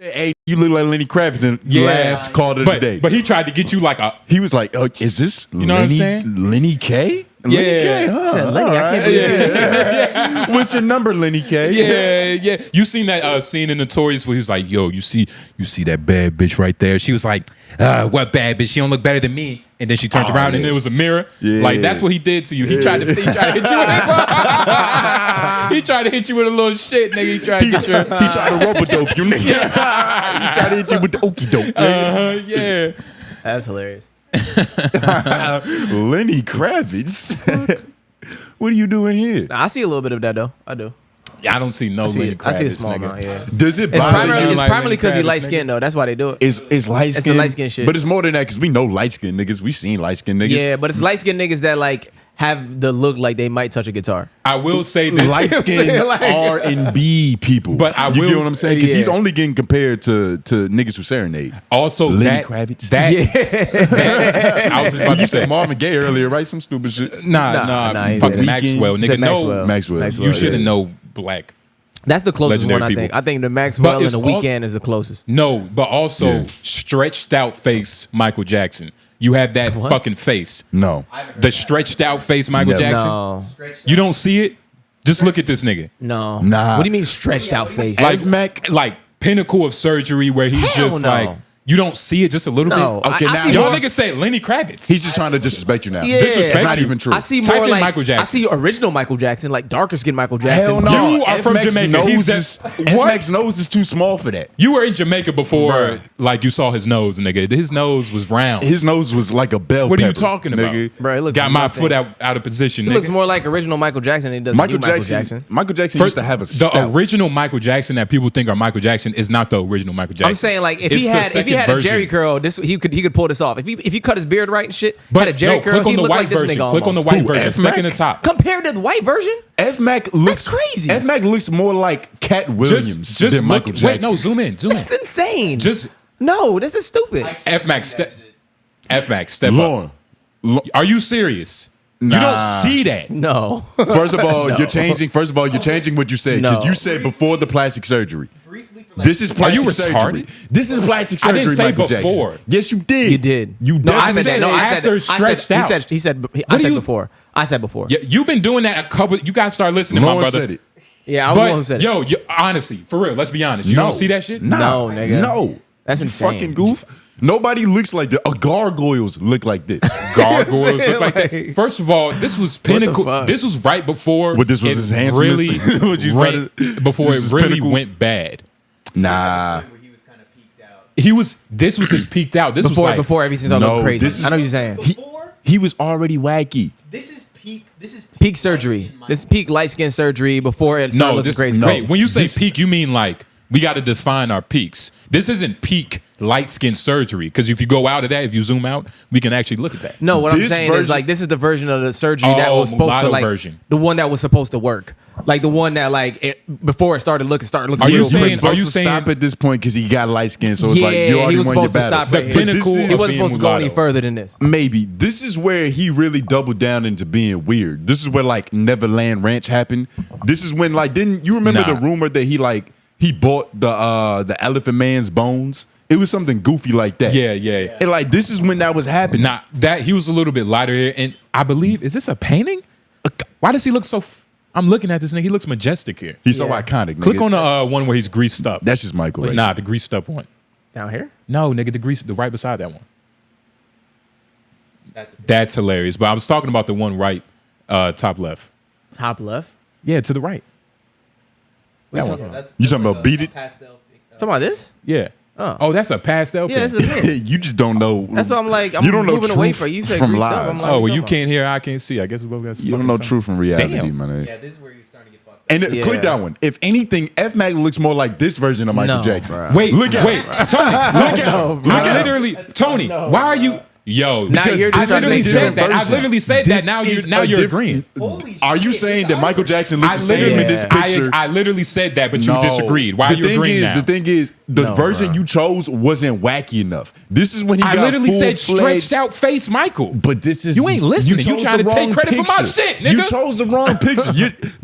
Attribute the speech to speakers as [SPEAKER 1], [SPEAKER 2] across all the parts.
[SPEAKER 1] Hey, you look like Lenny Kravitz, and laughed, called it a day.
[SPEAKER 2] But he tried to get you like a.
[SPEAKER 1] He was like, "Is this
[SPEAKER 2] You know what I'm saying?
[SPEAKER 1] Lenny K?
[SPEAKER 2] Yeah.
[SPEAKER 1] Lenny K? Huh,
[SPEAKER 3] Said Lenny, I can't believe it.
[SPEAKER 1] What's your number, Lenny K?"
[SPEAKER 2] Yeah. You seen that scene in Notorious where he was like, "Yo, you see that bad bitch right there?" She was like, "What bad bitch? She don't look better than me." And then she turned around and there was a mirror.
[SPEAKER 1] Yeah.
[SPEAKER 2] Like that's what he did to you. He tried to hit you with his. He tried to hit you with a little shit, nigga. He tried to get your.
[SPEAKER 1] He tried to rope-a-dope you, nigga. He tried to hit you with the okey doke.
[SPEAKER 2] Yeah.
[SPEAKER 3] That's hilarious.
[SPEAKER 1] Lenny Kravitz. What are you doing here?
[SPEAKER 3] Nah, I see a little bit of that though. I do.
[SPEAKER 2] I don't see no Lenny Kravitz.
[SPEAKER 3] I see a small
[SPEAKER 2] nigga.
[SPEAKER 3] amount. Yeah.
[SPEAKER 1] Does it
[SPEAKER 3] It's
[SPEAKER 1] bother
[SPEAKER 3] primarily,
[SPEAKER 1] you?
[SPEAKER 3] it's primarily because he
[SPEAKER 2] Kravitz,
[SPEAKER 3] light skinned though. That's why they do it.
[SPEAKER 1] It's light skin.
[SPEAKER 3] It's the light skin shit.
[SPEAKER 1] But it's more than that because we know light skin niggas. We seen light skin niggas.
[SPEAKER 3] Yeah, but it's light skinned niggas that like have the look like they might touch a guitar.
[SPEAKER 2] I will say this.
[SPEAKER 1] Light skin
[SPEAKER 3] Like-
[SPEAKER 1] R&B people.
[SPEAKER 2] But I
[SPEAKER 1] you
[SPEAKER 2] will-
[SPEAKER 1] get what I'm saying? Because he's
[SPEAKER 3] Yeah.
[SPEAKER 1] only getting compared to niggas who serenade.
[SPEAKER 2] Also,
[SPEAKER 1] Lenny Kravitz.
[SPEAKER 2] that I was just about
[SPEAKER 1] You
[SPEAKER 2] to
[SPEAKER 1] said
[SPEAKER 2] say.
[SPEAKER 1] Marvin Gaye earlier, right? Some stupid shit.
[SPEAKER 2] Nah,
[SPEAKER 3] he
[SPEAKER 2] fucking
[SPEAKER 3] said-
[SPEAKER 2] Maxwell,
[SPEAKER 3] He said
[SPEAKER 2] nigga. No,
[SPEAKER 3] Maxwell.
[SPEAKER 1] Maxwell.
[SPEAKER 2] you shouldn't know black.
[SPEAKER 3] That's the closest
[SPEAKER 2] Legendary
[SPEAKER 3] one, I think.
[SPEAKER 2] people.
[SPEAKER 3] I think the Maxwell and
[SPEAKER 2] it's
[SPEAKER 3] the
[SPEAKER 2] all-
[SPEAKER 3] Weeknd is the closest.
[SPEAKER 2] No, but also
[SPEAKER 1] Yeah.
[SPEAKER 2] stretched out face Michael Jackson. You have that fucking face.
[SPEAKER 1] No.
[SPEAKER 2] The stretched out face Michael
[SPEAKER 1] Never.
[SPEAKER 2] Jackson.
[SPEAKER 3] No.
[SPEAKER 2] You don't see it? Just look at this nigga.
[SPEAKER 3] No.
[SPEAKER 1] Nah.
[SPEAKER 3] What do you mean stretched out face?
[SPEAKER 1] Like Mac.
[SPEAKER 2] Like pinnacle of surgery where he's
[SPEAKER 3] Hell
[SPEAKER 2] just
[SPEAKER 3] no.
[SPEAKER 2] like, you don't see it just a little
[SPEAKER 3] No.
[SPEAKER 2] bit?
[SPEAKER 1] Okay,
[SPEAKER 3] I
[SPEAKER 1] now
[SPEAKER 3] see
[SPEAKER 2] Y'all
[SPEAKER 3] more-
[SPEAKER 2] niggas say Lenny Kravitz.
[SPEAKER 1] He's just trying to disrespect you now.
[SPEAKER 3] Yeah.
[SPEAKER 2] disrespect
[SPEAKER 1] It's not
[SPEAKER 2] you.
[SPEAKER 1] even true.
[SPEAKER 3] I see
[SPEAKER 2] Type
[SPEAKER 3] more
[SPEAKER 2] in
[SPEAKER 3] like
[SPEAKER 2] Michael Jackson.
[SPEAKER 3] I see original Michael Jackson, like darker skin Michael Jackson.
[SPEAKER 1] Hell no.
[SPEAKER 2] You are from
[SPEAKER 1] F-Mac's
[SPEAKER 2] Jamaica.
[SPEAKER 1] Nose
[SPEAKER 2] He's
[SPEAKER 1] is,
[SPEAKER 2] that- what?
[SPEAKER 1] F-Mac's nose is too small for that.
[SPEAKER 2] You were in Jamaica before,
[SPEAKER 3] Bruh.
[SPEAKER 2] like you saw his nose, nigga. His nose was round.
[SPEAKER 1] His nose was like a bell
[SPEAKER 2] What are you
[SPEAKER 1] pepper,
[SPEAKER 2] talking about?
[SPEAKER 1] nigga.
[SPEAKER 3] Bro, it looks
[SPEAKER 2] Got my
[SPEAKER 3] nothing.
[SPEAKER 2] foot out of position,
[SPEAKER 3] He
[SPEAKER 2] nigga.
[SPEAKER 3] looks more like original Michael Jackson than he does
[SPEAKER 1] Michael
[SPEAKER 3] new
[SPEAKER 1] Jackson. Michael Jackson
[SPEAKER 2] First,
[SPEAKER 1] used to have a
[SPEAKER 2] the
[SPEAKER 1] step.
[SPEAKER 2] original Michael Jackson that people think are Michael Jackson is not the original Michael Jackson.
[SPEAKER 3] I'm saying like if
[SPEAKER 2] It's
[SPEAKER 3] he
[SPEAKER 2] the
[SPEAKER 3] had
[SPEAKER 2] second
[SPEAKER 3] a
[SPEAKER 2] version.
[SPEAKER 3] Jerry curl, this he could pull this off. If he cut his beard right and shit,
[SPEAKER 2] But
[SPEAKER 3] had a Jerry
[SPEAKER 2] no,
[SPEAKER 3] curl,
[SPEAKER 2] click on
[SPEAKER 3] he
[SPEAKER 2] the
[SPEAKER 3] look
[SPEAKER 2] white
[SPEAKER 3] like this
[SPEAKER 2] version.
[SPEAKER 3] nigga
[SPEAKER 2] Click on the
[SPEAKER 3] almost.
[SPEAKER 2] white
[SPEAKER 1] Who,
[SPEAKER 2] version,
[SPEAKER 1] F-Mac?
[SPEAKER 2] second to top.
[SPEAKER 3] Compared to the white version,
[SPEAKER 1] F-Mac looks
[SPEAKER 3] crazy.
[SPEAKER 1] F-Mac looks more like Cat Williams
[SPEAKER 2] Just
[SPEAKER 1] than Michael
[SPEAKER 2] look.
[SPEAKER 1] Jackson.
[SPEAKER 2] Wait, no, zoom in.
[SPEAKER 3] that's insane.
[SPEAKER 2] Just
[SPEAKER 3] no, this is stupid.
[SPEAKER 2] F-Max step. F-Max step up.
[SPEAKER 1] Lauren.
[SPEAKER 2] Are you serious? You
[SPEAKER 1] Nah.
[SPEAKER 2] don't see that.
[SPEAKER 3] No,
[SPEAKER 1] First of all, you're changing. First of all, you're changing what you said because
[SPEAKER 3] No.
[SPEAKER 1] you said before the plastic surgery.
[SPEAKER 4] Briefly for like
[SPEAKER 1] This is plastic
[SPEAKER 2] you
[SPEAKER 1] surgery.
[SPEAKER 2] retarded?
[SPEAKER 1] This is plastic
[SPEAKER 2] I
[SPEAKER 1] surgery.
[SPEAKER 2] didn't say
[SPEAKER 1] Michael
[SPEAKER 2] before.
[SPEAKER 1] Jackson. Yes, you did.
[SPEAKER 3] you did.
[SPEAKER 1] You
[SPEAKER 3] no, I
[SPEAKER 1] definitely
[SPEAKER 3] said that.
[SPEAKER 1] said
[SPEAKER 3] No, I said
[SPEAKER 2] after
[SPEAKER 3] I
[SPEAKER 2] stretched
[SPEAKER 3] said,
[SPEAKER 2] out.
[SPEAKER 3] He said
[SPEAKER 2] What do you-
[SPEAKER 3] before. I said before.
[SPEAKER 2] Yeah, you've been doing that a couple. You gotta start listening,
[SPEAKER 1] Lauren
[SPEAKER 2] my brother.
[SPEAKER 1] said it.
[SPEAKER 3] Yeah, I was the one who
[SPEAKER 2] But
[SPEAKER 3] said
[SPEAKER 2] yo, honestly, for real, let's be honest. You
[SPEAKER 1] No.
[SPEAKER 2] don't see that shit?
[SPEAKER 1] Nah,
[SPEAKER 3] No, nigga.
[SPEAKER 1] No.
[SPEAKER 3] That's
[SPEAKER 1] You
[SPEAKER 3] insane.
[SPEAKER 1] fucking goof. Nobody looks like that. Gargoyles look like this.
[SPEAKER 2] Gargoyles look like
[SPEAKER 3] Like-
[SPEAKER 2] that. First of all, this was
[SPEAKER 3] the
[SPEAKER 2] pinnacle.
[SPEAKER 3] fuck?
[SPEAKER 2] This was right before.
[SPEAKER 1] What, this was
[SPEAKER 2] it
[SPEAKER 1] his handsomeness?
[SPEAKER 2] really
[SPEAKER 1] What you
[SPEAKER 2] went,
[SPEAKER 1] started-
[SPEAKER 2] before
[SPEAKER 1] this
[SPEAKER 2] it
[SPEAKER 1] is
[SPEAKER 2] really
[SPEAKER 1] pinnacle?
[SPEAKER 2] went bad.
[SPEAKER 1] Nah.
[SPEAKER 4] where he was kind of peaked out.
[SPEAKER 2] This was his peaked out. This
[SPEAKER 3] before
[SPEAKER 2] was like,
[SPEAKER 3] before everything started
[SPEAKER 1] No,
[SPEAKER 3] looking crazy.
[SPEAKER 1] this is-
[SPEAKER 3] I know what you're saying.
[SPEAKER 4] Before,
[SPEAKER 1] He was already wacky.
[SPEAKER 4] this is peak. This is
[SPEAKER 3] Peak surgery. This is peak light skin surgery before it started
[SPEAKER 2] no,
[SPEAKER 3] looking
[SPEAKER 2] this
[SPEAKER 3] crazy.
[SPEAKER 2] wait. When you say peak, you mean like we got to define our peaks. This isn't peak light skin surgery because if you go out of that, if you zoom out, we can actually look at that.
[SPEAKER 3] No, what I'm
[SPEAKER 1] This
[SPEAKER 3] saying is
[SPEAKER 1] version-
[SPEAKER 3] like this is the version of the surgery that
[SPEAKER 2] Oh,
[SPEAKER 3] was supposed to
[SPEAKER 2] mulatto
[SPEAKER 3] like
[SPEAKER 2] version.
[SPEAKER 3] the one that was supposed to work, like the one that like before it started looking
[SPEAKER 2] Are you
[SPEAKER 3] real
[SPEAKER 2] saying-
[SPEAKER 3] crazy.
[SPEAKER 2] are you
[SPEAKER 1] to
[SPEAKER 2] saying-
[SPEAKER 1] stop at this point because he got light skin? So it's
[SPEAKER 3] Yeah,
[SPEAKER 1] like you
[SPEAKER 3] he
[SPEAKER 1] already
[SPEAKER 3] was
[SPEAKER 1] won your
[SPEAKER 3] supposed to
[SPEAKER 1] battle.
[SPEAKER 3] stop right
[SPEAKER 2] The
[SPEAKER 3] here.
[SPEAKER 2] pinnacle
[SPEAKER 3] He
[SPEAKER 2] of
[SPEAKER 3] wasn't
[SPEAKER 2] being
[SPEAKER 3] supposed to go any
[SPEAKER 2] mulatto.
[SPEAKER 3] further than this.
[SPEAKER 1] Maybe this is where he really doubled down into being weird. This is where like Neverland Ranch happened. This is when like didn't you remember
[SPEAKER 2] Nah.
[SPEAKER 1] the rumor that he bought the Elephant Man's bones? It was something goofy like that.
[SPEAKER 2] Yeah.
[SPEAKER 1] And like this is when that was happening.
[SPEAKER 2] Nah, that he was a little bit lighter here, and I believe is this a painting? Why does he look so? I'm looking at this nigga. He looks majestic here.
[SPEAKER 1] He's so iconic. Nigga.
[SPEAKER 2] Click on the one where he's greased up.
[SPEAKER 1] That's just Michael. Right
[SPEAKER 2] Nah, the greased up one.
[SPEAKER 3] Down here?
[SPEAKER 2] No, nigga, the right beside that one.
[SPEAKER 4] That's
[SPEAKER 2] That's hilarious. But I was talking about the one right, top left.
[SPEAKER 3] Top left.
[SPEAKER 2] Yeah, to the right. That
[SPEAKER 3] you
[SPEAKER 2] one.
[SPEAKER 3] talking
[SPEAKER 4] that's
[SPEAKER 1] You talking
[SPEAKER 4] like
[SPEAKER 1] about Beat It?
[SPEAKER 4] Pastel.
[SPEAKER 3] Talking about this?
[SPEAKER 2] Yeah.
[SPEAKER 3] Oh.
[SPEAKER 2] That's a pastel.
[SPEAKER 3] Yeah,
[SPEAKER 2] pen.
[SPEAKER 3] this is it.
[SPEAKER 1] You just don't know.
[SPEAKER 3] That's what I'm like. I'm
[SPEAKER 1] you don't know
[SPEAKER 3] moving away
[SPEAKER 1] truth
[SPEAKER 3] from you. Said
[SPEAKER 1] from
[SPEAKER 3] greased up.
[SPEAKER 1] lies.
[SPEAKER 3] I'm like,
[SPEAKER 2] Oh, well,
[SPEAKER 3] what
[SPEAKER 2] you
[SPEAKER 3] you
[SPEAKER 2] can't hear, I can't see. I guess we both got some
[SPEAKER 1] You don't
[SPEAKER 2] fucking
[SPEAKER 1] know
[SPEAKER 2] something.
[SPEAKER 1] truth from reality,
[SPEAKER 2] Damn.
[SPEAKER 1] my nigga.
[SPEAKER 4] Yeah, this is where you're starting to get fucked up.
[SPEAKER 1] And
[SPEAKER 3] Yeah.
[SPEAKER 1] click that one. If anything, F-Mac looks more like this version of Michael
[SPEAKER 3] No,
[SPEAKER 1] Jackson.
[SPEAKER 3] bruh.
[SPEAKER 2] Wait,
[SPEAKER 1] Look at
[SPEAKER 2] wait, Tony, look at
[SPEAKER 3] No,
[SPEAKER 2] him.
[SPEAKER 3] bro.
[SPEAKER 2] I literally, Tony, why are you? Yo,
[SPEAKER 3] Now
[SPEAKER 2] because
[SPEAKER 3] you're
[SPEAKER 2] I
[SPEAKER 3] just trying to
[SPEAKER 2] literally
[SPEAKER 3] make
[SPEAKER 2] said
[SPEAKER 3] different
[SPEAKER 2] that. I
[SPEAKER 1] version.
[SPEAKER 2] literally said
[SPEAKER 1] This
[SPEAKER 2] that.
[SPEAKER 1] is
[SPEAKER 2] Now
[SPEAKER 1] a
[SPEAKER 2] you're
[SPEAKER 1] diff-
[SPEAKER 2] agreeing.
[SPEAKER 4] Holy
[SPEAKER 1] Are you
[SPEAKER 4] shit,
[SPEAKER 1] saying
[SPEAKER 4] his
[SPEAKER 1] that
[SPEAKER 4] eyes
[SPEAKER 1] Michael
[SPEAKER 4] are-
[SPEAKER 1] Jackson looks
[SPEAKER 2] I
[SPEAKER 1] the same
[SPEAKER 2] literally,
[SPEAKER 1] in this
[SPEAKER 2] I
[SPEAKER 1] picture?
[SPEAKER 2] literally said that, but you disagreed. Why are
[SPEAKER 1] the
[SPEAKER 2] you
[SPEAKER 1] thing
[SPEAKER 2] agreeing
[SPEAKER 1] is,
[SPEAKER 2] now?
[SPEAKER 1] The thing is, the version you chose wasn't wacky enough. This is when he
[SPEAKER 2] I
[SPEAKER 1] got
[SPEAKER 2] literally said
[SPEAKER 1] full-fledged-
[SPEAKER 2] stretched out face Michael.
[SPEAKER 1] But this is
[SPEAKER 2] You ain't listening. You
[SPEAKER 1] chose
[SPEAKER 2] trying
[SPEAKER 1] the
[SPEAKER 2] to take
[SPEAKER 1] wrong
[SPEAKER 2] credit for my
[SPEAKER 1] picture.
[SPEAKER 2] shit, nigga.
[SPEAKER 1] You chose the wrong picture.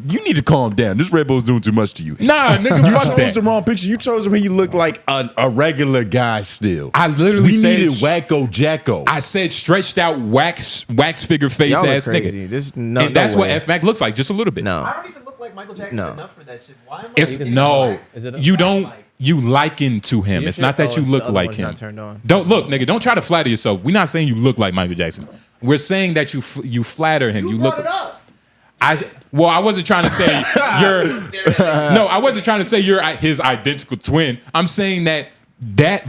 [SPEAKER 1] You need to calm down. This Red Bull's doing too much to you.
[SPEAKER 2] Nah, nigga,
[SPEAKER 1] You
[SPEAKER 2] fuck
[SPEAKER 1] chose
[SPEAKER 2] that.
[SPEAKER 1] the wrong picture. You chose when he looked like a regular guy still.
[SPEAKER 2] I literally
[SPEAKER 1] we
[SPEAKER 2] said
[SPEAKER 1] needed Wacko Jacko.
[SPEAKER 2] I said stretched out wax figure face
[SPEAKER 3] Y'all are
[SPEAKER 2] ass
[SPEAKER 3] crazy.
[SPEAKER 2] nigga.
[SPEAKER 3] This no,
[SPEAKER 2] And that's what
[SPEAKER 3] way.
[SPEAKER 2] F Mac looks like, just a little bit.
[SPEAKER 3] No.
[SPEAKER 4] I don't even look like Michael Jackson
[SPEAKER 3] No.
[SPEAKER 4] enough for that shit. Why am I
[SPEAKER 2] It's
[SPEAKER 4] getting
[SPEAKER 2] no,
[SPEAKER 4] black?
[SPEAKER 3] Is it a-
[SPEAKER 2] you don't. You liken to him.
[SPEAKER 3] You
[SPEAKER 2] It's
[SPEAKER 3] should-
[SPEAKER 2] not that
[SPEAKER 3] oh,
[SPEAKER 2] you
[SPEAKER 3] it's
[SPEAKER 2] look
[SPEAKER 3] the other
[SPEAKER 2] like
[SPEAKER 3] one's
[SPEAKER 2] him.
[SPEAKER 3] not turned on.
[SPEAKER 2] Don't look, nigga. Don't try to flatter yourself. We're not saying you look like Michael Jackson. We're saying that you flatter him. You
[SPEAKER 4] brought
[SPEAKER 2] look.
[SPEAKER 4] it up.
[SPEAKER 2] I wasn't trying to say you're. No, I wasn't trying to say you're his identical twin. I'm saying that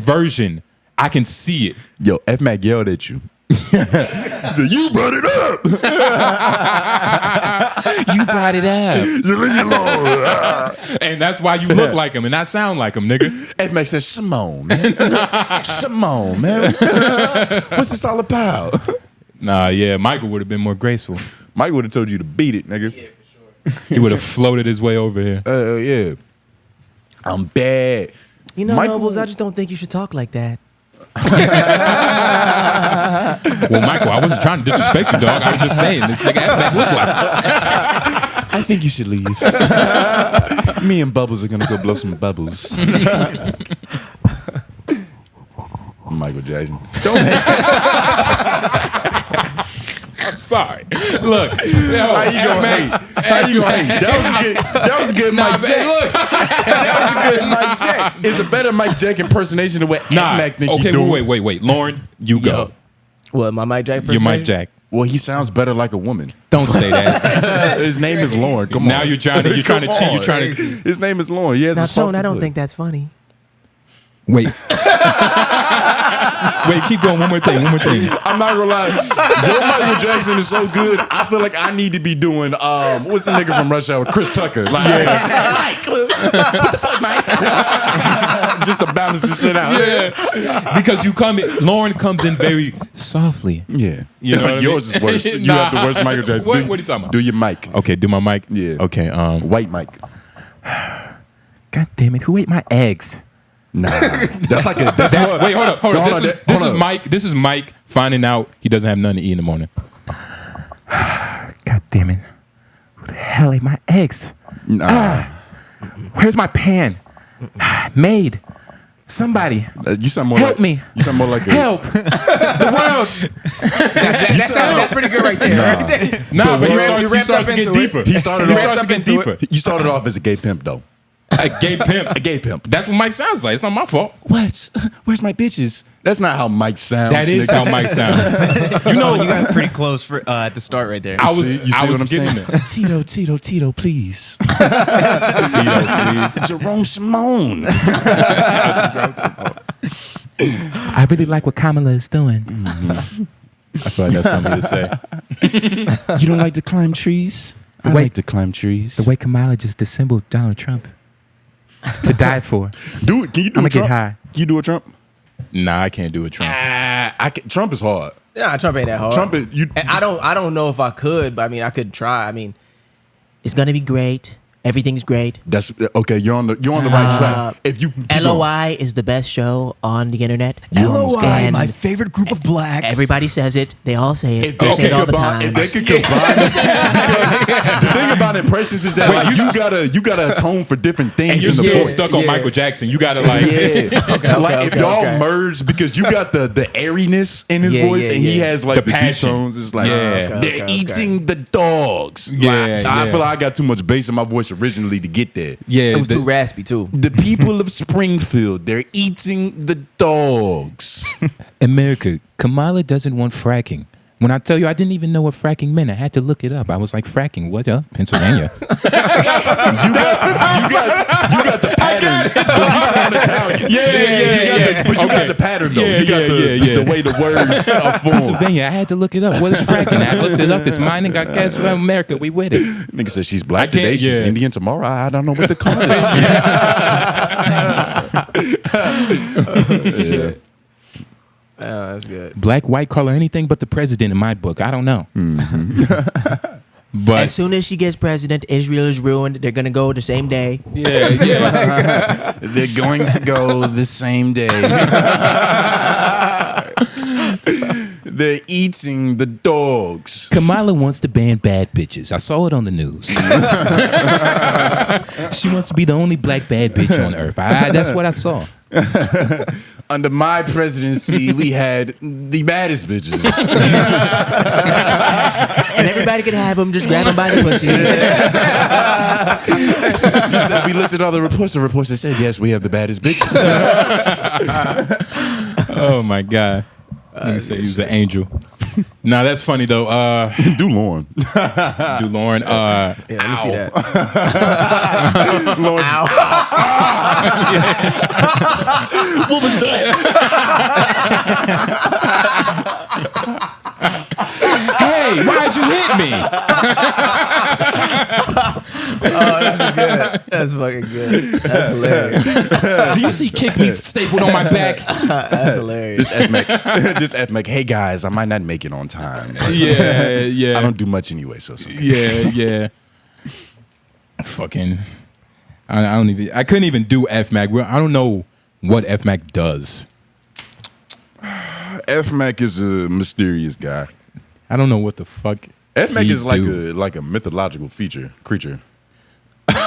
[SPEAKER 2] version, I can see it.
[SPEAKER 1] Yo, F Mac yelled at you. He said, "You brought it up."
[SPEAKER 2] You brought it up,
[SPEAKER 1] So leave me alone.
[SPEAKER 2] and that's why you look like him and not sound like him, nigga.
[SPEAKER 1] F Mac says, "Simone, man, Simone, man, what's this all about?"
[SPEAKER 2] Nah, yeah, Michael would have been more graceful.
[SPEAKER 1] Mike would have told you to beat it, nigga.
[SPEAKER 4] Yeah, for sure.
[SPEAKER 2] He would have floated his way over here.
[SPEAKER 1] Yeah, I'm bad.
[SPEAKER 3] You know,
[SPEAKER 1] Michael-
[SPEAKER 3] Nobles, I just don't think you should talk like that.
[SPEAKER 2] Well, Michael, I wasn't trying to disrespect you, dog. I was just saying this nigga F Mac look like.
[SPEAKER 1] I think you should leave. Me and Bubbles are gonna go blow some bubbles. Michael Jackson. Don't hate.
[SPEAKER 2] I'm sorry. Look, yo,
[SPEAKER 1] How you gonna hate? How you gonna hate? That was a good
[SPEAKER 2] Nah,
[SPEAKER 1] Mike
[SPEAKER 2] man,
[SPEAKER 1] Jack.
[SPEAKER 2] look.
[SPEAKER 1] That was a good Mike Jack. It's a better Mike Jack impersonation than what
[SPEAKER 2] Nah.
[SPEAKER 1] F Mac think
[SPEAKER 2] Okay,
[SPEAKER 1] you do.
[SPEAKER 2] wait. Lauren, you go.
[SPEAKER 3] Yo. What, my Mike Jack
[SPEAKER 2] You're Mike
[SPEAKER 3] impersonation?
[SPEAKER 2] Jack.
[SPEAKER 1] Well, he sounds better like a woman.
[SPEAKER 2] Don't say that.
[SPEAKER 1] His name is Lauren. Come
[SPEAKER 2] Now
[SPEAKER 1] on.
[SPEAKER 2] you're trying to cheat. You're trying to
[SPEAKER 1] His name is Lauren. He has
[SPEAKER 3] Now,
[SPEAKER 1] a soft
[SPEAKER 3] Tone, I don't
[SPEAKER 1] foot.
[SPEAKER 3] think that's funny.
[SPEAKER 2] wait. Wait, keep going. One more thing.
[SPEAKER 1] I'm not gonna lie. Your Michael Jackson is so good. I feel like I need to be doing what's the nigga from Rush Hour? Chris Tucker. Like, Mike, what the fuck, Mike? Just to balance this shit out.
[SPEAKER 2] Yeah, because Lauren comes in very softly.
[SPEAKER 1] Yeah.
[SPEAKER 2] You know what I
[SPEAKER 1] Yours
[SPEAKER 2] mean?
[SPEAKER 1] is worse. You
[SPEAKER 2] Nah.
[SPEAKER 1] have the worst Michael Jackson.
[SPEAKER 2] What are you talking about?
[SPEAKER 1] Do your mic.
[SPEAKER 2] Okay, do my mic.
[SPEAKER 1] Yeah.
[SPEAKER 2] Okay.
[SPEAKER 1] White mic.
[SPEAKER 2] God damn it! Who ate my eggs?
[SPEAKER 1] Nah. That's like a. That's
[SPEAKER 2] Wait, hold up.
[SPEAKER 1] No, hold on,
[SPEAKER 2] This is
[SPEAKER 1] hold on.
[SPEAKER 2] Mike. This is Mike finding out he doesn't have nothing to eat in the morning. God damn it! Who the hell ate my eggs?
[SPEAKER 1] Nah.
[SPEAKER 2] Where's my pan? Maid. Somebody.
[SPEAKER 1] You sound more
[SPEAKER 2] Help
[SPEAKER 1] like,
[SPEAKER 2] me.
[SPEAKER 1] You sound more like a.
[SPEAKER 2] Help. The world.
[SPEAKER 3] That's pretty good right there.
[SPEAKER 2] Nah, but he
[SPEAKER 3] You ramped
[SPEAKER 2] starts
[SPEAKER 3] up
[SPEAKER 2] to get
[SPEAKER 3] into it.
[SPEAKER 2] deeper.
[SPEAKER 1] He started
[SPEAKER 2] He
[SPEAKER 1] off.
[SPEAKER 2] starts to get deeper.
[SPEAKER 1] You started off as a gay pimp though.
[SPEAKER 2] A gay pimp.
[SPEAKER 1] A gay pimp.
[SPEAKER 2] That's what Mike sounds like. It's not my fault.
[SPEAKER 1] What? Where's my bitches? That's not how Mike sounds.
[SPEAKER 2] That is
[SPEAKER 1] nigga.
[SPEAKER 2] how Mike sounds.
[SPEAKER 4] You know, you got pretty close for at the start right there.
[SPEAKER 2] I was
[SPEAKER 1] You see what I'm
[SPEAKER 2] getting
[SPEAKER 1] saying?
[SPEAKER 2] there.
[SPEAKER 1] Tito, please.
[SPEAKER 2] Tito, please.
[SPEAKER 1] Jerome Simone.
[SPEAKER 2] I really like what Kamala is doing. I feel like that's something to say.
[SPEAKER 1] You don't like to climb trees? I
[SPEAKER 2] way-
[SPEAKER 1] like to climb trees.
[SPEAKER 2] The way Kamala just dissembled Donald Trump. It's to die for.
[SPEAKER 1] Do it. Can you do
[SPEAKER 2] I'ma
[SPEAKER 1] a Trump?
[SPEAKER 2] get high.
[SPEAKER 1] Can you do a Trump?
[SPEAKER 2] Nah, I can't do a Trump.
[SPEAKER 1] Trump is hard.
[SPEAKER 3] Nah, Trump ain't that hard.
[SPEAKER 1] Trump is you.
[SPEAKER 3] And I don't know if I could, but I mean, I could try. I mean, it's gonna be great. Everything's great.
[SPEAKER 1] That's okay. You're on the right track. If you keep
[SPEAKER 5] LOI is the best show on the internet.
[SPEAKER 6] LOI,
[SPEAKER 5] And
[SPEAKER 6] my favorite group of blacks.
[SPEAKER 5] everybody says it. They all say it.
[SPEAKER 1] If
[SPEAKER 5] They
[SPEAKER 1] they,
[SPEAKER 5] say it
[SPEAKER 1] could
[SPEAKER 5] all the
[SPEAKER 1] combine,
[SPEAKER 5] time.
[SPEAKER 1] if they could combine, because the thing about impressions is that like, you gotta atone for different things
[SPEAKER 2] And you're
[SPEAKER 1] in the
[SPEAKER 2] still
[SPEAKER 1] voice.
[SPEAKER 2] stuck on
[SPEAKER 3] Yeah.
[SPEAKER 2] Michael Jackson. You gotta like.
[SPEAKER 1] Yeah, like if
[SPEAKER 3] okay,
[SPEAKER 1] y'all
[SPEAKER 3] okay.
[SPEAKER 1] merge because you got the airiness in his
[SPEAKER 3] Yeah,
[SPEAKER 1] voice
[SPEAKER 3] yeah,
[SPEAKER 1] and he
[SPEAKER 3] yeah.
[SPEAKER 1] has like
[SPEAKER 2] The
[SPEAKER 1] the deep
[SPEAKER 2] passion.
[SPEAKER 1] tones. It's like
[SPEAKER 2] Yeah.
[SPEAKER 1] they're
[SPEAKER 3] Okay.
[SPEAKER 1] eating the dogs.
[SPEAKER 2] Yeah,
[SPEAKER 1] Like, I
[SPEAKER 2] yeah.
[SPEAKER 1] feel like I got too much bass in my voice originally to get there.
[SPEAKER 2] Yeah,
[SPEAKER 3] It was too raspy too.
[SPEAKER 1] The people of Springfield, they're eating the dogs.
[SPEAKER 2] America, Kamala doesn't want fracking. When I tell you, I didn't even know what fracking meant. I had to look it up. I was like, fracking, what up? Pennsylvania.
[SPEAKER 1] You got the pattern, but you sound Italian.
[SPEAKER 2] Yeah.
[SPEAKER 1] But you
[SPEAKER 2] Okay.
[SPEAKER 1] got the pattern though.
[SPEAKER 2] Yeah,
[SPEAKER 1] you got
[SPEAKER 2] yeah.
[SPEAKER 1] the way the words are formed.
[SPEAKER 2] Pennsylvania, I had to look it up. What is fracking? I looked it up. It's mining. Got gas. America, we with it.
[SPEAKER 1] Nigga said she's black
[SPEAKER 2] I can't-
[SPEAKER 1] today, she's
[SPEAKER 2] yeah.
[SPEAKER 1] Indian tomorrow. I don't know what to call this. Yeah.
[SPEAKER 3] Oh, that's good.
[SPEAKER 2] Black, white, color, anything but the president in my book. I don't know. But
[SPEAKER 5] As soon as she gets president, Israel is ruined. They're gonna go the same day.
[SPEAKER 2] yeah.
[SPEAKER 1] They're going to go the same day. They're eating the dogs.
[SPEAKER 2] Kamala wants to ban bad bitches. I saw it on the news. She wants to be the only black bad bitch on earth. That's what I saw.
[SPEAKER 1] Under my presidency, we had the baddest bitches.
[SPEAKER 5] And everybody can have them. Just grab them by the pussy.
[SPEAKER 1] You said we looked at all the reports. The reports that said, yes, we have the baddest bitches.
[SPEAKER 2] Oh my God. Nigga said he was an angel. Nah, that's funny though.
[SPEAKER 1] Do Lauren.
[SPEAKER 2] Do Lauren.
[SPEAKER 3] Yeah, let me see that.
[SPEAKER 1] Lauren.
[SPEAKER 3] What was that?
[SPEAKER 2] Hey, why'd you hit me?
[SPEAKER 3] That's fucking good. That's hilarious.
[SPEAKER 2] Do you see kick me stapled on my back?
[SPEAKER 3] That's hilarious.
[SPEAKER 1] This ethnic. Hey guys, I might not make it on time.
[SPEAKER 2] Yeah.
[SPEAKER 1] I don't do much anyway, so it's okay.
[SPEAKER 2] Yeah. Fucking. I couldn't even do FMAC. I don't know what FMAC does.
[SPEAKER 1] FMAC is a mysterious guy.
[SPEAKER 2] I don't know what the fuck.
[SPEAKER 1] FMAC is
[SPEAKER 2] do.
[SPEAKER 1] like a mythological creature.
[SPEAKER 2] What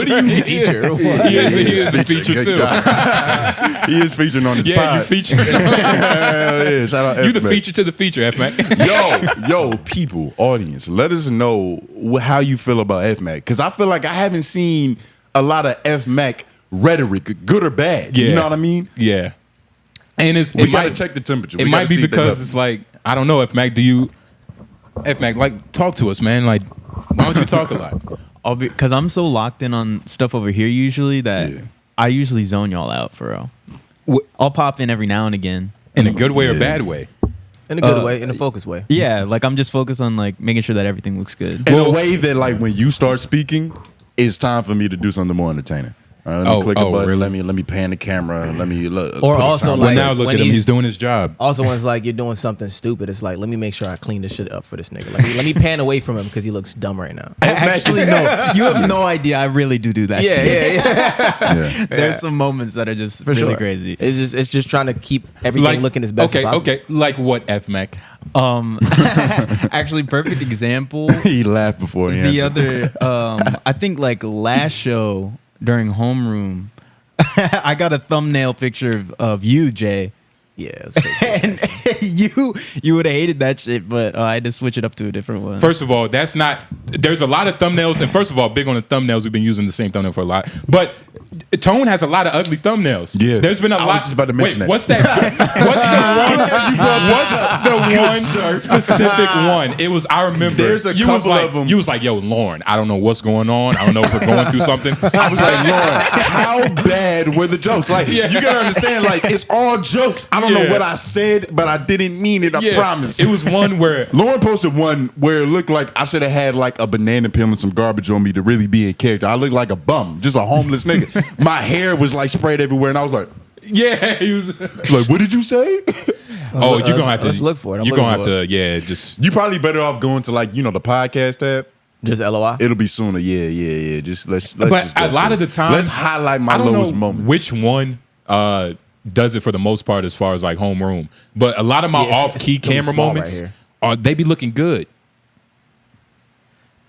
[SPEAKER 2] do you
[SPEAKER 3] Feature.
[SPEAKER 2] He is a feature
[SPEAKER 1] Good
[SPEAKER 2] too.
[SPEAKER 1] guy. He is featuring on his pod.
[SPEAKER 2] You feature.
[SPEAKER 1] Yeah, shout out
[SPEAKER 2] You the
[SPEAKER 1] FMAC.
[SPEAKER 2] feature to the feature, FMAC.
[SPEAKER 1] Yo, people, audience, let us know how you feel about FMAC. Because I feel like I haven't seen a lot of FMAC rhetoric, good or bad.
[SPEAKER 2] Yeah.
[SPEAKER 1] You know what I mean?
[SPEAKER 2] Yeah. And
[SPEAKER 1] We got to check the temperature.
[SPEAKER 2] It
[SPEAKER 1] We
[SPEAKER 2] might
[SPEAKER 1] gotta
[SPEAKER 2] be
[SPEAKER 1] see if they
[SPEAKER 2] because
[SPEAKER 1] love
[SPEAKER 2] it's like, I don't know, FMAC, like, talk to us, man. Like, why don't you talk a lot?
[SPEAKER 4] Because I'm so locked in on stuff over here usually that
[SPEAKER 1] Yeah.
[SPEAKER 4] I usually zone y'all out for real. I'll pop in every now and again.
[SPEAKER 2] In a good way or bad way?
[SPEAKER 3] In a good way, in a focused way.
[SPEAKER 4] Yeah, like I'm just focused on like making sure that everything looks good.
[SPEAKER 1] In a way that, like, when you start speaking, it's time for me to do something more entertaining. All right, let me click a button.
[SPEAKER 2] Really?
[SPEAKER 1] Let me pan the camera. Let me look.
[SPEAKER 3] Or
[SPEAKER 1] put a
[SPEAKER 3] also,
[SPEAKER 1] sound
[SPEAKER 2] Well,
[SPEAKER 3] like,
[SPEAKER 2] now look
[SPEAKER 3] when
[SPEAKER 2] at him. He's doing his job.
[SPEAKER 3] Also, when it's like you're doing something stupid, it's like, let me make sure I clean this shit up for this nigga. Like, let me pan away from him because he looks dumb right now.
[SPEAKER 4] Actually, no, you have no idea. I really do that shit.
[SPEAKER 1] Yeah.
[SPEAKER 4] There's some moments that are just
[SPEAKER 3] For
[SPEAKER 4] really
[SPEAKER 3] sure.
[SPEAKER 4] crazy.
[SPEAKER 3] It's just trying to keep everything looking as best as possible.
[SPEAKER 2] Okay. Like what, FMAC?
[SPEAKER 4] Actually, perfect example.
[SPEAKER 1] He laughed before he
[SPEAKER 4] The
[SPEAKER 1] answered.
[SPEAKER 4] other, I think like last show during homeroom, I got a thumbnail picture of you, Jay.
[SPEAKER 3] Yeah, it's crazy.
[SPEAKER 4] And you would have hated that shit, but I had to switch it up to a different one.
[SPEAKER 2] First of all, there's a lot of thumbnails, and first of all, big on the thumbnails. We've been using the same thumbnail for a lot, but Tone has a lot of ugly thumbnails.
[SPEAKER 1] Yeah.
[SPEAKER 2] There's been a
[SPEAKER 1] I was
[SPEAKER 2] lot.
[SPEAKER 1] just about to mention that.
[SPEAKER 2] What's that? What's the one specific one? It was, I remember.
[SPEAKER 1] There's a
[SPEAKER 2] you was
[SPEAKER 1] couple
[SPEAKER 2] like,
[SPEAKER 1] of them.
[SPEAKER 2] You was like, yo, Lauren, I don't know what's going on. I don't know if we're going through something.
[SPEAKER 1] I was like, Lauren, how bad were the jokes? Like,
[SPEAKER 2] Yeah.
[SPEAKER 1] you gotta understand, like, it's all jokes. I don't know
[SPEAKER 2] Yeah.
[SPEAKER 1] what I said, but I didn't mean it. I
[SPEAKER 2] Yeah.
[SPEAKER 1] promise.
[SPEAKER 2] It was one where
[SPEAKER 1] Lauren posted one where it looked like I should have had like a banana peel and some garbage on me to really be in character. I looked like a bum, just a homeless nigga. My hair was like sprayed everywhere, and I was like,
[SPEAKER 2] he was.
[SPEAKER 1] like, what did you say?
[SPEAKER 2] Oh, you're gonna have to.
[SPEAKER 3] let's look for it. I'm
[SPEAKER 2] You're gonna
[SPEAKER 3] looking
[SPEAKER 2] have to. Yeah, just.
[SPEAKER 1] You probably better off going to, like, the podcast tab.
[SPEAKER 3] Just LOI.
[SPEAKER 1] It'll be sooner. Yeah. Just let's
[SPEAKER 2] But
[SPEAKER 1] just go
[SPEAKER 2] a lot
[SPEAKER 1] through
[SPEAKER 2] of the
[SPEAKER 1] it.
[SPEAKER 2] times,
[SPEAKER 1] let's highlight my
[SPEAKER 2] I don't
[SPEAKER 1] lowest
[SPEAKER 2] know
[SPEAKER 1] moments.
[SPEAKER 2] which one does it for the most part as far as like homeroom. But a lot of my
[SPEAKER 3] See, it's
[SPEAKER 2] off-key
[SPEAKER 3] really
[SPEAKER 2] camera
[SPEAKER 3] small
[SPEAKER 2] moments
[SPEAKER 3] right
[SPEAKER 2] they be looking good.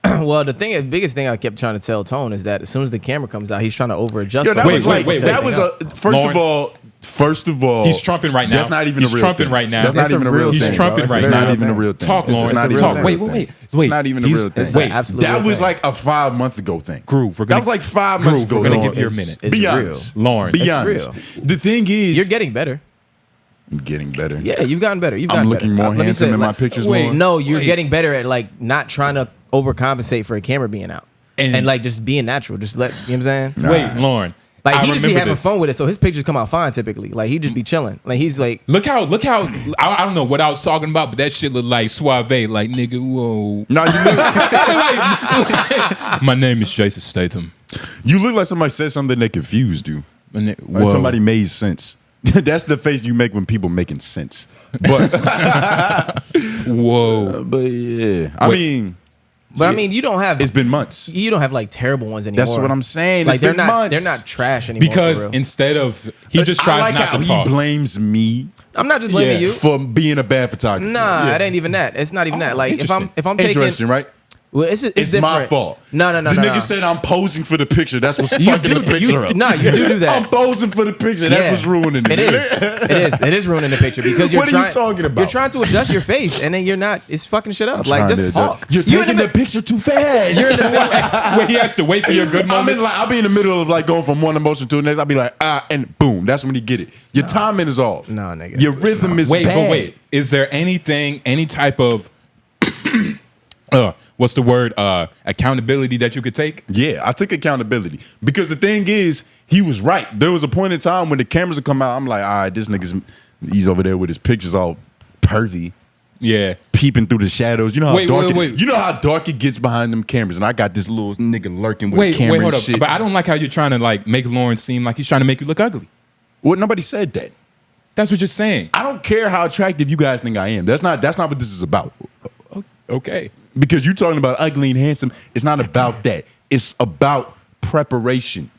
[SPEAKER 3] Well, the biggest thing I kept trying to tell Tone is that as soon as the camera comes out, he's trying to over adjust.
[SPEAKER 1] Yeah, that was
[SPEAKER 2] Wait,
[SPEAKER 1] like that was
[SPEAKER 3] everything
[SPEAKER 1] a
[SPEAKER 3] up.
[SPEAKER 1] first of all,
[SPEAKER 2] He's trumping right now.
[SPEAKER 1] That's not even
[SPEAKER 2] He's
[SPEAKER 1] a real
[SPEAKER 2] trumping
[SPEAKER 1] thing.
[SPEAKER 2] right now.
[SPEAKER 1] That's
[SPEAKER 3] It's
[SPEAKER 1] not even
[SPEAKER 3] a
[SPEAKER 1] a real
[SPEAKER 3] real
[SPEAKER 1] thing.
[SPEAKER 2] He's
[SPEAKER 3] thing,
[SPEAKER 2] trumping
[SPEAKER 3] bro. It's
[SPEAKER 2] right
[SPEAKER 3] a
[SPEAKER 1] It's
[SPEAKER 2] now.
[SPEAKER 1] not
[SPEAKER 3] real
[SPEAKER 1] even a
[SPEAKER 3] thing.
[SPEAKER 1] real thing.
[SPEAKER 2] Talk, Lawrence.
[SPEAKER 1] It's not
[SPEAKER 3] It's a
[SPEAKER 1] even
[SPEAKER 3] real
[SPEAKER 1] a real
[SPEAKER 3] thing.
[SPEAKER 1] thing.
[SPEAKER 2] Wait.
[SPEAKER 1] It's not even a
[SPEAKER 2] He's-
[SPEAKER 1] real thing.
[SPEAKER 3] It's
[SPEAKER 2] Wait,
[SPEAKER 3] absolutely
[SPEAKER 1] That
[SPEAKER 3] real
[SPEAKER 1] was
[SPEAKER 3] thing.
[SPEAKER 1] like a 5 month ago thing.
[SPEAKER 2] Groove.
[SPEAKER 1] That was like 5 months ago.
[SPEAKER 2] We're gonna
[SPEAKER 1] dog.
[SPEAKER 2] give you a
[SPEAKER 3] It's-
[SPEAKER 2] minute.
[SPEAKER 3] it's
[SPEAKER 1] Be
[SPEAKER 3] real.
[SPEAKER 1] honest.
[SPEAKER 2] Lauren.
[SPEAKER 1] Be
[SPEAKER 3] It's
[SPEAKER 1] honest.
[SPEAKER 3] real.
[SPEAKER 1] The thing is,
[SPEAKER 3] You're getting better.
[SPEAKER 1] I'm getting better.
[SPEAKER 3] Yeah, you've gotten better. You've
[SPEAKER 1] I'm
[SPEAKER 3] gotten
[SPEAKER 1] looking
[SPEAKER 3] better.
[SPEAKER 1] more
[SPEAKER 3] Let me
[SPEAKER 1] handsome
[SPEAKER 3] say,
[SPEAKER 1] in my
[SPEAKER 3] like-
[SPEAKER 1] pictures.
[SPEAKER 2] wait,
[SPEAKER 1] more.
[SPEAKER 3] No, you're
[SPEAKER 2] Wait.
[SPEAKER 3] getting better at like not trying to overcompensate for a camera being out. And like just being natural. Just you know what I'm saying?
[SPEAKER 2] Wait, Lauren.
[SPEAKER 3] Like
[SPEAKER 2] I
[SPEAKER 3] he just be
[SPEAKER 2] remember
[SPEAKER 3] having
[SPEAKER 2] this.
[SPEAKER 3] fun with it, so his pictures come out fine typically. Like he just be chilling. Like he's like
[SPEAKER 2] Look how I don't know what I was talking about, but that shit looked like suave, like nigga, whoa.
[SPEAKER 1] No,
[SPEAKER 2] My name is Jason Statham.
[SPEAKER 1] you look like somebody said something that confused you. Like
[SPEAKER 2] Whoa.
[SPEAKER 1] somebody made sense. That's the face you make when people making sense. But
[SPEAKER 2] Whoa.
[SPEAKER 1] but yeah, I
[SPEAKER 2] Wait.
[SPEAKER 1] mean,
[SPEAKER 3] But I mean, you don't have.
[SPEAKER 1] It's been months.
[SPEAKER 3] You don't have like terrible ones anymore.
[SPEAKER 1] That's what I'm saying.
[SPEAKER 3] Like
[SPEAKER 1] It's
[SPEAKER 3] they're
[SPEAKER 1] been
[SPEAKER 3] not.
[SPEAKER 1] months.
[SPEAKER 3] They're not trash anymore.
[SPEAKER 2] Because
[SPEAKER 3] for real.
[SPEAKER 2] instead of he just tries
[SPEAKER 1] I like
[SPEAKER 2] not
[SPEAKER 1] how
[SPEAKER 2] to talk.
[SPEAKER 1] he blames me
[SPEAKER 3] I'm not just blaming you.
[SPEAKER 1] for being a bad photographer.
[SPEAKER 3] Nah, it ain't even that. It's not even that. Like if I'm taking.
[SPEAKER 1] Interesting, right?
[SPEAKER 3] Well, it's
[SPEAKER 1] It's my
[SPEAKER 3] different.
[SPEAKER 1] fault.
[SPEAKER 3] No.
[SPEAKER 1] This nigga said I'm posing for the picture. That's what's
[SPEAKER 3] You
[SPEAKER 1] fucking
[SPEAKER 3] do.
[SPEAKER 1] the picture up.
[SPEAKER 3] Nah, you do that.
[SPEAKER 1] I'm posing for the picture. That's
[SPEAKER 3] Yeah.
[SPEAKER 1] what's ruining it.
[SPEAKER 3] It is. It is ruining the picture because you're
[SPEAKER 1] What are you
[SPEAKER 3] trying.
[SPEAKER 1] talking about?
[SPEAKER 3] You're trying to adjust your face, and then you're not. It's fucking shit up. Like just talk.
[SPEAKER 1] You're
[SPEAKER 3] You in
[SPEAKER 1] taking the picture too fast.
[SPEAKER 3] You're in the middle.
[SPEAKER 2] Where he has to wait for your good moments.
[SPEAKER 1] I'll be in the middle of like going from one emotion to the next. I'll be like, and boom. That's when you get it. Your timing is off.
[SPEAKER 3] No, nigga.
[SPEAKER 1] Your rhythm is
[SPEAKER 2] Wait,
[SPEAKER 1] bad.
[SPEAKER 2] but wait. Is there anything, any type of what's the word? Accountability that you could take?
[SPEAKER 1] Yeah, I took accountability because the thing is, he was right. There was a point in time when the cameras would come out. I'm like, all right, this nigga's he's over there with his pictures all pervy,
[SPEAKER 2] Yeah.
[SPEAKER 1] peeping through the shadows. You know how dark
[SPEAKER 2] wait.
[SPEAKER 1] You know how dark it gets behind them cameras, and I got this little nigga lurking with a camera
[SPEAKER 2] Wait, hold
[SPEAKER 1] and
[SPEAKER 2] up.
[SPEAKER 1] shit.
[SPEAKER 2] But I don't like how you're trying to like make Lawrence seem like he's trying to make you look ugly.
[SPEAKER 1] Well, nobody said that.
[SPEAKER 2] That's what you're saying.
[SPEAKER 1] I don't care how attractive you guys think I am. That's not what this is about.
[SPEAKER 2] Okay.
[SPEAKER 1] Because you're talking about ugly and handsome. It's not about that. It's about preparation.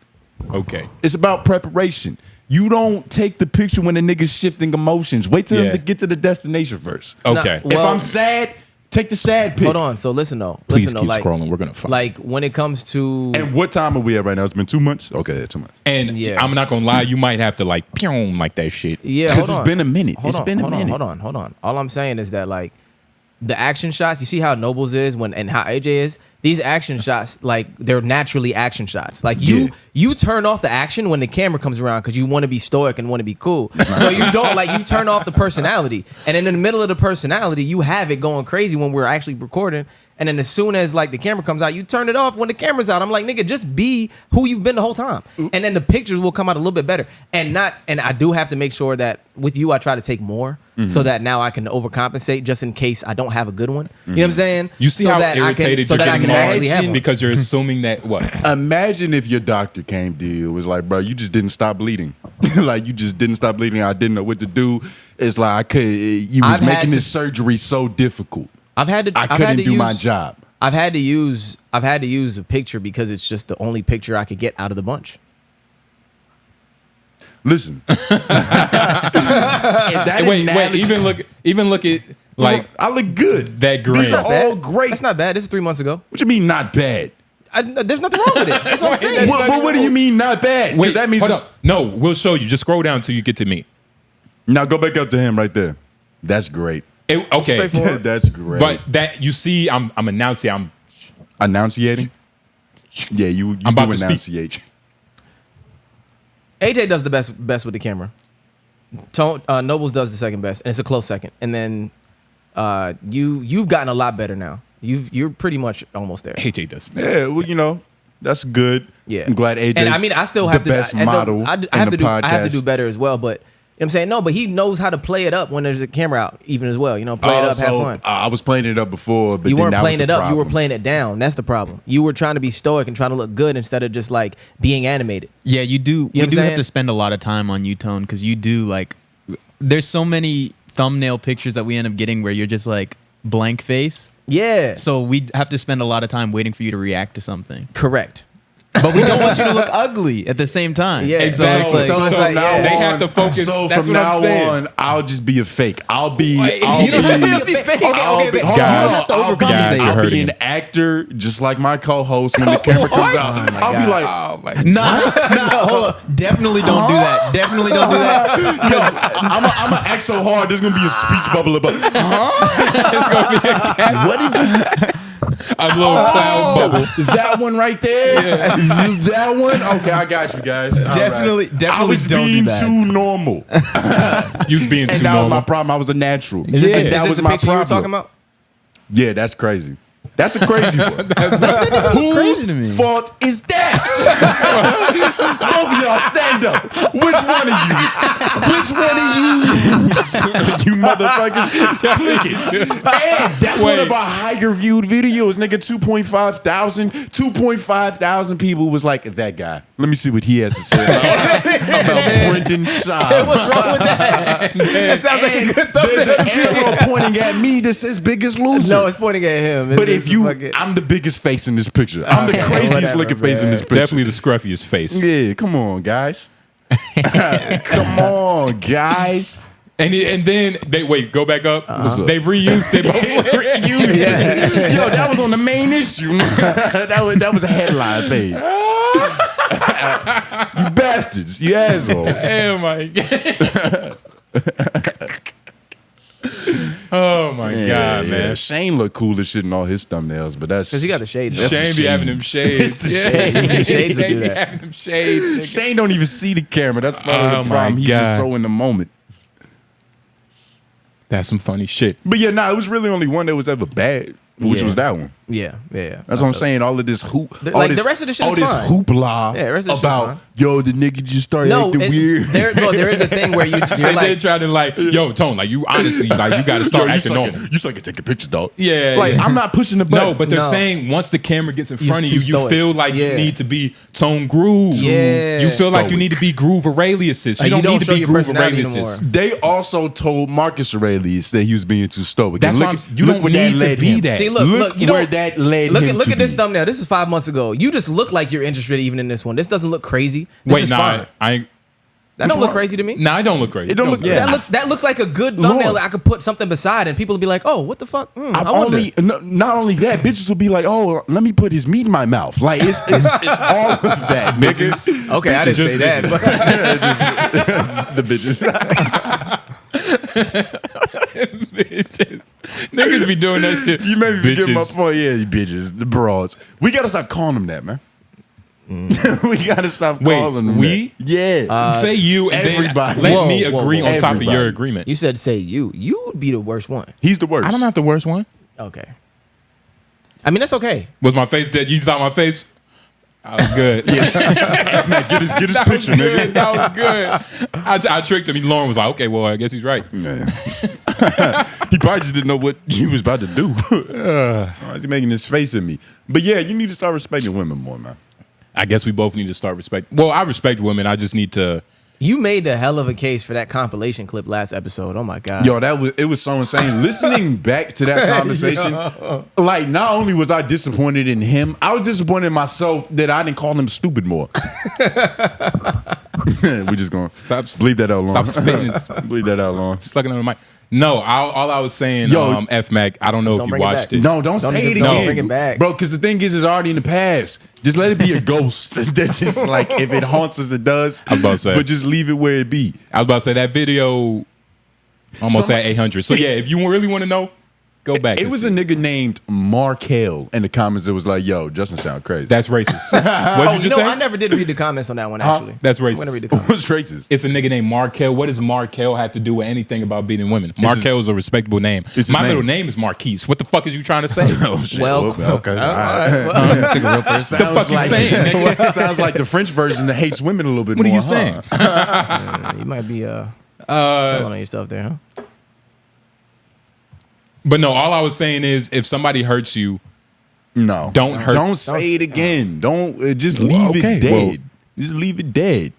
[SPEAKER 2] Okay.
[SPEAKER 1] It's about preparation. You don't take the picture when the nigga's shifting emotions. Wait till
[SPEAKER 2] Yeah.
[SPEAKER 1] him to get to the destination first.
[SPEAKER 2] Okay.
[SPEAKER 3] Nah, well-
[SPEAKER 1] if I'm sad, take the sad pic.
[SPEAKER 3] Hold on. So listen though.
[SPEAKER 2] Please
[SPEAKER 3] Listen,
[SPEAKER 2] keep
[SPEAKER 3] though, like,
[SPEAKER 2] scrolling. We're gonna find.
[SPEAKER 3] Like when it comes to
[SPEAKER 1] And what time are we at right now? It's been 2 months? Okay, 2 months.
[SPEAKER 2] And
[SPEAKER 3] Yeah.
[SPEAKER 2] I'm not gonna lie, you might have to like pew like that shit.
[SPEAKER 3] yeah,
[SPEAKER 1] Because
[SPEAKER 3] hold
[SPEAKER 1] it's
[SPEAKER 3] on.
[SPEAKER 1] been a minute.
[SPEAKER 3] Hold
[SPEAKER 1] It's
[SPEAKER 3] on,
[SPEAKER 1] been a
[SPEAKER 3] hold on,
[SPEAKER 1] minute.
[SPEAKER 3] Hold on. All I'm saying is that like the action shots, you see how Noblez is and how AJ is? These action shots, like they're naturally action shots. Like you turn off the action when the camera comes around because you want to be stoic and want to be cool. So you don't like you turn off the personality. And then in the middle of the personality, you have it going crazy when we're actually recording. And then as soon as like the camera comes out, you turn it off when the camera's out. I'm like, nigga, just be who you've been the whole time. And then the pictures will come out a little bit better. And I do have to make sure that with you, I try to take more so that now I can overcompensate just in case I don't have a good one. You know what I'm saying?
[SPEAKER 2] You see
[SPEAKER 3] so
[SPEAKER 2] how
[SPEAKER 3] that
[SPEAKER 2] irritated
[SPEAKER 3] so
[SPEAKER 2] you're
[SPEAKER 3] that I
[SPEAKER 2] getting
[SPEAKER 3] can actually have
[SPEAKER 2] Lawrence
[SPEAKER 3] one.
[SPEAKER 2] because you're assuming that what?
[SPEAKER 1] Imagine if your doctor came to you and was like, bro, you just didn't stop bleeding. Like, you just didn't stop bleeding. I didn't know what to do. It's like, you was
[SPEAKER 3] I've had
[SPEAKER 1] making
[SPEAKER 3] to-
[SPEAKER 1] this surgery so difficult.
[SPEAKER 3] I
[SPEAKER 1] couldn't do my job.
[SPEAKER 3] I've had to use a picture because it's just the only picture I could get out of the bunch.
[SPEAKER 1] Listen.
[SPEAKER 2] Wait, even look at like
[SPEAKER 1] I look good.
[SPEAKER 2] that grin.
[SPEAKER 1] These are
[SPEAKER 3] Bad.
[SPEAKER 1] all great.
[SPEAKER 3] That's not bad. This is 3 months ago.
[SPEAKER 1] What you mean not bad?
[SPEAKER 3] There's nothing wrong with it. That's what I'm saying.
[SPEAKER 1] But what do you mean not bad? 'Cause
[SPEAKER 2] Wait,
[SPEAKER 1] that means
[SPEAKER 2] hold
[SPEAKER 1] it's-
[SPEAKER 2] up. No, we'll show you. Just scroll down till you get to me.
[SPEAKER 1] Now go back up to him right there. That's great.
[SPEAKER 2] Okay.
[SPEAKER 3] Straightforward.
[SPEAKER 1] That's great.
[SPEAKER 2] But that you see, I'm announcing. I'm
[SPEAKER 1] Enunciating? Yeah, you
[SPEAKER 2] I'm about
[SPEAKER 1] do
[SPEAKER 2] to speak.
[SPEAKER 1] enunciate.
[SPEAKER 3] AJ does the best with the camera. Noblez does the second best, and it's a close second. And then you've gotten a lot better now. You're pretty much almost there.
[SPEAKER 2] AJ does.
[SPEAKER 1] Yeah, well, you know, that's good.
[SPEAKER 3] Yeah,
[SPEAKER 1] I'm glad AJ's
[SPEAKER 3] and I mean, I still have
[SPEAKER 1] the
[SPEAKER 3] to
[SPEAKER 1] best
[SPEAKER 3] I don't-
[SPEAKER 1] model
[SPEAKER 3] I
[SPEAKER 1] in
[SPEAKER 3] have
[SPEAKER 1] the
[SPEAKER 3] to do.
[SPEAKER 1] podcast.
[SPEAKER 3] I have to do better as well. But you know what I'm saying, no, but he knows how to play it up when there's a camera out, even as well. You know, play it up, have fun.
[SPEAKER 1] I was playing it up before, but
[SPEAKER 3] You
[SPEAKER 1] then
[SPEAKER 3] weren't
[SPEAKER 1] that
[SPEAKER 3] playing
[SPEAKER 1] was
[SPEAKER 3] it
[SPEAKER 1] the
[SPEAKER 3] up. You were
[SPEAKER 1] problem.
[SPEAKER 3] playing it down. That's the problem. You were trying to be stoic and trying to look good instead of just like being animated.
[SPEAKER 4] Yeah, you do.
[SPEAKER 3] You know
[SPEAKER 4] We
[SPEAKER 3] what I'm
[SPEAKER 4] do have
[SPEAKER 3] saying?
[SPEAKER 4] to spend a lot of time on U-Tone because you do like. There's so many thumbnail pictures that we end up getting where you're just like blank face.
[SPEAKER 3] Yeah,
[SPEAKER 4] So we have to spend a lot of time waiting for you to react to something.
[SPEAKER 3] correct.
[SPEAKER 4] But we don't want you to look ugly at the same time.
[SPEAKER 3] Yeah,
[SPEAKER 2] Exactly.
[SPEAKER 3] So it's like,
[SPEAKER 1] now
[SPEAKER 3] yeah.
[SPEAKER 2] They have to focus.
[SPEAKER 1] So
[SPEAKER 2] That's
[SPEAKER 1] from
[SPEAKER 2] what I'm
[SPEAKER 1] now
[SPEAKER 2] saying.
[SPEAKER 1] on, I'll just be a fake. I'll be.
[SPEAKER 2] Wait,
[SPEAKER 1] I'll
[SPEAKER 2] you don't have to
[SPEAKER 3] be fake.
[SPEAKER 1] I'll
[SPEAKER 3] Okay,
[SPEAKER 1] be-
[SPEAKER 3] but
[SPEAKER 1] hold
[SPEAKER 2] guys,
[SPEAKER 1] on,
[SPEAKER 2] you don't have to
[SPEAKER 1] I'll be-
[SPEAKER 2] overcompensate. You're
[SPEAKER 1] I'll be
[SPEAKER 2] hurting
[SPEAKER 1] an
[SPEAKER 2] me.
[SPEAKER 1] actor, just like my co-host. When the camera comes out, I'll be like,
[SPEAKER 2] Oh my
[SPEAKER 4] Nah, hold on. Definitely don't do that. Definitely don't do that.
[SPEAKER 1] I'm gonna act so hard. There's gonna be a speech bubble about.
[SPEAKER 2] It's gonna be a cat.
[SPEAKER 1] What did you say?
[SPEAKER 2] A little cloud bubble.
[SPEAKER 1] Is that one right there? Is that one? Okay, I got you guys. All
[SPEAKER 4] Definitely-
[SPEAKER 1] right.
[SPEAKER 4] definitely
[SPEAKER 1] I was
[SPEAKER 4] don't do
[SPEAKER 1] being
[SPEAKER 4] that.
[SPEAKER 1] too normal,
[SPEAKER 2] You was being
[SPEAKER 1] and
[SPEAKER 2] too
[SPEAKER 1] that was my
[SPEAKER 2] normal.
[SPEAKER 1] problem. I was a natural.
[SPEAKER 3] Is this,
[SPEAKER 2] Yeah.
[SPEAKER 3] is
[SPEAKER 1] that
[SPEAKER 3] this
[SPEAKER 1] was
[SPEAKER 3] the
[SPEAKER 1] my
[SPEAKER 3] picture you were
[SPEAKER 1] problem.
[SPEAKER 3] talking about?
[SPEAKER 1] Yeah, that's crazy. That's a crazy one. Whose
[SPEAKER 4] crazy to me.
[SPEAKER 1] fault is that? Both of y'all stand up. Which one of you? Which one of you you motherfuckers. Click it. And that's one of our higher viewed videos, nigga. 2,500 people was like, that guy. Let me see what he has to say about Brendan Sharpe.
[SPEAKER 3] What's wrong with that? That sounds like a good
[SPEAKER 1] There's an
[SPEAKER 3] thumbnail.
[SPEAKER 1] arrow pointing at me that says biggest loser.
[SPEAKER 3] No, it's pointing at him.
[SPEAKER 1] But if you, I'm the biggest face in this picture. I'm the craziest
[SPEAKER 3] whatever,
[SPEAKER 1] looking face in
[SPEAKER 3] man.
[SPEAKER 1] this picture.
[SPEAKER 2] Definitely the scruffiest face.
[SPEAKER 1] Yeah, come on, guys. Come on, guys.
[SPEAKER 2] And then they go back up. They reused it.
[SPEAKER 1] Reused it. Yo, that was on the main issue. that was a headline page. You bastards, you assholes.
[SPEAKER 2] Oh my god. Oh my god, man.
[SPEAKER 1] Shane look cool as shit in all his thumbnails, but that's
[SPEAKER 3] because he got the shades.
[SPEAKER 1] That's
[SPEAKER 2] Shane
[SPEAKER 1] the
[SPEAKER 2] be having them shades.
[SPEAKER 1] It's the shades.
[SPEAKER 3] The shades will do
[SPEAKER 2] Shane be
[SPEAKER 3] that.
[SPEAKER 2] having them shades. nigga.
[SPEAKER 1] Shane don't even see the camera. That's part
[SPEAKER 2] Oh
[SPEAKER 1] of the
[SPEAKER 2] my
[SPEAKER 1] problem. He's just
[SPEAKER 2] God.
[SPEAKER 1] so in the moment.
[SPEAKER 2] That's some funny shit.
[SPEAKER 1] But yeah, it was really only one that was ever bad, which
[SPEAKER 3] Yeah.
[SPEAKER 1] was that one.
[SPEAKER 3] Yeah.
[SPEAKER 1] That's what I'm saying. All of this
[SPEAKER 3] The rest of the shit
[SPEAKER 1] all
[SPEAKER 3] is
[SPEAKER 1] this
[SPEAKER 3] fine.
[SPEAKER 1] hoopla
[SPEAKER 3] Yeah, the rest of the shit's
[SPEAKER 1] about
[SPEAKER 3] fine.
[SPEAKER 1] yo, the nigga just started
[SPEAKER 3] No,
[SPEAKER 1] acting weird.
[SPEAKER 3] there is a thing where you're
[SPEAKER 2] They
[SPEAKER 3] like,
[SPEAKER 2] did try to yo, Tone, you honestly, you got to start
[SPEAKER 1] Yo,
[SPEAKER 2] acting normal.
[SPEAKER 1] You suck at taking pictures, dog.
[SPEAKER 2] Yeah,
[SPEAKER 1] like
[SPEAKER 2] yeah.
[SPEAKER 1] I'm not pushing the button.
[SPEAKER 2] No, but they're
[SPEAKER 3] No.
[SPEAKER 2] saying once the camera gets in
[SPEAKER 3] He's
[SPEAKER 2] front of
[SPEAKER 3] too
[SPEAKER 2] you, you
[SPEAKER 3] stoic.
[SPEAKER 2] feel like you
[SPEAKER 3] Yeah.
[SPEAKER 2] need to be Tone Groove.
[SPEAKER 3] Yeah.
[SPEAKER 2] You feel like you
[SPEAKER 1] Stoic.
[SPEAKER 2] need to be Groove Aurelius. You
[SPEAKER 3] you
[SPEAKER 2] don't
[SPEAKER 3] don't
[SPEAKER 2] need to
[SPEAKER 3] show
[SPEAKER 2] be
[SPEAKER 3] your
[SPEAKER 2] Groove
[SPEAKER 3] personality
[SPEAKER 2] Aurelius.
[SPEAKER 3] anymore.
[SPEAKER 1] They also told Marcus Aurelius that he was being too stoic.
[SPEAKER 2] That's
[SPEAKER 1] And
[SPEAKER 2] why
[SPEAKER 1] look,
[SPEAKER 2] you
[SPEAKER 1] look
[SPEAKER 2] don't
[SPEAKER 1] where that
[SPEAKER 2] need to
[SPEAKER 1] led
[SPEAKER 2] be
[SPEAKER 1] him.
[SPEAKER 2] that.
[SPEAKER 3] see, look, you
[SPEAKER 1] where
[SPEAKER 3] don't.
[SPEAKER 1] that led
[SPEAKER 3] Look
[SPEAKER 1] him
[SPEAKER 3] at
[SPEAKER 1] to
[SPEAKER 3] this
[SPEAKER 1] be.
[SPEAKER 3] thumbnail. This is 5 months ago. You just look like you're interested even in this one. This doesn't look crazy. This
[SPEAKER 2] Wait,
[SPEAKER 3] is
[SPEAKER 2] nah,
[SPEAKER 3] fine.
[SPEAKER 2] I ain't.
[SPEAKER 3] That don't look crazy to me.
[SPEAKER 2] Nah, I don't look crazy.
[SPEAKER 1] It don't look-
[SPEAKER 2] crazy.
[SPEAKER 1] yeah.
[SPEAKER 3] That looks like a good thumbnail
[SPEAKER 1] Lord.
[SPEAKER 3] that I could put something beside, and people would be like, "Oh, what the fuck?" I
[SPEAKER 1] I've
[SPEAKER 3] wonder.
[SPEAKER 1] not only that, bitches will be like, "Oh, let me put his meat in my mouth." Like it's all of that, niggas.
[SPEAKER 3] Okay, I didn't
[SPEAKER 2] Just
[SPEAKER 3] say that. But
[SPEAKER 1] The bitches.
[SPEAKER 2] Niggas be doing that shit.
[SPEAKER 1] You made me forget my
[SPEAKER 2] Bitches.
[SPEAKER 1] point. Yeah, you bitches, the broads. We gotta stop calling them that, man. We gotta stop
[SPEAKER 2] Wait,
[SPEAKER 1] calling them
[SPEAKER 2] we?
[SPEAKER 1] that. Yeah.
[SPEAKER 2] Say you and
[SPEAKER 1] everybody.
[SPEAKER 2] then let
[SPEAKER 3] Whoa,
[SPEAKER 2] me
[SPEAKER 3] whoa,
[SPEAKER 2] agree
[SPEAKER 3] whoa.
[SPEAKER 2] on top of
[SPEAKER 1] Everybody.
[SPEAKER 2] your agreement.
[SPEAKER 3] you said, "Say you." You would be the worst one.
[SPEAKER 1] He's the worst.
[SPEAKER 2] I'm not the worst one.
[SPEAKER 3] Okay. I mean, that's okay.
[SPEAKER 2] Was my face dead? You saw my face? I was good.
[SPEAKER 1] Man, get his
[SPEAKER 2] That was
[SPEAKER 1] picture,
[SPEAKER 2] good.
[SPEAKER 1] nigga.
[SPEAKER 2] That was good. I tricked him. Lauren was like, okay, well, I guess he's right.
[SPEAKER 1] Yeah. He probably just didn't know what he was about to do. Why is he making this face at me? But yeah, you need to start respecting women more, man.
[SPEAKER 2] I guess we both need to start respect. Well, I respect women. I just need to.
[SPEAKER 3] You made a hell of a case for that compilation clip last episode. Oh my god.
[SPEAKER 1] Yo, it was so insane. Listening back to that conversation, like not only was I disappointed in him, I was disappointed in myself that I didn't call him stupid more. We just gonna leave that out long.
[SPEAKER 2] Stop spitting.
[SPEAKER 1] Leave that out long.
[SPEAKER 2] Sucking on the mic. No, all I was saying,
[SPEAKER 1] Yo.
[SPEAKER 2] F Mac. I don't know if
[SPEAKER 3] don't
[SPEAKER 2] you
[SPEAKER 3] bring it
[SPEAKER 2] watched
[SPEAKER 3] back.
[SPEAKER 2] it.
[SPEAKER 1] No, don't say it
[SPEAKER 3] don't
[SPEAKER 1] again.
[SPEAKER 3] bring it back.
[SPEAKER 1] Bro, because the thing is, it's already in the past. Just let it be a ghost. That's just like, if it haunts us, it does.
[SPEAKER 2] I was about to say.
[SPEAKER 1] But just leave it where it be.
[SPEAKER 2] I was about to say that video almost at 800. So yeah, if you really want to know, go back.
[SPEAKER 1] It
[SPEAKER 2] and
[SPEAKER 1] was
[SPEAKER 2] see.
[SPEAKER 1] a nigga named Markel in the comments that was like, yo, Justin sound crazy.
[SPEAKER 2] That's racist. What
[SPEAKER 3] Oh,
[SPEAKER 2] did you
[SPEAKER 3] you
[SPEAKER 2] just
[SPEAKER 3] know,
[SPEAKER 2] say?
[SPEAKER 3] I never did read the comments on that one. Actually,
[SPEAKER 2] That's
[SPEAKER 3] I'm gonna
[SPEAKER 2] racist.
[SPEAKER 3] read the comments.
[SPEAKER 1] What's racist?
[SPEAKER 2] It's a nigga named Markel. What does Markel have to do with anything about beating women? Markel is a respectable name.
[SPEAKER 1] his
[SPEAKER 2] My
[SPEAKER 1] name.
[SPEAKER 2] middle name is Marquise. What the fuck is you trying to say?
[SPEAKER 1] Oh, shit.
[SPEAKER 3] Well,
[SPEAKER 1] okay. All right.
[SPEAKER 4] Took a real person.
[SPEAKER 1] Sounds
[SPEAKER 2] fuck you
[SPEAKER 1] like,
[SPEAKER 2] saying, nigga?
[SPEAKER 1] sounds like the French version that hates women a little bit
[SPEAKER 2] What are
[SPEAKER 1] more.
[SPEAKER 2] you saying?
[SPEAKER 3] You might be telling on yourself there, huh?
[SPEAKER 2] But no, all I was saying is if somebody hurts you,
[SPEAKER 1] No.
[SPEAKER 2] Don't hurt-
[SPEAKER 1] Don't say it again. Don't just leave
[SPEAKER 2] okay,
[SPEAKER 1] it dead. Just leave it dead.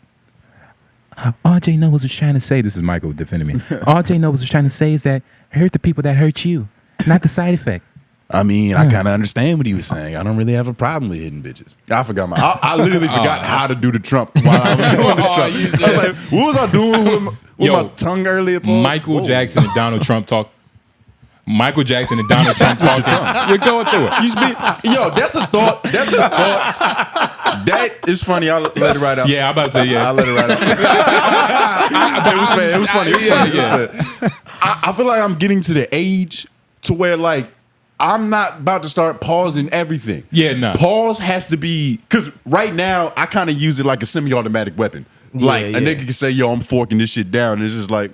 [SPEAKER 2] all J Noblez was trying to say, this is Michael defending me. All J Noblez was trying to say is that hurt the people that hurt you, not the side effect.
[SPEAKER 1] I mean, I kind of understand what he was saying. I don't really have a problem with hitting bitches. I forgot I literally forgot how to do the Trump while I was doing the Trump.
[SPEAKER 2] you
[SPEAKER 1] I was like, what was I doing with my tongue earlier, Paul?
[SPEAKER 2] Michael
[SPEAKER 1] Whoa.
[SPEAKER 2] Jackson and Donald Trump talk. Michael Jackson and Donald Trump talking. We're going through it.
[SPEAKER 1] You should be, yo, that's a thought. That's a thought. That is funny. I'll let it right out.
[SPEAKER 2] Yeah, I'm about to say yeah.
[SPEAKER 1] I'll let it right out. It was fair. It was funny. It was funny. It was fair. I feel like I'm getting to the age to where like I'm not about to start pausing everything.
[SPEAKER 2] Yeah, nah.
[SPEAKER 1] Pause has to be because right now I kind of use it like a semi-automatic weapon. Like a
[SPEAKER 3] yeah.
[SPEAKER 1] nigga can say, "Yo, I'm forking this shit down." And it's just like,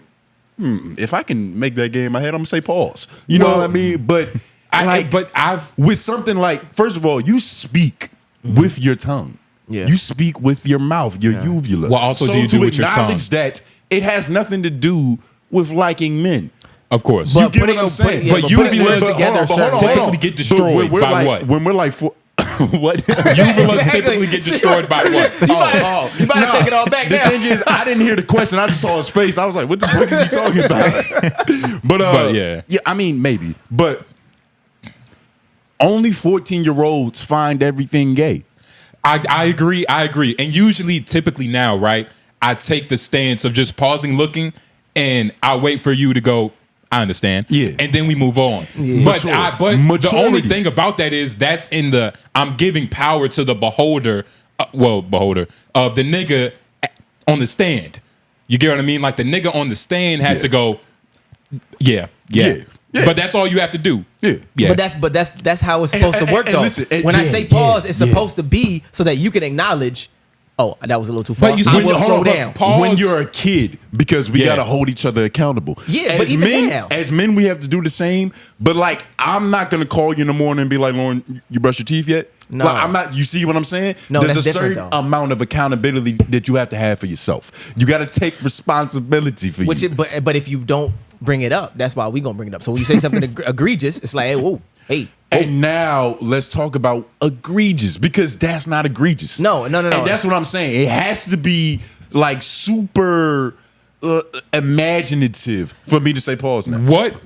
[SPEAKER 1] if I can make that game in my head, I'm gonna say pause. You know
[SPEAKER 2] Well,
[SPEAKER 1] what I mean? But
[SPEAKER 2] I've
[SPEAKER 1] with something like, first of all, you speak with your tongue.
[SPEAKER 3] Yeah.
[SPEAKER 1] You speak with your mouth, your uvula.
[SPEAKER 2] Well, also,
[SPEAKER 1] so
[SPEAKER 2] do you do
[SPEAKER 1] to
[SPEAKER 2] with your tongue?
[SPEAKER 1] acknowledge that it has nothing to do with liking men.
[SPEAKER 2] Of course.
[SPEAKER 1] You get what I'm saying?
[SPEAKER 2] But uvulas
[SPEAKER 3] together
[SPEAKER 2] typically get destroyed by what?
[SPEAKER 1] When we're like, what?
[SPEAKER 2] Uvulas typically get destroyed by what?
[SPEAKER 3] You might have taken it all back
[SPEAKER 1] The
[SPEAKER 3] now.
[SPEAKER 1] thing is, I didn't hear the question. I just saw his face. I was like, what the fuck is he talking about? But
[SPEAKER 2] yeah.
[SPEAKER 1] I mean, maybe. But only 14-year-olds find everything gay.
[SPEAKER 2] I agree. And usually, typically now, right, I take the stance of just pausing, looking, and I wait for you to go, I understand.
[SPEAKER 1] Yeah.
[SPEAKER 2] And then we move on. Yeah. But the only thing about that is that's in the, I'm giving power to the beholder of the nigga on the stand. You get what I mean? Like the nigga on the stand has to go, yeah. But that's all you have to do. Yeah.
[SPEAKER 3] But that's how it's supposed to work though.
[SPEAKER 1] Listen,
[SPEAKER 3] when I say pause, it's supposed to be so that you can acknowledge, oh, that was a little too far.
[SPEAKER 2] But you
[SPEAKER 3] I
[SPEAKER 2] see,
[SPEAKER 3] will slow down.
[SPEAKER 1] When you're a kid, because we gotta hold each other accountable.
[SPEAKER 3] Yeah, but even now.
[SPEAKER 1] As men, we have to do the same. But like, I'm not gonna call you in the morning and be like, Lauren, you brush your teeth yet?
[SPEAKER 3] No.
[SPEAKER 1] Like, I'm not. You see what I'm saying?
[SPEAKER 3] No,
[SPEAKER 1] There's
[SPEAKER 3] that's
[SPEAKER 1] a
[SPEAKER 3] different,
[SPEAKER 1] certain
[SPEAKER 3] though.
[SPEAKER 1] amount of accountability that you have to have for yourself. You got to take responsibility for you.
[SPEAKER 3] But if you don't bring it up, that's why we gonna bring it up. So when you say something egregious, it's like, hey, whoa, hey.
[SPEAKER 1] And now let's talk about egregious, because that's not egregious.
[SPEAKER 3] No.
[SPEAKER 1] And that's what I'm saying. It has to be like super imaginative for me to say pause now.
[SPEAKER 2] What's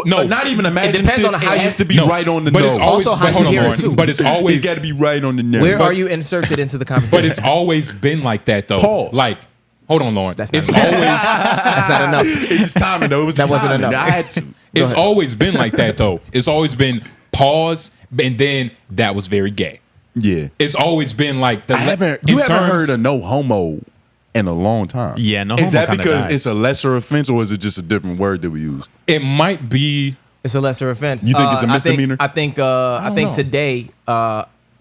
[SPEAKER 2] no?
[SPEAKER 1] Not even imaginative.
[SPEAKER 3] It depends on how
[SPEAKER 1] it
[SPEAKER 3] you-
[SPEAKER 1] has to be
[SPEAKER 2] No,
[SPEAKER 1] right on the
[SPEAKER 2] but
[SPEAKER 1] nose.
[SPEAKER 2] it's always,
[SPEAKER 3] Also how
[SPEAKER 2] but hold
[SPEAKER 3] you
[SPEAKER 2] on,
[SPEAKER 3] hear it,
[SPEAKER 2] Lauren.
[SPEAKER 3] too.
[SPEAKER 2] But it's always
[SPEAKER 1] It's got to be right on the nose.
[SPEAKER 3] Where are you inserted into the conversation?
[SPEAKER 2] But it's always been like that though.
[SPEAKER 1] Pause.
[SPEAKER 2] Like, hold on, Lauren.
[SPEAKER 3] That's not
[SPEAKER 2] It's
[SPEAKER 3] enough.
[SPEAKER 2] always
[SPEAKER 3] That's not enough.
[SPEAKER 1] It's just timing though.
[SPEAKER 3] That wasn't enough.
[SPEAKER 1] I had to.
[SPEAKER 2] it's always been like that though. It's always been pause, and then that was very gay.
[SPEAKER 1] Yeah.
[SPEAKER 2] It's always been like the.
[SPEAKER 1] You haven't heard of no homo in a long time.
[SPEAKER 4] Yeah, no
[SPEAKER 1] Is
[SPEAKER 4] homo
[SPEAKER 1] that
[SPEAKER 4] kinda
[SPEAKER 1] because
[SPEAKER 4] died.
[SPEAKER 1] it's a lesser offense, or is it just a different word that we use?
[SPEAKER 2] It might be.
[SPEAKER 3] It's a lesser offense.
[SPEAKER 1] You think it's a misdemeanor?
[SPEAKER 3] I think
[SPEAKER 2] know.
[SPEAKER 3] today,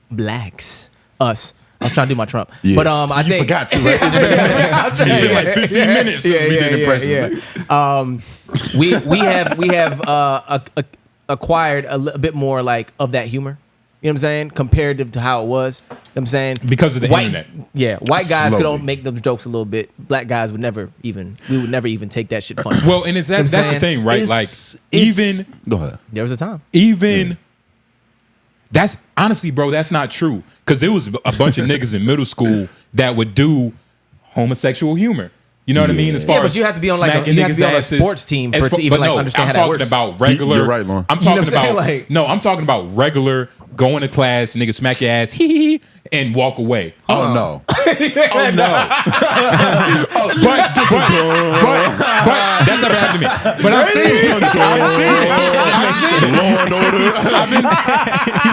[SPEAKER 3] blacks, us. I was trying to do my Trump,
[SPEAKER 1] Yeah.
[SPEAKER 3] but
[SPEAKER 1] So
[SPEAKER 3] I
[SPEAKER 1] you
[SPEAKER 3] think
[SPEAKER 1] forgot to, right?
[SPEAKER 3] It's
[SPEAKER 1] been like 15 minutes since we did impressions.
[SPEAKER 3] We have acquired a bit more like of that humor. You know what I'm saying? Comparative to how it was. You know what I'm saying?
[SPEAKER 2] Because of the
[SPEAKER 3] white,
[SPEAKER 2] internet.
[SPEAKER 3] Yeah, white guys
[SPEAKER 1] Slowly.
[SPEAKER 3] could only make those jokes a little bit. Black guys would never even take that shit funny.
[SPEAKER 2] Well, and it's
[SPEAKER 3] You know what I'm
[SPEAKER 2] that's the
[SPEAKER 3] saying?
[SPEAKER 2] thing, right? Like even
[SPEAKER 1] Go ahead.
[SPEAKER 3] There was a time.
[SPEAKER 2] That's honestly, bro, that's not true. Because there was a bunch of niggas in middle school that would do homosexual humor. You know what I mean? As far
[SPEAKER 3] Yeah, but
[SPEAKER 2] as
[SPEAKER 3] you have to be on like
[SPEAKER 2] smacking
[SPEAKER 3] you have to be on a
[SPEAKER 2] niggas'
[SPEAKER 3] sports
[SPEAKER 2] asses.
[SPEAKER 3] team
[SPEAKER 2] As
[SPEAKER 3] for
[SPEAKER 2] far-
[SPEAKER 3] to even
[SPEAKER 2] but
[SPEAKER 3] like understand
[SPEAKER 2] I'm
[SPEAKER 3] how that
[SPEAKER 2] talking
[SPEAKER 3] works.
[SPEAKER 2] about regular.
[SPEAKER 1] You're right, Lauren.
[SPEAKER 2] I'm
[SPEAKER 3] You know
[SPEAKER 2] talking
[SPEAKER 3] what I'm saying?
[SPEAKER 2] about
[SPEAKER 3] Like-
[SPEAKER 2] no. I'm talking about regular going to class, nigga smack your ass, and walk away.
[SPEAKER 1] Oh no. Oh no.
[SPEAKER 2] But that's never happened to me. But I've seen it.
[SPEAKER 1] Law and order.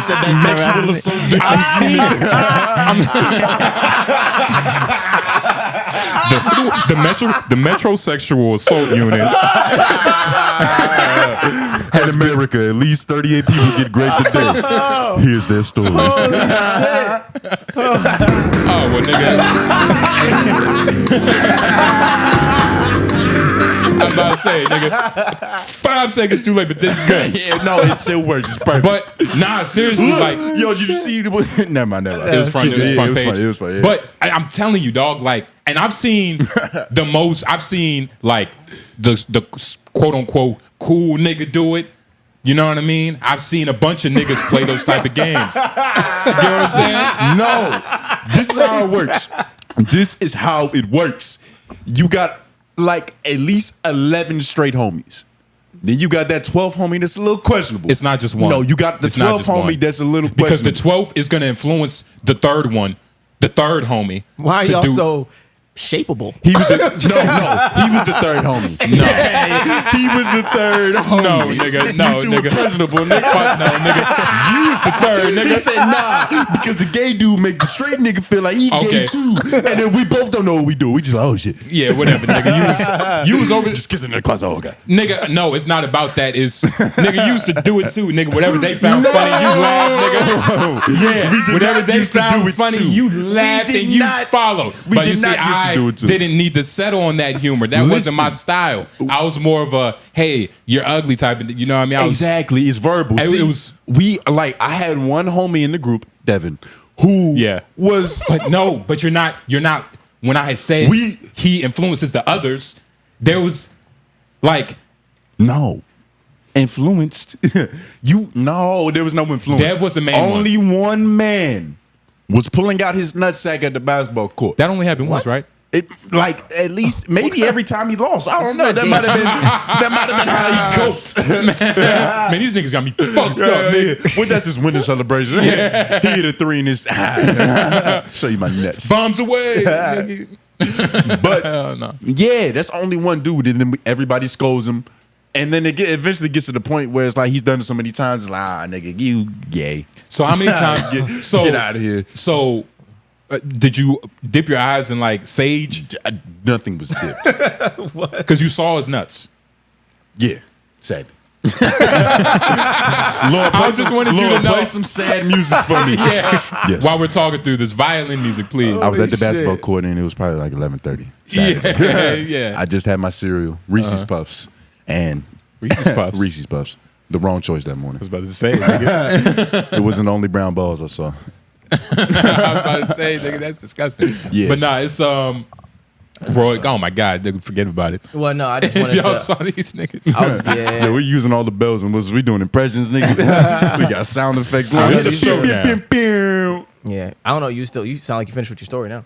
[SPEAKER 1] Sexual assault.
[SPEAKER 2] I've seen it. The metrosexual assault unit.
[SPEAKER 1] In America, at least 38 people get raped a day. Here's their stories.
[SPEAKER 2] Oh well, nigga. I'm about to say, nigga. 5 seconds too late, but this is good.
[SPEAKER 1] Yeah, no, it still works. It's perfect.
[SPEAKER 2] But nah, seriously, like
[SPEAKER 1] yo, you see the never mind.
[SPEAKER 2] it was front page.
[SPEAKER 1] It was funny. Yeah.
[SPEAKER 2] But I'm telling you, dog, like, and I've seen the most. I've seen like the quote unquote cool nigga do it. You know what I mean? I've seen a bunch of niggas play those type of games. You know what I'm saying?
[SPEAKER 1] No, this is how it works. This is how it works. You got like at least 11 straight homies. Then you got that 12th homie that's a little questionable.
[SPEAKER 2] It's not just one.
[SPEAKER 1] No, you got the
[SPEAKER 2] It's not
[SPEAKER 1] 12th
[SPEAKER 2] just
[SPEAKER 1] homie
[SPEAKER 2] one.
[SPEAKER 1] that's a little
[SPEAKER 2] Because the
[SPEAKER 1] questionable.
[SPEAKER 2] 12th is going to influence the third one, the third homie.
[SPEAKER 3] Why are
[SPEAKER 2] to
[SPEAKER 3] y'all
[SPEAKER 2] do-
[SPEAKER 3] so shapeable?
[SPEAKER 1] He was the he was the third homie. No, he was the third homie.
[SPEAKER 2] No, nigga, no,
[SPEAKER 1] you two
[SPEAKER 2] nigga.
[SPEAKER 1] were questionable, nigga.
[SPEAKER 2] Fuck no, nigga. You was the third,
[SPEAKER 1] He
[SPEAKER 2] nigga.
[SPEAKER 1] said nah because the gay dude make the straight nigga feel like he gay
[SPEAKER 2] Okay.
[SPEAKER 1] too, and then we both don't know what we do. We just like, oh shit,
[SPEAKER 2] Yeah, whatever, nigga. You was over.
[SPEAKER 1] just kissing in the class. Oh, okay.
[SPEAKER 2] Nigga, no, it's not about that. It's nigga you used to do it too, nigga. Whatever they found funny, you laughed, nigga. Yeah,
[SPEAKER 1] We did
[SPEAKER 2] whatever
[SPEAKER 1] not
[SPEAKER 2] they
[SPEAKER 1] used to
[SPEAKER 2] found
[SPEAKER 1] do it
[SPEAKER 2] funny,
[SPEAKER 1] too.
[SPEAKER 2] you
[SPEAKER 1] We
[SPEAKER 2] laughed
[SPEAKER 1] did
[SPEAKER 2] and you
[SPEAKER 1] not-
[SPEAKER 2] followed.
[SPEAKER 1] we
[SPEAKER 2] But
[SPEAKER 1] did
[SPEAKER 2] you see,
[SPEAKER 1] not used to
[SPEAKER 2] I
[SPEAKER 1] do it too.
[SPEAKER 2] didn't need to settle on that humor. That wasn't my
[SPEAKER 1] Listen.
[SPEAKER 2] style. I was more of a hey, you're ugly type of. You know what I mean? I was,
[SPEAKER 1] Exactly, it's verbal.
[SPEAKER 2] It
[SPEAKER 1] See,
[SPEAKER 2] was-
[SPEAKER 1] we like. I had one homie in the group, Devin, who
[SPEAKER 2] Yeah.
[SPEAKER 1] was
[SPEAKER 2] But no, but you're not. When I had said
[SPEAKER 1] We-
[SPEAKER 2] he influences the others, There was like
[SPEAKER 1] no. Influenced. No, there was no influence.
[SPEAKER 2] Dev was the main
[SPEAKER 1] Only one man was pulling out his nutsack at the basketball court.
[SPEAKER 2] that only happened once, right?
[SPEAKER 1] It like at least maybe every time he lost. I don't know. That might have been how he coped.
[SPEAKER 2] Man, these niggas got me fucked up, nigga.
[SPEAKER 1] Well, that's his winning celebration. He hit a 3 in his show you my nuts.
[SPEAKER 2] Bombs away. Nigga.
[SPEAKER 1] But
[SPEAKER 2] no.
[SPEAKER 1] yeah, that's only one dude, and then everybody scolds him. And then it eventually gets to the point where it's like he's done it so many times. It's like, nigga, you gay.
[SPEAKER 2] So how many times?
[SPEAKER 1] Get out of here.
[SPEAKER 2] So did you dip your eyes in like sage?
[SPEAKER 1] Nothing was dipped.
[SPEAKER 2] Because you saw his nuts.
[SPEAKER 1] Yeah, sadly.
[SPEAKER 2] I just wanted you to know.
[SPEAKER 1] Play some sad music for me.
[SPEAKER 2] Yeah.
[SPEAKER 1] Yes.
[SPEAKER 2] While we're talking through this violin music, please.
[SPEAKER 1] I was at the basketball court and it was probably like 11:30.
[SPEAKER 2] Yeah.
[SPEAKER 1] I just had my cereal, Reese's Puffs, and
[SPEAKER 2] Reese's Puffs.
[SPEAKER 1] Reese's Puffs. The wrong choice that morning.
[SPEAKER 2] I was about to say, nigga.
[SPEAKER 1] It wasn't only brown balls I saw.
[SPEAKER 2] I was about to say, nigga, that's disgusting.
[SPEAKER 1] Yeah.
[SPEAKER 2] But nah, it's Roy. Oh my God, nigga, forget about it.
[SPEAKER 3] Well, no, I just wanted
[SPEAKER 2] Y'all
[SPEAKER 3] to.
[SPEAKER 2] saw these niggas.
[SPEAKER 3] I was,
[SPEAKER 1] Yeah, we're using all the bells and whistles. We doing impressions, nigga. We got sound effects.
[SPEAKER 2] Oh,
[SPEAKER 3] it's a
[SPEAKER 2] show
[SPEAKER 1] now.
[SPEAKER 3] yeah. I don't know. You sound like you finished with your story now.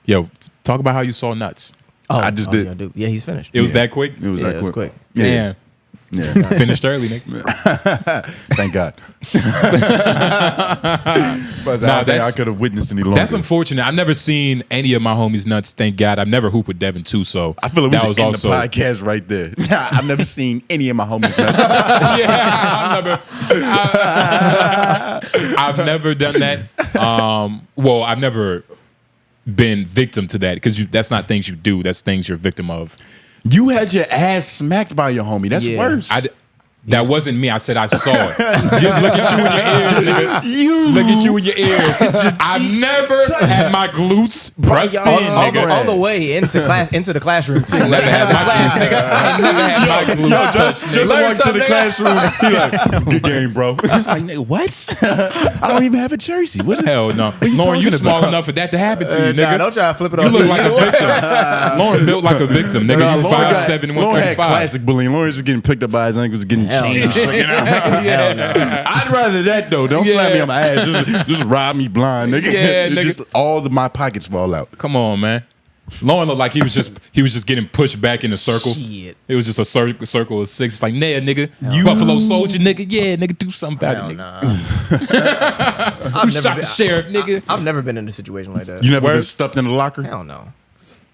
[SPEAKER 2] Yo, talk about how you saw nuts.
[SPEAKER 1] I just did.
[SPEAKER 3] Yeah, dude. Yeah, he's finished.
[SPEAKER 2] It was that quick.
[SPEAKER 1] It was
[SPEAKER 3] Yeah,
[SPEAKER 1] that
[SPEAKER 3] it was
[SPEAKER 1] quick.
[SPEAKER 3] quick.
[SPEAKER 1] Yeah.
[SPEAKER 2] Damn. Finished early, nigga.
[SPEAKER 1] Thank God. But
[SPEAKER 2] Nah,
[SPEAKER 1] I think I could have witnessed any longer.
[SPEAKER 2] That's unfortunate. I've never seen any of my homies nuts. Thank God. I've never hooped with Devin too. So
[SPEAKER 1] I feel like
[SPEAKER 2] that
[SPEAKER 1] we
[SPEAKER 2] was
[SPEAKER 1] should end
[SPEAKER 2] also
[SPEAKER 1] the podcast right there. I've never seen any of my homies nuts.
[SPEAKER 2] I've never done that. Well, I've never been victim to that because that's not things you do. That's things you're a victim of.
[SPEAKER 1] You had your ass smacked by your homie. That's
[SPEAKER 3] Yeah.
[SPEAKER 1] worse.
[SPEAKER 2] That wasn't me. I said I saw it. Look at you in your ears, nigga. Look at you in your ears. I've never had my glutes pressed in, nigga.
[SPEAKER 3] On the way into the classroom too.
[SPEAKER 2] Never had my glutes, nigga. I ain't never had my glutes touched, nigga.
[SPEAKER 1] Just
[SPEAKER 3] Learn
[SPEAKER 1] walk to
[SPEAKER 3] something,
[SPEAKER 1] the
[SPEAKER 3] nigga.
[SPEAKER 1] classroom. He like, good game, bro. It's like, nigga, what? I don't even have a jersey. What?
[SPEAKER 2] Hell no.
[SPEAKER 1] you
[SPEAKER 2] Lauren, you
[SPEAKER 1] talking
[SPEAKER 2] small
[SPEAKER 1] about?
[SPEAKER 2] enough for that to happen to you,
[SPEAKER 3] Nah,
[SPEAKER 2] nigga.
[SPEAKER 3] don't try to flip it
[SPEAKER 2] You
[SPEAKER 3] on
[SPEAKER 2] look
[SPEAKER 3] me.
[SPEAKER 2] like a victim. Lauren built like a victim, nigga. You 5'7",
[SPEAKER 1] Lauren had
[SPEAKER 2] 135.
[SPEAKER 1] classic bullying. Lauren's just getting picked up by his ankles, getting
[SPEAKER 3] Hell
[SPEAKER 1] changed.
[SPEAKER 3] no. Hell no.
[SPEAKER 1] I'd rather that though. Don't slap me on my ass. Just rob me blind, nigga.
[SPEAKER 2] Yeah, nigga.
[SPEAKER 1] Just all my pockets fall out.
[SPEAKER 2] Come on, man. Lauren looked like he was just getting pushed back in a circle.
[SPEAKER 3] Shit.
[SPEAKER 2] It was just a circle of six. It's like, nah, nigga, you Buffalo Soldier, nigga. Yeah, nigga, do something about it, nigga.
[SPEAKER 3] Nah.
[SPEAKER 2] You shot the sheriff, nigga.
[SPEAKER 3] I've never been in a situation like that.
[SPEAKER 1] You never
[SPEAKER 2] Word?
[SPEAKER 1] been stuffed in the locker?
[SPEAKER 3] Hell no.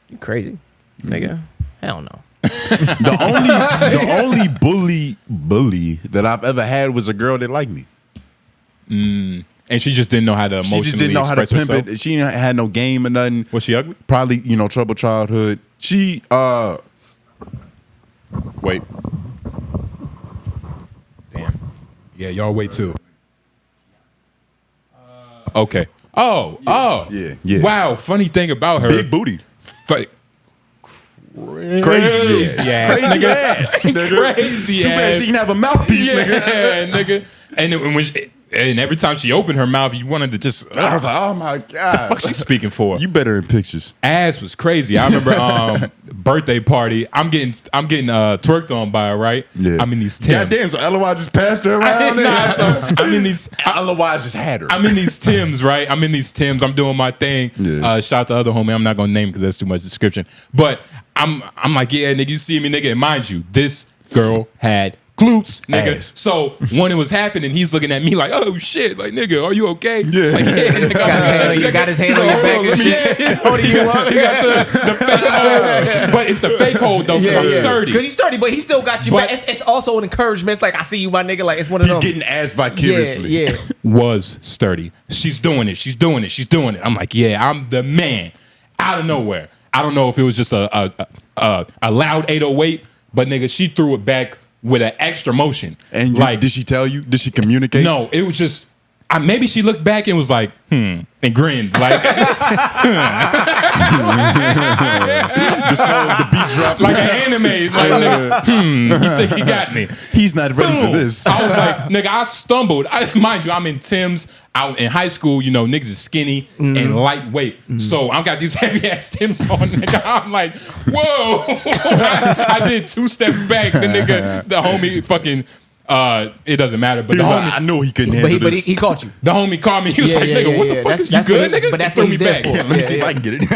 [SPEAKER 3] You crazy, nigga? Hell no.
[SPEAKER 1] The only bully that I've ever had was a girl that liked me.
[SPEAKER 2] And she just didn't know how to
[SPEAKER 1] She
[SPEAKER 2] emotionally
[SPEAKER 1] just didn't know how to
[SPEAKER 2] express
[SPEAKER 1] pimp
[SPEAKER 2] herself.
[SPEAKER 1] it. She had no game or nothing.
[SPEAKER 2] Was she ugly?
[SPEAKER 1] Probably, troubled childhood. She
[SPEAKER 2] Wait. Damn. Yeah, y'all wait too. Okay. Oh.
[SPEAKER 1] Yeah.
[SPEAKER 2] Wow. Funny thing about her.
[SPEAKER 1] big booty.
[SPEAKER 2] Crazy
[SPEAKER 1] Crazy
[SPEAKER 2] ass,
[SPEAKER 1] Crazy
[SPEAKER 2] nigga.
[SPEAKER 1] ass, nigga.
[SPEAKER 2] Crazy
[SPEAKER 1] Too bad
[SPEAKER 2] ass.
[SPEAKER 1] she can have a mouthpiece, nigga.
[SPEAKER 2] Yeah, nigga. And every time she opened her mouth, you wanted to just.
[SPEAKER 1] I was like, oh my God.
[SPEAKER 2] Fuck, she's speaking for.
[SPEAKER 1] You better in pictures.
[SPEAKER 2] Ass was crazy. I remember birthday party. I'm getting twerked on by her, right?
[SPEAKER 1] Yeah.
[SPEAKER 2] I'm in these Tims.
[SPEAKER 1] Goddamn, so LOI just passed her around.
[SPEAKER 2] I'm in these.
[SPEAKER 1] LOI just had her.
[SPEAKER 2] I'm in these Tims, right? I'm in these Tims. I'm doing my thing.
[SPEAKER 1] Yeah.
[SPEAKER 2] Shout out to other homie. I'm not gonna name because that's too much description. But I'm like, yeah, nigga, you see me, nigga. And mind you, this girl had glutes, nigga.
[SPEAKER 1] Ass.
[SPEAKER 2] So when it was happening, he's looking at me like, oh shit, like nigga, are you okay?
[SPEAKER 1] Yeah.
[SPEAKER 2] It's like, nigga,
[SPEAKER 3] Got his hand on your back and shit.
[SPEAKER 2] What do you want? He got the fake hold. But it's the fake hold though, because I'm sturdy.
[SPEAKER 3] Because he's sturdy, but he still got you
[SPEAKER 2] But-
[SPEAKER 3] back. It's also an encouragement. It's like, I see you, my nigga. Like, it's one of
[SPEAKER 1] He's
[SPEAKER 3] them.
[SPEAKER 1] getting ass vicariously.
[SPEAKER 3] Yeah.
[SPEAKER 2] Was sturdy. She's doing it. She's doing it. She's doing it. I'm like, yeah, I'm the man. Out of nowhere. I don't know if it was just a loud 808, but nigga, she threw it back with an extra motion.
[SPEAKER 1] And
[SPEAKER 2] like,
[SPEAKER 1] did she tell you? Did she communicate?
[SPEAKER 2] no, it was just maybe she looked back and was like, and grinned. Like,
[SPEAKER 1] The beat drop.
[SPEAKER 2] like an anime. Like, nigga, you think he got me?
[SPEAKER 1] He's not ready
[SPEAKER 2] Boom.
[SPEAKER 1] for this.
[SPEAKER 2] I was like, nigga, I stumbled. Mind you, I'm in Tim's. Out in high school, you know, niggas is skinny and lightweight. So I got these heavy ass Tim's on, nigga. I'm like, whoa. I did 2 steps back. The nigga, the homie fucking, it doesn't matter. But
[SPEAKER 1] He
[SPEAKER 2] the
[SPEAKER 1] was
[SPEAKER 2] homie,
[SPEAKER 1] like, I know he couldn't handle
[SPEAKER 3] But
[SPEAKER 1] this.
[SPEAKER 3] he caught you.
[SPEAKER 2] the homie called me. He was like, nigga, what the fuck is you good, nigga?
[SPEAKER 3] But that's
[SPEAKER 2] Throw
[SPEAKER 3] what he's
[SPEAKER 2] me
[SPEAKER 3] there
[SPEAKER 2] back.
[SPEAKER 3] for.
[SPEAKER 1] Let me see if I can get it.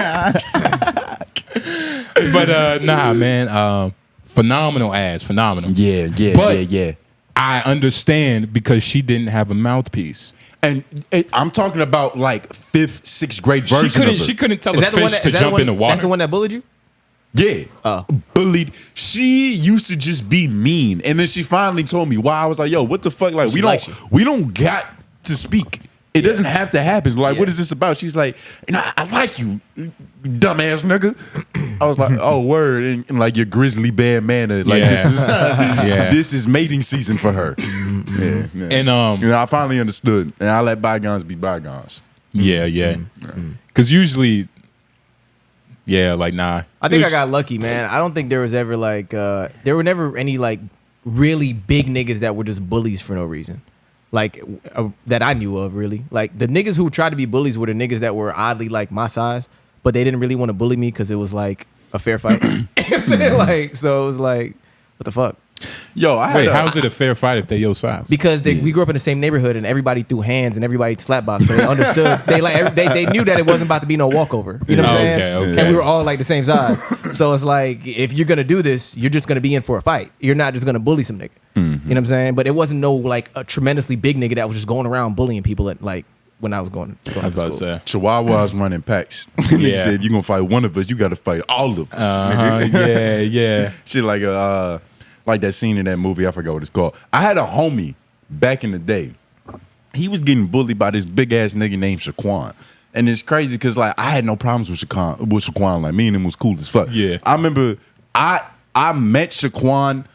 [SPEAKER 2] But nah, man, phenomenal ass, phenomenal.
[SPEAKER 1] Yeah.
[SPEAKER 2] I understand because she didn't have a mouthpiece.
[SPEAKER 1] And I'm talking about like 5th, 6th grade version of her.
[SPEAKER 2] She couldn't tell
[SPEAKER 3] Is
[SPEAKER 2] a
[SPEAKER 3] that the one
[SPEAKER 2] fish
[SPEAKER 3] that,
[SPEAKER 2] to jump in the water.
[SPEAKER 3] That's the one that bullied you?
[SPEAKER 1] Yeah.
[SPEAKER 3] Oh.
[SPEAKER 1] Bullied. She used to just be mean. And then she finally told me why. I was like, yo, what the fuck? Like,
[SPEAKER 3] She likes you.
[SPEAKER 1] we don't got to speak. It doesn't have to happen. Like, what is this about? She's like, I like you, dumbass nigga. I was like, oh, word. And like your grizzly bear manner. Like, this is mating season for her. Yeah.
[SPEAKER 2] And
[SPEAKER 1] I finally understood. And I let bygones be bygones.
[SPEAKER 2] Yeah. Because usually, like, nah.
[SPEAKER 3] I think I got lucky, man. I don't think there was ever like there were never any like really big niggas that were just bullies for no reason. Like that I knew of, really. Like the niggas who tried to be bullies were the niggas that were oddly like my size, but they didn't really want to bully me because it was like a fair fight. You know what I'm saying? Like, so it was like, what the fuck?
[SPEAKER 1] Yo,
[SPEAKER 2] how's it a fair fight if they your size?
[SPEAKER 3] Because we grew up in the same neighborhood and everybody threw hands and everybody slapboxed, so they understood. They knew that it wasn't about to be no walkover. You know what I'm saying?
[SPEAKER 2] Okay.
[SPEAKER 3] And we were all like the same size, so it's like if you're gonna do this, you're just gonna be in for a fight. You're not just gonna bully some nigga. You know what I'm saying? But it wasn't no like a tremendously big nigga that was just going around bullying people at like when I was going to
[SPEAKER 2] I was about to
[SPEAKER 3] school.
[SPEAKER 2] say.
[SPEAKER 1] Chihuahuas running packs. They
[SPEAKER 2] Yeah.
[SPEAKER 1] said, if you're going to fight one of us, you got to fight all of us.
[SPEAKER 2] Yeah.
[SPEAKER 1] Shit like that scene in that movie. I forgot what it's called. I had a homie back in the day. He was getting bullied by this big ass nigga named Shaquan. And it's crazy because like I had no problems with Shaquan. Like me and him was cool as fuck.
[SPEAKER 2] Yeah.
[SPEAKER 1] I remember I met Shaquan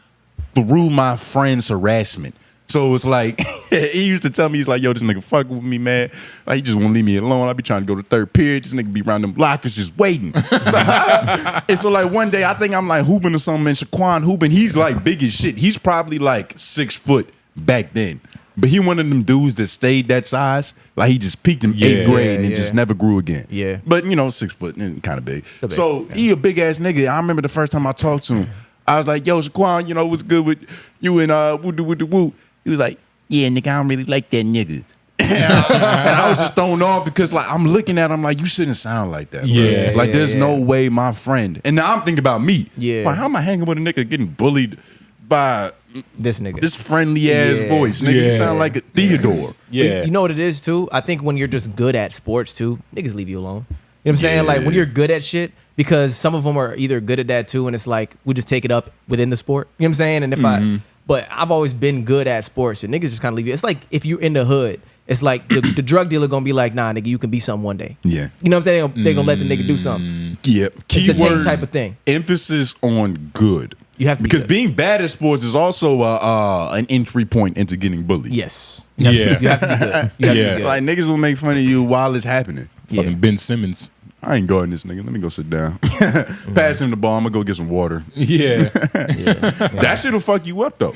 [SPEAKER 1] through my friend's harassment. So it was like, he used to tell me, he's like, yo, this nigga fuck with me, man. Like, he just won't leave me alone. I be trying to go to 3rd period. This nigga be around them lockers just waiting. And so like one day, I think I'm like hooping or something, and Shaquan hooping, he's like big as shit. He's probably like 6 foot back then. But he one of them dudes that stayed that size. Like he just peaked in 8th grade and just never grew again.
[SPEAKER 3] Yeah.
[SPEAKER 1] But you know, 6 foot and kind of big.
[SPEAKER 3] Still big,
[SPEAKER 1] So he a big ass nigga. I remember the first time I talked to him, I was like, yo, Shaquan, you know, what's good with you and woo. He was like, yeah, nigga, I don't really like that nigga. And I was just thrown off because like I'm looking at him like, you shouldn't sound like that. Bro.
[SPEAKER 2] Yeah.
[SPEAKER 1] Like there's no way my friend. And now I'm thinking about me.
[SPEAKER 3] Yeah.
[SPEAKER 1] Like how am I hanging with a nigga getting bullied by
[SPEAKER 3] This nigga.
[SPEAKER 1] this friendly ass voice? Nigga, you sound like a Theodore.
[SPEAKER 2] Yeah.
[SPEAKER 3] You know what it is too? I think when you're just good at sports too, niggas leave you alone. You know what I'm saying? Like when you're good at shit, because some of them are either good at that too, and it's like we just take it up within the sport. You know what I'm saying? And but I've always been good at sports, and niggas just kind of leave you. It's like if you're in the hood, it's like the drug dealer gonna be like, nah, nigga, you can be something one day.
[SPEAKER 1] Yeah.
[SPEAKER 3] You know what I'm saying? They gonna let the nigga do something.
[SPEAKER 1] Yep.
[SPEAKER 3] It's the same type of thing.
[SPEAKER 1] Emphasis on good.
[SPEAKER 3] You have to be
[SPEAKER 1] because
[SPEAKER 3] good.
[SPEAKER 1] being bad at sports is also an entry point into getting bullied.
[SPEAKER 3] Yes.
[SPEAKER 2] Yeah.
[SPEAKER 3] You have to be good. You have to be good.
[SPEAKER 1] Like niggas will make fun of you while it's happening.
[SPEAKER 2] Fucking Ben Simmons.
[SPEAKER 1] I ain't guarding this nigga. Let me go sit down. Pass him the ball. I'm gonna go get some water.
[SPEAKER 2] Yeah.
[SPEAKER 1] That shit'll fuck you up though.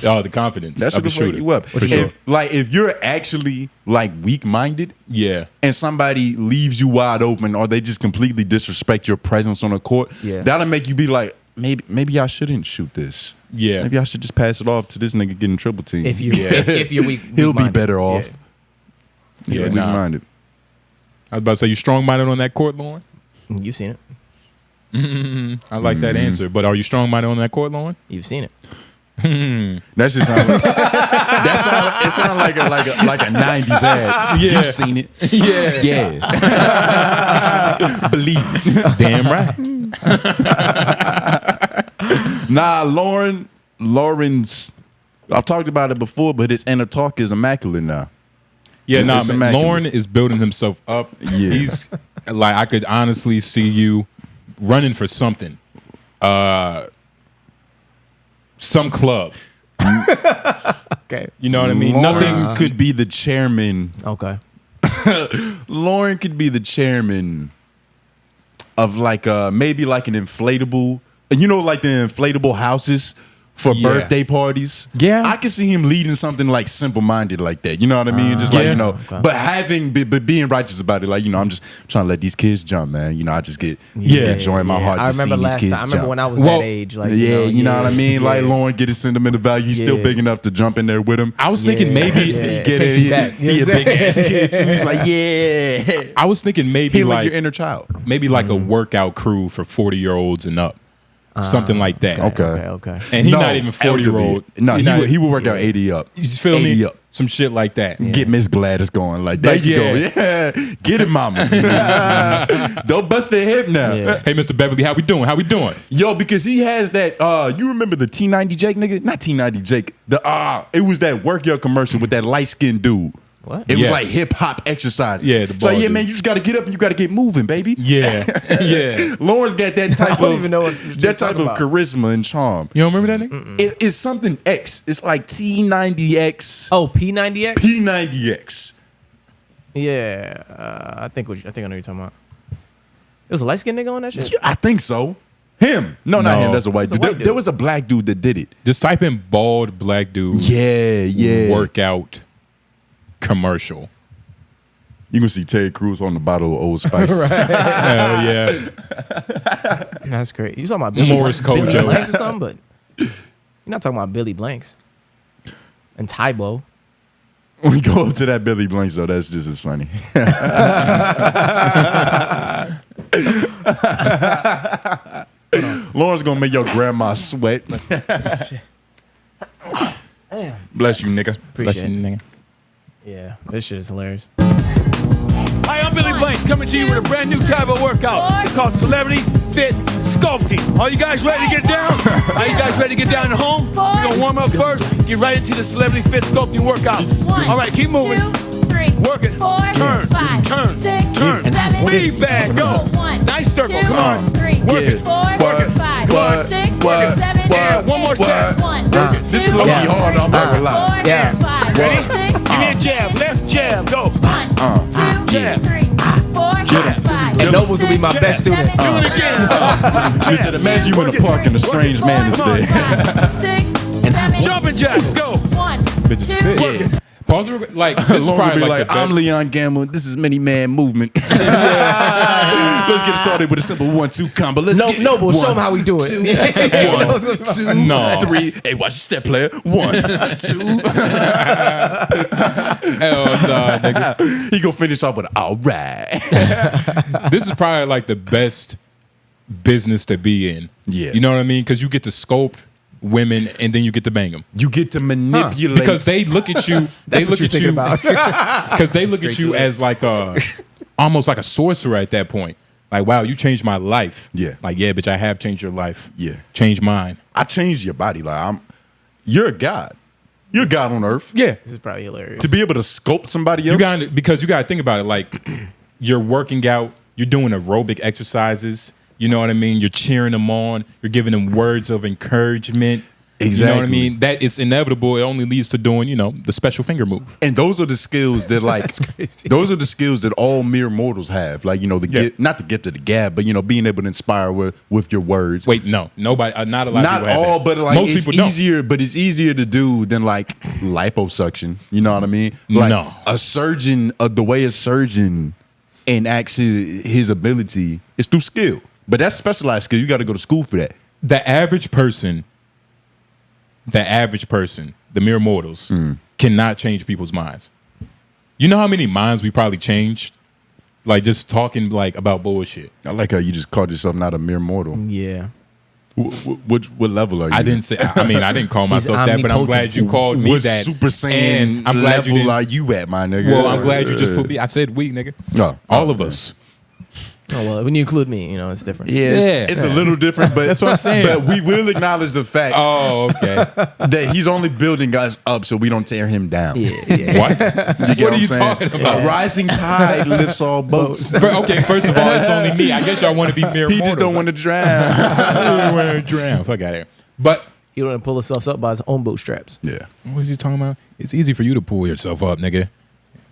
[SPEAKER 2] Oh, the confidence.
[SPEAKER 1] That
[SPEAKER 2] of the
[SPEAKER 1] shit'll fuck
[SPEAKER 2] shooter.
[SPEAKER 1] you up.
[SPEAKER 2] For sure.
[SPEAKER 1] If you're actually like weak minded
[SPEAKER 2] Yeah.
[SPEAKER 1] and somebody leaves you wide open or they just completely disrespect your presence on the court, that'll make you be like, maybe I shouldn't shoot this.
[SPEAKER 2] Yeah.
[SPEAKER 1] Maybe I should just pass it off to this nigga getting triple team.
[SPEAKER 3] If you're weak,
[SPEAKER 1] He'll be better off.
[SPEAKER 2] Yeah,
[SPEAKER 1] weak minded.
[SPEAKER 2] I was about to say, you strong-minded on that court, Lauren?
[SPEAKER 3] You've seen it.
[SPEAKER 2] I like that answer. But are you strong-minded on that court, Lauren?
[SPEAKER 3] You've seen it.
[SPEAKER 1] That shit sound like it sound like a 90s ad.
[SPEAKER 2] Yeah.
[SPEAKER 1] You've seen it.
[SPEAKER 2] Yeah.
[SPEAKER 1] Yeah. Believe it.
[SPEAKER 2] Damn right.
[SPEAKER 1] Nah, Lauren's I've talked about it before, but his inner talk is immaculate now.
[SPEAKER 2] Yeah, nah,
[SPEAKER 1] It's
[SPEAKER 2] man.
[SPEAKER 1] immaculate.
[SPEAKER 2] Lauren is building himself up.
[SPEAKER 1] Yeah.
[SPEAKER 2] He's like, I could honestly see you running for something. Some club.
[SPEAKER 3] Okay.
[SPEAKER 2] You know what I mean?
[SPEAKER 1] Lauren
[SPEAKER 2] Nothing.
[SPEAKER 1] could be the chairman.
[SPEAKER 3] Okay.
[SPEAKER 1] Lauren could be the chairman of like maybe like an inflatable, you know, like the inflatable houses for birthday parties.
[SPEAKER 2] Yeah.
[SPEAKER 1] I can see him leading something like Simple Minded like that. You know what I mean? Just like,
[SPEAKER 2] Yeah.
[SPEAKER 1] you know, but being righteous about it. Like, you know, I'm just trying to let these kids jump, man. You know, I just get enjoying my heart.
[SPEAKER 3] I
[SPEAKER 1] just
[SPEAKER 3] remember
[SPEAKER 1] seeing
[SPEAKER 3] last
[SPEAKER 1] these kids
[SPEAKER 3] time. I remember
[SPEAKER 1] jump.
[SPEAKER 3] when I was
[SPEAKER 2] Well,
[SPEAKER 3] that age. Like,
[SPEAKER 1] You know what I mean? Like
[SPEAKER 3] Yeah.
[SPEAKER 1] Lauren get his sentimental value. He's still
[SPEAKER 3] Yeah.
[SPEAKER 1] big enough to jump in there with him.
[SPEAKER 2] I was thinking maybe.
[SPEAKER 3] Yeah.
[SPEAKER 1] He get
[SPEAKER 3] Takes
[SPEAKER 1] it.
[SPEAKER 3] me back.
[SPEAKER 1] He a big ass kid. So he's like, yeah.
[SPEAKER 2] I was thinking maybe
[SPEAKER 1] He like
[SPEAKER 2] like
[SPEAKER 1] your inner child.
[SPEAKER 2] maybe like a workout crew for 40-year-olds and up, something like that.
[SPEAKER 3] Okay.
[SPEAKER 2] And he's
[SPEAKER 1] No,
[SPEAKER 2] not even 40-year-old.
[SPEAKER 1] No,
[SPEAKER 2] Not-
[SPEAKER 1] he would work out 80 up.
[SPEAKER 2] You feel
[SPEAKER 1] 80
[SPEAKER 2] me?
[SPEAKER 1] up.
[SPEAKER 2] Some shit like that.
[SPEAKER 1] Get Miss Gladys going. Like, there
[SPEAKER 2] Like,
[SPEAKER 1] you
[SPEAKER 2] yeah.
[SPEAKER 1] go. Yeah. Get it, mama. Don't bust their hip now.
[SPEAKER 3] Yeah.
[SPEAKER 2] Hey, Mr. Beverly, how we doing? How we doing?
[SPEAKER 1] Yo, because he has that, you remember the T90 Jake nigga? Not T90 Jake. It was that workout commercial with that light-skinned dude.
[SPEAKER 3] What?
[SPEAKER 1] It was
[SPEAKER 2] Yes.
[SPEAKER 1] like hip-hop exercise.
[SPEAKER 2] Yeah, the
[SPEAKER 1] So,
[SPEAKER 2] bald
[SPEAKER 1] yeah,
[SPEAKER 2] dude.
[SPEAKER 1] man, you just got to get up and you got to get moving, baby.
[SPEAKER 2] Yeah, yeah.
[SPEAKER 1] Lauren's got that type
[SPEAKER 3] don't
[SPEAKER 1] of
[SPEAKER 3] even know what you're
[SPEAKER 1] that type
[SPEAKER 3] talking
[SPEAKER 1] of
[SPEAKER 3] about.
[SPEAKER 1] charisma and charm.
[SPEAKER 2] You don't remember that nigga?
[SPEAKER 1] It's something X. It's like T90X,
[SPEAKER 3] Oh, P90X.
[SPEAKER 1] P90X.
[SPEAKER 3] Yeah. I think I know what you're talking about. It was a light skinned nigga on that shit.
[SPEAKER 1] Yeah, I think so. Him? No, not
[SPEAKER 2] No.
[SPEAKER 1] him. That's a white
[SPEAKER 3] It's a
[SPEAKER 1] dude.
[SPEAKER 3] white
[SPEAKER 1] There,
[SPEAKER 3] dude.
[SPEAKER 1] there was a black dude that did it.
[SPEAKER 2] Just type in bald black dude
[SPEAKER 1] Yeah.
[SPEAKER 2] workout commercial.
[SPEAKER 1] You can see Ted Cruz on the bottle of Old Spice.
[SPEAKER 2] Hell yeah.
[SPEAKER 3] That's great. You talking about Billy,
[SPEAKER 2] Morris
[SPEAKER 3] Billy
[SPEAKER 2] Kojo.
[SPEAKER 3] Blanks or something, but you're not talking about Billy Blanks and Tybo.
[SPEAKER 1] When we go up to that Billy Blanks, though, that's just as funny. Lauren's gonna make your grandma sweat. Bless you, nigga.
[SPEAKER 3] Appreciate it.
[SPEAKER 2] Nigga.
[SPEAKER 3] Yeah, this shit is hilarious.
[SPEAKER 6] Hi, I'm Billy Blanks coming to you with a brand new type of workout. It's called Celebrity Fit Sculpting. Are you guys ready to get down? Are you guys ready to get down at home? We're gonna warm up first. Get right into the Celebrity Fit Sculpting workout. All right, keep moving.
[SPEAKER 7] 2, 3,
[SPEAKER 6] Work it.
[SPEAKER 7] 4,
[SPEAKER 6] Turn,
[SPEAKER 7] 5,
[SPEAKER 6] turn,
[SPEAKER 7] 6,
[SPEAKER 6] turn.
[SPEAKER 7] 7,
[SPEAKER 6] Feedback, go.
[SPEAKER 7] 1,
[SPEAKER 6] Nice circle,
[SPEAKER 7] 2,
[SPEAKER 6] come on.
[SPEAKER 7] 3,
[SPEAKER 6] Work it.
[SPEAKER 7] 4,
[SPEAKER 6] Work it.
[SPEAKER 7] 5,
[SPEAKER 6] Come on.
[SPEAKER 7] 6,
[SPEAKER 6] Work it.
[SPEAKER 7] 7,
[SPEAKER 6] Yeah, one more set.
[SPEAKER 7] 1,
[SPEAKER 1] This is low-key hard, I'm not gonna lie.
[SPEAKER 3] Yeah.
[SPEAKER 7] 5,
[SPEAKER 6] Ready?
[SPEAKER 7] 6,
[SPEAKER 6] Give me a jab. Left jab, go.
[SPEAKER 7] 1, 2,
[SPEAKER 6] jab.
[SPEAKER 7] 3, 4, 5,
[SPEAKER 3] And Nobles will be my best student.
[SPEAKER 6] Do it again.
[SPEAKER 1] You said, imagine you in a park and a strange man is there.
[SPEAKER 7] 6, 7,
[SPEAKER 6] Jumping jacks, go.
[SPEAKER 7] 1,
[SPEAKER 2] Bitches
[SPEAKER 7] 2,
[SPEAKER 2] fit.
[SPEAKER 6] Work it.
[SPEAKER 2] Pause real quick. Like, this is
[SPEAKER 1] Lauren
[SPEAKER 2] probably
[SPEAKER 1] will be
[SPEAKER 2] like
[SPEAKER 1] like,
[SPEAKER 2] the best.
[SPEAKER 1] I'm Leon Gamble. This is Many Man Movement. Let's get started with a simple 1-2 combo. Let's get it.
[SPEAKER 3] Noble, show
[SPEAKER 1] One,
[SPEAKER 3] them how we do it.
[SPEAKER 1] 2, 1, 2,
[SPEAKER 2] No.
[SPEAKER 1] 3. Hey, watch your step, player. 1, 2.
[SPEAKER 2] Hell nah, nigga.
[SPEAKER 1] He gonna finish off with all right.
[SPEAKER 2] This is probably like the best business to be in.
[SPEAKER 1] Yeah.
[SPEAKER 2] You know what I mean? Because you get to sculpt women and then you get to bang them.
[SPEAKER 1] You get to manipulate.
[SPEAKER 2] Because they look at you. They
[SPEAKER 3] That's
[SPEAKER 2] look
[SPEAKER 3] what you're
[SPEAKER 2] at
[SPEAKER 3] thinking
[SPEAKER 2] you
[SPEAKER 3] about.
[SPEAKER 2] because they look at you as like a almost like a sorcerer at that point. Like, wow, you changed my life.
[SPEAKER 1] Yeah.
[SPEAKER 2] Like, yeah, bitch, I have changed your life.
[SPEAKER 1] Yeah.
[SPEAKER 2] Changed mine.
[SPEAKER 1] I changed your body. Like you're a god. You're a god on earth.
[SPEAKER 2] Yeah.
[SPEAKER 3] This is probably hilarious.
[SPEAKER 1] To be able to sculpt somebody else.
[SPEAKER 2] You got because you got to think about it. Like, you're working out, you're doing aerobic exercises. You know what I mean? You're cheering them on. You're giving them words of encouragement. You know what I
[SPEAKER 1] Exactly.
[SPEAKER 2] mean? That is inevitable. It only leads to doing, you know, the special finger move.
[SPEAKER 1] And those are the skills that, like, those are the skills that all mere mortals have. Like, you know, gift, not the gift of the gab, but, you know, being able to inspire with your words.
[SPEAKER 2] Wait, no, nobody, not a lot of
[SPEAKER 1] Not
[SPEAKER 2] people have
[SPEAKER 1] all,
[SPEAKER 2] that.
[SPEAKER 1] but like
[SPEAKER 2] most
[SPEAKER 1] it's
[SPEAKER 2] people don't.
[SPEAKER 1] easier. But it's easier to do than like liposuction. You know what I mean? Like
[SPEAKER 2] No.
[SPEAKER 1] a surgeon, the way a surgeon enacts his ability is through skill. But that's specialized skill. You got to go to school for that.
[SPEAKER 2] The average person, the mere mortals, cannot change people's minds. You know how many minds we probably changed? Like just talking like about bullshit.
[SPEAKER 1] I like how you just called yourself not a mere mortal.
[SPEAKER 3] Yeah.
[SPEAKER 1] What level are you?
[SPEAKER 2] I didn't say. I mean, I didn't call myself that, but I'm glad you
[SPEAKER 3] omnipotent.
[SPEAKER 2] call me
[SPEAKER 1] What
[SPEAKER 2] that.
[SPEAKER 1] Super Saiyan
[SPEAKER 2] And I'm glad you
[SPEAKER 1] level are
[SPEAKER 2] didn't.
[SPEAKER 1] you at, my nigga?
[SPEAKER 2] Well, I'm glad you just put me. I said we, nigga.
[SPEAKER 1] No,
[SPEAKER 2] All of us.
[SPEAKER 3] Oh well, when you include me, you know it's different.
[SPEAKER 1] Yeah, it's a little different, but
[SPEAKER 2] That's what I'm saying.
[SPEAKER 1] But we will acknowledge the fact
[SPEAKER 2] Oh, okay.
[SPEAKER 1] that he's only building us up so we don't tear him down.
[SPEAKER 3] Yeah.
[SPEAKER 2] What?
[SPEAKER 1] You get
[SPEAKER 2] What are
[SPEAKER 1] I'm
[SPEAKER 2] you
[SPEAKER 1] saying?
[SPEAKER 2] talking about?
[SPEAKER 1] A rising tide lifts all boats.
[SPEAKER 2] Okay, first of all, it's only me. I guess y'all want to be mere
[SPEAKER 1] He
[SPEAKER 2] mortals.
[SPEAKER 1] just don't want to drown.
[SPEAKER 2] I don't want to drown. Fuck out of here. But
[SPEAKER 3] He don't pull himself up by his own bootstraps.
[SPEAKER 1] Yeah.
[SPEAKER 2] What are you talking about? It's easy for you to pull yourself up, nigga. It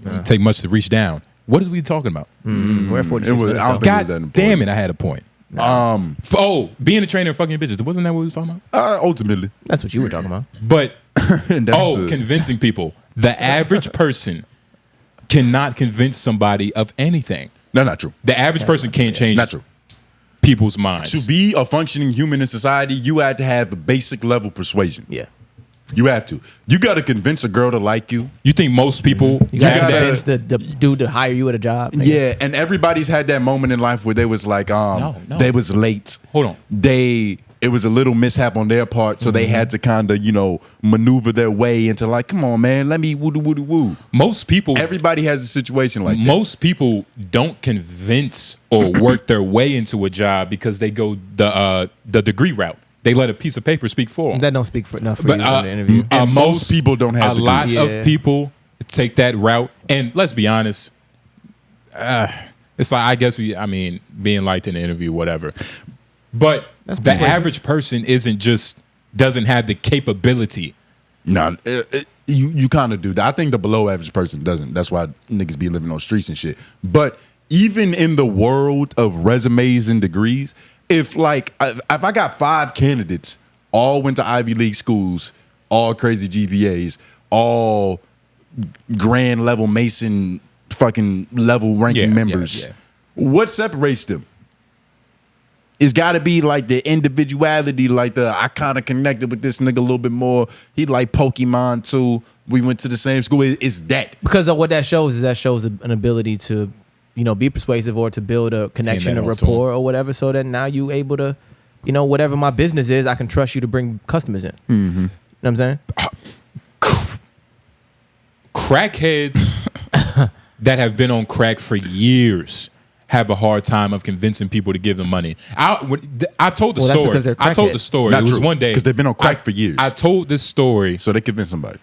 [SPEAKER 2] don't take much to reach down. What are we talking about?
[SPEAKER 3] We're 46 minutes.
[SPEAKER 1] I don't think it was that
[SPEAKER 2] God
[SPEAKER 1] important.
[SPEAKER 2] damn it, I had a point. Being a trainer and fucking bitches. Wasn't that what we was talking about?
[SPEAKER 1] Ultimately.
[SPEAKER 3] That's what you were talking about.
[SPEAKER 2] But,
[SPEAKER 1] That's
[SPEAKER 2] convincing people. The average person cannot convince somebody of anything.
[SPEAKER 1] That's not true.
[SPEAKER 2] The average person can't change
[SPEAKER 1] Not true.
[SPEAKER 2] people's minds.
[SPEAKER 1] To be a functioning human in society, you had to have a basic level persuasion.
[SPEAKER 3] Yeah.
[SPEAKER 1] You have to. You got to convince a girl to like you.
[SPEAKER 2] You think most people
[SPEAKER 3] You gotta
[SPEAKER 2] have that?
[SPEAKER 3] convince the dude to hire you at a job. Like,
[SPEAKER 1] Yeah, and everybody's had that moment in life where they was like,
[SPEAKER 2] No.
[SPEAKER 1] they was late.
[SPEAKER 2] Hold on.
[SPEAKER 1] It was a little mishap on their part, so they had to kind of, maneuver their way into like, come on, man, let me woo woo woo.
[SPEAKER 2] Most people
[SPEAKER 1] Everybody has a situation like that.
[SPEAKER 2] most people don't convince or work their way into a job because they go the degree route. They let a piece of paper speak for them.
[SPEAKER 3] That don't speak for enough for you in the interview.
[SPEAKER 1] And most people don't have
[SPEAKER 2] a
[SPEAKER 1] degrees.
[SPEAKER 2] lot
[SPEAKER 3] Yeah.
[SPEAKER 2] of people take that route, and let's be honest, it's like being liked in the interview, whatever. But
[SPEAKER 3] That's
[SPEAKER 2] the
[SPEAKER 3] persuasive.
[SPEAKER 2] average person doesn't have the capability.
[SPEAKER 1] No, you kind of do that. I think the below average person doesn't. That's why niggas be living on streets and shit. But even in the world of resumes and degrees, if I got 5 candidates, all went to Ivy League schools, all crazy GPAs, all grand level Mason fucking level ranking members, what separates them? It's got to be like the individuality, like I kind of connected with this nigga a little bit more. He like Pokemon too. We went to the same school. It's that.
[SPEAKER 3] Because of what that shows an ability to, be persuasive or to build a connection, a
[SPEAKER 2] that off to
[SPEAKER 3] rapport or whatever. So that now you able to, whatever my business is, I can trust you to bring customers in. Mm-hmm. You know what I'm saying?
[SPEAKER 2] Crackheads that have been on crack for years have a hard time of convincing people to give them money. I told the
[SPEAKER 3] Well, that's
[SPEAKER 2] story.
[SPEAKER 3] because they're
[SPEAKER 2] I told
[SPEAKER 3] crackheads.
[SPEAKER 2] the story.
[SPEAKER 1] Not
[SPEAKER 2] It was
[SPEAKER 1] true,
[SPEAKER 2] one day
[SPEAKER 1] because they've been on crack for years.
[SPEAKER 2] I told this story.
[SPEAKER 1] So they convince somebody.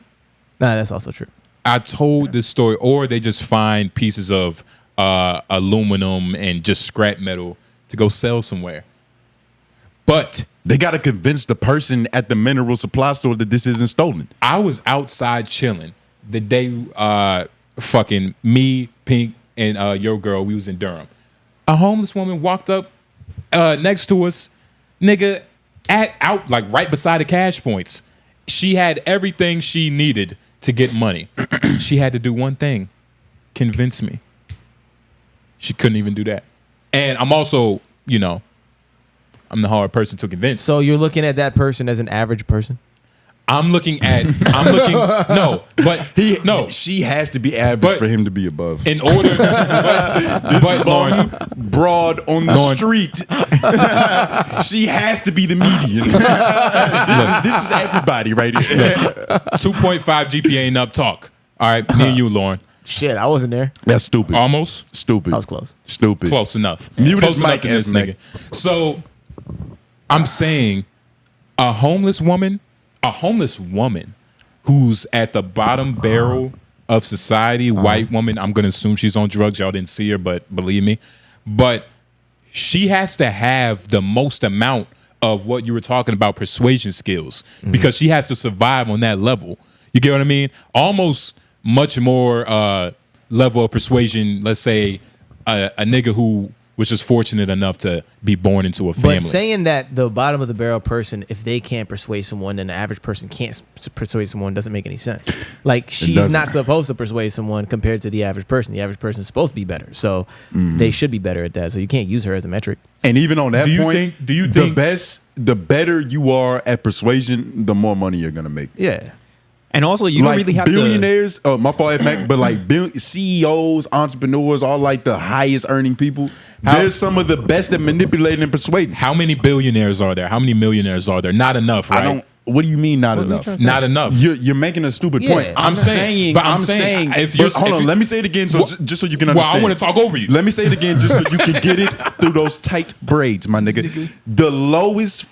[SPEAKER 3] Nah, that's also true.
[SPEAKER 2] I told this story, or they just find pieces of aluminum and just scrap metal to go sell somewhere. But
[SPEAKER 1] They got to convince the person at the mineral supply store that this isn't stolen.
[SPEAKER 2] I was outside chilling the day fucking me, Pink, and your girl, we was in Durham. A homeless woman walked up next to us, nigga, out like right beside the cash points. She had everything she needed to get money. She had to do one thing: convince me. She couldn't even do that. And I'm also, I'm the hard person to convince.
[SPEAKER 3] So you're looking at that person as an average person?
[SPEAKER 1] She has to be average for him to be above.
[SPEAKER 2] In order, but Lauren,
[SPEAKER 1] broad on the street. She has to be the median. This is everybody right here.
[SPEAKER 2] 2.5 GPA and up talk. All right, me and you, Lauren.
[SPEAKER 3] Shit, I wasn't there.
[SPEAKER 1] That's stupid.
[SPEAKER 2] Almost.
[SPEAKER 1] Stupid.
[SPEAKER 3] I was close.
[SPEAKER 1] Stupid.
[SPEAKER 2] Close enough.
[SPEAKER 1] Mute
[SPEAKER 2] Close
[SPEAKER 1] his
[SPEAKER 2] enough
[SPEAKER 1] mic,
[SPEAKER 2] to this
[SPEAKER 1] F,
[SPEAKER 2] nigga. So I'm saying a homeless woman who's at the bottom barrel of society, white woman, I'm gonna assume she's on drugs. Y'all didn't see her, but believe me. But she has to have the most amount of what you were talking about, persuasion skills, because she has to survive on that level. You get what I mean? Almost much more level of persuasion, let's say a nigga who was just fortunate enough to be born into a family.
[SPEAKER 3] But saying that the bottom of the barrel person, if they can't persuade someone, then the average person can't persuade someone, doesn't make any sense. Like, she's
[SPEAKER 1] doesn't.
[SPEAKER 3] not supposed to persuade someone compared to the average person. The average person is supposed to be better. So they should be better at that. So you can't use her as a metric.
[SPEAKER 1] And even on that
[SPEAKER 2] Do you
[SPEAKER 1] point,
[SPEAKER 2] think-
[SPEAKER 1] the better you are at persuasion, the more money you're gonna make.
[SPEAKER 3] Yeah.
[SPEAKER 4] And also, you don't really have
[SPEAKER 1] billionaires. Oh, my fault, Mac, but like CEOs, entrepreneurs, all like the highest earning people. They're some of the best at manipulating and persuading.
[SPEAKER 2] How many billionaires are there? How many millionaires are there? Not enough, right?
[SPEAKER 1] What do you mean not
[SPEAKER 3] What are you
[SPEAKER 1] enough?
[SPEAKER 3] trying to say?
[SPEAKER 2] Not enough.
[SPEAKER 1] You're making a stupid
[SPEAKER 3] Yeah.
[SPEAKER 1] point.
[SPEAKER 2] I'm saying, if you're,
[SPEAKER 1] hold on, let me say it again, just so you can understand.
[SPEAKER 2] Well, I want to talk over you.
[SPEAKER 1] Let me say it again, just so you can get it through those tight braids, my nigga. The lowest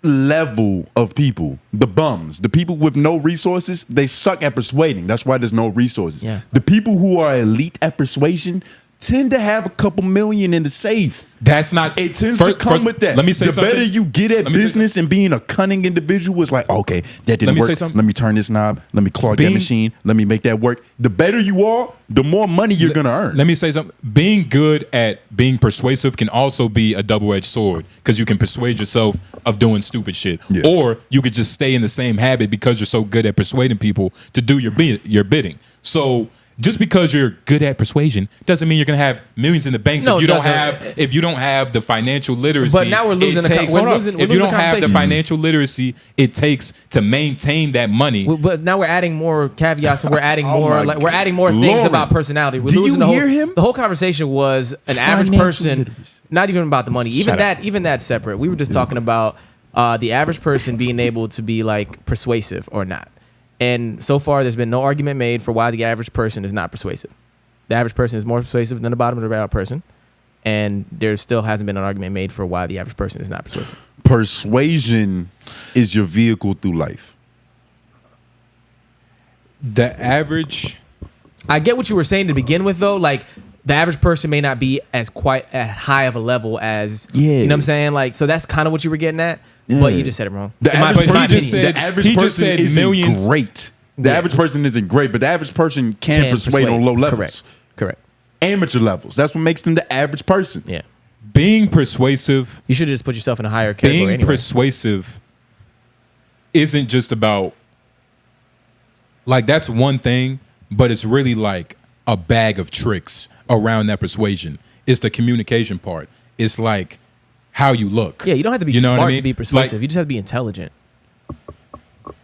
[SPEAKER 1] level of people, the bums, the people with no resources, they suck at persuading. That's why there's no resources.
[SPEAKER 3] Yeah.
[SPEAKER 1] The people who are elite at persuasion, tend to have a couple million in the safe.
[SPEAKER 2] That's not.
[SPEAKER 1] It tends to come with that.
[SPEAKER 2] Let me say
[SPEAKER 1] the
[SPEAKER 2] something.
[SPEAKER 1] better you get at business and being a cunning individual is like, okay, that didn't work. Let me turn this knob. Let me clog that machine. Let me make that work. The better you are, the more money you're gonna earn.
[SPEAKER 2] Let me say something. Being good at being persuasive can also be a double-edged sword because you can persuade yourself of doing stupid shit, or you could just stay in the same habit because you're so good at persuading people to do your bidding. So. Just because you're good at persuasion doesn't mean you're gonna have millions in the bank.
[SPEAKER 3] No,
[SPEAKER 2] if you don't have the financial literacy.
[SPEAKER 3] But now we're losing
[SPEAKER 2] if you don't have the financial literacy it takes to maintain that money.
[SPEAKER 3] But now we're adding more caveats and we're adding more we're adding more things
[SPEAKER 1] Lauren,
[SPEAKER 3] about personality. We're
[SPEAKER 1] do
[SPEAKER 3] losing
[SPEAKER 1] you
[SPEAKER 3] the
[SPEAKER 1] hear him?
[SPEAKER 3] The whole conversation was an average person, not even about the money. Even that's separate. We were just talking about the average person being able to be like persuasive or not. And so far, there's been no argument made for why the average person is not persuasive. The average person is more persuasive than the bottom of the barrel person. And there still hasn't been an argument made for why the average person is not persuasive.
[SPEAKER 1] Persuasion is your vehicle through life.
[SPEAKER 2] The average...
[SPEAKER 3] I get what you were saying to begin with, though. Like, the average person may not be as quite as high of a level as... You know what I'm saying? Like, so that's kind of what you were getting at.
[SPEAKER 1] Yeah.
[SPEAKER 3] But you just said it wrong.
[SPEAKER 1] The average person
[SPEAKER 2] said
[SPEAKER 1] isn't
[SPEAKER 2] millions.
[SPEAKER 1] great. The average person isn't great, but the average person can persuade on low levels.
[SPEAKER 3] Correct.
[SPEAKER 1] Amateur levels. That's what makes them the average person.
[SPEAKER 3] Yeah.
[SPEAKER 2] Being persuasive.
[SPEAKER 3] You should just put yourself in a higher category.
[SPEAKER 2] Being
[SPEAKER 3] anyway.
[SPEAKER 2] persuasive isn't just about like that's one thing, but it's really like a bag of tricks around that persuasion. It's the communication part. It's like how you look.
[SPEAKER 3] Yeah, you don't have to be smart to be persuasive.
[SPEAKER 2] Like,
[SPEAKER 3] you just have to be intelligent.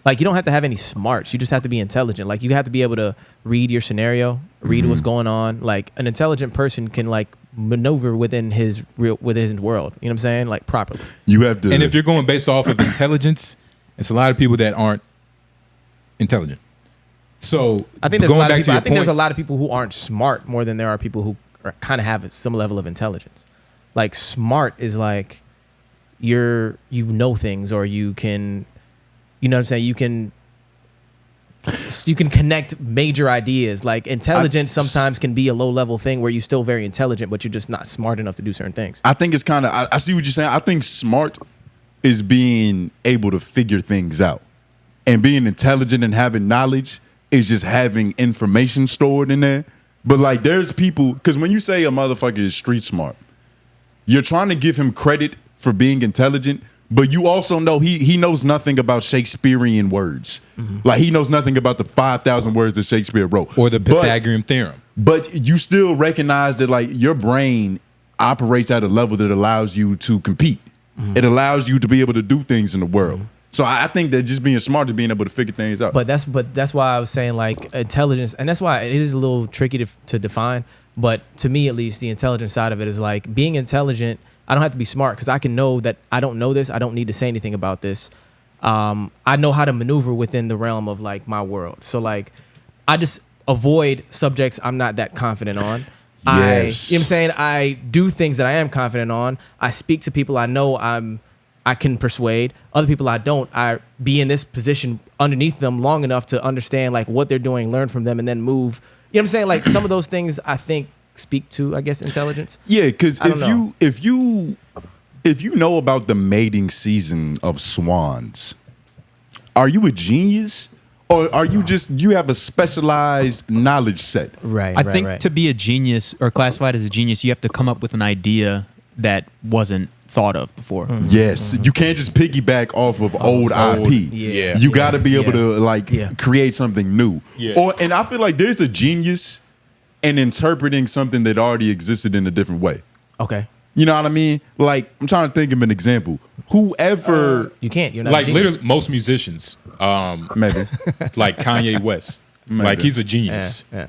[SPEAKER 3] Like, you don't have to have any smarts. You just have to be intelligent. Like, you have to be able to read your scenario, read what's going on. Like, an intelligent person can like maneuver within his world. You know what I'm saying? Like, properly.
[SPEAKER 1] You have to.
[SPEAKER 2] And if you're going based off of intelligence, it's a lot of people that aren't intelligent. So
[SPEAKER 3] I think there's a lot of people. I think there's a lot of people who aren't smart more than there are people who kind of have some level of intelligence. Like, smart is like you know things, or you can, you know what I'm saying? You can connect major ideas. Like, intelligence sometimes can be a low level thing where you're still very intelligent, but you're just not smart enough to do certain things.
[SPEAKER 1] I think it's kind of, I see what you're saying. I think smart is being able to figure things out, and being intelligent and having knowledge is just having information stored in there. But like, there's people, because when you say a motherfucker is street smart, you're trying to give him credit for being intelligent, but you also know he knows nothing about Shakespearean words. Like, he knows nothing about the 5,000 words that Shakespeare wrote.
[SPEAKER 2] Or the Pythagorean theorem.
[SPEAKER 1] But you still recognize that, like, your brain operates at a level that allows you to compete. It allows you to be able to do things in the world. So I think that just being smart is being able to figure things out.
[SPEAKER 3] But that's why I was saying, like, intelligence, and that's why it is a little tricky to define. But to me, at least, the intelligence side of it is like being intelligent. I don't have to be smart because I can know that I don't know this. I don't need to say anything about this. I know how to maneuver within the realm of like my world. So like, I just avoid subjects I'm not that confident on.
[SPEAKER 1] Yes.
[SPEAKER 3] You know what I'm saying? I do things that I am confident on. I speak to people I know I can persuade. Other people I don't. I be in this position underneath them long enough to understand like what they're doing, learn from them, and then move. You know what I'm saying? Like, some of those things I think speak to, I guess, intelligence.
[SPEAKER 1] Yeah, because if you know about the mating season of swans, are you a genius? Or are you just, you have a specialized knowledge set?
[SPEAKER 3] Right.
[SPEAKER 4] I think to be a genius or classified as a genius, you have to come up with an idea that wasn't thought of before.
[SPEAKER 1] Yes. You can't just piggyback off of old IP.
[SPEAKER 3] Yeah.
[SPEAKER 1] You got to be able to create something new.
[SPEAKER 2] Yeah.
[SPEAKER 1] And I feel like there's a genius in interpreting something that already existed in a different way.
[SPEAKER 3] Okay.
[SPEAKER 1] You know what I mean? Like, I'm trying to think of an example. Whoever
[SPEAKER 3] You can't. You're not
[SPEAKER 2] Like
[SPEAKER 3] a genius.
[SPEAKER 2] literally most musicians,
[SPEAKER 1] maybe
[SPEAKER 2] like Kanye West, like he's a genius.
[SPEAKER 3] Yeah.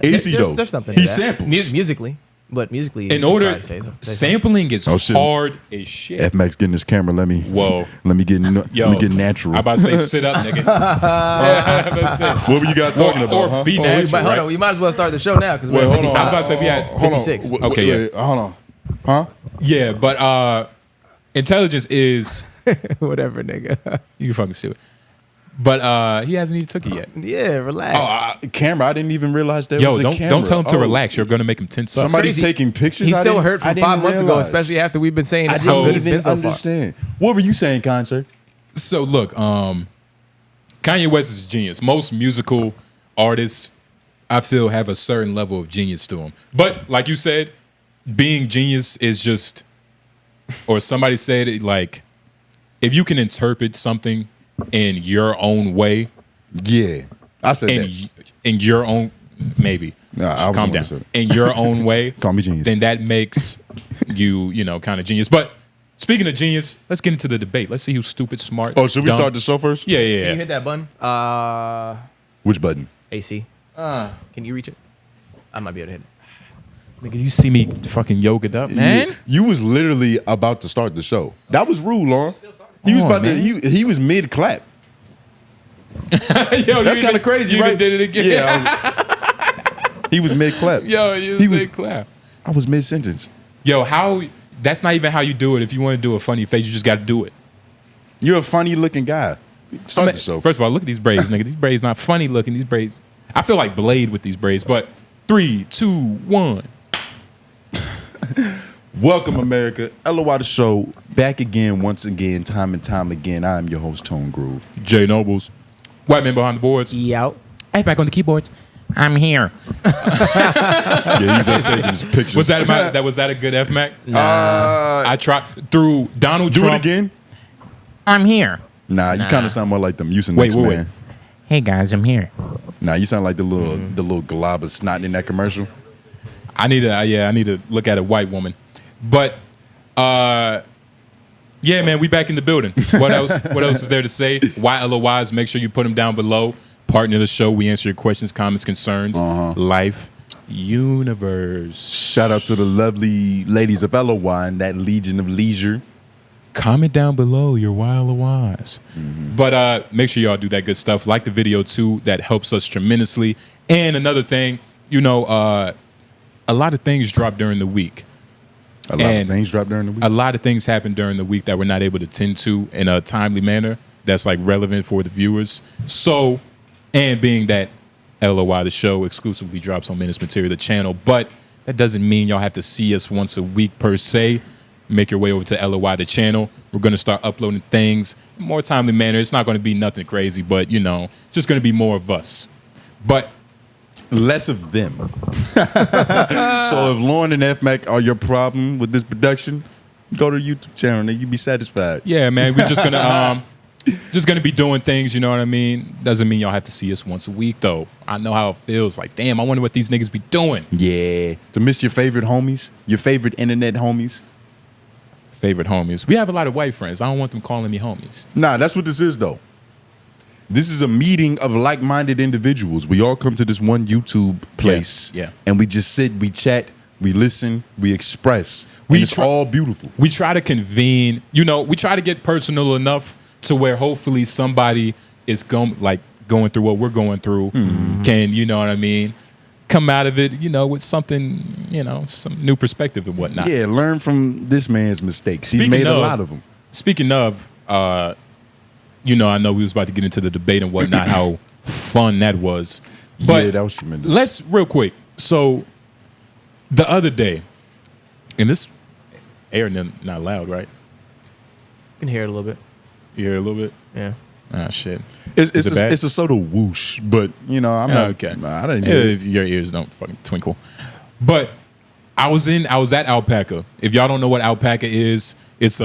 [SPEAKER 1] is he though?
[SPEAKER 3] There's something.
[SPEAKER 1] He
[SPEAKER 3] to that.
[SPEAKER 1] samples.
[SPEAKER 3] Musically, but musically,
[SPEAKER 2] In
[SPEAKER 3] you
[SPEAKER 2] order,
[SPEAKER 3] could probably say
[SPEAKER 2] sampling is
[SPEAKER 1] shit.
[SPEAKER 2] hard as shit.
[SPEAKER 1] F Max getting his camera. Let me get natural.
[SPEAKER 2] I'm about to say sit up, nigga. Yeah, I'm about to say.
[SPEAKER 1] What were you guys talking about?
[SPEAKER 2] Or be
[SPEAKER 3] something.
[SPEAKER 2] natural.
[SPEAKER 3] Hold
[SPEAKER 2] right?
[SPEAKER 3] on, we might as well start the show now because
[SPEAKER 1] Wait,
[SPEAKER 3] we're
[SPEAKER 1] hold on.
[SPEAKER 2] I was
[SPEAKER 3] 55.
[SPEAKER 2] about to say we had
[SPEAKER 3] 56.
[SPEAKER 2] Okay, yeah.
[SPEAKER 1] Hold on. Huh?
[SPEAKER 2] Yeah, but intelligence is
[SPEAKER 3] Whatever, nigga.
[SPEAKER 2] you can fucking see it. But he hasn't even took it yet.
[SPEAKER 3] Yeah, relax.
[SPEAKER 1] Camera. I didn't even realize there was a camera.
[SPEAKER 2] Don't tell him to relax. You're gonna make him tense up.
[SPEAKER 1] Somebody's taking pictures.
[SPEAKER 3] He's still
[SPEAKER 1] I
[SPEAKER 3] hurt from
[SPEAKER 1] didn't
[SPEAKER 3] 5 months ago,
[SPEAKER 1] realize.
[SPEAKER 3] especially after we've been saying
[SPEAKER 1] I
[SPEAKER 3] how good
[SPEAKER 1] didn't
[SPEAKER 3] it's been
[SPEAKER 1] even
[SPEAKER 3] so far.
[SPEAKER 1] understand. What were you saying, Concert?
[SPEAKER 2] So look, Kanye West is a genius. Most musical artists, I feel, have a certain level of genius to them. But like you said, being genius is just, or somebody said it like, if you can interpret something in your own way,
[SPEAKER 1] Yeah, I said that.
[SPEAKER 2] in your own, maybe.
[SPEAKER 1] Nah,
[SPEAKER 2] Calm down. In your own way,
[SPEAKER 1] Call me genius.
[SPEAKER 2] then that makes you, kind of genius. But speaking of genius, let's get into the debate. Let's see who's stupid, smart.
[SPEAKER 1] Oh, should we
[SPEAKER 2] dumb.
[SPEAKER 1] start the show first?
[SPEAKER 2] Yeah,
[SPEAKER 3] Can you
[SPEAKER 2] yeah.
[SPEAKER 3] hit that button?
[SPEAKER 1] Which button?
[SPEAKER 3] AC. Can you reach it? I might be able to hit it.
[SPEAKER 2] Nigga, you see me fucking yogaed up, man?
[SPEAKER 1] Yeah. You was literally about to start the show. That was rude, Lauren. He was
[SPEAKER 2] Come on,
[SPEAKER 1] about to.
[SPEAKER 2] man.
[SPEAKER 1] He was mid clap.
[SPEAKER 2] Yo,
[SPEAKER 1] That's kind of crazy,
[SPEAKER 2] you
[SPEAKER 1] right?
[SPEAKER 2] You did it again.
[SPEAKER 1] Yeah, he was mid clap.
[SPEAKER 2] Yo, he was big clap.
[SPEAKER 1] I was mid sentence.
[SPEAKER 2] Yo, how? That's not even how you do it. If you want to do a funny face, you just got to do it.
[SPEAKER 1] You're a funny looking guy. Start the show.
[SPEAKER 2] First of all, look at these braids, nigga. These braids not funny looking. These braids. I feel like Blade with these braids. But 3, 2, 1.
[SPEAKER 1] Welcome, America. LOI the show. Back again, once again, time and time again. I am your host, Tone Groove.
[SPEAKER 2] Jay Nobles, white man behind the boards.
[SPEAKER 3] Yo.
[SPEAKER 5] Hey, back on the keyboards. I'm here.
[SPEAKER 1] Yeah, he's out taking his pictures.
[SPEAKER 2] Was that a good F Mac?
[SPEAKER 1] Nah.
[SPEAKER 2] I tried through Donald
[SPEAKER 1] Do
[SPEAKER 2] Trump.
[SPEAKER 1] it again?
[SPEAKER 5] I'm here.
[SPEAKER 1] Nah, you kind of sound more like the Mucinex
[SPEAKER 2] Wait.
[SPEAKER 1] man.
[SPEAKER 5] Hey, guys, I'm here.
[SPEAKER 1] Nah, you sound like the little glob of snot in that commercial.
[SPEAKER 2] I need to look at a white woman. But yeah, man, we back in the building. What else is there to say? WHYLOIs, make sure you put them down below. Partner of the show, we answer your questions, comments, concerns, life, universe.
[SPEAKER 1] Shout out to the lovely ladies of LOI and that legion of leisure.
[SPEAKER 2] Comment down below your WHYLOIs. But make sure y'all do that good stuff. Like the video too. That helps us tremendously. And another thing, a lot of things drop during the week.
[SPEAKER 1] A lot of things drop during the week.
[SPEAKER 2] A lot of things happen during the week that we're not able to tend to in a timely manner that's like relevant for the viewers. So, and being that LOI, the show, exclusively drops on Menace Material, the channel, but that doesn't mean y'all have to see us once a week per se. Make your way over to LOI, the channel. We're going to start uploading things in a more timely manner. It's not going to be nothing crazy, but, it's just going to be more of us. But
[SPEAKER 1] less of them. So if Lauren and F-Mac are your problem with this production, go to the YouTube channel and you'll be satisfied.
[SPEAKER 2] yeah, man, we're just gonna be doing things, you know what I mean? Doesn't mean y'all have to see us once a week though. I know how it feels. Like, damn, I wonder what these niggas be doing.
[SPEAKER 1] Yeah. To miss your favorite homies, your favorite internet homies.
[SPEAKER 2] Favorite homies. We have a lot of white friends. I don't want them calling me homies.
[SPEAKER 1] Nah, that's what this is though. This is a meeting of like-minded individuals. We all come to this one YouTube place.
[SPEAKER 2] Yeah.
[SPEAKER 1] And we just sit, we chat, we listen, we express. It's all beautiful.
[SPEAKER 2] We try to convene, we try to get personal enough to where hopefully somebody is going through what we're going through can, you know what I mean, come out of it, with something, some new perspective and whatnot.
[SPEAKER 1] Yeah, learn from this man's mistakes. He's made a lot of them.
[SPEAKER 2] Speaking of, I know we was about to get into the debate and whatnot, how fun that was. But
[SPEAKER 1] yeah, that was tremendous.
[SPEAKER 2] let's real quick. So the other day, and this air not loud, right?
[SPEAKER 3] You can hear it a little bit.
[SPEAKER 2] You hear it a little bit?
[SPEAKER 3] Yeah.
[SPEAKER 2] Ah, shit.
[SPEAKER 1] It's
[SPEAKER 2] Is it bad?
[SPEAKER 1] a sort of whoosh, but I'm not.
[SPEAKER 2] Okay.
[SPEAKER 1] Nah, I didn't hear it.
[SPEAKER 2] If your ears don't fucking twinkle. But I was at Alpaca. If y'all don't know what Alpaca is, it's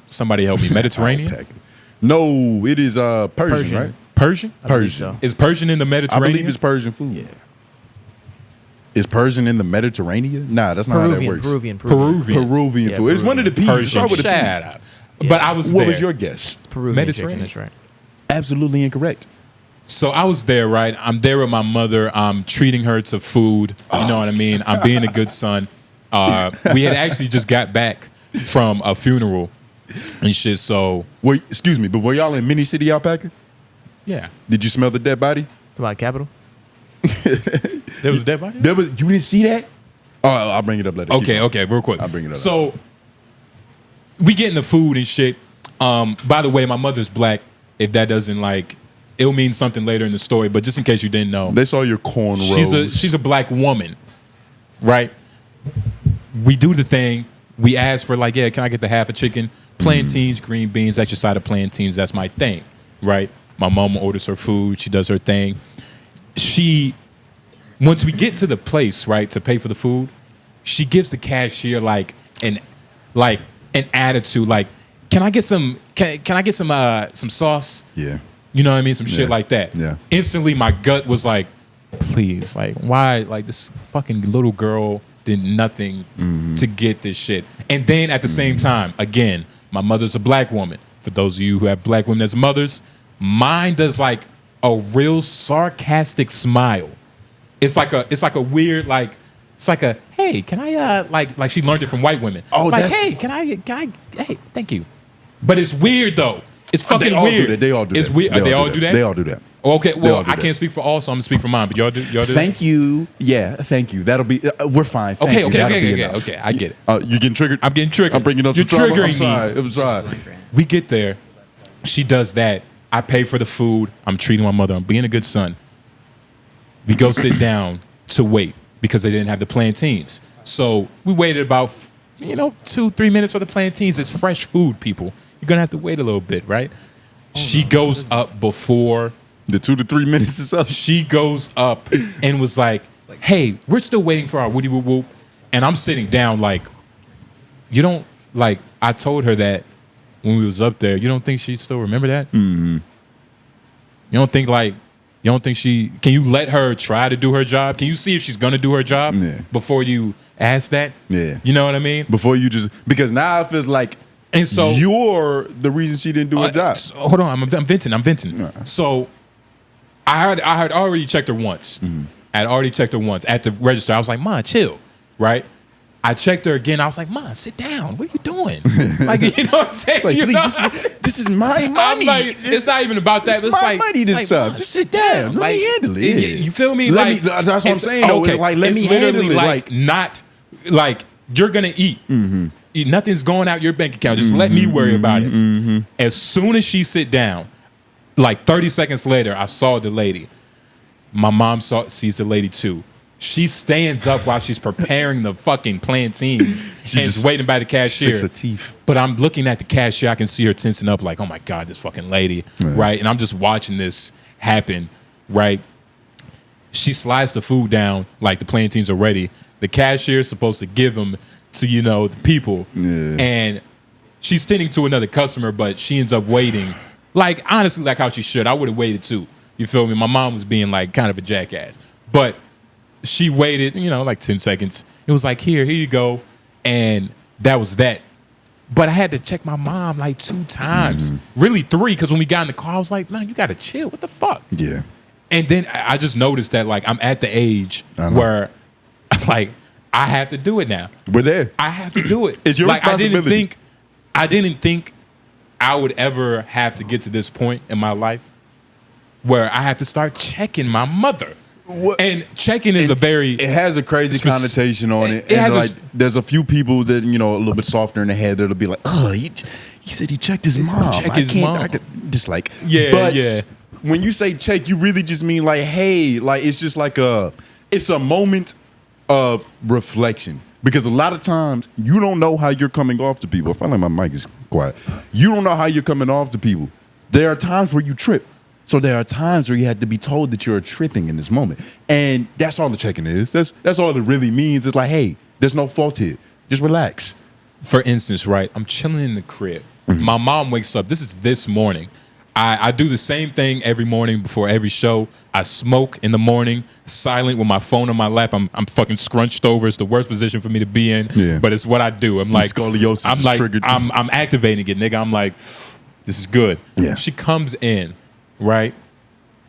[SPEAKER 2] somebody help me. Mediterranean?
[SPEAKER 1] Alpaca. No, it is Persian, right?
[SPEAKER 2] Persian?
[SPEAKER 3] I believe
[SPEAKER 1] Persian.
[SPEAKER 3] so.
[SPEAKER 2] Is Persian in the
[SPEAKER 1] I
[SPEAKER 2] Mediterranean?
[SPEAKER 1] believe it's Persian food.
[SPEAKER 3] Yeah.
[SPEAKER 1] Is Persian in the Mediterranean? Nah, that's not how that works.
[SPEAKER 3] Peruvian.
[SPEAKER 2] Peruvian.
[SPEAKER 1] Peruvian food. It's one of the P's.
[SPEAKER 2] Persian.
[SPEAKER 1] Start with a P.
[SPEAKER 2] Shut up. But I was
[SPEAKER 1] What
[SPEAKER 2] there.
[SPEAKER 1] was your guess?
[SPEAKER 3] Peruvian
[SPEAKER 2] Mediterranean.
[SPEAKER 3] chicken, that's right.
[SPEAKER 1] Absolutely incorrect.
[SPEAKER 2] So I was there, right? I'm there with my mother. I'm treating her to food. You know what I mean? I'm being a good son. We had actually just got back from a funeral and shit. So
[SPEAKER 1] Wait, excuse me, but were y'all in Mini City Alpaca?
[SPEAKER 2] yeah,
[SPEAKER 1] Did you smell the dead body?
[SPEAKER 3] It's about capital.
[SPEAKER 2] there was a dead body.
[SPEAKER 1] You didn't see that? Oh, I'll bring it up later.
[SPEAKER 2] Okay, real quick.
[SPEAKER 1] I'll bring it up.
[SPEAKER 2] So we getting the food and shit. By the way, my mother's black. If that doesn't it'll mean something later in the story. But just in case you didn't know,
[SPEAKER 1] They saw your cornrows.
[SPEAKER 2] she's a black woman, right? We do the thing. We ask for like, yeah, can I get the half a chicken, plantains, green beans, extra side of plantains. That's my thing, right? My mom orders her food. She does her thing. Once we get to the place, right, to pay for the food, she gives the cashier like an attitude, like, can I get some sauce?
[SPEAKER 1] Yeah.
[SPEAKER 2] You know what I mean? Some shit
[SPEAKER 1] Yeah.
[SPEAKER 2] like that.
[SPEAKER 1] Yeah.
[SPEAKER 2] Instantly, my gut was like, please, like, why? Like, this fucking little girl did nothing to get this shit. And then at the same time, again, my mother's a black woman. For those of you who have black women as mothers, mine does like a real sarcastic smile. It's like a weird, like, it's like a, hey, can I like she learned it from white women.
[SPEAKER 1] Oh,
[SPEAKER 2] like,
[SPEAKER 1] that's-
[SPEAKER 2] hey, can I hey, thank you. But it's weird though. It's fucking
[SPEAKER 1] They all
[SPEAKER 2] weird.
[SPEAKER 1] do that. They all do
[SPEAKER 2] It's
[SPEAKER 1] that.
[SPEAKER 2] weird. They all do that.
[SPEAKER 1] They all do that.
[SPEAKER 2] Okay,
[SPEAKER 1] They
[SPEAKER 2] well,
[SPEAKER 1] all do
[SPEAKER 2] I
[SPEAKER 1] that.
[SPEAKER 2] can't speak for all, so I'm gonna speak for mine. But y'all do
[SPEAKER 1] Thank you. Yeah, thank you. That'll be. We're fine. Thank
[SPEAKER 2] Okay,
[SPEAKER 1] you.
[SPEAKER 2] okay,
[SPEAKER 1] That'll
[SPEAKER 2] okay,
[SPEAKER 1] be
[SPEAKER 2] okay,
[SPEAKER 1] enough.
[SPEAKER 2] okay. I get it.
[SPEAKER 1] You're getting triggered.
[SPEAKER 2] I'm getting triggered.
[SPEAKER 1] I'm bringing up
[SPEAKER 2] You're
[SPEAKER 1] some trauma.
[SPEAKER 2] triggering me.
[SPEAKER 1] I'm sorry.
[SPEAKER 2] We get there. She does that. I pay for the food. I'm treating my mother. I'm being a good son. We go sit down to wait because they didn't have the plantains. So we waited about 2-3 minutes for the plantains. It's fresh food, people. You're gonna have to wait a little bit, right? She goes up before.
[SPEAKER 1] The 2 to 3 minutes is up.
[SPEAKER 2] She goes up and was like, hey, we're still waiting for our woody whoop whoop. And I'm sitting down like, you don't, like, I told her that when we was up there. You don't think she still remember that? Mm-hmm. You don't think she, can you let her try to do her job? Can you see if she's going to do her job before you ask that?
[SPEAKER 1] Yeah.
[SPEAKER 2] You know what I mean?
[SPEAKER 1] Before you just, because now it feels like
[SPEAKER 2] And so
[SPEAKER 1] you're the reason she didn't do her job.
[SPEAKER 2] so- hold on, I'm venting. So I had already checked her once. I had already checked her once at the register. I was like, Ma, chill, right? I checked her again. I was like, Ma, sit down. What are you doing? Like, you know what I'm saying?
[SPEAKER 1] It's like,
[SPEAKER 2] You
[SPEAKER 1] please,
[SPEAKER 2] know?
[SPEAKER 1] this is my money.
[SPEAKER 2] I'm like, it's not even about that.
[SPEAKER 1] It's
[SPEAKER 2] It's
[SPEAKER 1] my
[SPEAKER 2] like
[SPEAKER 1] money, this
[SPEAKER 2] like,
[SPEAKER 1] stuff.
[SPEAKER 2] Ma,
[SPEAKER 1] Just sit down. Let me handle it.
[SPEAKER 2] You feel me?
[SPEAKER 1] Let
[SPEAKER 2] Like,
[SPEAKER 1] me- that's what I'm
[SPEAKER 2] it's-
[SPEAKER 1] saying, though. Like, let
[SPEAKER 2] it's
[SPEAKER 1] me handle
[SPEAKER 2] literally
[SPEAKER 1] it.
[SPEAKER 2] like not like you're gonna eat. Nothing's going out your bank account. Just let me worry about it. As soon as she sit down, like 30 seconds later, I saw the lady. My mom sees the lady too. She stands up while she's preparing the fucking plantains
[SPEAKER 1] She
[SPEAKER 2] and
[SPEAKER 1] just
[SPEAKER 2] is waiting by the cashier.
[SPEAKER 1] Six her teeth.
[SPEAKER 2] But I'm looking at the cashier. I can see her tensing up like, oh my God, this fucking lady. Right? And I'm just watching this happen. Right? She slides the food down like the plantains are ready. The cashier is supposed to give them to, the people.
[SPEAKER 1] Yeah.
[SPEAKER 2] And she's tending to another customer, but she ends up waiting. Like, honestly, like how she should. I would have waited too. You feel me? My mom was being like kind of a jackass. But she waited, like 10 seconds. It was like, here you go. And that was that. But I had to check my mom like 2 times. Really 3, because when we got in the car, I was like, man, you got to chill. What the fuck?
[SPEAKER 1] Yeah.
[SPEAKER 2] And then I just noticed that, like, I'm at the age where, like, I have to do it now.
[SPEAKER 1] We're there.
[SPEAKER 2] I have to do it.
[SPEAKER 1] It's your
[SPEAKER 2] like,
[SPEAKER 1] responsibility.
[SPEAKER 2] I didn't think I would ever have to get to this point in my life where I have to start checking my mother. And checking is it
[SPEAKER 1] has a crazy connotation on it.
[SPEAKER 2] It
[SPEAKER 1] And
[SPEAKER 2] has
[SPEAKER 1] like, there's a few people that, a little bit softer in the head that'll be like, oh, he said he checked his mom.
[SPEAKER 2] Check his mom.
[SPEAKER 1] I could just like,
[SPEAKER 2] Yeah,
[SPEAKER 1] but
[SPEAKER 2] yeah.
[SPEAKER 1] when you say check, you really just mean like, hey, like, it's just like it's a moment of reflection. Because a lot of times you don't know how you're coming off to people. I find like my mic is quiet. You don't know how you're coming off to people. There are times where you trip. So there are times where you have to be told that you're tripping in this moment. And that's all the checking is. That's all it really means. It's like, hey, there's no fault here. Just relax.
[SPEAKER 2] For instance, right, I'm chilling in the crib. My mom wakes up. This is this morning. I do the same thing every morning before every show. I smoke in the morning, silent with my phone on my lap. I'm fucking scrunched over. It's the worst position for me to be in,
[SPEAKER 1] Yeah.
[SPEAKER 2] but it's what I do. I'm like,
[SPEAKER 1] scoliosis
[SPEAKER 2] I'm
[SPEAKER 1] is
[SPEAKER 2] like,
[SPEAKER 1] triggered.
[SPEAKER 2] I'm activating it, nigga. I'm like, this is good.
[SPEAKER 1] Yeah.
[SPEAKER 2] She comes in, right?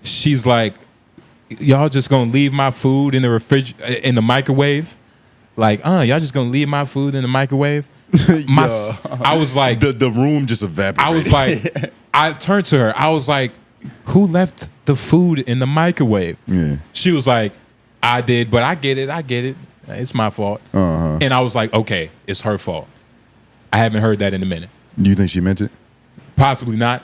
[SPEAKER 2] She's like, y'all just gonna leave my food in the in the microwave? Like, y'all just gonna leave my food in the microwave? I was like,
[SPEAKER 1] the room just evaporated.
[SPEAKER 2] I was like, I turned to her. I was like, who left the food in the microwave?
[SPEAKER 1] Yeah.
[SPEAKER 2] She was like, I did, but I get it. It's my fault. And I was like, okay, it's her fault. I haven't heard that in a minute.
[SPEAKER 1] Do you think she meant it?
[SPEAKER 2] Possibly not.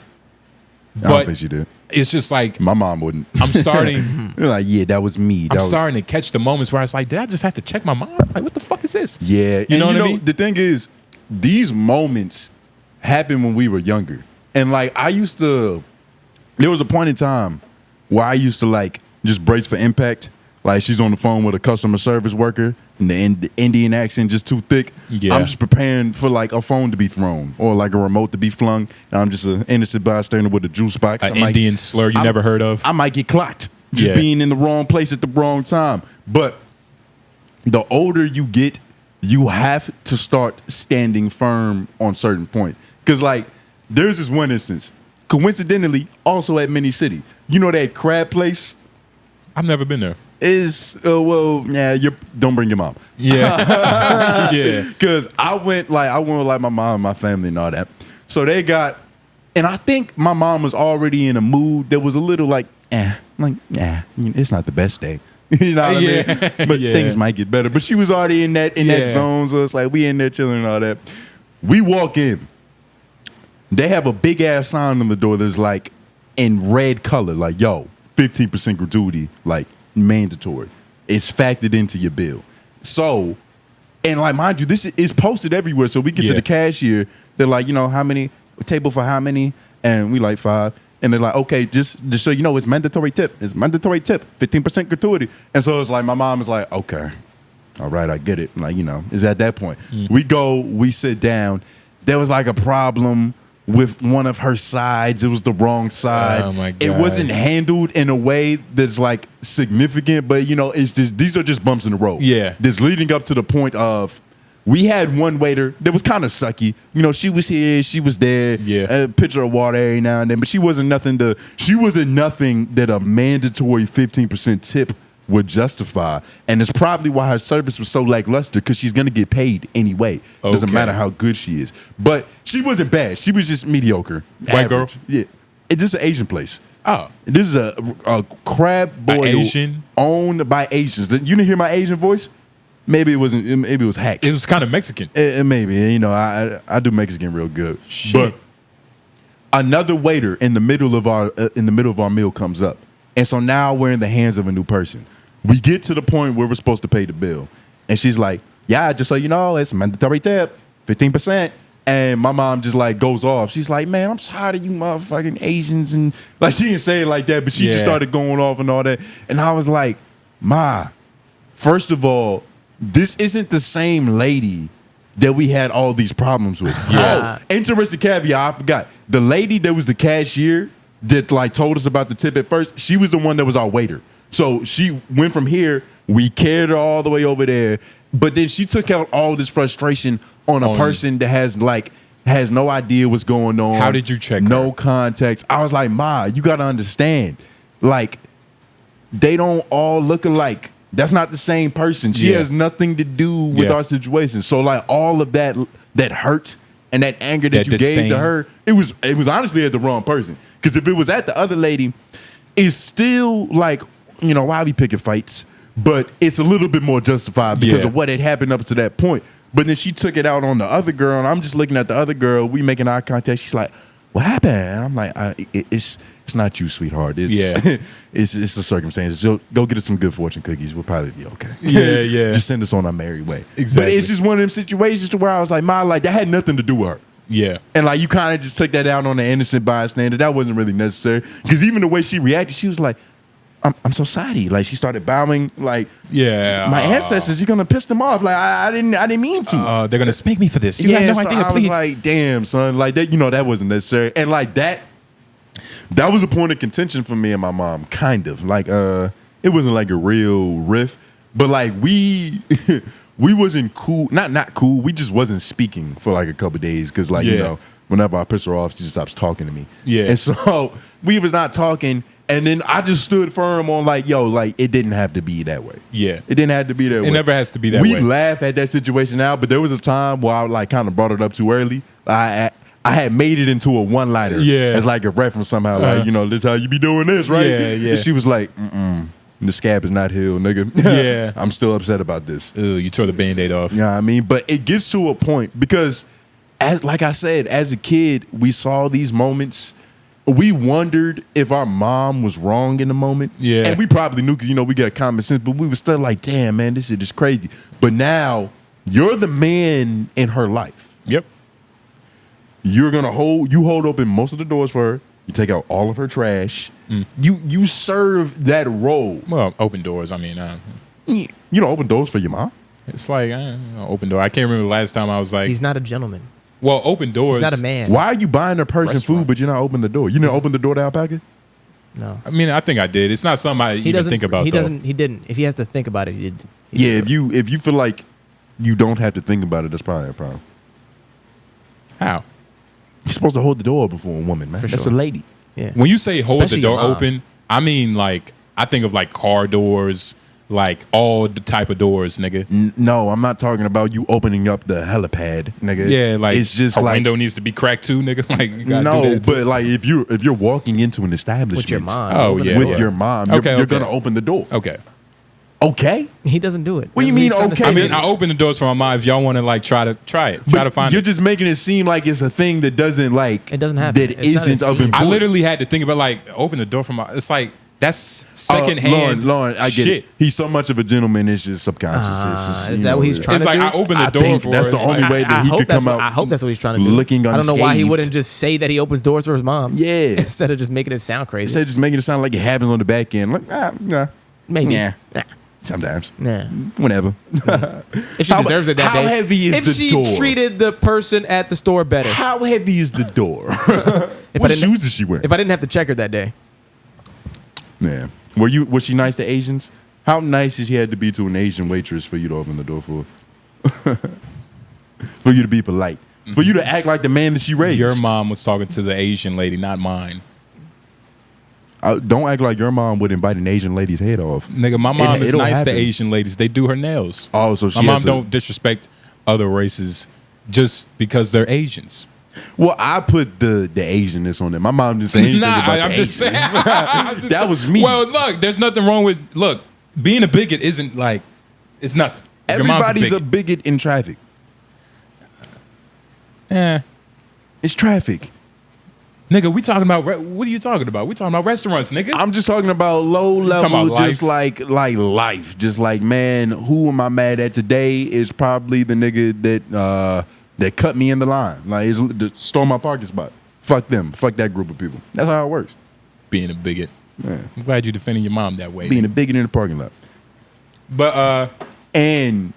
[SPEAKER 1] I don't think she did.
[SPEAKER 2] It's just like
[SPEAKER 1] My mom wouldn't.
[SPEAKER 2] I'm starting.
[SPEAKER 1] Like, yeah, that was me.
[SPEAKER 2] I'm starting to catch the moments where I was like, did I just have to check my mom? Like, what the fuck is this?
[SPEAKER 1] Yeah,
[SPEAKER 2] You know what I mean?
[SPEAKER 1] The thing is, these moments happened when we were younger, and like there was a point in time where I used to like just brace for impact. Like she's on the phone with a customer service worker, and the Indian accent just too thick.
[SPEAKER 2] Yeah.
[SPEAKER 1] I'm just preparing for like a phone to be thrown or like a remote to be flung. And I'm just an innocent bystander with a juice box.
[SPEAKER 2] An Indian slur you never heard of.
[SPEAKER 1] I might get clocked just being in the wrong place at the wrong time. But the older you get, you have to start standing firm on certain points. Because like there's this one instance, coincidentally, also at Mini City. You know that crab place?
[SPEAKER 2] I've never been there.
[SPEAKER 1] You don't bring your mom.
[SPEAKER 2] Yeah. Yeah.
[SPEAKER 1] Because I went with like my mom and my family and all that. So they got, and I think my mom was already in a mood that was a little like, it's not the best day. You know what I mean? But things might get better. But she was already in that zone. So it's like we in there chilling and all that. We walk in. They have a big ass sign on the door that's like in red color, like, yo, 15% gratuity, like mandatory. It's factored into your bill. So, and like, mind you, this is posted everywhere. So we get to the cashier. They're like, how many, table for how many? And we like 5. And they're like, okay, just so you know, it's mandatory tip. It's mandatory tip, 15% gratuity. And so it's like, my mom is like, okay, all right, I get it. Like, it's at that point. We sit down. There was like a problem with one of her sides. It was the wrong side.
[SPEAKER 2] Oh my God.
[SPEAKER 1] It wasn't handled in a way that's like significant, but it's just, these are just bumps in the road.
[SPEAKER 2] Yeah.
[SPEAKER 1] This leading up to the point of, we had one waiter that was kind of sucky. She was here, she was there.
[SPEAKER 2] Yeah.
[SPEAKER 1] A pitcher of water every now and then, but she wasn't nothing that a mandatory 15% tip would justify. And it's probably why her service was so lackluster, because she's going to get paid anyway. Doesn't matter how good she is. But she wasn't bad. She was just mediocre.
[SPEAKER 2] White girl?
[SPEAKER 1] Yeah. It's just an Asian place.
[SPEAKER 2] Oh.
[SPEAKER 1] This is a crab boil
[SPEAKER 2] Asian?
[SPEAKER 1] owned by Asians. You didn't hear my Asian voice? Maybe it wasn't. Maybe it was hack.
[SPEAKER 2] It was kind of Mexican.
[SPEAKER 1] Maybe. I do Mexican real good.
[SPEAKER 2] Shit.
[SPEAKER 1] But another waiter in the middle of our meal comes up, and so now we're in the hands of a new person. We get to the point where we're supposed to pay the bill, and she's like, "Yeah, just so you know, it's mandatory tip, 15%." And my mom just like goes off. She's like, "Man, I'm tired of you motherfucking Asians," and like she didn't say it like that, but she just started going off and all that. And I was like, "Ma, first of all, this isn't the same lady that we had all these problems with."
[SPEAKER 2] Yeah.
[SPEAKER 1] Oh, interesting caveat, I forgot. The lady that was the cashier that like told us about the tip at first, she was the one that was our waiter. So she went from here, we carried her all the way over there, but then she took out all this frustration on a person that has no idea what's going on.
[SPEAKER 2] How did you check
[SPEAKER 1] No
[SPEAKER 2] her?
[SPEAKER 1] context. I was like, "Ma, you got to understand. Like, they don't all look alike. That's not the same person. She has nothing to do with our situation." So like all of that hurt and that anger that you gave to her, it was honestly at the wrong person. Because if it was at the other lady, it's still like, why are we picking fights? But it's a little bit more justified because of what had happened up to that point. But then she took it out on the other girl, and I'm just looking at the other girl. We making eye contact. She's like, "What happened?" And I'm like, "It's not you, sweetheart. It's the circumstances. So go get us some good fortune cookies. We'll probably be okay."
[SPEAKER 2] Yeah.
[SPEAKER 1] Just send us on our merry way.
[SPEAKER 2] Exactly.
[SPEAKER 1] But it's just one of them situations to where I was like, "Ma, like that had nothing to do with her."
[SPEAKER 2] Yeah.
[SPEAKER 1] And like you kind of just took that out on the innocent bystander. That wasn't really necessary. Because even the way she reacted, she was like, I'm so sorry. Like she started bowing. Like, my ancestors, you're gonna piss them off. Like I didn't mean to.
[SPEAKER 2] They're gonna spank me for this. You have no
[SPEAKER 1] so
[SPEAKER 2] idea.
[SPEAKER 1] I
[SPEAKER 2] Please.
[SPEAKER 1] was like, damn, son. Like that, that wasn't necessary. And like that was a point of contention for me and my mom. Kind of like, it wasn't like a real riff, but like we wasn't cool. Not cool. We just wasn't speaking for like a couple days because like whenever I piss her off, she just stops talking to me.
[SPEAKER 2] Yeah.
[SPEAKER 1] And so we was not talking. And then I just stood firm on like, yo, like it didn't have to be that way.
[SPEAKER 2] Yeah.
[SPEAKER 1] It didn't have to be that way.
[SPEAKER 2] It never has to be that way.
[SPEAKER 1] We laugh at that situation now, but there was a time where I like kind of brought it up too early. I had made it into a one-liner.
[SPEAKER 2] Yeah.
[SPEAKER 1] As like a reference somehow. Like, this how you be doing this, right?
[SPEAKER 2] Yeah.
[SPEAKER 1] And she was like, the scab is not healed, nigga.
[SPEAKER 2] Yeah.
[SPEAKER 1] I'm still upset about this.
[SPEAKER 2] Ooh, you tore the Band-Aid off.
[SPEAKER 1] You know what I mean? But it gets to a point because like I said, as a kid, we saw these moments we wondered if our mom was wrong in the moment.
[SPEAKER 2] Yeah.
[SPEAKER 1] And we probably knew because, we got common sense, but we were still like, damn, man, this shit is crazy. But now you're the man in her life.
[SPEAKER 2] Yep.
[SPEAKER 1] You're going to hold open most of the doors for her. You take out all of her trash. You serve that role.
[SPEAKER 2] Well, open doors. I mean,
[SPEAKER 1] You don't open doors for your mom.
[SPEAKER 2] it's like open door. I can't remember the last time I was like,
[SPEAKER 3] He's not a gentleman.
[SPEAKER 2] well, open doors.
[SPEAKER 3] He's not a man.
[SPEAKER 1] Why are you buying her Persian
[SPEAKER 3] Restaurant.
[SPEAKER 1] food, but you're not opening the door? You didn't open the door to alpaca?
[SPEAKER 3] No.
[SPEAKER 2] I mean, I think I did. It's not something I
[SPEAKER 3] He
[SPEAKER 2] even
[SPEAKER 3] doesn't
[SPEAKER 2] think about.
[SPEAKER 3] He
[SPEAKER 2] though.
[SPEAKER 3] doesn't. He didn't. If he has to think about it, he did.
[SPEAKER 1] Yeah, if you feel like you don't have to think about it, that's probably a problem.
[SPEAKER 2] How?
[SPEAKER 1] You're supposed to hold the door open for a woman, man.
[SPEAKER 3] For
[SPEAKER 1] That's
[SPEAKER 3] sure.
[SPEAKER 1] a lady.
[SPEAKER 3] Yeah.
[SPEAKER 2] When you say hold
[SPEAKER 3] Especially
[SPEAKER 2] the door
[SPEAKER 3] your mom.
[SPEAKER 2] open, I mean like I think of like car doors, like all the type of doors, nigga.
[SPEAKER 1] No, I'm not talking about you opening up the helipad, nigga.
[SPEAKER 2] Yeah, like
[SPEAKER 1] it's just
[SPEAKER 2] her
[SPEAKER 1] like
[SPEAKER 2] window needs to be cracked too, nigga. Like you gotta do
[SPEAKER 1] no,
[SPEAKER 2] that too.
[SPEAKER 1] but like if you're walking into an establishment
[SPEAKER 3] With your mom.
[SPEAKER 2] Oh,
[SPEAKER 3] Open the
[SPEAKER 2] yeah.
[SPEAKER 1] with
[SPEAKER 3] door.
[SPEAKER 1] your mom,
[SPEAKER 2] Okay,
[SPEAKER 1] you're
[SPEAKER 2] okay.
[SPEAKER 1] gonna open the door.
[SPEAKER 2] Okay.
[SPEAKER 1] Okay.
[SPEAKER 3] He doesn't do it.
[SPEAKER 1] What do you
[SPEAKER 3] That's
[SPEAKER 1] mean,
[SPEAKER 3] he's trying to
[SPEAKER 1] okay?
[SPEAKER 3] say.
[SPEAKER 2] I mean, I open the doors for my mom if y'all want to like try to find
[SPEAKER 1] You're
[SPEAKER 2] it.
[SPEAKER 1] just making it seem like it's a thing that doesn't like
[SPEAKER 3] It doesn't happen.
[SPEAKER 1] that
[SPEAKER 3] It's not
[SPEAKER 1] isn't
[SPEAKER 3] a
[SPEAKER 1] of
[SPEAKER 3] scene.
[SPEAKER 1] importance.
[SPEAKER 2] I literally had to think about like open the door for my. It's like that's secondhand.
[SPEAKER 1] Lauren, I get
[SPEAKER 2] shit.
[SPEAKER 1] it. He's so much of a gentleman. It's just subconscious. It's just,
[SPEAKER 3] is
[SPEAKER 1] you
[SPEAKER 3] that
[SPEAKER 1] know,
[SPEAKER 3] what he's trying
[SPEAKER 2] It's
[SPEAKER 3] to
[SPEAKER 2] like
[SPEAKER 3] do?
[SPEAKER 2] I opened the
[SPEAKER 1] I
[SPEAKER 2] door
[SPEAKER 1] think
[SPEAKER 2] for
[SPEAKER 1] that's
[SPEAKER 2] her.
[SPEAKER 1] the
[SPEAKER 2] It's
[SPEAKER 1] only
[SPEAKER 2] like,
[SPEAKER 1] way that
[SPEAKER 3] I
[SPEAKER 1] he
[SPEAKER 3] hope
[SPEAKER 1] could
[SPEAKER 3] that's
[SPEAKER 1] come
[SPEAKER 3] what,
[SPEAKER 1] out.
[SPEAKER 3] I hope that's what he's trying to do.
[SPEAKER 1] looking
[SPEAKER 3] I don't know why he
[SPEAKER 1] unscathed.
[SPEAKER 3] wouldn't just say that he opens doors for his mom.
[SPEAKER 1] Yeah.
[SPEAKER 3] Instead of just making it sound crazy.
[SPEAKER 1] Instead of just making it sound like it happens on the back end. Like, nah.
[SPEAKER 3] Maybe.
[SPEAKER 1] Yeah.
[SPEAKER 3] Nah.
[SPEAKER 1] Sometimes.
[SPEAKER 3] Nah.
[SPEAKER 1] Whenever.
[SPEAKER 3] If she
[SPEAKER 1] How-
[SPEAKER 3] deserves it that
[SPEAKER 1] how
[SPEAKER 3] day.
[SPEAKER 1] heavy is
[SPEAKER 3] if
[SPEAKER 1] the
[SPEAKER 3] she
[SPEAKER 1] door?
[SPEAKER 3] treated the person at the store better.
[SPEAKER 1] How heavy is the door?
[SPEAKER 3] If I
[SPEAKER 1] What
[SPEAKER 3] didn't-
[SPEAKER 1] shoes is she wearing?
[SPEAKER 3] If I didn't have to check her that day.
[SPEAKER 1] Yeah. Was she nice to Asians? How nice is she had to be to an Asian waitress for you to open the door for? For you to be polite. For you to act like the man that she raised.
[SPEAKER 2] Your mom was talking to the Asian lady, not mine.
[SPEAKER 1] Don't act like your mom would invite an Asian lady's head off.
[SPEAKER 2] Nigga, my mom is
[SPEAKER 1] it'll
[SPEAKER 2] nice
[SPEAKER 1] happen.
[SPEAKER 2] to Asian ladies. They do her nails.
[SPEAKER 1] Oh, so she
[SPEAKER 2] my mom
[SPEAKER 1] has a-
[SPEAKER 2] don't disrespect other races just because they're Asians.
[SPEAKER 1] Well, I put the Asianness on it. My mom didn't say anything
[SPEAKER 2] Nah,
[SPEAKER 1] about
[SPEAKER 2] I'm
[SPEAKER 1] the
[SPEAKER 2] just saying.
[SPEAKER 1] Asians.
[SPEAKER 2] I'm just
[SPEAKER 1] That
[SPEAKER 2] saying.
[SPEAKER 1] was me.
[SPEAKER 2] Well, look, there's nothing wrong with being a bigot isn't like it's nothing. If your mom's
[SPEAKER 1] Everybody's a bigot in traffic.
[SPEAKER 2] Eh.
[SPEAKER 1] It's traffic.
[SPEAKER 2] Nigga, we talking about what are you talking about? We talking about restaurants, nigga.
[SPEAKER 1] I'm just talking about low
[SPEAKER 2] talking
[SPEAKER 1] level,
[SPEAKER 2] about
[SPEAKER 1] just like life. Just like, man, who am I mad at today is probably the nigga that cut me in the line. Like, that stole my parking spot. Fuck them. Fuck that group of people. That's how it works.
[SPEAKER 2] Being a bigot.
[SPEAKER 1] Yeah.
[SPEAKER 2] I'm glad you're defending your mom that way.
[SPEAKER 1] Being a bigot in the parking lot.
[SPEAKER 2] But
[SPEAKER 1] And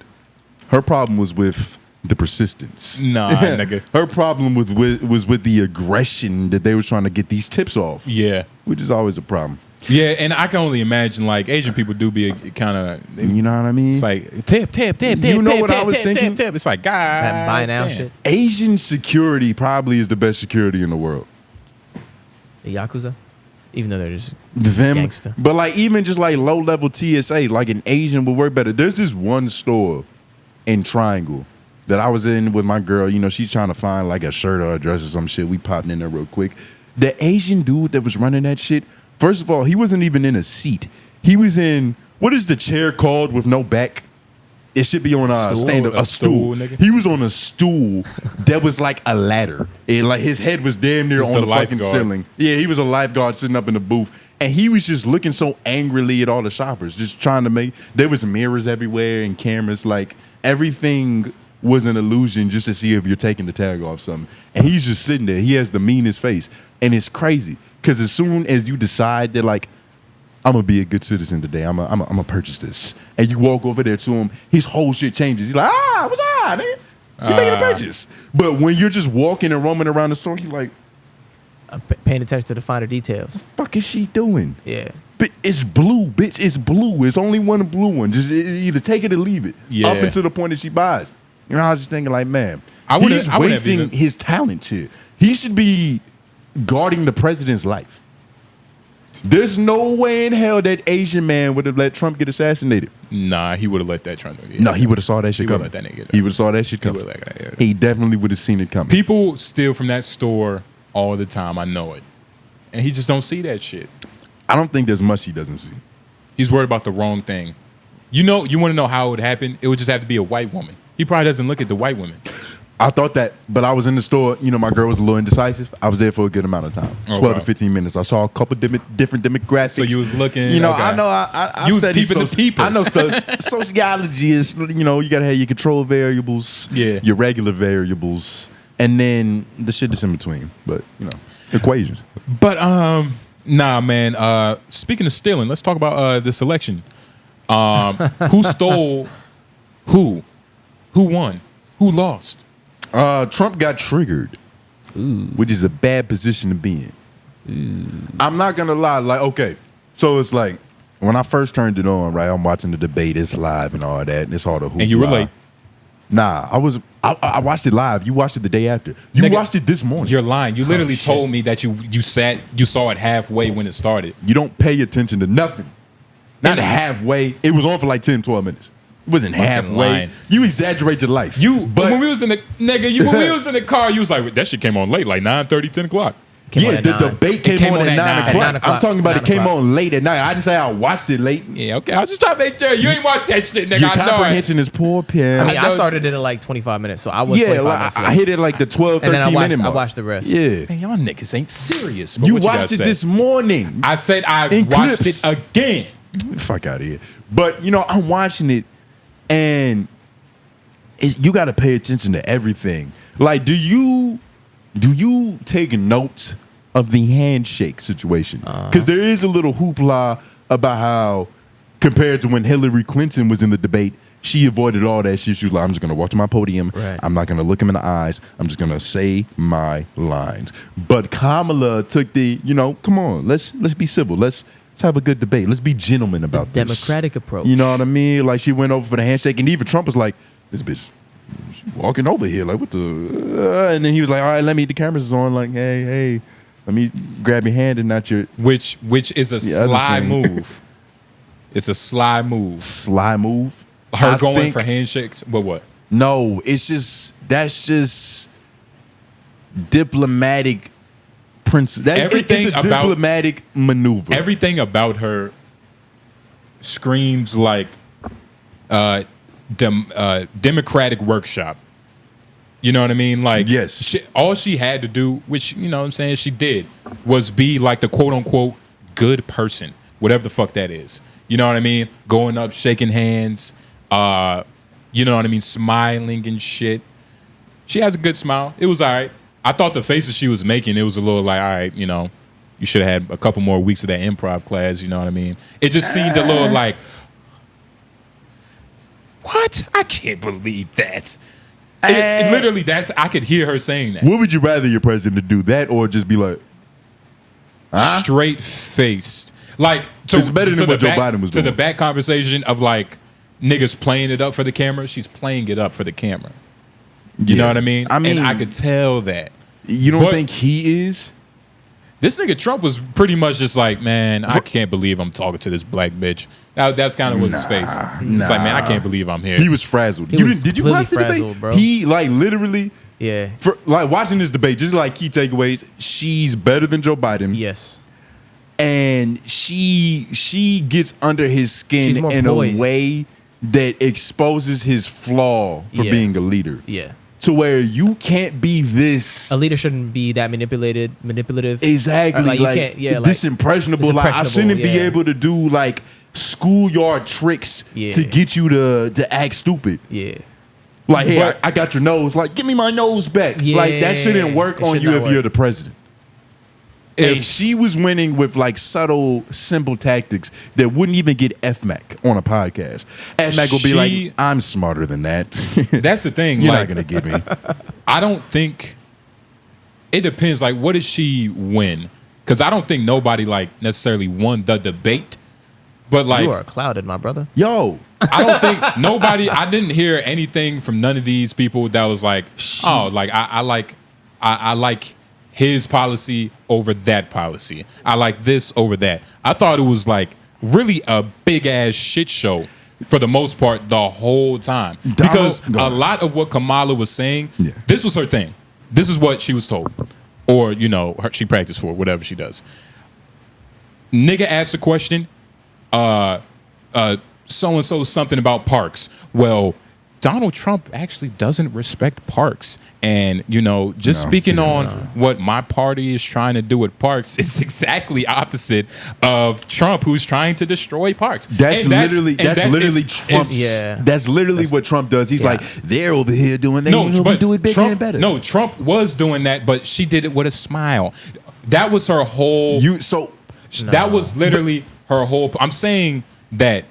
[SPEAKER 1] her problem was with the persistence.
[SPEAKER 2] nah, nigga.
[SPEAKER 1] Her problem was with the aggression that they was trying to get these tips off,
[SPEAKER 2] Yeah.
[SPEAKER 1] which is always a problem.
[SPEAKER 2] Yeah, and I can only imagine like Asian people do be kind of
[SPEAKER 1] You know what I mean?
[SPEAKER 2] it's like tip.
[SPEAKER 1] You know what I was thinking?
[SPEAKER 2] Tip. It's like God.
[SPEAKER 3] That buy now
[SPEAKER 2] damn.
[SPEAKER 3] shit.
[SPEAKER 1] Asian security probably is the best security in the world.
[SPEAKER 3] The Yakuza? Even though they're just
[SPEAKER 1] Them,
[SPEAKER 3] gangster.
[SPEAKER 1] but like even just like low level TSA, like an Asian would work better. There's this one store in Triangle that I was in with my girl. You know, she's trying to find like a shirt or a dress or some shit. We popped in there real quick. The Asian dude that was running that shit, first of all, he wasn't even in a seat. He was in, what is the chair called with no back? It should be on a
[SPEAKER 2] Stool?
[SPEAKER 1] stand up,
[SPEAKER 2] A
[SPEAKER 1] a stool.
[SPEAKER 2] stool, nigga?
[SPEAKER 1] He was on a stool that was like a ladder. Like his head was damn near
[SPEAKER 2] He's
[SPEAKER 1] on
[SPEAKER 2] the
[SPEAKER 1] the fucking
[SPEAKER 2] lifeguard.
[SPEAKER 1] ceiling. Yeah, he was a lifeguard sitting up in the booth. And he was just looking so angrily at all the shoppers, just trying to make, there was mirrors everywhere and cameras. Like everything was an illusion just to see if you're taking the tag off something. And he's just sitting there. He has the meanest face. And it's crazy. Because as soon as you decide that like, I'm gonna be a good citizen today. I'm gonna purchase this. And you walk over there to him, his whole shit changes. He's like, what's up, nigga? You're making a purchase. But when you're just walking and roaming around the store, you're like,
[SPEAKER 3] I'm paying attention to the finer details.
[SPEAKER 1] fuck is she doing?
[SPEAKER 3] Yeah.
[SPEAKER 1] But it's blue, bitch. It's blue. It's only one blue one. Just either take it or leave it.
[SPEAKER 2] Yeah.
[SPEAKER 1] Up until the point that she buys. You know, I was just thinking like, man,
[SPEAKER 2] I wouldn't-
[SPEAKER 1] he's
[SPEAKER 2] I wouldn't have
[SPEAKER 1] wasting
[SPEAKER 2] even-
[SPEAKER 1] his talent here. He should be guarding the president's life. There's no way in hell that Asian man would have let Trump get assassinated.
[SPEAKER 2] Nah, he would have let that Trump.
[SPEAKER 1] No, he would have saw that shit
[SPEAKER 2] He would've
[SPEAKER 1] coming.
[SPEAKER 2] let that nigga-
[SPEAKER 1] He would have saw that shit coming.
[SPEAKER 2] would've let that- yeah.
[SPEAKER 1] He definitely would have seen it coming.
[SPEAKER 2] People steal from that store all the time. I know it, and he just don't see that shit.
[SPEAKER 1] I don't think there's much he doesn't see.
[SPEAKER 2] He's worried about the wrong thing. You know, you want to know how it would happen? It would just have to be a white woman. He probably doesn't look at the white women.
[SPEAKER 1] I thought that, but I was in the store. You know, my girl was a little indecisive. I was there for a good amount of time, 12 to 15 minutes. I saw a couple different demographics.
[SPEAKER 2] So you was looking.
[SPEAKER 1] You know,
[SPEAKER 2] okay.
[SPEAKER 1] I know. I
[SPEAKER 2] You was
[SPEAKER 1] study
[SPEAKER 2] peeping the people.
[SPEAKER 1] I know stuff. Sociology is, you know, you gotta have your control variables, your regular variables, and then the shit that's in between. But you know, equations.
[SPEAKER 2] But nah, man. Speaking of stealing, let's talk about this election. Who stole? Who won? Who lost?
[SPEAKER 1] Trump got triggered, which is a bad position to be in. I'm not gonna lie. Like, okay, so it's like when I first turned it on, right? I'm watching the debate. It's live and all that, and it's all the hoopla.
[SPEAKER 2] And you were late.
[SPEAKER 1] Nah, I watched it live. You watched it the day after. You
[SPEAKER 2] Nigga,
[SPEAKER 1] watched it this morning.
[SPEAKER 2] You're lying. You literally told me that you saw it halfway when it started.
[SPEAKER 1] You don't pay attention to nothing. Not halfway. It was on for like 10, 12 minutes. It wasn't halfway.
[SPEAKER 2] Lying.
[SPEAKER 1] You exaggerate your life.
[SPEAKER 2] But when we was in the when we was in the car, you was like, that shit came on late, like 9:30, 10 o'clock.
[SPEAKER 1] Yeah, the debate came on at 9 o'clock. I'm talking about it came on late at night. I didn't say I watched it late.
[SPEAKER 2] Yeah, okay. I was just trying to make sure you ain't watched that shit, nigga.
[SPEAKER 1] Your
[SPEAKER 2] I know it.
[SPEAKER 1] comprehension is poor, Pim.
[SPEAKER 3] I mean, I started it at like 25 minutes, so I was 25 minutes late.
[SPEAKER 1] I hit it like the 12, 13 minute mark.
[SPEAKER 3] I watched the rest.
[SPEAKER 1] Yeah.
[SPEAKER 2] Man, y'all niggas ain't serious.
[SPEAKER 1] You watched it this morning.
[SPEAKER 2] I said I
[SPEAKER 1] In
[SPEAKER 2] watched
[SPEAKER 1] clips.
[SPEAKER 2] it again.
[SPEAKER 1] Fuck out of here. But, you know, I'm watching it, and you got to pay attention to everything. Like, do you take notes of the handshake situation? Because there is a little hoopla about how, compared to when Hillary Clinton was in the debate, she avoided all that shit. She was like, I'm just going to walk to my podium.
[SPEAKER 3] Right.
[SPEAKER 1] I'm not going to look him in the eyes. I'm just going to say my lines. But Kamala took the, you know, come on, let's be civil. Let's have a good debate. Let's be gentlemen about this.
[SPEAKER 3] Democratic approach.
[SPEAKER 1] You know what I mean? Like, she went over for the handshake, and even Trump was like, this bitch she walking over here. Like, what the... and then he was like, all right, the cameras is on. Like, hey, let me grab your hand and not your...
[SPEAKER 2] Which is a sly move. It's a sly move.
[SPEAKER 1] Sly move?
[SPEAKER 2] Her going for handshakes? But what?
[SPEAKER 1] No, that's just diplomatic principle. It's a diplomatic maneuver.
[SPEAKER 2] Everything about her screams like democratic workshop. You know what I mean? Like,
[SPEAKER 1] yes.
[SPEAKER 2] All she had to do, which, you know what I'm saying, she did, was be like the quote unquote good person, whatever the fuck that is. You know what I mean? Going up, shaking hands, you know what I mean? Smiling and shit. She has a good smile. It was all right. I thought the faces she was making, it was a little like, all right, you know, you should have had a couple more weeks of that improv class. You know what I mean? It just seemed a little like, what? I can't believe that. It literally, I could hear her saying that.
[SPEAKER 1] What would you rather your president do, that or just be like,
[SPEAKER 2] straight faced? Like,
[SPEAKER 1] it's better than what Joe Biden was doing.
[SPEAKER 2] To the back conversation of like niggas playing it up for the camera, she's playing it up for the camera. You know what I mean? And I could tell that.
[SPEAKER 1] You don't think he is?
[SPEAKER 2] This nigga Trump was pretty much just like, man, I can't believe I'm talking to this black bitch. That's kind of was his face. It's like, man, I can't believe I'm here.
[SPEAKER 1] He was frazzled. Did you watch the debate? Bro. He like literally, like watching this debate, just like key takeaways. She's better than Joe Biden.
[SPEAKER 3] Yes.
[SPEAKER 1] And she gets under his skin in
[SPEAKER 3] poised.
[SPEAKER 1] A way that exposes his flaw for being a leader.
[SPEAKER 3] Yeah.
[SPEAKER 1] To where you can't be this.
[SPEAKER 3] A leader shouldn't be that manipulative.
[SPEAKER 1] Exactly.
[SPEAKER 3] Like, you can't,
[SPEAKER 1] this impressionable. Like, I shouldn't be able to do like schoolyard tricks to get you to act stupid.
[SPEAKER 3] Yeah.
[SPEAKER 1] Like, hey, I got your nose. Like, give me my nose back.
[SPEAKER 3] Yeah.
[SPEAKER 1] Like, that shouldn't work on you if you're the president. And she was winning with like subtle, simple tactics that wouldn't even get FMAC on a podcast. FMAC will be like, I'm smarter than that.
[SPEAKER 2] That's the thing.
[SPEAKER 1] You're
[SPEAKER 2] like,
[SPEAKER 1] not going to get me.
[SPEAKER 2] I don't think, it depends. Like, what did she win? Because I don't think nobody like necessarily won the debate. But like,
[SPEAKER 3] you are clouded, my brother.
[SPEAKER 1] Yo.
[SPEAKER 2] I don't think nobody, I didn't hear anything from none of these people that was like, oh, like I like his policy over that policy. I like this over that. I thought it was like really a big ass shit show for the most part the whole time. Because a lot of what Kamala was saying, this was her thing. This is what she was told. Or, you know, she practiced for whatever she does. Nigga asked a question, so-and-so something about parks. Well, Donald Trump actually doesn't respect parks. And, just speaking on what my party is trying to do with parks, it's exactly opposite of Trump, who's trying to destroy parks.
[SPEAKER 1] That's literally Trump. That's literally what Trump does. He's like, they're over here doing that. We do it bigger
[SPEAKER 2] Trump,
[SPEAKER 1] and better.
[SPEAKER 2] No, Trump was doing that, but she did it with a smile. That was her whole. That was literally her whole. I'm saying that.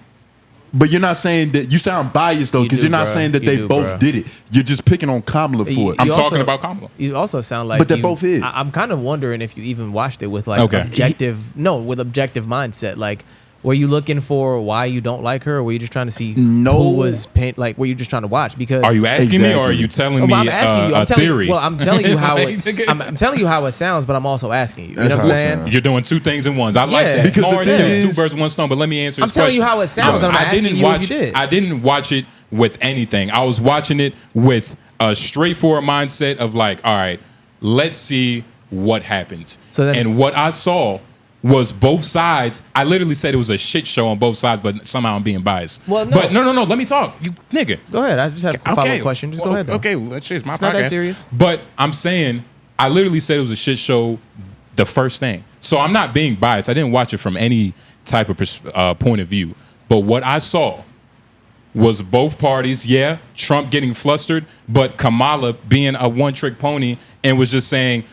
[SPEAKER 1] But you're not saying that. You sound biased though, because you're not saying that they both did it. You're just picking on Kamala for it.
[SPEAKER 2] I'm talking about Kamala.
[SPEAKER 3] You also sound like,
[SPEAKER 1] but they both is.
[SPEAKER 3] I'm kind of wondering if you even watched it with objective mindset. Like, were you looking for why you don't like her, or were you just trying to see who was paint? Like, were you just trying to watch? Because
[SPEAKER 2] are you asking me, or are you telling me a theory?
[SPEAKER 3] I'm telling you how I'm telling you how it sounds, but I'm also asking you. You know what I'm saying?
[SPEAKER 2] You're doing two things in one. I like that.
[SPEAKER 1] Because
[SPEAKER 2] More kills two birds with one stone. But let me answer.
[SPEAKER 3] I'm telling you how it sounds. I'm asking you if you did.
[SPEAKER 2] I didn't watch it with anything. I was watching it with a straightforward mindset of like, all right, let's see what happens. And what I saw was both sides. I literally said it was a shit show on both sides, but somehow I'm being biased.
[SPEAKER 3] Well, no.
[SPEAKER 2] But no. Let me talk. You nigga.
[SPEAKER 3] Go ahead. I just had a follow-up question. Just go ahead.
[SPEAKER 2] Okay, let's see. It's my podcast.
[SPEAKER 3] Not that serious.
[SPEAKER 2] But I'm saying, I literally said it was a shit show the first thing. So I'm not being biased. I didn't watch it from any type of point of view. But what I saw was both parties, Trump getting flustered, but Kamala being a one-trick pony and was just saying,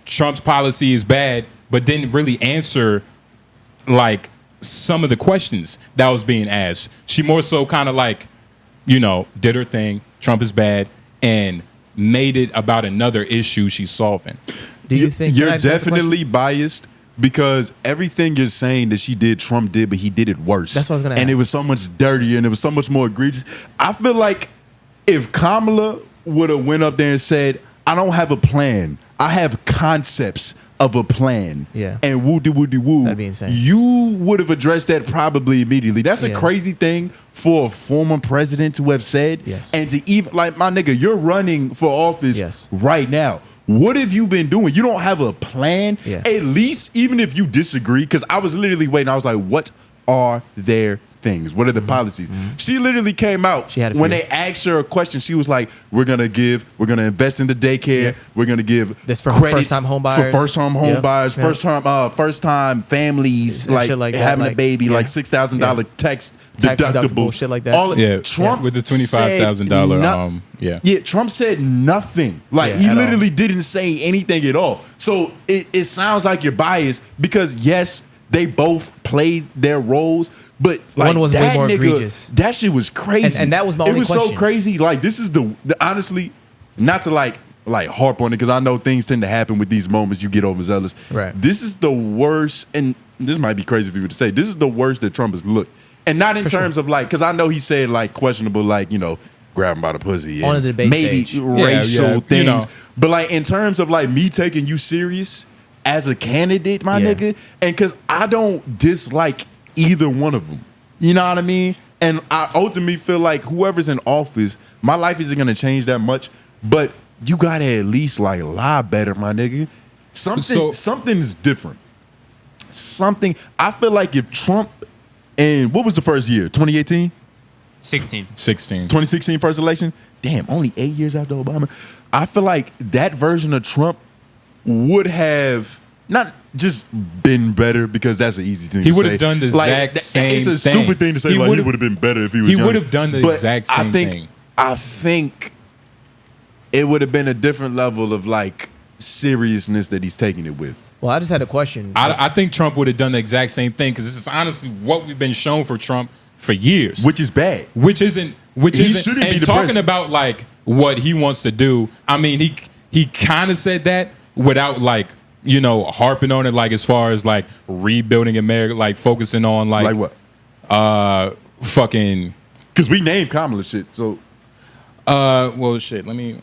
[SPEAKER 2] Trump's policy is bad, but didn't really answer like some of the questions that was being asked. She more so kind of like, did her thing, Trump is bad, and made it about another issue she's solving.
[SPEAKER 3] Do you think
[SPEAKER 1] you're definitely biased? Because everything you're saying that she did, Trump did, but he did it worse.
[SPEAKER 3] That's what I was going to ask.
[SPEAKER 1] And it was so much dirtier and it was so much more egregious. I feel like if Kamala would have went up there and said, I don't have a plan, I have concepts of a plan.
[SPEAKER 3] Yeah.
[SPEAKER 1] And woo-de-woo-de-woo.
[SPEAKER 3] That'd be insane.
[SPEAKER 1] You would have addressed that probably immediately. That's a crazy thing for a former president to have said.
[SPEAKER 3] Yes.
[SPEAKER 1] And to even, like, my nigga, you're running for office right now. What have you been doing? You don't have a plan?
[SPEAKER 3] Yeah.
[SPEAKER 1] At least, even if you disagree, because I was literally waiting. I was like, what are their things? What are the policies? She literally came out when they asked her a question. She was like, we're going to invest in the daycare. We're going to give
[SPEAKER 3] this for
[SPEAKER 1] credits
[SPEAKER 3] first-time home buyers.
[SPEAKER 1] For first-time home buyers, first-time families, like having a baby, like $6,000 tax deductible,
[SPEAKER 3] shit like that.
[SPEAKER 2] Trump with the $25,000.
[SPEAKER 1] Trump said nothing. Like he literally didn't say anything at all. So it sounds like you're biased because yes, they both played their roles, but like,
[SPEAKER 3] one was way more egregious.
[SPEAKER 1] That shit was crazy,
[SPEAKER 3] and that was my only question.
[SPEAKER 1] It was so crazy. Like this is the honestly, not to like harp on it because I know things tend to happen with these moments. You get overzealous.
[SPEAKER 3] Right.
[SPEAKER 1] This is the worst, and this might be crazy for you to say. This is the worst that Trump has looked. And not in terms of like, because I know he said like questionable, like, grab him by the pussy.
[SPEAKER 3] On the debate
[SPEAKER 1] maybe
[SPEAKER 3] stage.
[SPEAKER 1] racial things. But like in terms of like me taking you serious as a candidate, my nigga, and because I don't dislike either one of them. You know what I mean? And I ultimately feel like whoever's in office, my life isn't going to change that much, but you got to at least like lie better, my nigga. Something's different. I feel like if Trump, and what was the first year? 2018?
[SPEAKER 4] 16.
[SPEAKER 1] 2016 first election? Damn, only 8 years after Obama. I feel like that version of Trump would have not just been better because that's an easy thing to say.
[SPEAKER 2] He would have done the exact same thing.
[SPEAKER 1] It's a stupid thing to say, like he would have been better if he was
[SPEAKER 2] He
[SPEAKER 1] young.
[SPEAKER 2] would have done the exact same thing.
[SPEAKER 1] I think it would have been a different level of like seriousness that he's taking it with.
[SPEAKER 3] Well, I just had a question.
[SPEAKER 2] I think Trump would have done the exact same thing because this is honestly what we've been shown for Trump for years,
[SPEAKER 1] which is bad.
[SPEAKER 2] Which isn't. And
[SPEAKER 1] be
[SPEAKER 2] talking about like what he wants to do. I mean, he kind of said that without like harping on it, like as far as like rebuilding America, like focusing on like
[SPEAKER 1] what,
[SPEAKER 2] fucking.
[SPEAKER 1] Because we named Kamala shit. So,
[SPEAKER 2] well, shit. Let me.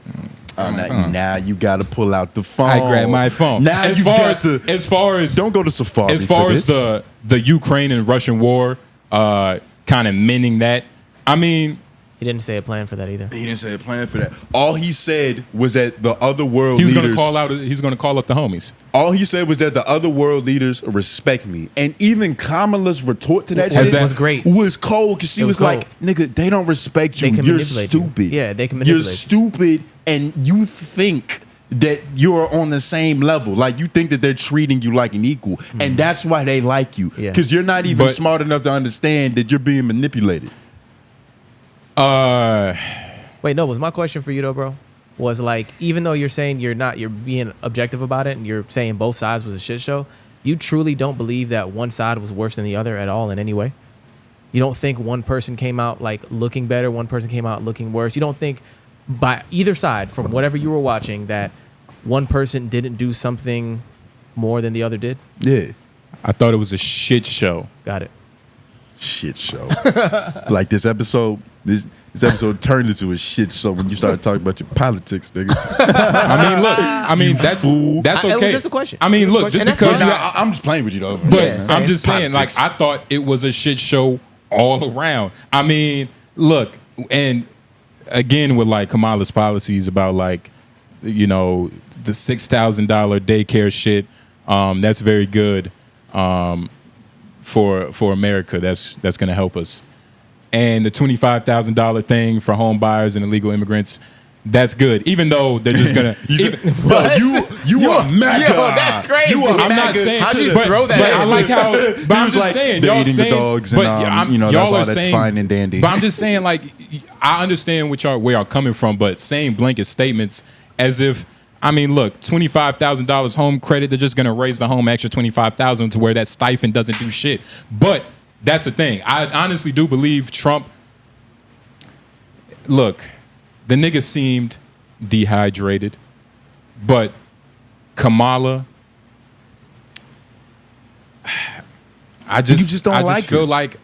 [SPEAKER 1] Now you got to pull out the phone.
[SPEAKER 2] I grab my phone.
[SPEAKER 1] Now
[SPEAKER 2] as far as
[SPEAKER 1] don't go to Safari.
[SPEAKER 2] As far as the Ukraine and Russian war, kind of mending that. I mean,
[SPEAKER 3] He didn't say a plan for that either.
[SPEAKER 1] He didn't say a plan for that. All he said was that the other world
[SPEAKER 2] He was
[SPEAKER 1] leaders.
[SPEAKER 2] He's gonna call up the homies.
[SPEAKER 1] All he said was that the other world leaders respect me, and even Kamala's retort to that shit
[SPEAKER 3] was great.
[SPEAKER 1] Was cold because she was like, "Nigga, they don't respect you.
[SPEAKER 3] They can
[SPEAKER 1] You're
[SPEAKER 3] manipulate you.
[SPEAKER 1] stupid.
[SPEAKER 3] Yeah, they can
[SPEAKER 1] You're
[SPEAKER 3] manipulate you.
[SPEAKER 1] stupid, and you think that you're on the same level. Like you think that they're treating you like an equal, and that's why they like you
[SPEAKER 3] Yeah.
[SPEAKER 1] because you're not even smart enough to understand that you're being manipulated."
[SPEAKER 3] Wait, no, was my question for you though, bro? Was like, even though you're saying you're being objective about it and you're saying both sides was a shit show, you truly don't believe that one side was worse than the other at all in any way? You don't think one person came out like looking better, one person came out looking worse? You don't think by either side, from whatever you were watching, that one person didn't do something more than the other did?
[SPEAKER 1] Yeah,
[SPEAKER 2] I thought it was a shit show.
[SPEAKER 3] Got it.
[SPEAKER 1] shit show. Like this episode. This episode turned into a shit show when you started talking about your politics, nigga.
[SPEAKER 2] I mean, that's okay.
[SPEAKER 3] It was just a question.
[SPEAKER 2] I mean, look, just because
[SPEAKER 1] I'm just playing with you though.
[SPEAKER 2] But
[SPEAKER 3] Yeah,
[SPEAKER 2] I'm just saying,
[SPEAKER 1] politics.
[SPEAKER 2] like, I thought it was a shit show all around. I mean, look, and again with like Kamala's policies about like, you know, the $6,000 daycare shit. That's very good for America. That's gonna help us. And the $25,000 thing for home buyers and illegal immigrants, that's good. Even though they're just gonna.
[SPEAKER 1] You are mega.
[SPEAKER 3] Yo, that's crazy.
[SPEAKER 1] You are
[SPEAKER 2] I'm not
[SPEAKER 1] mega
[SPEAKER 2] saying.
[SPEAKER 3] How'd you
[SPEAKER 2] but,
[SPEAKER 3] throw that
[SPEAKER 2] but
[SPEAKER 3] in?
[SPEAKER 2] I like how. But I'm
[SPEAKER 1] was
[SPEAKER 2] just
[SPEAKER 1] like,
[SPEAKER 2] saying,
[SPEAKER 1] they're
[SPEAKER 2] y'all
[SPEAKER 1] eating the
[SPEAKER 2] saying,
[SPEAKER 1] dogs
[SPEAKER 2] but
[SPEAKER 1] and,
[SPEAKER 2] y'all
[SPEAKER 1] that's
[SPEAKER 2] are
[SPEAKER 1] all that's
[SPEAKER 2] saying,
[SPEAKER 1] fine and dandy.
[SPEAKER 2] But I'm just saying, like, I understand where y'all coming from, but saying blanket statements as if. I mean, look, $25,000 home credit, they're just going to raise the home extra $25,000 to where that stipend doesn't do shit. But that's the thing. I honestly do believe Trump, look, the nigga seemed dehydrated, but Kamala, I just
[SPEAKER 1] don't like
[SPEAKER 2] feel
[SPEAKER 1] her.
[SPEAKER 2] like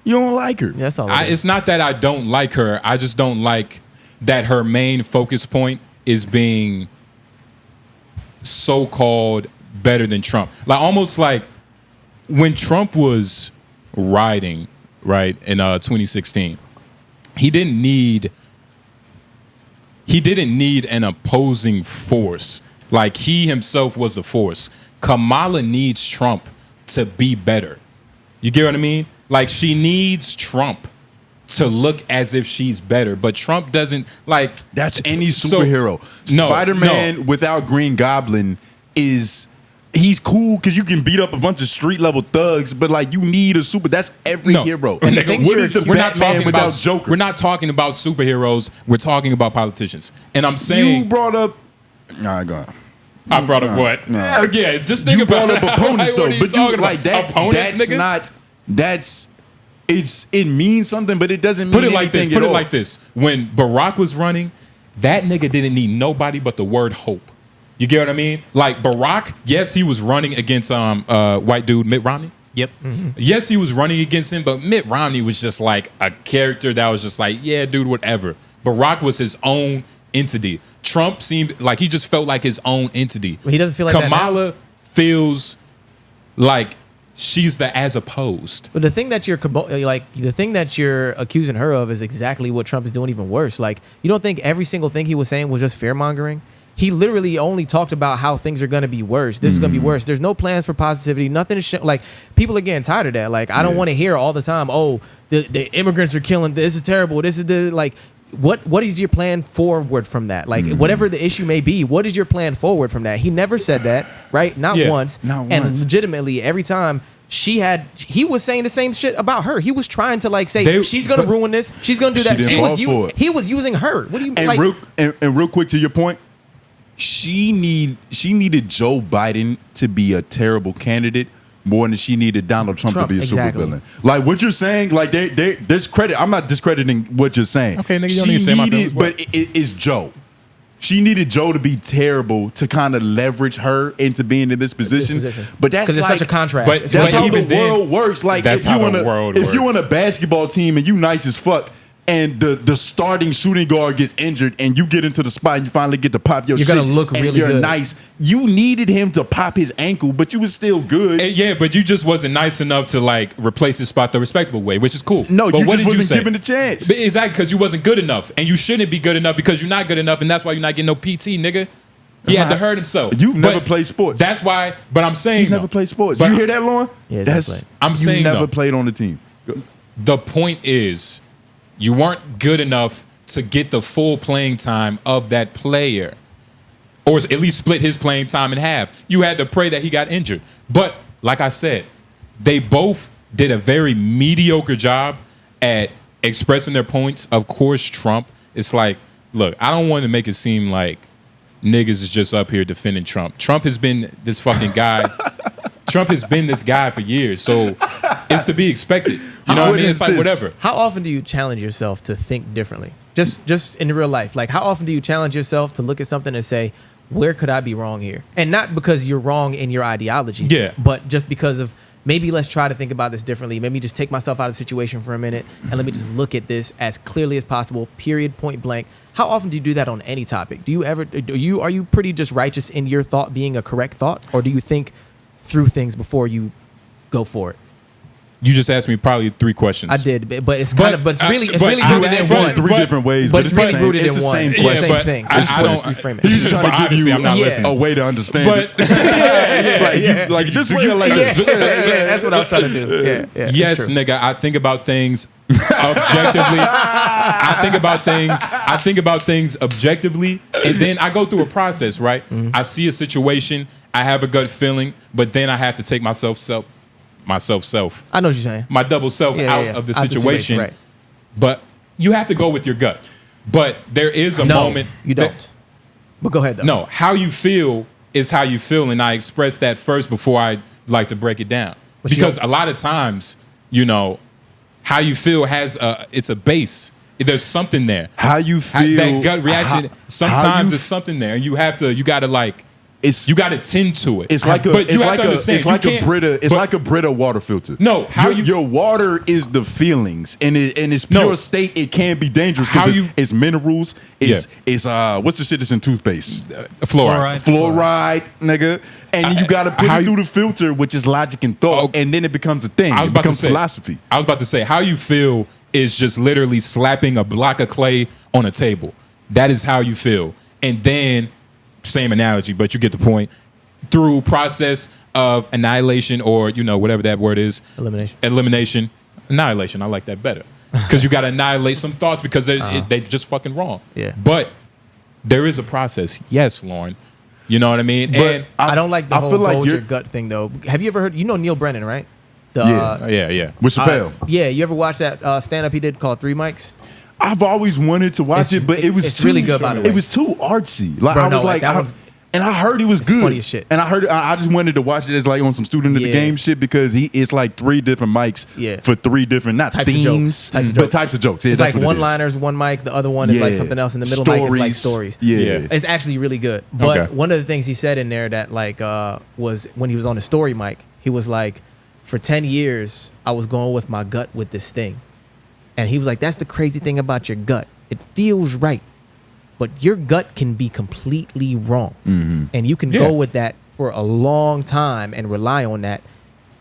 [SPEAKER 1] You don't like her.
[SPEAKER 3] That's all. It is.
[SPEAKER 2] it's not that I don't like her. I just don't like that her main focus point is being so-called better than Trump. Like almost like when Trump was riding, right, in 2016, he didn't need an opposing force. Like he himself was a force. Kamala needs Trump to be better. You get what I mean? Like she needs Trump to look as if she's better, but Trump doesn't like.
[SPEAKER 1] That's any superhero.
[SPEAKER 2] No,
[SPEAKER 1] Spider-Man without Green Goblin he's cool because you can beat up a bunch of street level thugs, but like you need a super. That's every hero.
[SPEAKER 3] And the thing
[SPEAKER 1] What is the
[SPEAKER 2] we're not
[SPEAKER 1] Batman
[SPEAKER 2] talking
[SPEAKER 1] without
[SPEAKER 2] about
[SPEAKER 1] Joker?
[SPEAKER 2] We're not talking about superheroes. We're talking about politicians. And I'm saying
[SPEAKER 1] You brought up. Nah, go on.
[SPEAKER 2] I brought up what?
[SPEAKER 1] No.
[SPEAKER 2] Yeah, just think
[SPEAKER 1] You
[SPEAKER 2] about
[SPEAKER 1] brought up opponents
[SPEAKER 2] like,
[SPEAKER 1] though,
[SPEAKER 2] what are you
[SPEAKER 1] but
[SPEAKER 2] talking
[SPEAKER 1] you like
[SPEAKER 2] about?
[SPEAKER 1] that.
[SPEAKER 2] Opponents,
[SPEAKER 1] That's
[SPEAKER 2] nigga?
[SPEAKER 1] not. That's. It means something, but it doesn't mean
[SPEAKER 2] Put it like this.
[SPEAKER 1] anything
[SPEAKER 2] Put
[SPEAKER 1] at
[SPEAKER 2] it
[SPEAKER 1] all.
[SPEAKER 2] like this. When Barack was running, that nigga didn't need nobody but the word hope. You get what I mean? Like Barack, yes, he was running against white dude Mitt Romney.
[SPEAKER 4] Yep.
[SPEAKER 2] Yes, he was running against him, but Mitt Romney was just like a character that was just like, yeah, dude, whatever. Barack was his own entity. Trump seemed like he just felt like his own entity.
[SPEAKER 3] But he doesn't feel like that now.
[SPEAKER 2] Kamala feels like she's the as opposed.
[SPEAKER 3] But the thing that you're accusing her of is exactly what Trump is doing, even worse. Like, you don't think every single thing he was saying was just fear mongering? He literally only talked about how things are going to be worse. This is going to be worse. There's no plans for positivity. Nothing is like people are getting tired of that. Like, I don't want to hear all the time, oh, the immigrants are killing. This is terrible. This is the like. What is your plan forward from that? Like, whatever the issue may be, what is your plan forward from that? He never said that, right? Not once. And legitimately, every time he was saying the same shit about her. He was trying to like say she's gonna ruin this. She's gonna do that.
[SPEAKER 1] She didn't fall for it.
[SPEAKER 3] He was using her. What do you
[SPEAKER 1] And
[SPEAKER 3] like?
[SPEAKER 1] real quick to your point, she needed Joe Biden to be a terrible candidate more than she needed Donald Trump to be a supervillain. Like what you're saying, like there's credit. I'm not discrediting what you're saying.
[SPEAKER 2] Okay, nigga, you don't need to say my feelings.
[SPEAKER 1] But it's Joe. She needed Joe to be terrible to kind of leverage her into being in this position. But that's
[SPEAKER 3] because it's
[SPEAKER 1] like,
[SPEAKER 3] such a contrast.
[SPEAKER 2] But
[SPEAKER 1] that's how
[SPEAKER 2] even
[SPEAKER 1] the world
[SPEAKER 2] then,
[SPEAKER 1] works. Like
[SPEAKER 2] that's
[SPEAKER 1] if you
[SPEAKER 2] how
[SPEAKER 1] want
[SPEAKER 2] the world
[SPEAKER 1] if you
[SPEAKER 2] works.
[SPEAKER 1] on a basketball team and you nice as fuck, and the starting shooting guard gets injured, and you get into the spot and you finally get to pop your
[SPEAKER 3] You're
[SPEAKER 1] shit.
[SPEAKER 3] gonna look
[SPEAKER 1] and
[SPEAKER 3] really
[SPEAKER 1] you're
[SPEAKER 3] good.
[SPEAKER 1] nice. You needed him to pop his ankle, but you was still good.
[SPEAKER 2] Yeah, but you just wasn't nice enough to like replace his spot the respectable way, which is cool.
[SPEAKER 1] No,
[SPEAKER 2] but
[SPEAKER 1] you
[SPEAKER 2] what
[SPEAKER 1] just
[SPEAKER 2] did
[SPEAKER 1] wasn't
[SPEAKER 2] say?
[SPEAKER 1] given the chance.
[SPEAKER 2] Exactly, because you wasn't good enough, and you shouldn't be good enough because you're not good enough, and that's why you're not getting no PT, nigga. He had to hurt himself.
[SPEAKER 1] You've
[SPEAKER 2] But
[SPEAKER 1] never played sports.
[SPEAKER 2] That's why. But I'm saying
[SPEAKER 1] He's
[SPEAKER 2] though,
[SPEAKER 1] never played sports.
[SPEAKER 2] but
[SPEAKER 1] You hear that, Lauren?
[SPEAKER 3] Yeah,
[SPEAKER 1] That's
[SPEAKER 3] never played.
[SPEAKER 2] I'm
[SPEAKER 1] you
[SPEAKER 2] saying
[SPEAKER 1] never
[SPEAKER 2] though.
[SPEAKER 1] played on the team.
[SPEAKER 2] The point is, you weren't good enough to get the full playing time of that player, or at least split his playing time in half. You had to pray that he got injured. But like I said, they both did a very mediocre job at expressing their points. Of course, Trump. It's like, look, I don't want to make it seem like niggas is just up here defending Trump. Trump has been this fucking guy. Trump has been this guy for years, so it's to be expected. You know what I mean? It's like whatever.
[SPEAKER 3] How often do you challenge yourself to think differently? Just in real life. Like, how often do you challenge yourself to look at something and say, where could I be wrong here? And not because you're wrong in your ideology,
[SPEAKER 2] Yeah.
[SPEAKER 3] but just because of maybe let's try to think about this differently. Maybe just take myself out of the situation for a minute and let me just look at this as clearly as possible, period, point blank. How often do you do that on any topic? Do you ever, are you pretty just righteous in your thought being a correct thought? Or do you think through things before you go for it?
[SPEAKER 2] You just asked me probably 3 questions.
[SPEAKER 3] I did, but it's kind of, but it's really
[SPEAKER 2] but
[SPEAKER 3] rooted
[SPEAKER 2] I
[SPEAKER 3] in
[SPEAKER 2] asked
[SPEAKER 3] one.
[SPEAKER 1] Three different ways,
[SPEAKER 3] But it's really
[SPEAKER 1] the
[SPEAKER 3] rooted
[SPEAKER 1] same,
[SPEAKER 3] in
[SPEAKER 1] it's the
[SPEAKER 3] one.
[SPEAKER 1] same
[SPEAKER 3] It's the
[SPEAKER 1] question.
[SPEAKER 3] same thing.
[SPEAKER 2] I
[SPEAKER 3] Just
[SPEAKER 2] don't.
[SPEAKER 3] reframe it.
[SPEAKER 1] He's just trying
[SPEAKER 2] But
[SPEAKER 1] to give
[SPEAKER 2] obviously
[SPEAKER 1] you
[SPEAKER 2] I'm not
[SPEAKER 3] Yeah.
[SPEAKER 2] listening.
[SPEAKER 1] a way to understand
[SPEAKER 2] But
[SPEAKER 1] it. Like this way or like
[SPEAKER 3] Yeah,
[SPEAKER 1] this.
[SPEAKER 3] that's what I was trying to do. Yeah,
[SPEAKER 2] yes,
[SPEAKER 3] it's true.
[SPEAKER 2] nigga, I think about things objectively. I think about things objectively, and then I go through a process, right?
[SPEAKER 3] Mm-hmm.
[SPEAKER 2] I see a situation, I have a gut feeling, but then I have to take my
[SPEAKER 3] I know what you're saying.
[SPEAKER 2] my double self
[SPEAKER 3] Yeah,
[SPEAKER 2] out
[SPEAKER 3] yeah,
[SPEAKER 2] of the
[SPEAKER 3] out the
[SPEAKER 2] situation.
[SPEAKER 3] right.
[SPEAKER 2] But you have to go with your gut. But there is a
[SPEAKER 3] No,
[SPEAKER 2] moment
[SPEAKER 3] you don't. But go ahead though.
[SPEAKER 2] No, how you feel is how you feel, and I express that first before I like to break it down.
[SPEAKER 3] But you
[SPEAKER 2] Because
[SPEAKER 3] don't-
[SPEAKER 2] a lot of times, you know, how you feel has it's a base. There's something there.
[SPEAKER 1] How you feel,
[SPEAKER 2] that gut reaction.
[SPEAKER 1] how
[SPEAKER 2] Sometimes
[SPEAKER 1] you
[SPEAKER 2] there's something there, and you gotta like.
[SPEAKER 1] It's
[SPEAKER 2] You got to tend to it.
[SPEAKER 1] It's like a
[SPEAKER 2] But you
[SPEAKER 1] it's
[SPEAKER 2] have
[SPEAKER 1] like
[SPEAKER 2] to
[SPEAKER 1] a
[SPEAKER 2] understand,
[SPEAKER 1] it's
[SPEAKER 2] you
[SPEAKER 1] like a
[SPEAKER 2] can't-
[SPEAKER 1] Brita it's
[SPEAKER 2] but-
[SPEAKER 1] like a Brita water filter.
[SPEAKER 2] No, how
[SPEAKER 1] your,
[SPEAKER 2] you-
[SPEAKER 1] your water is the feelings, and in its pure
[SPEAKER 2] No.
[SPEAKER 1] state it can be dangerous
[SPEAKER 2] How
[SPEAKER 1] because
[SPEAKER 2] you-
[SPEAKER 1] it's minerals. It's what's the shit that's in toothpaste?
[SPEAKER 2] Fluoride.
[SPEAKER 1] Fluoride, nigga. And you got to put
[SPEAKER 2] how
[SPEAKER 1] it
[SPEAKER 2] you-
[SPEAKER 1] through the filter, which is logic and thought,
[SPEAKER 2] Oh.
[SPEAKER 1] and then it becomes a thing.
[SPEAKER 2] I was
[SPEAKER 1] It
[SPEAKER 2] about to
[SPEAKER 1] becomes
[SPEAKER 2] say
[SPEAKER 1] philosophy.
[SPEAKER 2] I was about to say how you feel is just literally slapping a block of clay on a table. That is how you feel, and then same analogy, but you get the point. Through process of annihilation, or whatever that word is,
[SPEAKER 3] Elimination.
[SPEAKER 2] annihilation. I like that better because you got to annihilate some thoughts because they just fucking wrong.
[SPEAKER 3] Yeah.
[SPEAKER 2] But there is a process. Yes, Lauren. You know what I mean?
[SPEAKER 1] But
[SPEAKER 2] And
[SPEAKER 3] I don't like the
[SPEAKER 1] I
[SPEAKER 3] whole
[SPEAKER 1] feel like
[SPEAKER 3] go with
[SPEAKER 1] you're-
[SPEAKER 3] your gut thing though. Have you ever heard? You know Neil Brennan, right? The,
[SPEAKER 1] Yeah.
[SPEAKER 2] yeah.
[SPEAKER 1] With Chappelle.
[SPEAKER 3] Yeah, you ever watch that stand up he did called 3 Mics?
[SPEAKER 1] I've always wanted to watch
[SPEAKER 3] It's-
[SPEAKER 1] it, but it was
[SPEAKER 3] it's
[SPEAKER 1] too,
[SPEAKER 3] really good, by the way.
[SPEAKER 1] It was too artsy. Like
[SPEAKER 3] Bro,
[SPEAKER 1] I was
[SPEAKER 3] no, like,
[SPEAKER 1] like,
[SPEAKER 3] that one's-
[SPEAKER 1] and I heard he was good.
[SPEAKER 3] funny as shit.
[SPEAKER 1] And I just wanted to watch it as like on some student of the
[SPEAKER 3] Yeah.
[SPEAKER 1] game shit because it's like 3 different mics
[SPEAKER 3] Yeah.
[SPEAKER 1] for 3 different not
[SPEAKER 3] Types of
[SPEAKER 1] themes,
[SPEAKER 3] jokes. Types of
[SPEAKER 1] but
[SPEAKER 3] jokes.
[SPEAKER 1] types of jokes. Yeah,
[SPEAKER 3] It's
[SPEAKER 1] that's
[SPEAKER 3] like
[SPEAKER 1] what it is.
[SPEAKER 3] one-liners, one mic. The other one is like something else. In the middle mic is like stories.
[SPEAKER 1] Yeah.
[SPEAKER 3] It's actually really good. But
[SPEAKER 2] Okay.
[SPEAKER 3] one of the things he said in there that like was when he was on the story mic, he was like, for 10 years, I was going with my gut with this thing. And he was like, that's the crazy thing about your gut. It feels right. But your gut can be completely wrong. And you can
[SPEAKER 2] Yeah.
[SPEAKER 3] go with that for a long time and rely on that.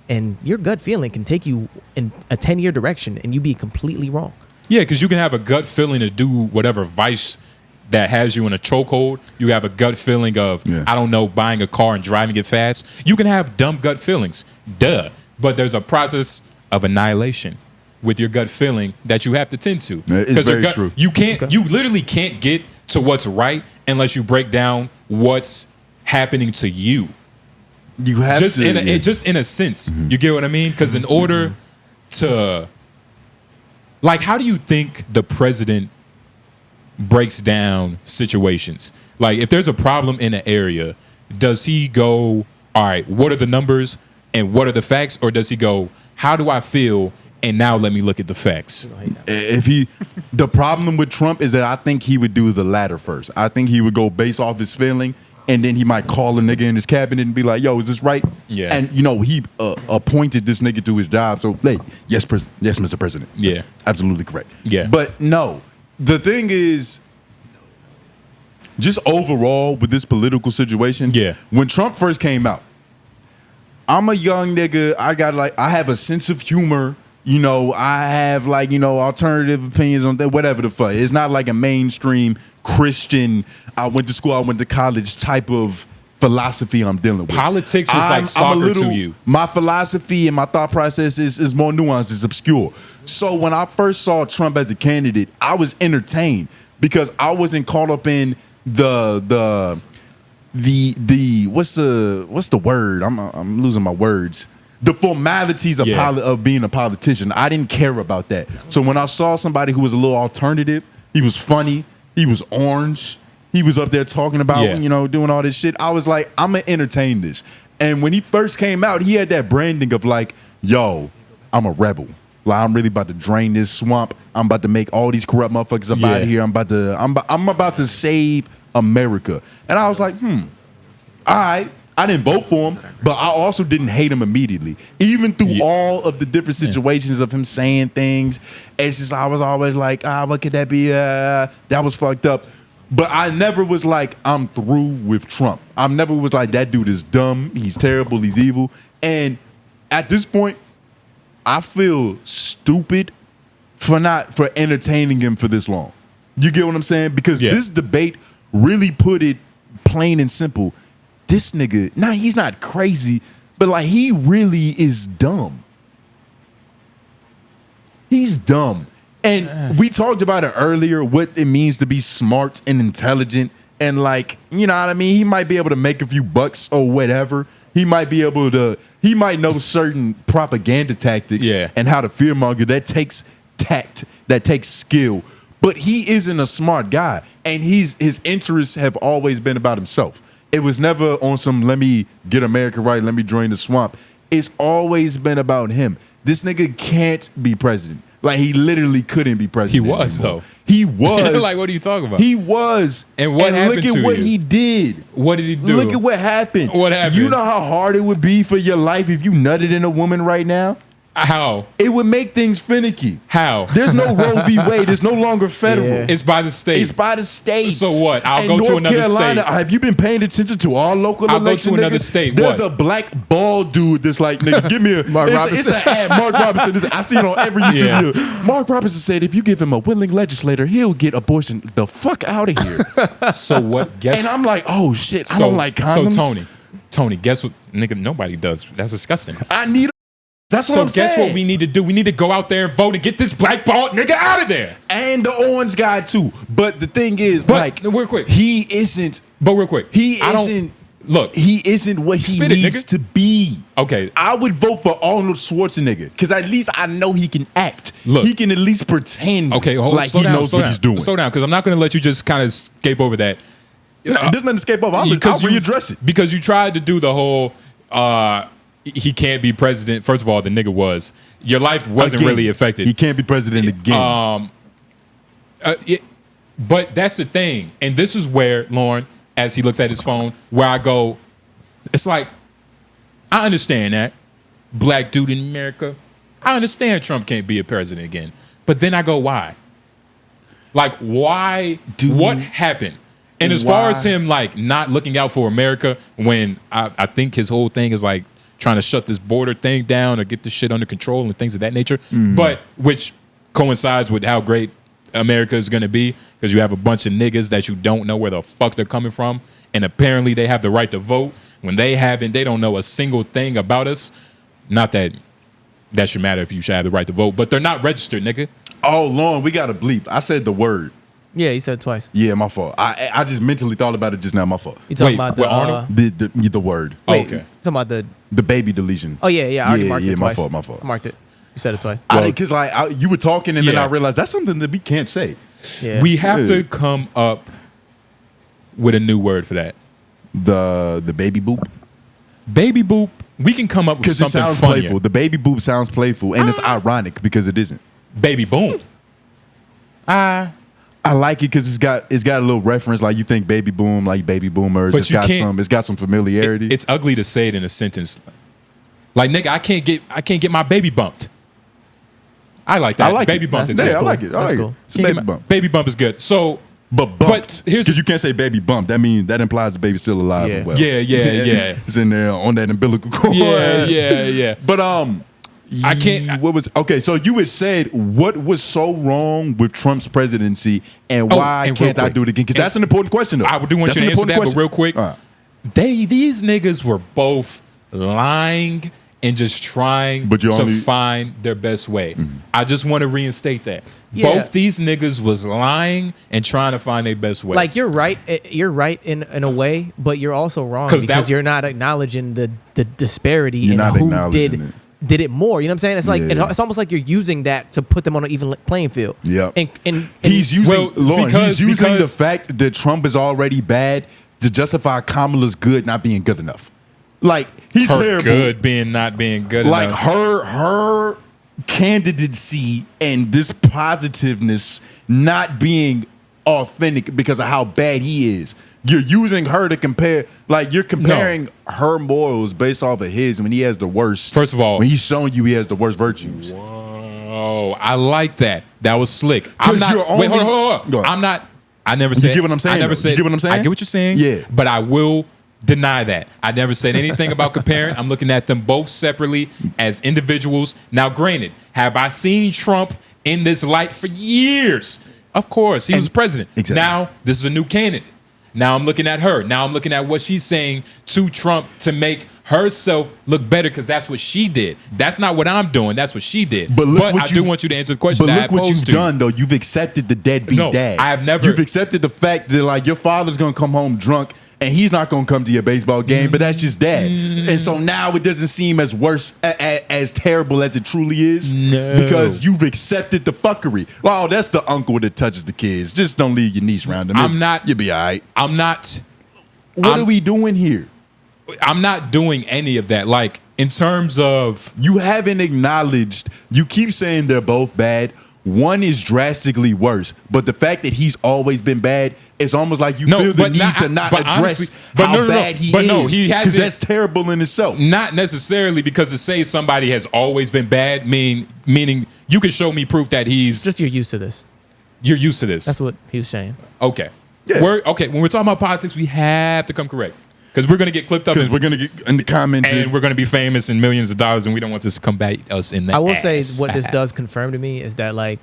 [SPEAKER 3] And your gut feeling can take you in a 10-year direction and you be completely wrong.
[SPEAKER 2] Yeah, because you can have a gut feeling to do whatever vice that has you in a chokehold. You have a gut feeling of, I don't know, buying a car and driving it fast. You can have dumb gut feelings. Duh. But there's a process of annihilation with your gut feeling that you have to tend to.
[SPEAKER 1] It's
[SPEAKER 2] 'Cause your
[SPEAKER 1] very
[SPEAKER 2] gut,
[SPEAKER 1] true.
[SPEAKER 2] You literally can't get to what's right unless you break down what's happening to you.
[SPEAKER 1] You have
[SPEAKER 2] Just
[SPEAKER 1] to.
[SPEAKER 2] just in a sense. You get what I mean? Because in order to, like, how do you think the president breaks down situations? Like, if there's a problem in an area, does he go, all right, what are the numbers and what are the facts? Or does he go, how do I feel? And now let me look at the facts.
[SPEAKER 1] The problem with Trump is that I think he would do the latter first. I think he would go based off his feeling and then he might call a nigga in his cabinet and be like, "Yo, is this right?"
[SPEAKER 2] Yeah.
[SPEAKER 1] And you know, he appointed this nigga to his job. So, hey, yes, yes, Mr. President.
[SPEAKER 2] Yeah.
[SPEAKER 1] Absolutely correct.
[SPEAKER 2] Yeah.
[SPEAKER 1] But no, the thing is, just overall with this political situation.
[SPEAKER 2] Yeah.
[SPEAKER 1] When Trump first came out, I'm a young nigga. I have a sense of humor. You know, I have like, you know, alternative opinions on that, whatever the fuck. It's not like a mainstream Christian, I went to school, I went to college type of philosophy I'm dealing with.
[SPEAKER 2] Politics was like soccer to you.
[SPEAKER 1] My philosophy and my thought process is more nuanced, it's obscure. So when I first saw Trump as a candidate, I was entertained because I wasn't caught up in the what's the word? I'm losing my words. The formalities of being a politician. I didn't care about that. So when I saw somebody who was a little alternative, he was funny, he was orange, he was up there talking about, you know, doing all this shit, I was like, I'm gonna entertain this. And when he first came out, he had that branding of like, yo, I'm a rebel. Like, I'm really about to drain this swamp. I'm about to make all these corrupt motherfuckers up out of here. I'm about to save America. And I was like, all right. I didn't vote for him, but I also didn't hate him immediately. Even through all of the different situations of him saying things, it's just I was always like, what could that be? That was fucked up. But I never was like, I'm through with Trump. I never was like, that dude is dumb, he's terrible, he's evil. And at this point, I feel stupid for entertaining him for this long. You get what I'm saying? Because this debate really put it plain and simple. This nigga, he's not crazy, but like he really is dumb. He's dumb. And we talked about it earlier, what it means to be smart and intelligent. And like, you know what I mean? He might be able to make a few bucks or whatever. He might know certain propaganda tactics and how to fearmonger. That takes tact, that takes skill. But he isn't a smart guy. And his interests have always been about himself. It was never on some, let me get America right, let me drain the swamp. It's always been about him. This nigga can't be president. Like, he literally couldn't be president.
[SPEAKER 2] He was,
[SPEAKER 1] anymore.
[SPEAKER 2] though.
[SPEAKER 1] He was.
[SPEAKER 2] Like, what are you talking about?
[SPEAKER 1] He was.
[SPEAKER 2] And what happened
[SPEAKER 1] look at
[SPEAKER 2] to
[SPEAKER 1] what
[SPEAKER 2] you?
[SPEAKER 1] he did.
[SPEAKER 2] What did he do?
[SPEAKER 1] Look at what happened.
[SPEAKER 2] What happened?
[SPEAKER 1] You know how hard it would be for your life if you nutted in a woman right now?
[SPEAKER 2] How?
[SPEAKER 1] It would make things finicky.
[SPEAKER 2] How?
[SPEAKER 1] There's no Roe v. Wade. It's no longer federal.
[SPEAKER 3] Yeah.
[SPEAKER 2] It's by the state.
[SPEAKER 1] It's by the state.
[SPEAKER 2] So what? I'll
[SPEAKER 1] And
[SPEAKER 2] go to
[SPEAKER 1] North
[SPEAKER 2] another
[SPEAKER 1] Carolina,
[SPEAKER 2] state.
[SPEAKER 1] Have you been paying attention to all local
[SPEAKER 2] I'll go
[SPEAKER 1] election
[SPEAKER 2] to another
[SPEAKER 1] niggas?
[SPEAKER 2] state.
[SPEAKER 1] There's
[SPEAKER 2] What?
[SPEAKER 1] a black bald dude that's like, nigga, give me a
[SPEAKER 3] Mark
[SPEAKER 1] it's
[SPEAKER 3] Robinson.
[SPEAKER 1] an ad. Mark Robinson. I see it on every YouTube video. Mark Robinson said, if you give him a willing legislator, he'll get abortion the fuck out of here.
[SPEAKER 2] So what? Guess.
[SPEAKER 1] And I'm like, oh shit, I don't like condoms.
[SPEAKER 2] So Tony, guess what? Nigga, nobody does. That's disgusting.
[SPEAKER 1] I need That's what
[SPEAKER 2] So
[SPEAKER 1] I'm
[SPEAKER 2] guess
[SPEAKER 1] saying.
[SPEAKER 2] what we need to do? We need to go out there and vote and get this black bald nigga out of there.
[SPEAKER 1] And the orange guy too. But the thing is,
[SPEAKER 2] But,
[SPEAKER 1] like,
[SPEAKER 2] real quick.
[SPEAKER 1] he isn't.
[SPEAKER 2] But real quick,
[SPEAKER 1] He
[SPEAKER 2] I don't-
[SPEAKER 1] isn't.
[SPEAKER 2] Look,
[SPEAKER 1] He isn't what he
[SPEAKER 2] Spit it,
[SPEAKER 1] needs
[SPEAKER 2] nigga.
[SPEAKER 1] to be.
[SPEAKER 2] okay.
[SPEAKER 1] I would vote for Arnold Schwarzenegger because at least I know he can act.
[SPEAKER 2] Look.
[SPEAKER 1] He can at least pretend
[SPEAKER 2] Okay, hold
[SPEAKER 1] like
[SPEAKER 2] slow
[SPEAKER 1] he
[SPEAKER 2] down,
[SPEAKER 1] knows
[SPEAKER 2] slow
[SPEAKER 1] what
[SPEAKER 2] down,
[SPEAKER 1] he's doing.
[SPEAKER 2] Slow down, because I'm not going to let you just kind of escape over that.
[SPEAKER 1] There's nothing to escape over. I'll readdress it.
[SPEAKER 2] Because you tried to do the whole, he can't be president. First of all, the nigga was. Your life wasn't
[SPEAKER 1] Again,
[SPEAKER 2] really affected.
[SPEAKER 1] He can't be president again.
[SPEAKER 2] But that's the thing. And this is where, Lauren, as he looks at his phone, where I go, it's like, I understand that. Black dude in America. I understand Trump can't be a president again. But then I go, why? Like, why?
[SPEAKER 1] Dude,
[SPEAKER 2] what happened? And as far as
[SPEAKER 1] why?
[SPEAKER 2] him, like, not looking out for America, when I think his whole thing is, like, trying to shut this border thing down or get this shit under control and things of that nature. But, which coincides with how great America is going to be, because you have a bunch of niggas that you don't know where the fuck they're coming from. And apparently they have the right to vote when they haven't. They don't know a single thing about us. Not that that should matter if you should have the right to vote, but they're not registered, nigga.
[SPEAKER 1] Oh, Lauren, we got to bleep. I said the word.
[SPEAKER 3] Yeah, he said it twice.
[SPEAKER 1] Yeah, my fault. I just mentally thought about it just now. My fault.
[SPEAKER 3] You talking
[SPEAKER 2] Wait,
[SPEAKER 3] about the
[SPEAKER 2] what, Arnold?
[SPEAKER 1] The word.
[SPEAKER 3] wait,
[SPEAKER 2] Okay.
[SPEAKER 3] talking about the
[SPEAKER 1] baby deletion.
[SPEAKER 3] I already marked it
[SPEAKER 1] my
[SPEAKER 3] twice.
[SPEAKER 1] fault.
[SPEAKER 3] I marked it. You said it twice.
[SPEAKER 1] Because like you were talking and then
[SPEAKER 2] Yeah.
[SPEAKER 1] I realized that's something that we can't say.
[SPEAKER 3] Yeah.
[SPEAKER 2] We have
[SPEAKER 1] Yeah.
[SPEAKER 2] to come up with a new word for that.
[SPEAKER 1] The baby boop.
[SPEAKER 2] Baby boop. We can come up with
[SPEAKER 1] Because it
[SPEAKER 2] something
[SPEAKER 1] sounds
[SPEAKER 2] funnier.
[SPEAKER 1] playful. The baby boop sounds playful, and it's ironic because it isn't.
[SPEAKER 2] Baby boom.
[SPEAKER 1] I like it because it's got a little reference, like you think baby boom, like baby boomers.
[SPEAKER 2] But
[SPEAKER 1] It's got some familiarity.
[SPEAKER 2] It's ugly to say it in a sentence. Like, nigga, I can't get my baby bumped. I like that.
[SPEAKER 1] I like
[SPEAKER 2] baby
[SPEAKER 1] it.
[SPEAKER 2] bump is
[SPEAKER 1] Yeah,
[SPEAKER 2] good.
[SPEAKER 1] I like it. I like
[SPEAKER 3] cool.
[SPEAKER 1] it. It's a baby bump.
[SPEAKER 2] Baby bump is good. So,
[SPEAKER 1] But
[SPEAKER 2] here's
[SPEAKER 1] because you can't say baby bump. That implies the baby's still alive.
[SPEAKER 3] Yeah.
[SPEAKER 1] And well.
[SPEAKER 2] Yeah.
[SPEAKER 1] It's in there on that umbilical cord.
[SPEAKER 2] Yeah.
[SPEAKER 1] But
[SPEAKER 2] I can't.
[SPEAKER 1] What was okay? So you had said what was so wrong with Trump's presidency, and why
[SPEAKER 2] and real
[SPEAKER 1] can't I
[SPEAKER 2] quick.
[SPEAKER 1] do it again? Because that's an important question, though.
[SPEAKER 2] I do want
[SPEAKER 1] That's
[SPEAKER 2] you
[SPEAKER 1] an
[SPEAKER 2] to answer
[SPEAKER 1] important
[SPEAKER 2] that, but
[SPEAKER 1] question.
[SPEAKER 2] real quick,
[SPEAKER 1] All right.
[SPEAKER 2] these niggas were both lying and just trying
[SPEAKER 1] But you
[SPEAKER 2] to
[SPEAKER 1] only-
[SPEAKER 2] find their best way. I just want to reinstate that.
[SPEAKER 3] Yeah.
[SPEAKER 2] Both these niggas was lying and trying to find their best way.
[SPEAKER 3] Like you're right in a way, but you're also wrong
[SPEAKER 2] 'Cause
[SPEAKER 3] because
[SPEAKER 2] that-
[SPEAKER 3] you're not acknowleding the disparity
[SPEAKER 1] You're
[SPEAKER 3] in
[SPEAKER 1] not
[SPEAKER 3] who
[SPEAKER 1] acknowledging
[SPEAKER 3] did it more. You know what I'm saying? It's like
[SPEAKER 1] Yeah.
[SPEAKER 3] it's almost like you're using that to put them on an even playing field.
[SPEAKER 1] Yeah.
[SPEAKER 3] And
[SPEAKER 1] He's using
[SPEAKER 2] well,
[SPEAKER 1] Lauren,
[SPEAKER 2] because-
[SPEAKER 1] he's using the
[SPEAKER 2] because-
[SPEAKER 1] fact that Trump is already bad to justify Kamala's good not being good enough. Like he's
[SPEAKER 2] her
[SPEAKER 1] terrible.
[SPEAKER 2] good being not being good
[SPEAKER 1] Like
[SPEAKER 2] enough.
[SPEAKER 1] her candidacy and this positiveness not being authentic because of how bad he is. You're using her to compare, like you're comparing her morals based off of his when he has the worst.
[SPEAKER 2] First of all,
[SPEAKER 1] when he's showing you he has the worst virtues.
[SPEAKER 2] Oh, I like that. That was slick. I'm
[SPEAKER 1] 'Cause
[SPEAKER 2] not.
[SPEAKER 1] you're
[SPEAKER 2] Wait, hold
[SPEAKER 1] only-
[SPEAKER 2] on.
[SPEAKER 1] Go ahead.
[SPEAKER 2] I'm not. I never said.
[SPEAKER 1] get what I'm saying,
[SPEAKER 2] I never
[SPEAKER 1] though?
[SPEAKER 2] said.
[SPEAKER 1] You get what I'm saying?
[SPEAKER 2] I get what you're saying.
[SPEAKER 1] Yeah.
[SPEAKER 2] But I will deny that. I never said anything about comparing. I'm looking at them both separately as individuals. Now, granted, have I seen Trump in this light for years? Of course, he was president.
[SPEAKER 1] Exactly.
[SPEAKER 2] Now, this is a new candidate. Now I'm looking at her. Now I'm looking at what she's saying to Trump to make herself look better because that's what she did. That's not what I'm doing. That's what she did.
[SPEAKER 1] But look what
[SPEAKER 2] I do
[SPEAKER 1] you've-
[SPEAKER 2] want you to answer the question
[SPEAKER 1] But
[SPEAKER 2] that
[SPEAKER 1] look
[SPEAKER 2] I
[SPEAKER 1] what
[SPEAKER 2] posed
[SPEAKER 1] you've
[SPEAKER 2] to you.
[SPEAKER 1] done, though. You've accepted the deadbeat
[SPEAKER 2] No,
[SPEAKER 1] dad.
[SPEAKER 2] I have never-
[SPEAKER 1] You've accepted the fact that like your father's gonna come home drunk and he's not gonna come to your baseball game, but that's just dad. And so now it doesn't seem as worse, as terrible as it truly is, because you've accepted the fuckery. Oh, that's the uncle that touches the kids. Just don't leave your niece around him.
[SPEAKER 2] I'm not-
[SPEAKER 1] You'll be all right.
[SPEAKER 2] I'm not.
[SPEAKER 1] What are we doing here?
[SPEAKER 2] I'm not doing any of that. Like in terms of
[SPEAKER 1] You haven't acknowledged. You keep saying they're both bad. One is drastically worse, but the fact that he's always been bad, it's almost like you
[SPEAKER 2] No,
[SPEAKER 1] feel the
[SPEAKER 2] but
[SPEAKER 1] need
[SPEAKER 2] not-
[SPEAKER 1] to not
[SPEAKER 2] but
[SPEAKER 1] address
[SPEAKER 2] honestly- but
[SPEAKER 1] how
[SPEAKER 2] no, no, no.
[SPEAKER 1] bad he
[SPEAKER 2] But
[SPEAKER 1] is.
[SPEAKER 2] no, he
[SPEAKER 1] because
[SPEAKER 2] hasn't-
[SPEAKER 1] that's terrible in itself.
[SPEAKER 2] not necessarily because to say somebody has always been bad, meaning you can show me proof that
[SPEAKER 3] it's just you're used to this.
[SPEAKER 2] you're used to this.
[SPEAKER 3] That's what he was saying.
[SPEAKER 2] Okay.
[SPEAKER 1] Yeah.
[SPEAKER 2] Okay. When we're talking about politics, we have to come correct because we're gonna get clipped up
[SPEAKER 1] Because
[SPEAKER 2] and
[SPEAKER 1] we're gonna get in the comments
[SPEAKER 2] we're gonna be famous and millions of dollars, and we don't want this to come back us in the
[SPEAKER 3] I will
[SPEAKER 2] ass.
[SPEAKER 3] say what this does confirm to me is that like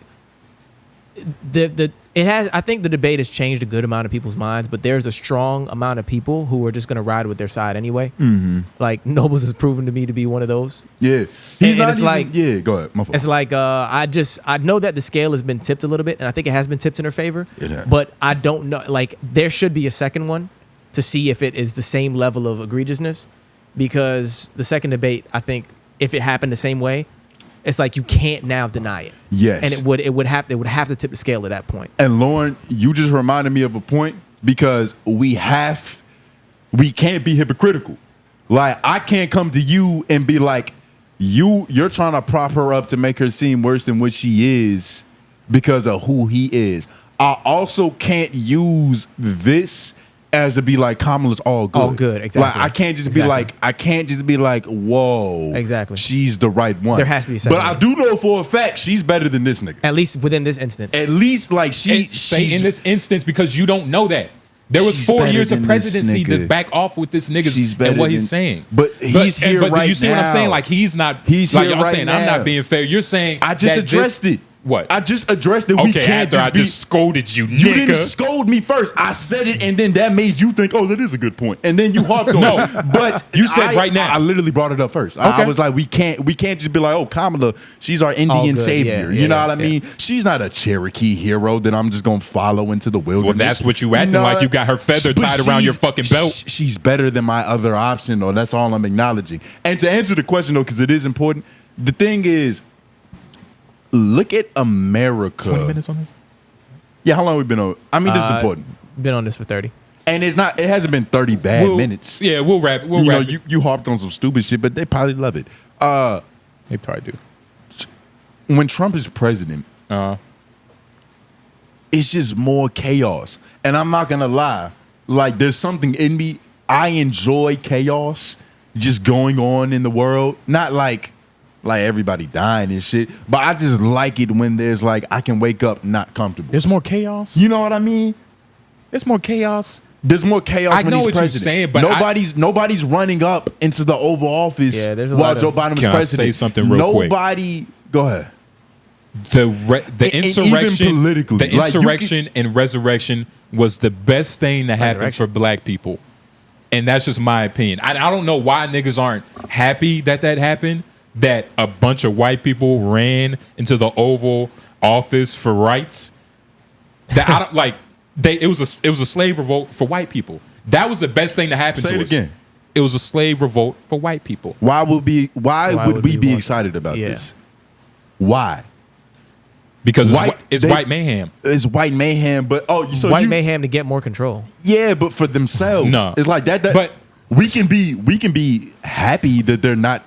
[SPEAKER 3] it has. I think the debate has changed a good amount of people's minds, but there's a strong amount of people who are just going to ride with their side anyway. Mm-hmm. Like Noblez has proven to me to be one of those.
[SPEAKER 1] Yeah, he's
[SPEAKER 3] And
[SPEAKER 1] not
[SPEAKER 3] it's
[SPEAKER 1] even,
[SPEAKER 3] like-
[SPEAKER 1] yeah. Go ahead. My fault.
[SPEAKER 3] It's like I know that the scale has been tipped a little bit, and I think it has been tipped in her favor.
[SPEAKER 1] It has.
[SPEAKER 3] But I don't know. Like there should be a second one to see if it is the same level of egregiousness, because the second debate, I think, if it happened the same way, it's like you can't now deny it.
[SPEAKER 1] Yes.
[SPEAKER 3] And it would have to tip the scale at that point.
[SPEAKER 1] And Lauren, you just reminded me of a point because we can't be hypocritical. Like I can't come to you and be like, you're trying to prop her up to make her seem worse than what she is because of who he is. I also can't use this as to be like Kamala's all good.
[SPEAKER 3] All good, exactly.
[SPEAKER 1] Like I can't just
[SPEAKER 3] Exactly.
[SPEAKER 1] be like, whoa.
[SPEAKER 3] Exactly.
[SPEAKER 1] She's the right one.
[SPEAKER 3] There has to be a second
[SPEAKER 1] But I
[SPEAKER 3] one.
[SPEAKER 1] do know for a fact she's better than this nigga.
[SPEAKER 3] At least within this instance.
[SPEAKER 1] At least like
[SPEAKER 2] Say in this instance because you don't know that. There was
[SPEAKER 1] She's
[SPEAKER 2] 4
[SPEAKER 1] better
[SPEAKER 2] years of
[SPEAKER 1] than this
[SPEAKER 2] presidency to
[SPEAKER 1] nigga.
[SPEAKER 2] back off with this
[SPEAKER 1] She's
[SPEAKER 2] niggas
[SPEAKER 1] better
[SPEAKER 2] and what
[SPEAKER 1] than-
[SPEAKER 2] he's saying.
[SPEAKER 1] but he's here
[SPEAKER 2] but do
[SPEAKER 1] right
[SPEAKER 2] you see what I'm
[SPEAKER 1] now.
[SPEAKER 2] saying? Like he's not.
[SPEAKER 1] He's
[SPEAKER 2] like
[SPEAKER 1] here
[SPEAKER 2] y'all
[SPEAKER 1] right
[SPEAKER 2] saying I'm
[SPEAKER 1] now.
[SPEAKER 2] not being fair. You're saying
[SPEAKER 1] I just
[SPEAKER 2] that
[SPEAKER 1] addressed
[SPEAKER 2] this-
[SPEAKER 1] it.
[SPEAKER 2] What?
[SPEAKER 1] I just addressed it. We
[SPEAKER 2] Okay,
[SPEAKER 1] can't
[SPEAKER 2] after I
[SPEAKER 1] just
[SPEAKER 2] just scolded you,
[SPEAKER 1] You didn't
[SPEAKER 2] nigga.
[SPEAKER 1] scold me first. I said it, and then that made you think, oh, that is a good point. And then you harped on
[SPEAKER 2] No,
[SPEAKER 1] it. But
[SPEAKER 2] you said right now.
[SPEAKER 1] I literally brought it up first. I
[SPEAKER 2] Okay.
[SPEAKER 1] was like, we can't just be like, oh, Kamala, she's our Indian
[SPEAKER 3] good.
[SPEAKER 1] savior.
[SPEAKER 3] Yeah,
[SPEAKER 1] you know
[SPEAKER 3] yeah,
[SPEAKER 1] what I
[SPEAKER 3] yeah.
[SPEAKER 1] mean? She's not a Cherokee hero that I'm just gonna follow into the wilderness.
[SPEAKER 2] Well, that's what you acting like you got her feather
[SPEAKER 1] But
[SPEAKER 2] tied around your
[SPEAKER 1] she's-
[SPEAKER 2] fucking belt.
[SPEAKER 1] She's better than my other option, though. That's all I'm acknowledging. And to answer the question, though, because it is important, the thing is, look at America.
[SPEAKER 2] 20 minutes on this?
[SPEAKER 1] Yeah, how long have we been on? I mean, this is
[SPEAKER 3] Uh,
[SPEAKER 1] important.
[SPEAKER 3] Been on this for 30.
[SPEAKER 1] And it hasn't been 30 bad minutes.
[SPEAKER 2] Yeah, we'll wrap. We'll
[SPEAKER 1] You know,
[SPEAKER 2] wrap.
[SPEAKER 1] you harped on some stupid shit, but they probably love it.
[SPEAKER 2] They probably do.
[SPEAKER 1] When Trump is president, it's just more chaos. And I'm not gonna lie, like there's something in me. I enjoy chaos just going on in the world. Not like everybody dying and shit, but I just like it when there's like I can wake up not comfortable.
[SPEAKER 2] There's more chaos.
[SPEAKER 1] You know what I mean?
[SPEAKER 2] There's more chaos.
[SPEAKER 1] There's more chaos
[SPEAKER 2] I
[SPEAKER 1] when
[SPEAKER 2] know
[SPEAKER 1] he's
[SPEAKER 2] what you're
[SPEAKER 1] president.
[SPEAKER 2] saying, but
[SPEAKER 1] nobody's running up into the Oval Office
[SPEAKER 3] Yeah, there's a
[SPEAKER 1] while
[SPEAKER 3] lot of-
[SPEAKER 1] Joe Biden was
[SPEAKER 2] Can I
[SPEAKER 1] president.
[SPEAKER 2] say something real quick?
[SPEAKER 1] Nobody. Go ahead.
[SPEAKER 2] The
[SPEAKER 1] even
[SPEAKER 2] insurrection,
[SPEAKER 1] politically,
[SPEAKER 2] the
[SPEAKER 1] like, you
[SPEAKER 2] insurrection and resurrection was the best thing that happened for black people, and that's just my opinion. I don't know why niggas aren't happy that happened. That a bunch of white people ran into the Oval Office for rights. That I don't like. It was a slave revolt for white people. That was the best thing that happened to us.
[SPEAKER 1] Say it again.
[SPEAKER 2] It was a slave revolt for white people.
[SPEAKER 1] Why would we be
[SPEAKER 3] want
[SPEAKER 1] excited about
[SPEAKER 3] Yeah.
[SPEAKER 1] this? Why?
[SPEAKER 2] Because
[SPEAKER 1] White-
[SPEAKER 2] it's
[SPEAKER 1] they-
[SPEAKER 2] white mayhem.
[SPEAKER 1] It's white mayhem, but
[SPEAKER 3] White mayhem to get more control.
[SPEAKER 1] Yeah, but for themselves,
[SPEAKER 2] No.
[SPEAKER 1] it's like that.
[SPEAKER 2] But-
[SPEAKER 1] we can be happy that they're not,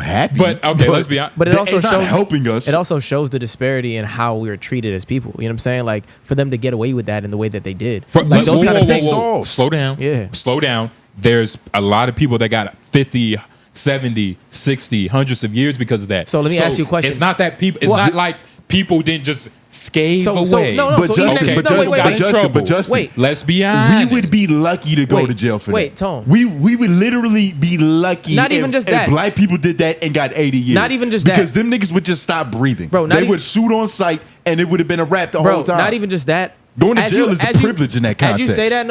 [SPEAKER 1] happy.
[SPEAKER 2] But okay, let's be honest.
[SPEAKER 3] But it also
[SPEAKER 1] it's not
[SPEAKER 3] shows
[SPEAKER 1] helping us.
[SPEAKER 3] It also shows the disparity in how we are treated as people. You know what I'm saying? Like for them to get away with that in the way that they did. Like those kind of things.
[SPEAKER 2] Slow down.
[SPEAKER 3] Yeah.
[SPEAKER 2] Slow down. There's a lot of people that got 50, 70, 60, hundreds of years because of that.
[SPEAKER 3] So let me ask you a question.
[SPEAKER 2] It's not that people. It's
[SPEAKER 3] Well,
[SPEAKER 2] not like people didn't just scathe
[SPEAKER 3] So-
[SPEAKER 2] away.
[SPEAKER 3] no,
[SPEAKER 1] But
[SPEAKER 3] so even
[SPEAKER 1] Justin,
[SPEAKER 3] if-
[SPEAKER 1] but
[SPEAKER 3] no,
[SPEAKER 1] Justin,
[SPEAKER 3] wait, wait,
[SPEAKER 1] but
[SPEAKER 3] wait.
[SPEAKER 1] Justin, but Justin,
[SPEAKER 3] Wait.
[SPEAKER 2] Let's be honest.
[SPEAKER 1] we would be lucky to go
[SPEAKER 3] Wait,
[SPEAKER 1] to jail for
[SPEAKER 3] wait,
[SPEAKER 1] that.
[SPEAKER 3] Tone.
[SPEAKER 1] We would literally be lucky.
[SPEAKER 3] Not even just
[SPEAKER 1] if
[SPEAKER 3] that.
[SPEAKER 1] black people did that and got 80 years.
[SPEAKER 3] Not even just
[SPEAKER 1] because
[SPEAKER 3] that.
[SPEAKER 1] them niggas would just stop breathing.
[SPEAKER 3] Bro, not
[SPEAKER 1] they
[SPEAKER 3] even-
[SPEAKER 1] would shoot on sight and it would have been a wrap the
[SPEAKER 3] Bro,
[SPEAKER 1] whole time.
[SPEAKER 3] not even just that.
[SPEAKER 1] Going to
[SPEAKER 3] As
[SPEAKER 1] jail
[SPEAKER 3] you-
[SPEAKER 1] is a
[SPEAKER 3] as you-
[SPEAKER 1] privilege in that
[SPEAKER 3] As
[SPEAKER 1] context.
[SPEAKER 3] you say that,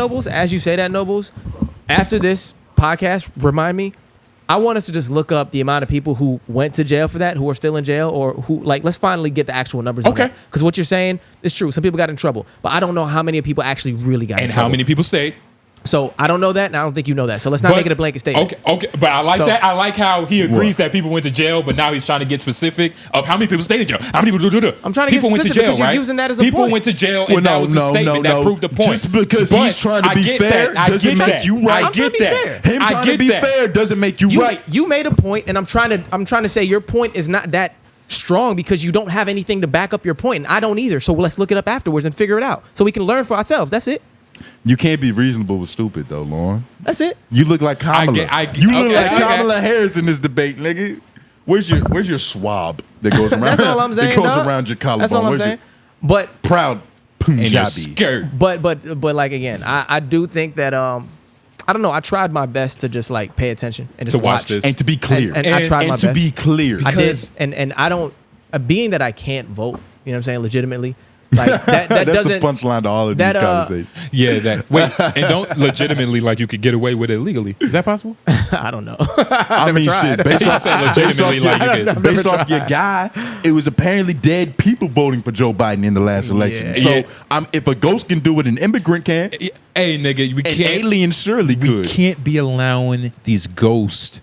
[SPEAKER 3] Nobles, after this podcast, remind me, I want us to just look up the amount of people who went to jail for that, who are still in jail, or who, like, let's finally get the actual numbers.
[SPEAKER 2] Okay.
[SPEAKER 3] Because what you're saying is true. Some people got in trouble, but I don't know how many people actually really got in
[SPEAKER 2] and
[SPEAKER 3] trouble.
[SPEAKER 2] how many people stayed?
[SPEAKER 3] So I don't know that, and I don't think you know that. So let's not make it a blanket statement.
[SPEAKER 2] Okay, but I like
[SPEAKER 3] So-
[SPEAKER 2] that. I like how he agrees that people went to jail, but now he's trying to get specific of how many people stayed in jail. How many people do?
[SPEAKER 3] I'm trying to get
[SPEAKER 2] people went to
[SPEAKER 3] specific
[SPEAKER 2] jail,
[SPEAKER 3] because you're
[SPEAKER 2] right?
[SPEAKER 3] using that as a
[SPEAKER 2] people
[SPEAKER 3] point.
[SPEAKER 2] went to jail, and
[SPEAKER 1] Well,
[SPEAKER 2] that was the statement that proved the point.
[SPEAKER 1] Just because
[SPEAKER 2] But
[SPEAKER 1] he's trying to
[SPEAKER 2] I
[SPEAKER 1] be
[SPEAKER 2] get
[SPEAKER 1] fair
[SPEAKER 2] that. I
[SPEAKER 1] doesn't
[SPEAKER 2] get
[SPEAKER 1] make
[SPEAKER 2] that.
[SPEAKER 1] you right.
[SPEAKER 2] I
[SPEAKER 3] I'm trying to
[SPEAKER 2] get
[SPEAKER 3] be
[SPEAKER 2] that.
[SPEAKER 3] fair.
[SPEAKER 1] Him
[SPEAKER 2] I
[SPEAKER 1] trying to
[SPEAKER 2] get
[SPEAKER 1] be
[SPEAKER 2] that.
[SPEAKER 1] fair doesn't make you right.
[SPEAKER 3] You made a point, and I'm trying to say your point is not that strong because you don't have anything to back up your point, and I don't either. So let's look it up afterwards and figure it out so we can learn for ourselves. That's it.
[SPEAKER 1] You can't be reasonable with stupid though, Lauren.
[SPEAKER 3] That's it.
[SPEAKER 1] You look like Kamala. You look
[SPEAKER 2] okay,
[SPEAKER 1] like
[SPEAKER 2] okay.
[SPEAKER 1] Kamala Harris in this debate, nigga. Where's your swab that goes around?
[SPEAKER 3] That's all I'm saying.
[SPEAKER 1] That goes
[SPEAKER 3] dog.
[SPEAKER 1] around your collarbone.
[SPEAKER 3] That's all I'm
[SPEAKER 1] Where's
[SPEAKER 3] saying.
[SPEAKER 1] your
[SPEAKER 3] But
[SPEAKER 1] proud
[SPEAKER 2] And your
[SPEAKER 1] Punjabi.
[SPEAKER 2] skirt.
[SPEAKER 3] but like again, I do think that I don't know. I tried my best to just like pay attention and just
[SPEAKER 2] To watch this.
[SPEAKER 1] And to be clear.
[SPEAKER 3] And I tried my
[SPEAKER 1] and to
[SPEAKER 3] best.
[SPEAKER 1] be clear.
[SPEAKER 3] I did,
[SPEAKER 2] Because-
[SPEAKER 3] and I don't. Being that I can't vote, you know what I'm saying, legitimately, like that
[SPEAKER 1] That's
[SPEAKER 3] doesn't.
[SPEAKER 1] the punchline to all of
[SPEAKER 3] that,
[SPEAKER 1] these conversations.
[SPEAKER 2] Yeah, that. Wait, and don't legitimately like you could get away with it legally. Is that possible?
[SPEAKER 3] I don't know.
[SPEAKER 1] I mean,
[SPEAKER 3] tried.
[SPEAKER 1] shit. Based
[SPEAKER 2] You
[SPEAKER 1] off,
[SPEAKER 2] said legitimately like you could.
[SPEAKER 1] based off your guy, it was apparently dead people voting for Joe Biden in the last election.
[SPEAKER 3] Yeah.
[SPEAKER 1] So
[SPEAKER 2] Yeah.
[SPEAKER 1] if a ghost can do it, an immigrant can.
[SPEAKER 2] Hey, nigga, we
[SPEAKER 1] An
[SPEAKER 2] can't.
[SPEAKER 1] alien surely
[SPEAKER 2] We
[SPEAKER 1] could.
[SPEAKER 2] can't be allowing these ghosts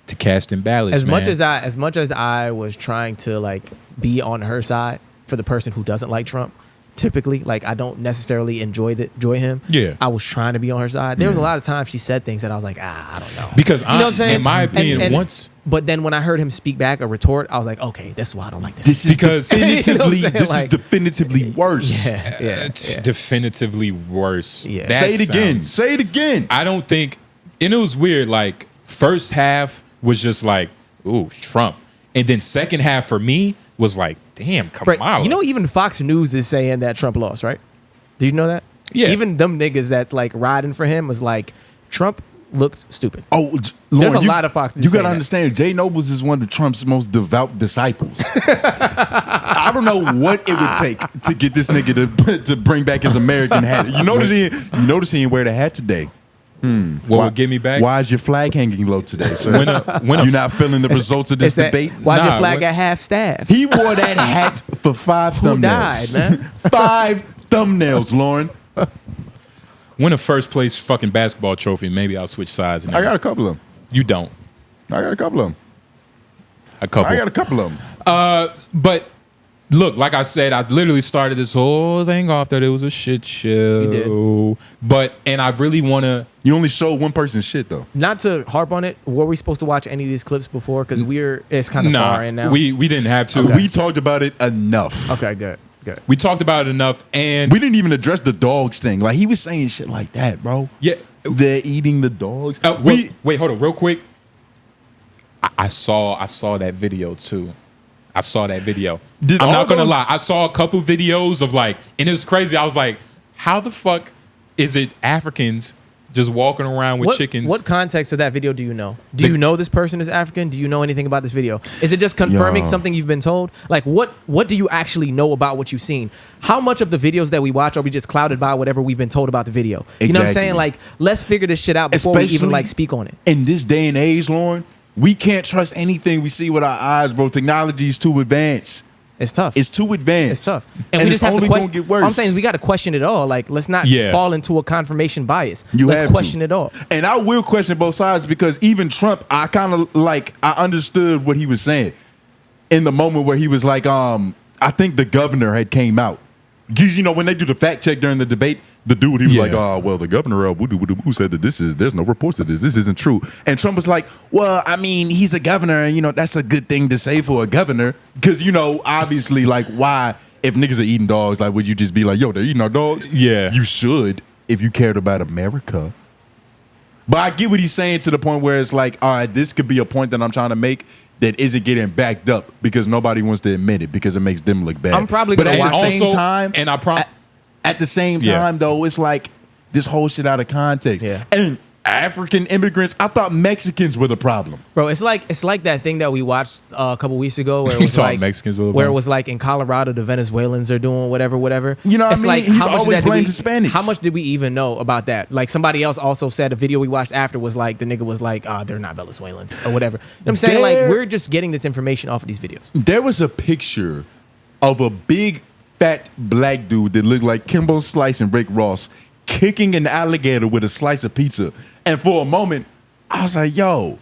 [SPEAKER 2] to cast in ballots.
[SPEAKER 3] as much
[SPEAKER 2] man.
[SPEAKER 3] as I was trying to like be on her side for the person who doesn't like Trump, typically like I don't necessarily enjoy him.
[SPEAKER 2] Yeah.
[SPEAKER 3] I was trying to be on her side. There was a lot of times she said things that I was like, I don't know.
[SPEAKER 2] Because
[SPEAKER 3] you know what I'm saying?
[SPEAKER 2] in my opinion,
[SPEAKER 3] And-
[SPEAKER 2] once
[SPEAKER 3] But then when I heard him speak back a retort, I was like, okay, this is why I don't like this.
[SPEAKER 1] This is
[SPEAKER 2] Because-
[SPEAKER 1] definitively,
[SPEAKER 3] You know what I'm saying?
[SPEAKER 1] this is
[SPEAKER 3] Like-
[SPEAKER 1] definitively worse.
[SPEAKER 3] yeah,
[SPEAKER 2] it's definitively worse.
[SPEAKER 3] Yeah.
[SPEAKER 2] That
[SPEAKER 1] Say it again.
[SPEAKER 2] sounds-
[SPEAKER 1] Say it again.
[SPEAKER 2] I don't think, and it was weird. Like first half was just like, ooh, Trump, and then second half for me was like, damn,
[SPEAKER 3] Right.
[SPEAKER 2] Kamala.
[SPEAKER 3] You know, even Fox News is saying that Trump lost, right? Did you know that?
[SPEAKER 2] Yeah.
[SPEAKER 3] Even them niggas that's like riding for him was like, Trump looked stupid.
[SPEAKER 1] Oh,
[SPEAKER 3] There's
[SPEAKER 1] Lauren,
[SPEAKER 3] a lot of Fox News
[SPEAKER 1] You
[SPEAKER 3] saying
[SPEAKER 1] gotta
[SPEAKER 3] that.
[SPEAKER 1] understand, Jay Nobles is one of Trump's most devout disciples. I don't know what it would take to get this nigga to bring back his American hat. You notice he didn't wear the hat today.
[SPEAKER 2] what would get me back?
[SPEAKER 1] Why is your flag hanging low today, sir?
[SPEAKER 2] When a-
[SPEAKER 1] You're not feeling the results of this
[SPEAKER 3] It's that-
[SPEAKER 1] debate?
[SPEAKER 3] Why's your
[SPEAKER 2] Nah,
[SPEAKER 3] flag
[SPEAKER 2] what-
[SPEAKER 3] at half staff?
[SPEAKER 1] He wore that hat for 5
[SPEAKER 3] Who
[SPEAKER 1] thumbnails.
[SPEAKER 3] died, man?
[SPEAKER 1] 5 thumbnails, Lauren.
[SPEAKER 2] Win a first place fucking basketball trophy. Maybe I'll switch sides.
[SPEAKER 1] I got a couple of them.
[SPEAKER 2] You don't.
[SPEAKER 1] I got a couple of them.
[SPEAKER 2] A couple.
[SPEAKER 1] I got a couple of them.
[SPEAKER 2] But look, like I said, I literally started this whole thing off that it was a shit show.
[SPEAKER 3] You
[SPEAKER 2] But and I really want to.
[SPEAKER 1] You only showed one person's shit, though.
[SPEAKER 3] Not to harp on it, were we supposed to watch any of these clips before? Because it's kind of far in now.
[SPEAKER 2] We didn't have to.
[SPEAKER 3] Okay.
[SPEAKER 1] We talked about it enough.
[SPEAKER 3] Okay, good.
[SPEAKER 2] We talked about it enough, and
[SPEAKER 1] We didn't even address the dogs thing. Like he was saying shit like that, bro.
[SPEAKER 2] yeah.
[SPEAKER 1] They're eating the dogs.
[SPEAKER 2] Wait, hold on, real quick. I saw that video too. I saw that video. I'm not gonna lie. I saw a couple videos of like, and it was crazy. I was like, how the fuck is it Africans just walking around with chickens?
[SPEAKER 3] What context of that video do you know? Do you know this person is African? Do you know anything about this video? Is it just confirming something you've been told? Like, what do you actually know about what you've seen? How much of the videos that we watch are we just clouded by whatever we've been told about the video? You know what I'm saying? Like, let's figure this shit out before we even like speak on it.
[SPEAKER 1] In this day and age, Lauren, we can't trust anything we see with our eyes, bro. Technology is too advanced.
[SPEAKER 3] It's tough.
[SPEAKER 1] It's too advanced.
[SPEAKER 3] It's tough. And we just have to question.
[SPEAKER 1] Get worse.
[SPEAKER 3] All I'm saying is we got to question it all. Like, let's not fall into a confirmation bias. Let's question it all.
[SPEAKER 1] And I will question both sides because even Trump, I kind of like, I understood what he was saying in the moment where he was like, I think the governor had came out. Because, you know, when they do the fact check during the debate, the dude, he was like, well, the governor of woo said that there's no reports of this isn't true. And Trump was like, well, I mean, he's a governor, and, you know, that's a good thing to say for a governor. Because, you know, obviously, like, why, if niggas are eating dogs, like, would you just be like, yo, they're eating our dogs?
[SPEAKER 2] Yeah.
[SPEAKER 1] You should, if you cared about America. But I get what he's saying to the point where it's like, all right, this could be a point that I'm trying to make that isn't getting backed up because nobody wants to admit it because it makes them look bad.
[SPEAKER 3] I'm probably going to watch
[SPEAKER 1] at the same time,
[SPEAKER 2] and
[SPEAKER 1] at the same time, though, it's like this whole shit out of context.
[SPEAKER 3] Yeah.
[SPEAKER 1] And African immigrants, I thought Mexicans were the problem.
[SPEAKER 3] Bro, it's like that thing that we watched a couple weeks ago where it was like
[SPEAKER 2] Mexicans were the
[SPEAKER 3] where it
[SPEAKER 2] problem?
[SPEAKER 3] was like in Colorado the Venezuelans are doing whatever.
[SPEAKER 1] You know what
[SPEAKER 3] it's
[SPEAKER 1] I mean?
[SPEAKER 3] like
[SPEAKER 1] He's always blamed Hispanics.
[SPEAKER 3] How much did we even know about that? Like somebody else also said a video we watched after was like the nigga was like, they're not Venezuelans or whatever. You know what I'm saying? Like we're just getting this information off of these videos.
[SPEAKER 1] There was a picture of a big fat black dude that looked like Kimbo Slice and Rick Ross kicking an alligator with a slice of pizza. And for a moment, I was like, yo,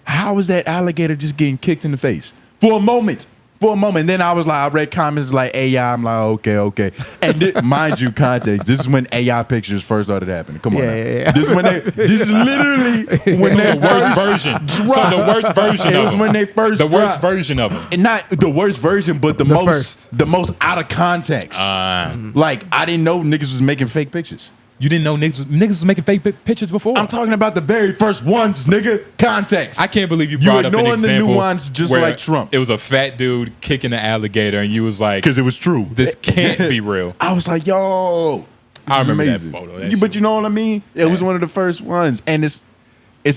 [SPEAKER 1] how is that alligator just getting kicked in the face? For a moment. And then I was like, I read comments like AI. I'm like, okay. And mind you, context, this is when AI pictures first started happening. Come on now.
[SPEAKER 3] Yeah.
[SPEAKER 1] This is literally when
[SPEAKER 2] the worst version. So the worst version
[SPEAKER 1] it
[SPEAKER 2] of
[SPEAKER 1] was
[SPEAKER 2] them.
[SPEAKER 1] when they first
[SPEAKER 2] The worst
[SPEAKER 1] dropped.
[SPEAKER 2] version of them.
[SPEAKER 1] And not the worst version, but the most out of context. Like, I didn't know niggas was making fake pictures.
[SPEAKER 2] You didn't know niggas was making fake pictures before?
[SPEAKER 1] I'm talking about the very first ones, nigga. Context.
[SPEAKER 2] I can't believe you brought up an
[SPEAKER 1] ignoring the
[SPEAKER 2] example
[SPEAKER 1] nuance just
[SPEAKER 2] where
[SPEAKER 1] like Trump.
[SPEAKER 2] It was a fat dude kicking an alligator, and you was like,
[SPEAKER 1] Because it was true.
[SPEAKER 2] this can't be real.
[SPEAKER 1] I was like, yo.
[SPEAKER 2] I remember
[SPEAKER 1] amazing.
[SPEAKER 2] that photo.
[SPEAKER 1] But you know what I mean? It was one of the first ones. And it's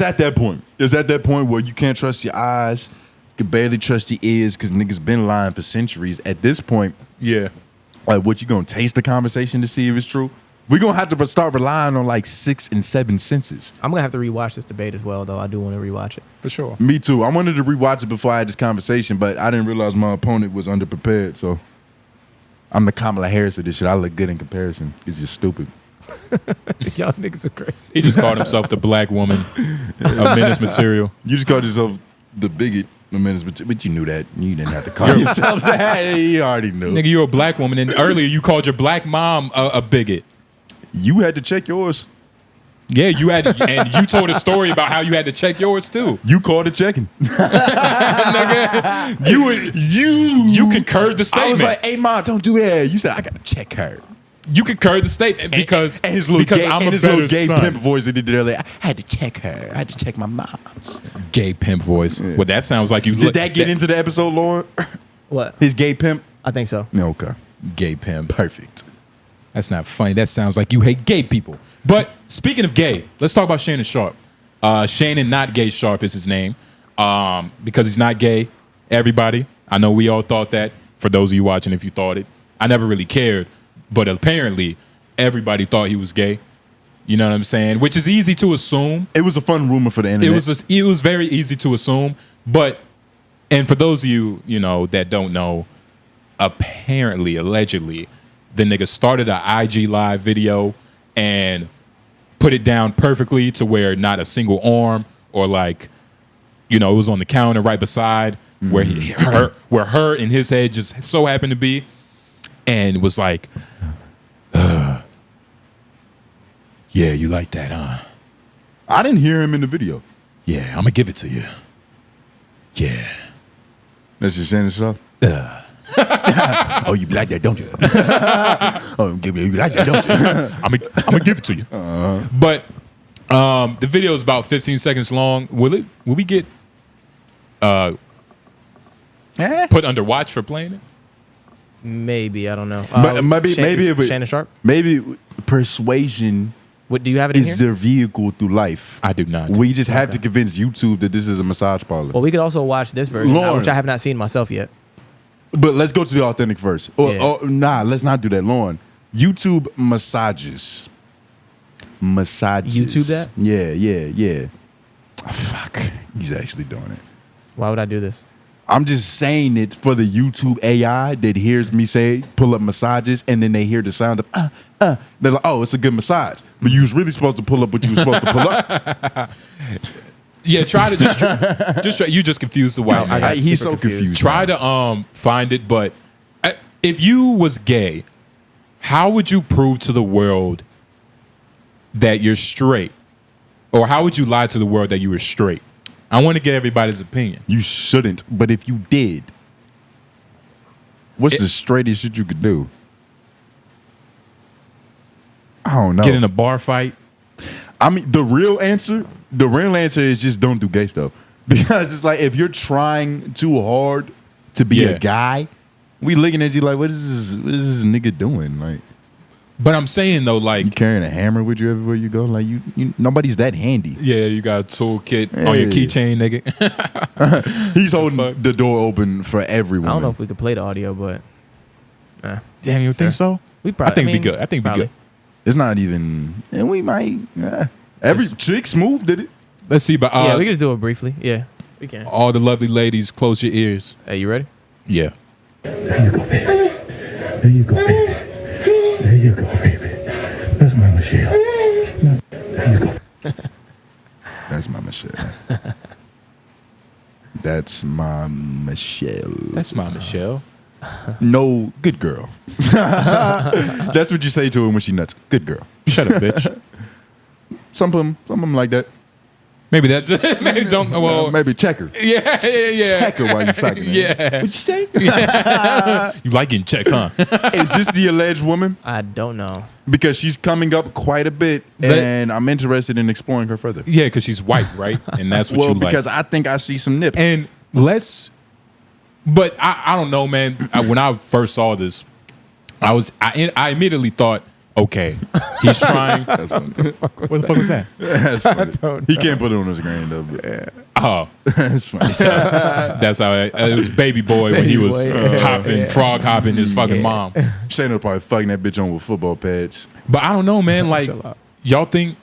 [SPEAKER 1] at that point. It's at that point where you can't trust your eyes. You can barely trust your ears because niggas been lying for centuries. At this point,
[SPEAKER 2] Yeah.
[SPEAKER 1] like, what, you gonna taste the conversation to see if it's true? We're gonna have to start relying on like 6 and 7 senses.
[SPEAKER 3] I'm gonna have to rewatch this debate as well, though. I do want to rewatch it
[SPEAKER 2] For sure.
[SPEAKER 1] Me too. I wanted to rewatch it before I had this conversation, but I didn't realize my opponent was underprepared. So I'm the Kamala Harris of this shit. I look good in comparison. It's just stupid.
[SPEAKER 3] Y'all niggas are crazy.
[SPEAKER 2] He just called himself the black woman of Menace Material.
[SPEAKER 1] You just called yourself the bigot of Menace, but you knew that. You didn't have to call yourself that. You already knew.
[SPEAKER 2] Nigga, you're a black woman, and earlier you called your black mom a bigot.
[SPEAKER 1] You had to check yours.
[SPEAKER 2] Yeah, you had to, and you told a story about how you had to check yours too.
[SPEAKER 1] You called it checking.
[SPEAKER 2] Nigga, you concurred the statement.
[SPEAKER 1] I was like, hey, Mom, don't do that. You said, I got to check her.
[SPEAKER 2] You concurred the statement because
[SPEAKER 1] and his little
[SPEAKER 2] because
[SPEAKER 1] gay,
[SPEAKER 2] I'm
[SPEAKER 1] and
[SPEAKER 2] a
[SPEAKER 1] his
[SPEAKER 2] better
[SPEAKER 1] little gay
[SPEAKER 2] son.
[SPEAKER 1] pimp voice that he did earlier. I had to check her. I had to check my mom's.
[SPEAKER 2] Gay pimp voice. Well, that sounds like you.
[SPEAKER 1] Did that get into the episode, Lauren?
[SPEAKER 3] What?
[SPEAKER 1] His gay pimp?
[SPEAKER 3] I think so.
[SPEAKER 1] No, okay.
[SPEAKER 2] Gay pimp?
[SPEAKER 1] Perfect.
[SPEAKER 2] That's not funny. That sounds like you hate gay people. But speaking of gay, let's talk about Shannon Sharpe. Shannon Not Gay Sharpe is his name because he's not gay. Everybody, I know we all thought that. For those of you watching, if you thought it, I never really cared. But apparently, everybody thought he was gay. You know what I'm saying? Which is easy to assume.
[SPEAKER 1] It was a fun rumor for the internet.
[SPEAKER 2] It was very easy to assume. But, and for those of you, you know, that don't know, apparently, allegedly, the nigga started an IG live video and put it down perfectly to where not a single arm or like, you know, it was on the counter right beside where her and his head just so happened to be, and was like, yeah, you like that, huh?
[SPEAKER 1] I didn't hear him in the video.
[SPEAKER 2] Yeah, I'm gonna give it to you. Yeah.
[SPEAKER 1] That's just Shannon Sharpe? Oh, you like that, don't you? Oh, you like that, don't you?
[SPEAKER 2] I'm gonna give it to you. But the video is about 15 seconds long. Will we get put under watch for playing it?
[SPEAKER 3] Maybe, I don't know.
[SPEAKER 1] But maybe it would-
[SPEAKER 3] Shannon Sharpe.
[SPEAKER 1] Maybe persuasion
[SPEAKER 3] What do you have it in here?
[SPEAKER 1] is their vehicle through life.
[SPEAKER 2] I do not.
[SPEAKER 1] We just have to convince YouTube that this is a massage parlor.
[SPEAKER 3] Well, we could also watch this version,
[SPEAKER 1] Lauren.
[SPEAKER 3] which I have not seen myself yet.
[SPEAKER 1] But let's go to the authentic first.
[SPEAKER 3] Yeah.
[SPEAKER 1] Nah, let's not do that, Lauren. YouTube massages. Massages.
[SPEAKER 3] YouTube that?
[SPEAKER 1] Yeah. Oh, fuck. He's actually doing it.
[SPEAKER 3] Why would I do this?
[SPEAKER 1] I'm just saying it for the YouTube AI that hears me say pull up massages and then they hear the sound of They're like, oh, it's a good massage. But you was really supposed to pull up what you was supposed to pull up.
[SPEAKER 2] Yeah, try to just try. You just confused the white man.
[SPEAKER 1] He's
[SPEAKER 3] super
[SPEAKER 1] so confused.
[SPEAKER 2] Try to find it, but if you was gay, how would you prove to the world that you're straight? Or how would you lie to the world that you were straight? I want to get everybody's opinion.
[SPEAKER 1] You shouldn't, but if you did, what's the straightest shit you could do? I don't know.
[SPEAKER 2] Get in a bar fight.
[SPEAKER 1] I mean, the real answer is just don't do gay stuff. Because it's like if you're trying too hard to be a guy, we looking at you like, what is this nigga doing? Like,
[SPEAKER 2] but I'm saying though, like,
[SPEAKER 1] you carrying a hammer with you everywhere you go? Like you nobody's that handy.
[SPEAKER 2] Yeah, you got a toolkit on your keychain, nigga.
[SPEAKER 1] He's holding the door open for everyone.
[SPEAKER 3] I don't know if we could play the audio, but
[SPEAKER 2] Damn, you think so?
[SPEAKER 3] we probably.
[SPEAKER 2] I think it'd be good. I think it'd be
[SPEAKER 3] probably.
[SPEAKER 2] good.
[SPEAKER 1] It's not even, and we might. Every chick smooth did it.
[SPEAKER 2] Let's see, but
[SPEAKER 3] Yeah, we can just do it briefly. Yeah, we can.
[SPEAKER 2] all the lovely ladies, close your ears.
[SPEAKER 3] Hey, you ready?
[SPEAKER 2] Yeah.
[SPEAKER 8] There you go, baby. There you go, baby. There you go, baby. That's my Michelle. There you go.
[SPEAKER 1] That's my Michelle. That's my Michelle.
[SPEAKER 2] That's my Michelle.
[SPEAKER 1] No, good girl. That's what you say to her when she nuts. Good girl.
[SPEAKER 2] Shut up, bitch.
[SPEAKER 1] Some of them like that.
[SPEAKER 2] Maybe that's maybe don't. Well,
[SPEAKER 1] Maybe check her.
[SPEAKER 2] yeah.
[SPEAKER 1] Check her while you fucking her.
[SPEAKER 2] Yeah.
[SPEAKER 1] What'd you say?
[SPEAKER 2] You like getting checked, huh?
[SPEAKER 1] Is this the alleged woman?
[SPEAKER 3] I don't know.
[SPEAKER 1] Because she's coming up quite a bit, and I'm interested in exploring her further.
[SPEAKER 2] Yeah, because she's white, right? And that's what
[SPEAKER 1] Well,
[SPEAKER 2] you like.
[SPEAKER 1] because I think I see some nip.
[SPEAKER 2] And but I don't know, man. When I first saw this, I immediately thought, okay, he's trying.
[SPEAKER 1] That's funny.
[SPEAKER 2] What the fuck was that?
[SPEAKER 1] That's funny. He can't put it on his screen though. But
[SPEAKER 2] Oh,
[SPEAKER 1] that's funny.
[SPEAKER 2] that's how it was. Baby boy when he was frog hopping his fucking mom.
[SPEAKER 1] Shayna probably fucking that bitch on with football pads.
[SPEAKER 2] But I don't know, man. Like, y'all think?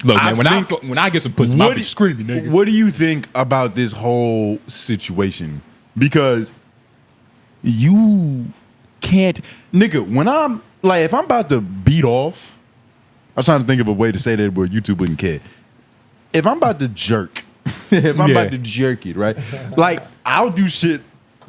[SPEAKER 2] Look, man. When I get some pussy, I'll be screaming, nigga.
[SPEAKER 1] What do you think about this whole situation? Because you can't, nigga. When I'm like, if I'm about to beat off, I was trying to think of a way to say that where YouTube wouldn't care. If I'm about to jerk, if I'm about to jerk it, right? Like, I'll do shit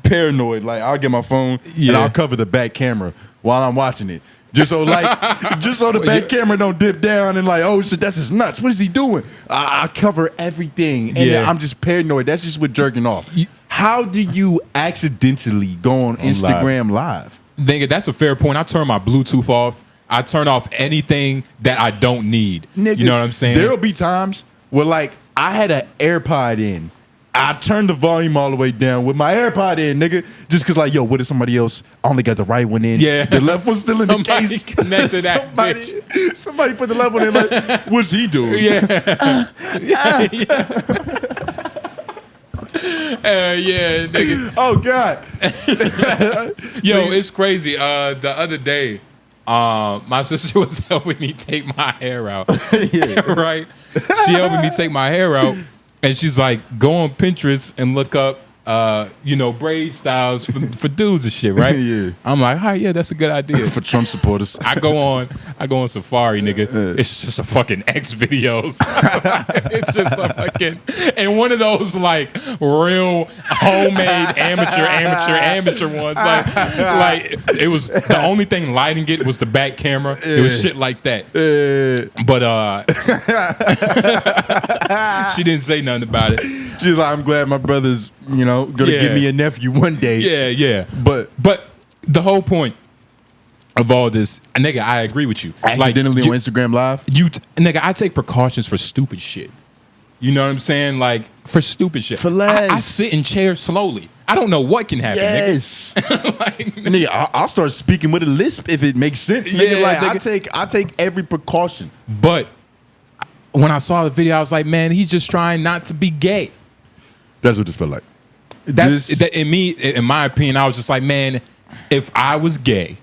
[SPEAKER 1] paranoid. Like, I'll get my phone and I'll cover the back camera while I'm watching it. Just so the back camera don't dip down and like, oh shit, that's his nuts. What is he doing? I cover everything. And then I'm just paranoid. That's just with jerking off. How do you accidentally go on Instagram live?
[SPEAKER 2] Nigga, that's a fair point. I turn my Bluetooth off. I turn off anything that I don't need.
[SPEAKER 1] Nigga,
[SPEAKER 2] you know what I'm saying?
[SPEAKER 1] There'll be times where like I had an AirPod in. I turned the volume all the way down with my AirPod in, nigga. Just cause like, yo, what if somebody else only got the right one in?
[SPEAKER 2] Yeah.
[SPEAKER 1] The left one's still in the case.
[SPEAKER 2] Connected that bitch.
[SPEAKER 1] Somebody put the left one in like, what's he doing?
[SPEAKER 2] Yeah. Yeah, nigga.
[SPEAKER 1] Oh God.
[SPEAKER 2] Yo, it's crazy. The other day, my sister was helping me take my hair out. Right? She helping me take my hair out. And she's like, go on Pinterest and look up, braid styles for dudes and shit, right? Yeah. I'm like, all right, yeah, that's a good idea.
[SPEAKER 1] For Trump supporters.
[SPEAKER 2] I go on Safari, nigga. It's just a fucking X videos. It's just a fucking, and one of those like real homemade amateur ones. Like it was the only thing lighting it was the back camera. It was shit like that. But she didn't say nothing about it.
[SPEAKER 1] She was like, I'm glad my brother's you know, gonna
[SPEAKER 2] Yeah.
[SPEAKER 1] give me a nephew one day.
[SPEAKER 2] Yeah.
[SPEAKER 1] But
[SPEAKER 2] the whole point of all this, nigga, I agree with you.
[SPEAKER 1] accidentally
[SPEAKER 2] like,
[SPEAKER 1] on Instagram Live.
[SPEAKER 2] Nigga, I take precautions for stupid shit. You know what I'm saying? Like for stupid shit.
[SPEAKER 1] For
[SPEAKER 2] I
[SPEAKER 1] less.
[SPEAKER 2] sit in chairs slowly. I don't know what can happen,
[SPEAKER 1] Yes.
[SPEAKER 2] nigga. Like,
[SPEAKER 1] Nigga, I'll start speaking with a lisp if it makes sense. Nigga,
[SPEAKER 2] Yeah,
[SPEAKER 1] like
[SPEAKER 2] nigga.
[SPEAKER 1] I take every precaution.
[SPEAKER 2] but when I saw the video, I was like, man, he's just trying not to be gay.
[SPEAKER 1] That's what this felt like.
[SPEAKER 2] In my opinion, I was just like, man, if I was gay,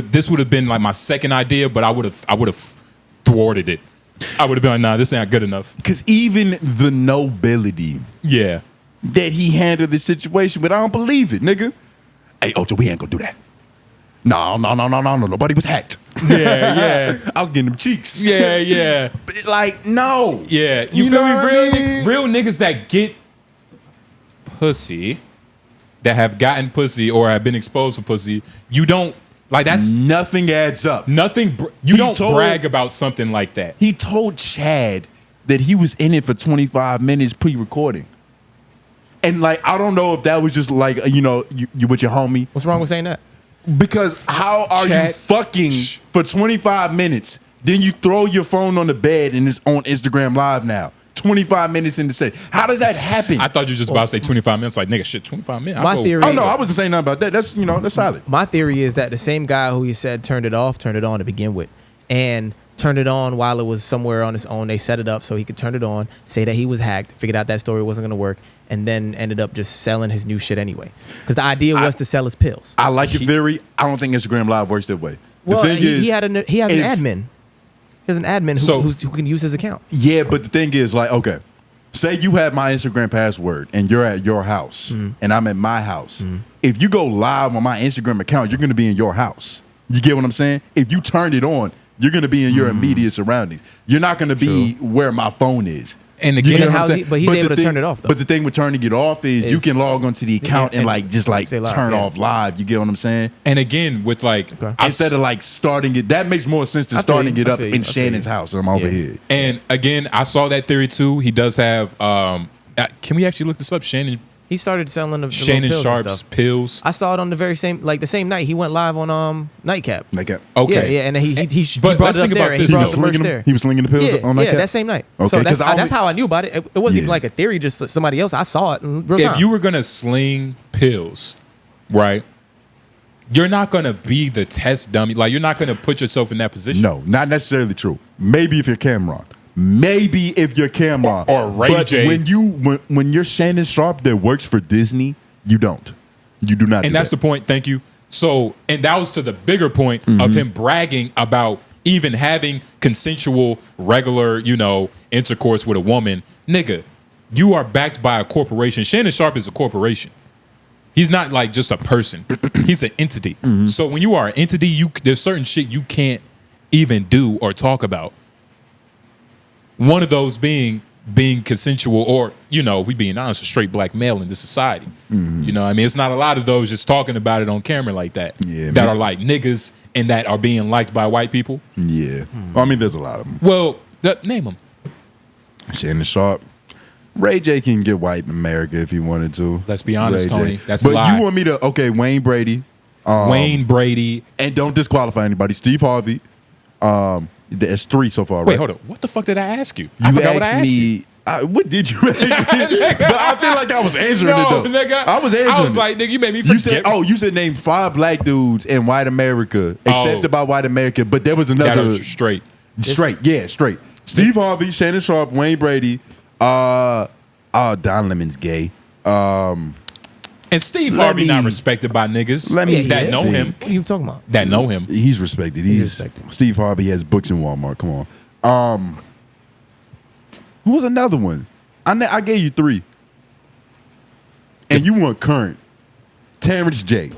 [SPEAKER 2] this would have been like my second idea, but I would have thwarted it. I would have been like, nah, this ain't good enough.
[SPEAKER 1] Because even the nobility
[SPEAKER 2] Yeah.
[SPEAKER 1] that he handled the situation, but I don't believe it, nigga. Hey, Ocho, we ain't gonna do that. No. Nobody was hacked.
[SPEAKER 2] Yeah.
[SPEAKER 1] I was getting them cheeks.
[SPEAKER 2] Yeah.
[SPEAKER 1] But, like, no.
[SPEAKER 2] Yeah.
[SPEAKER 1] You
[SPEAKER 2] feel
[SPEAKER 1] know
[SPEAKER 2] me?
[SPEAKER 1] what I mean?
[SPEAKER 2] Real niggas that get pussy, that have gotten pussy or have been exposed to pussy, you don't, like, that's
[SPEAKER 1] Nothing adds up.
[SPEAKER 2] nothing. You don't brag about something like that.
[SPEAKER 1] He told Chad that he was in it for 25 minutes pre-recording. And, like, I don't know if that was just, like, you know, you with your homie.
[SPEAKER 3] What's wrong with saying that?
[SPEAKER 1] Because how are you
[SPEAKER 2] Chad-
[SPEAKER 1] fucking for 25 minutes, then you throw your phone on the bed and it's on Instagram Live now? 25 minutes into set. How does that happen?
[SPEAKER 2] I thought you were just about to say 25 minutes. Like, nigga, shit, 25 minutes.
[SPEAKER 3] My theory-
[SPEAKER 1] Oh, no, I wasn't saying nothing about that. That's, you know, that's solid.
[SPEAKER 3] My theory is that the same guy who you said turned it off, turned it on to begin with, and turned it on while it was somewhere on his own. They set it up so he could turn it on, say that he was hacked, figured out that story wasn't going to work, and then ended up just selling his new shit anyway. Because the idea was to sell his pills.
[SPEAKER 1] I like your theory. I don't think Instagram Live works that way.
[SPEAKER 3] Well,
[SPEAKER 1] the thing is,
[SPEAKER 3] he has an
[SPEAKER 1] if-
[SPEAKER 3] admin. He has an admin
[SPEAKER 2] So-
[SPEAKER 3] who can use his account.
[SPEAKER 1] Yeah, but the thing is, like, okay, say you have my Instagram password and you're at your house and I'm at my house. If you go live on my Instagram account, you're going to be in your house. You get what I'm saying? If you turn it on, you're going to be in your immediate surroundings. You're not going to be where my phone is.
[SPEAKER 2] And
[SPEAKER 1] You
[SPEAKER 2] again,
[SPEAKER 1] get what I'm
[SPEAKER 3] how's
[SPEAKER 1] saying?
[SPEAKER 3] he- but he's
[SPEAKER 1] the
[SPEAKER 3] able to
[SPEAKER 1] thing-
[SPEAKER 3] turn it off, though.
[SPEAKER 1] But the thing with turning it off is you
[SPEAKER 3] Is-
[SPEAKER 1] can log onto the account and like just like
[SPEAKER 3] say live,
[SPEAKER 1] turn
[SPEAKER 3] yeah.
[SPEAKER 1] off live. You get what I'm saying?
[SPEAKER 2] and again, with like,
[SPEAKER 1] Instead of like starting it, that makes more sense than
[SPEAKER 3] I feel
[SPEAKER 1] starting
[SPEAKER 3] you,
[SPEAKER 1] it
[SPEAKER 3] I
[SPEAKER 1] up
[SPEAKER 3] feel you,
[SPEAKER 1] in
[SPEAKER 3] I feel
[SPEAKER 1] Shannon's
[SPEAKER 3] you.
[SPEAKER 1] house. I'm over
[SPEAKER 3] Yeah.
[SPEAKER 1] here.
[SPEAKER 2] and again, I saw that theory too. He does have, can we actually look this up?
[SPEAKER 3] He started selling the
[SPEAKER 2] Shannon
[SPEAKER 3] little pills and
[SPEAKER 2] Sharpe's
[SPEAKER 3] stuff.
[SPEAKER 2] pills.
[SPEAKER 3] I saw it on the same night. He went live on Nightcap.
[SPEAKER 1] Like that.
[SPEAKER 2] Okay.
[SPEAKER 3] Yeah, and then he
[SPEAKER 2] But
[SPEAKER 3] brought
[SPEAKER 2] let's
[SPEAKER 3] it up
[SPEAKER 2] think
[SPEAKER 3] there
[SPEAKER 2] about
[SPEAKER 3] and he
[SPEAKER 2] this,
[SPEAKER 3] brought
[SPEAKER 2] though.
[SPEAKER 3] the merch there.
[SPEAKER 1] He was slinging the pills on
[SPEAKER 3] Yeah,
[SPEAKER 1] that.
[SPEAKER 3] that same night.
[SPEAKER 1] Okay,
[SPEAKER 3] So
[SPEAKER 1] 'cause
[SPEAKER 3] that's how I knew about it. It wasn't even
[SPEAKER 1] Yeah.
[SPEAKER 3] like a theory, just somebody else. I saw it in real time.
[SPEAKER 2] If you were gonna sling pills, right? You're not gonna be the test dummy. Like, you're not gonna put yourself in that position.
[SPEAKER 1] No, not necessarily true. Maybe if you're Cameron. Maybe if you're Cameron.
[SPEAKER 2] Or Ray
[SPEAKER 1] but
[SPEAKER 2] J.
[SPEAKER 1] when you're Shannon Sharpe that works for Disney, you don't. You do not.
[SPEAKER 2] And that's the point. Thank you. So, and that was to the bigger point of him bragging about even having consensual, regular, intercourse with a woman. Nigga, you are backed by a corporation. Shannon Sharpe is a corporation. He's not like just a person. He's an entity. So when you are an entity, there's certain shit you can't even do or talk about. One of those being consensual, or we being honest, a straight black male in this society. You know what I mean? It's not a lot of those just talking about it on camera like that.
[SPEAKER 1] Yeah,
[SPEAKER 2] that
[SPEAKER 1] man.
[SPEAKER 2] are like niggas and that are being liked by white people.
[SPEAKER 1] Yeah. Well, I mean, there's a lot of them.
[SPEAKER 2] Well, name them.
[SPEAKER 1] Shannon Sharpe. Ray J can get white in America if he wanted to.
[SPEAKER 2] Let's be honest,
[SPEAKER 1] Ray J.
[SPEAKER 2] Tony. That's a
[SPEAKER 1] but
[SPEAKER 2] lie.
[SPEAKER 1] you want me to? Okay, Wayne Brady.
[SPEAKER 2] Wayne Brady.
[SPEAKER 1] And don't disqualify anybody. Steve Harvey. There's 3 so far.
[SPEAKER 2] Wait,
[SPEAKER 1] right?
[SPEAKER 2] hold on. What the fuck did I ask you? I forgot what I asked you.
[SPEAKER 1] What did you ask me? But I feel like I was answering it though.
[SPEAKER 2] Nigga,
[SPEAKER 1] I was answering.
[SPEAKER 2] I was
[SPEAKER 1] it.
[SPEAKER 2] like, nigga, you made me forget.
[SPEAKER 1] You said name 5 black dudes in white America, accepted by white America, but there was another
[SPEAKER 2] that was straight.
[SPEAKER 1] straight. Steve Harvey, Shannon Sharpe, Wayne Brady, Don Lemon's gay.
[SPEAKER 2] And Steve
[SPEAKER 1] Let
[SPEAKER 2] Harvey
[SPEAKER 1] me-
[SPEAKER 2] not respected by niggas
[SPEAKER 1] let me
[SPEAKER 2] that know him.
[SPEAKER 3] What are you talking about?
[SPEAKER 2] That know him.
[SPEAKER 1] He's respected. He's
[SPEAKER 3] respected.
[SPEAKER 1] Steve Harvey has books in Walmart. Come on. Who was another one? I gave you 3. And you want current. Terrence J.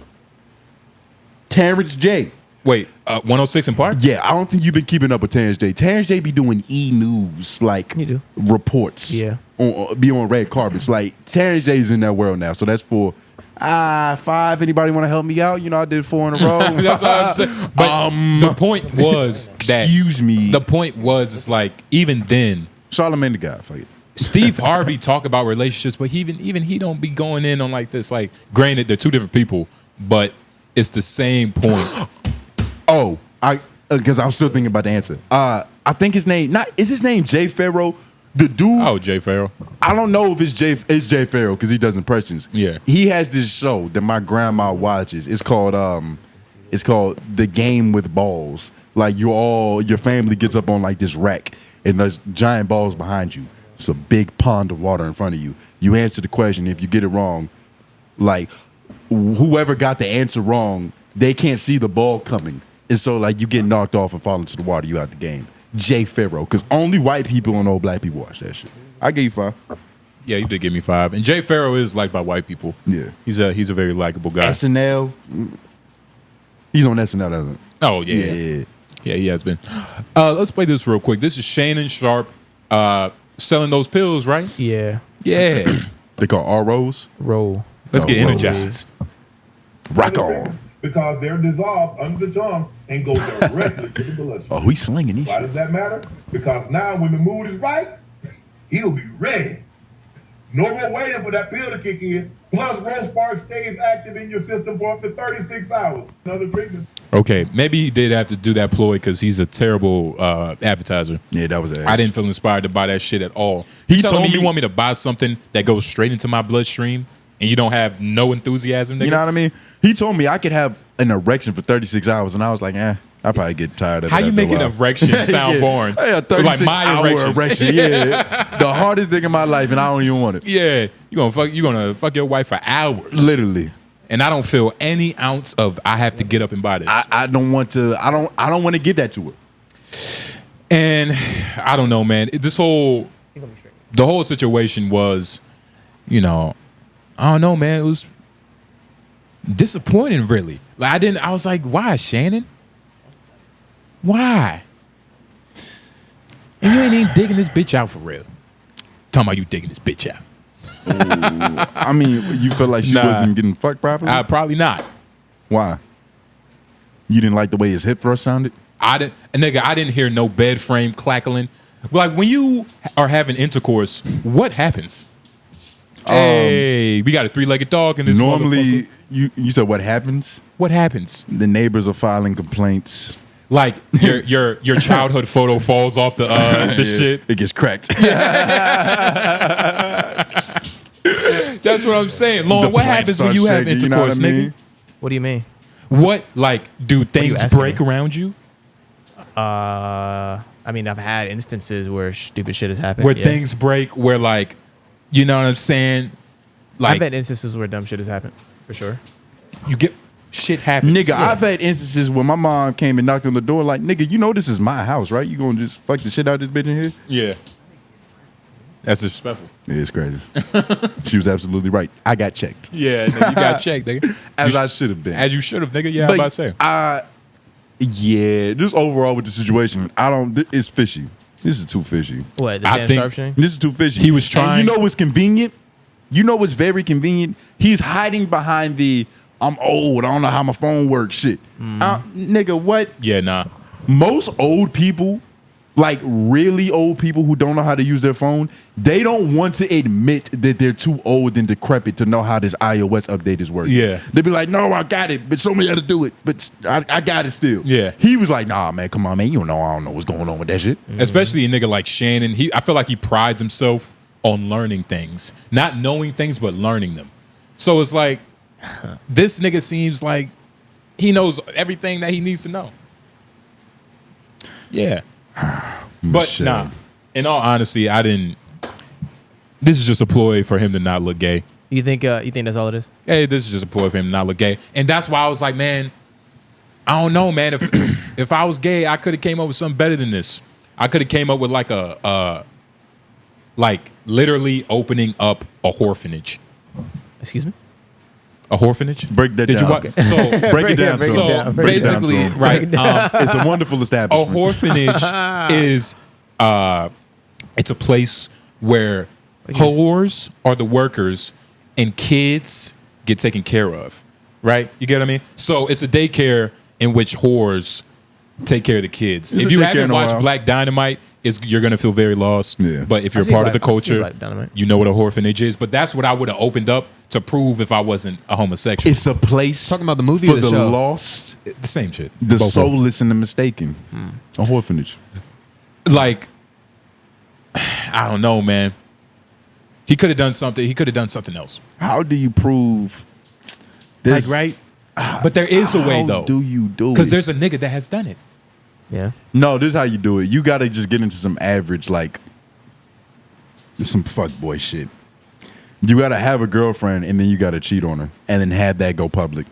[SPEAKER 2] Wait, 106 in Park?
[SPEAKER 1] Yeah, I don't think you've been keeping up with Terrence J. Terrence J be doing E-News, like
[SPEAKER 3] You do.
[SPEAKER 1] reports.
[SPEAKER 3] Yeah.
[SPEAKER 1] Be on red carpets. Like, Terrence J's in that world now. So that's for 5. Anybody want to help me out? I did 4 in a row.
[SPEAKER 2] That's what I'm saying. But the point was that.
[SPEAKER 1] Excuse me.
[SPEAKER 2] The point was, it's like, even then,
[SPEAKER 1] Charlamagne the guy. Fuck it.
[SPEAKER 2] Steve Harvey talk about relationships, but even he don't be going in on like this. Like, granted, they're two different people, but it's the same point.
[SPEAKER 1] Oh, because I'm still thinking about the answer. I think his name is his name Jay Pharoah. The dude.
[SPEAKER 2] Oh, Jay Pharoah.
[SPEAKER 1] I don't know if it's Jay Pharoah because he does impressions.
[SPEAKER 2] Yeah.
[SPEAKER 1] He has this show that my grandma watches. It's called The Game with Balls. Like your family gets up on like this rack and there's giant balls behind you. It's a big pond of water in front of you. You answer the question. If you get it wrong, like whoever got the answer wrong, they can't see the ball coming. And so like you get knocked off and fall into the water, you out the game. Jay Pharoah, because only white people and old black people watch that shit. I gave you 5.
[SPEAKER 2] Yeah, you did give me 5. And Jay Pharoah is liked by white people.
[SPEAKER 1] Yeah.
[SPEAKER 2] He's a very likable guy.
[SPEAKER 1] SNL. He's on SNL, doesn't he?
[SPEAKER 2] Oh, yeah. Yeah, he has been. Let's play this real quick. This is Shannon Sharpe selling those pills, right?
[SPEAKER 3] Yeah.
[SPEAKER 2] Yeah.
[SPEAKER 1] They call ROs.
[SPEAKER 3] Roll.
[SPEAKER 2] Let's get
[SPEAKER 1] Roll.
[SPEAKER 2] energized.
[SPEAKER 1] Rock on.
[SPEAKER 8] Because they're dissolved under the tongue and go directly to the bloodstream.
[SPEAKER 1] Oh, he's slinging these
[SPEAKER 8] Why
[SPEAKER 1] shit.
[SPEAKER 8] does that matter? Because now when the mood is right, he'll be ready. No more waiting for that pill to kick in. Plus, Rose Spark stays active in your system for up to 36 hours. Another treatment.
[SPEAKER 2] Okay, maybe he did have to do that ploy because he's a terrible advertiser.
[SPEAKER 1] Yeah, that was ass.
[SPEAKER 2] I didn't feel inspired to buy that shit at all.
[SPEAKER 1] He
[SPEAKER 2] He telling
[SPEAKER 1] told
[SPEAKER 2] me you
[SPEAKER 1] me-
[SPEAKER 2] want me to buy something that goes straight into my bloodstream and you don't have no enthusiasm, nigga?
[SPEAKER 1] You know what I mean? He told me I could have an erection for 36 hours, and I was like, I'll probably get tired of it.
[SPEAKER 2] How you
[SPEAKER 1] after
[SPEAKER 2] make
[SPEAKER 1] a
[SPEAKER 2] an
[SPEAKER 1] while.
[SPEAKER 2] erection sound
[SPEAKER 1] Yeah.
[SPEAKER 2] boring?
[SPEAKER 1] Yeah,
[SPEAKER 2] It's like my
[SPEAKER 1] 36-hour erection. Yeah, the hardest thing in my life, and I don't even want it.
[SPEAKER 2] Yeah, you gonna fuck your wife for hours,
[SPEAKER 1] Literally.
[SPEAKER 2] and I don't feel any ounce of I have to get up and buy this.
[SPEAKER 1] I don't want to. I don't want to give that to her.
[SPEAKER 2] And I don't know, man. The whole situation was, I don't know, man. It was disappointing, really. Like I was like, why, Shannon? Why? And you ain't even digging this bitch out for real. Talking about you digging this bitch out.
[SPEAKER 1] I mean, you feel like she
[SPEAKER 2] Nah.
[SPEAKER 1] wasn't getting fucked properly?
[SPEAKER 2] Probably not.
[SPEAKER 1] Why? You didn't like the way his hip thrust sounded?
[SPEAKER 2] I didn't hear no bed frame clackling. Like when you are having intercourse, what happens? Hey, we got a 3-legged dog in this.
[SPEAKER 1] Normally,
[SPEAKER 2] motherfucker.
[SPEAKER 1] you said what happens?
[SPEAKER 2] What happens?
[SPEAKER 1] The neighbors are filing complaints.
[SPEAKER 2] Like your childhood photo falls off the
[SPEAKER 1] Yeah,
[SPEAKER 2] shit.
[SPEAKER 1] It gets cracked.
[SPEAKER 2] That's what I'm saying. Lauren,
[SPEAKER 1] The
[SPEAKER 2] what
[SPEAKER 1] plants
[SPEAKER 2] happens when
[SPEAKER 1] start
[SPEAKER 2] you have
[SPEAKER 1] shaking, you know what
[SPEAKER 2] intercourse,
[SPEAKER 1] I mean?
[SPEAKER 2] nigga?
[SPEAKER 3] What do you mean?
[SPEAKER 2] What, like, do
[SPEAKER 3] you
[SPEAKER 2] things
[SPEAKER 3] asking
[SPEAKER 2] break
[SPEAKER 3] me?
[SPEAKER 2] around you?
[SPEAKER 3] I mean, I've had instances where stupid shit has happened.
[SPEAKER 2] Where
[SPEAKER 3] yeah.
[SPEAKER 2] things break, where, like, you know what I'm saying?
[SPEAKER 3] I've
[SPEAKER 2] Like,
[SPEAKER 3] had instances where dumb shit has happened, for sure.
[SPEAKER 2] you get, shit happens.
[SPEAKER 1] Nigga,
[SPEAKER 2] Yeah.
[SPEAKER 1] I've had instances where my mom came and knocked on the door like, nigga, you know this is my house, right? You gonna just fuck the shit out of this bitch in here?
[SPEAKER 2] Yeah. That's disrespectful.
[SPEAKER 1] Yeah, it's crazy. She was absolutely right. I got checked.
[SPEAKER 2] Yeah, nigga, you got checked, nigga.
[SPEAKER 1] As I should have been.
[SPEAKER 2] As you should have, nigga. Yeah, I was about to say.
[SPEAKER 1] Yeah, just overall with the situation, it's fishy. This is too fishy.
[SPEAKER 3] What, the
[SPEAKER 2] I
[SPEAKER 3] Shannon
[SPEAKER 2] think-
[SPEAKER 3] Sharpe thing?
[SPEAKER 1] This is too fishy.
[SPEAKER 2] He was
[SPEAKER 1] And
[SPEAKER 2] trying-
[SPEAKER 1] you know what's convenient? You know what's very convenient? He's hiding behind the I'm old, I don't know how my phone works shit. Nigga, what?
[SPEAKER 2] Yeah, nah.
[SPEAKER 1] Most old people, like really old people who don't know how to use their phone, they don't want to admit that they're too old and decrepit to know how this iOS update is working.
[SPEAKER 2] Yeah.
[SPEAKER 1] They be like, no, I got it, but show me how to do it. But I got it still.
[SPEAKER 2] Yeah.
[SPEAKER 1] He was like, nah, man, come on, man. I don't know what's going on with that shit.
[SPEAKER 2] Especially a nigga like Shannon. I feel like he prides himself on learning things. Not knowing things, but learning them. So it's like, this nigga seems like he knows everything that he needs to know. Yeah. But
[SPEAKER 1] Michelle.
[SPEAKER 2] nah, in all honesty, this is just a ploy for him to not look gay.
[SPEAKER 3] You think that's all it is?
[SPEAKER 2] Hey, this is just a ploy for him to not look gay. And that's why I was like, man, I don't know, man. If I was gay, I could have came up with something better than this. I could have came up with like like literally opening up a orphanage.
[SPEAKER 3] Excuse me?
[SPEAKER 2] A orphanage?
[SPEAKER 1] Break that
[SPEAKER 2] Did
[SPEAKER 1] down.
[SPEAKER 2] you watch? So
[SPEAKER 1] Break it down.
[SPEAKER 3] break it
[SPEAKER 1] son.
[SPEAKER 3] down,
[SPEAKER 2] so
[SPEAKER 3] break it down.
[SPEAKER 2] basically,
[SPEAKER 1] Break it
[SPEAKER 2] right?
[SPEAKER 1] It's a wonderful
[SPEAKER 2] A
[SPEAKER 1] establishment.
[SPEAKER 2] orphanage is it's a place where whores are the workers and kids get taken care of, right? You get what I mean? So it's a daycare in which whores take care of the kids.
[SPEAKER 1] It's
[SPEAKER 2] If
[SPEAKER 1] a
[SPEAKER 2] you
[SPEAKER 1] daycare
[SPEAKER 2] haven't
[SPEAKER 1] in a
[SPEAKER 2] watched
[SPEAKER 1] while.
[SPEAKER 2] Black Dynamite, you're gonna feel very lost.
[SPEAKER 1] Yeah.
[SPEAKER 2] But if you're
[SPEAKER 3] seen
[SPEAKER 2] part of the
[SPEAKER 3] I've seen
[SPEAKER 2] culture,
[SPEAKER 3] Dynamite.
[SPEAKER 2] you know what a orphanage is. But that's what I would have opened up to prove if I wasn't a homosexual.
[SPEAKER 1] It's a place
[SPEAKER 4] Talking about the movie
[SPEAKER 1] for
[SPEAKER 4] or the
[SPEAKER 1] the
[SPEAKER 4] show?
[SPEAKER 1] lost,
[SPEAKER 2] the same shit.
[SPEAKER 1] the
[SPEAKER 2] Both of them.
[SPEAKER 1] soulless, and the mistaken. A orphanage.
[SPEAKER 2] Like, I don't know, man. He could have done something. He could have done something else.
[SPEAKER 1] How do you prove this?
[SPEAKER 2] Like, right? But there is a way, though.
[SPEAKER 1] How do you do it?
[SPEAKER 2] Because there's a nigga that has done it.
[SPEAKER 3] Yeah.
[SPEAKER 1] No, this is how you do it. You got to just get into some average, like, some fuckboy shit. You got to have a girlfriend, and then you got to cheat on her, and then have that go public.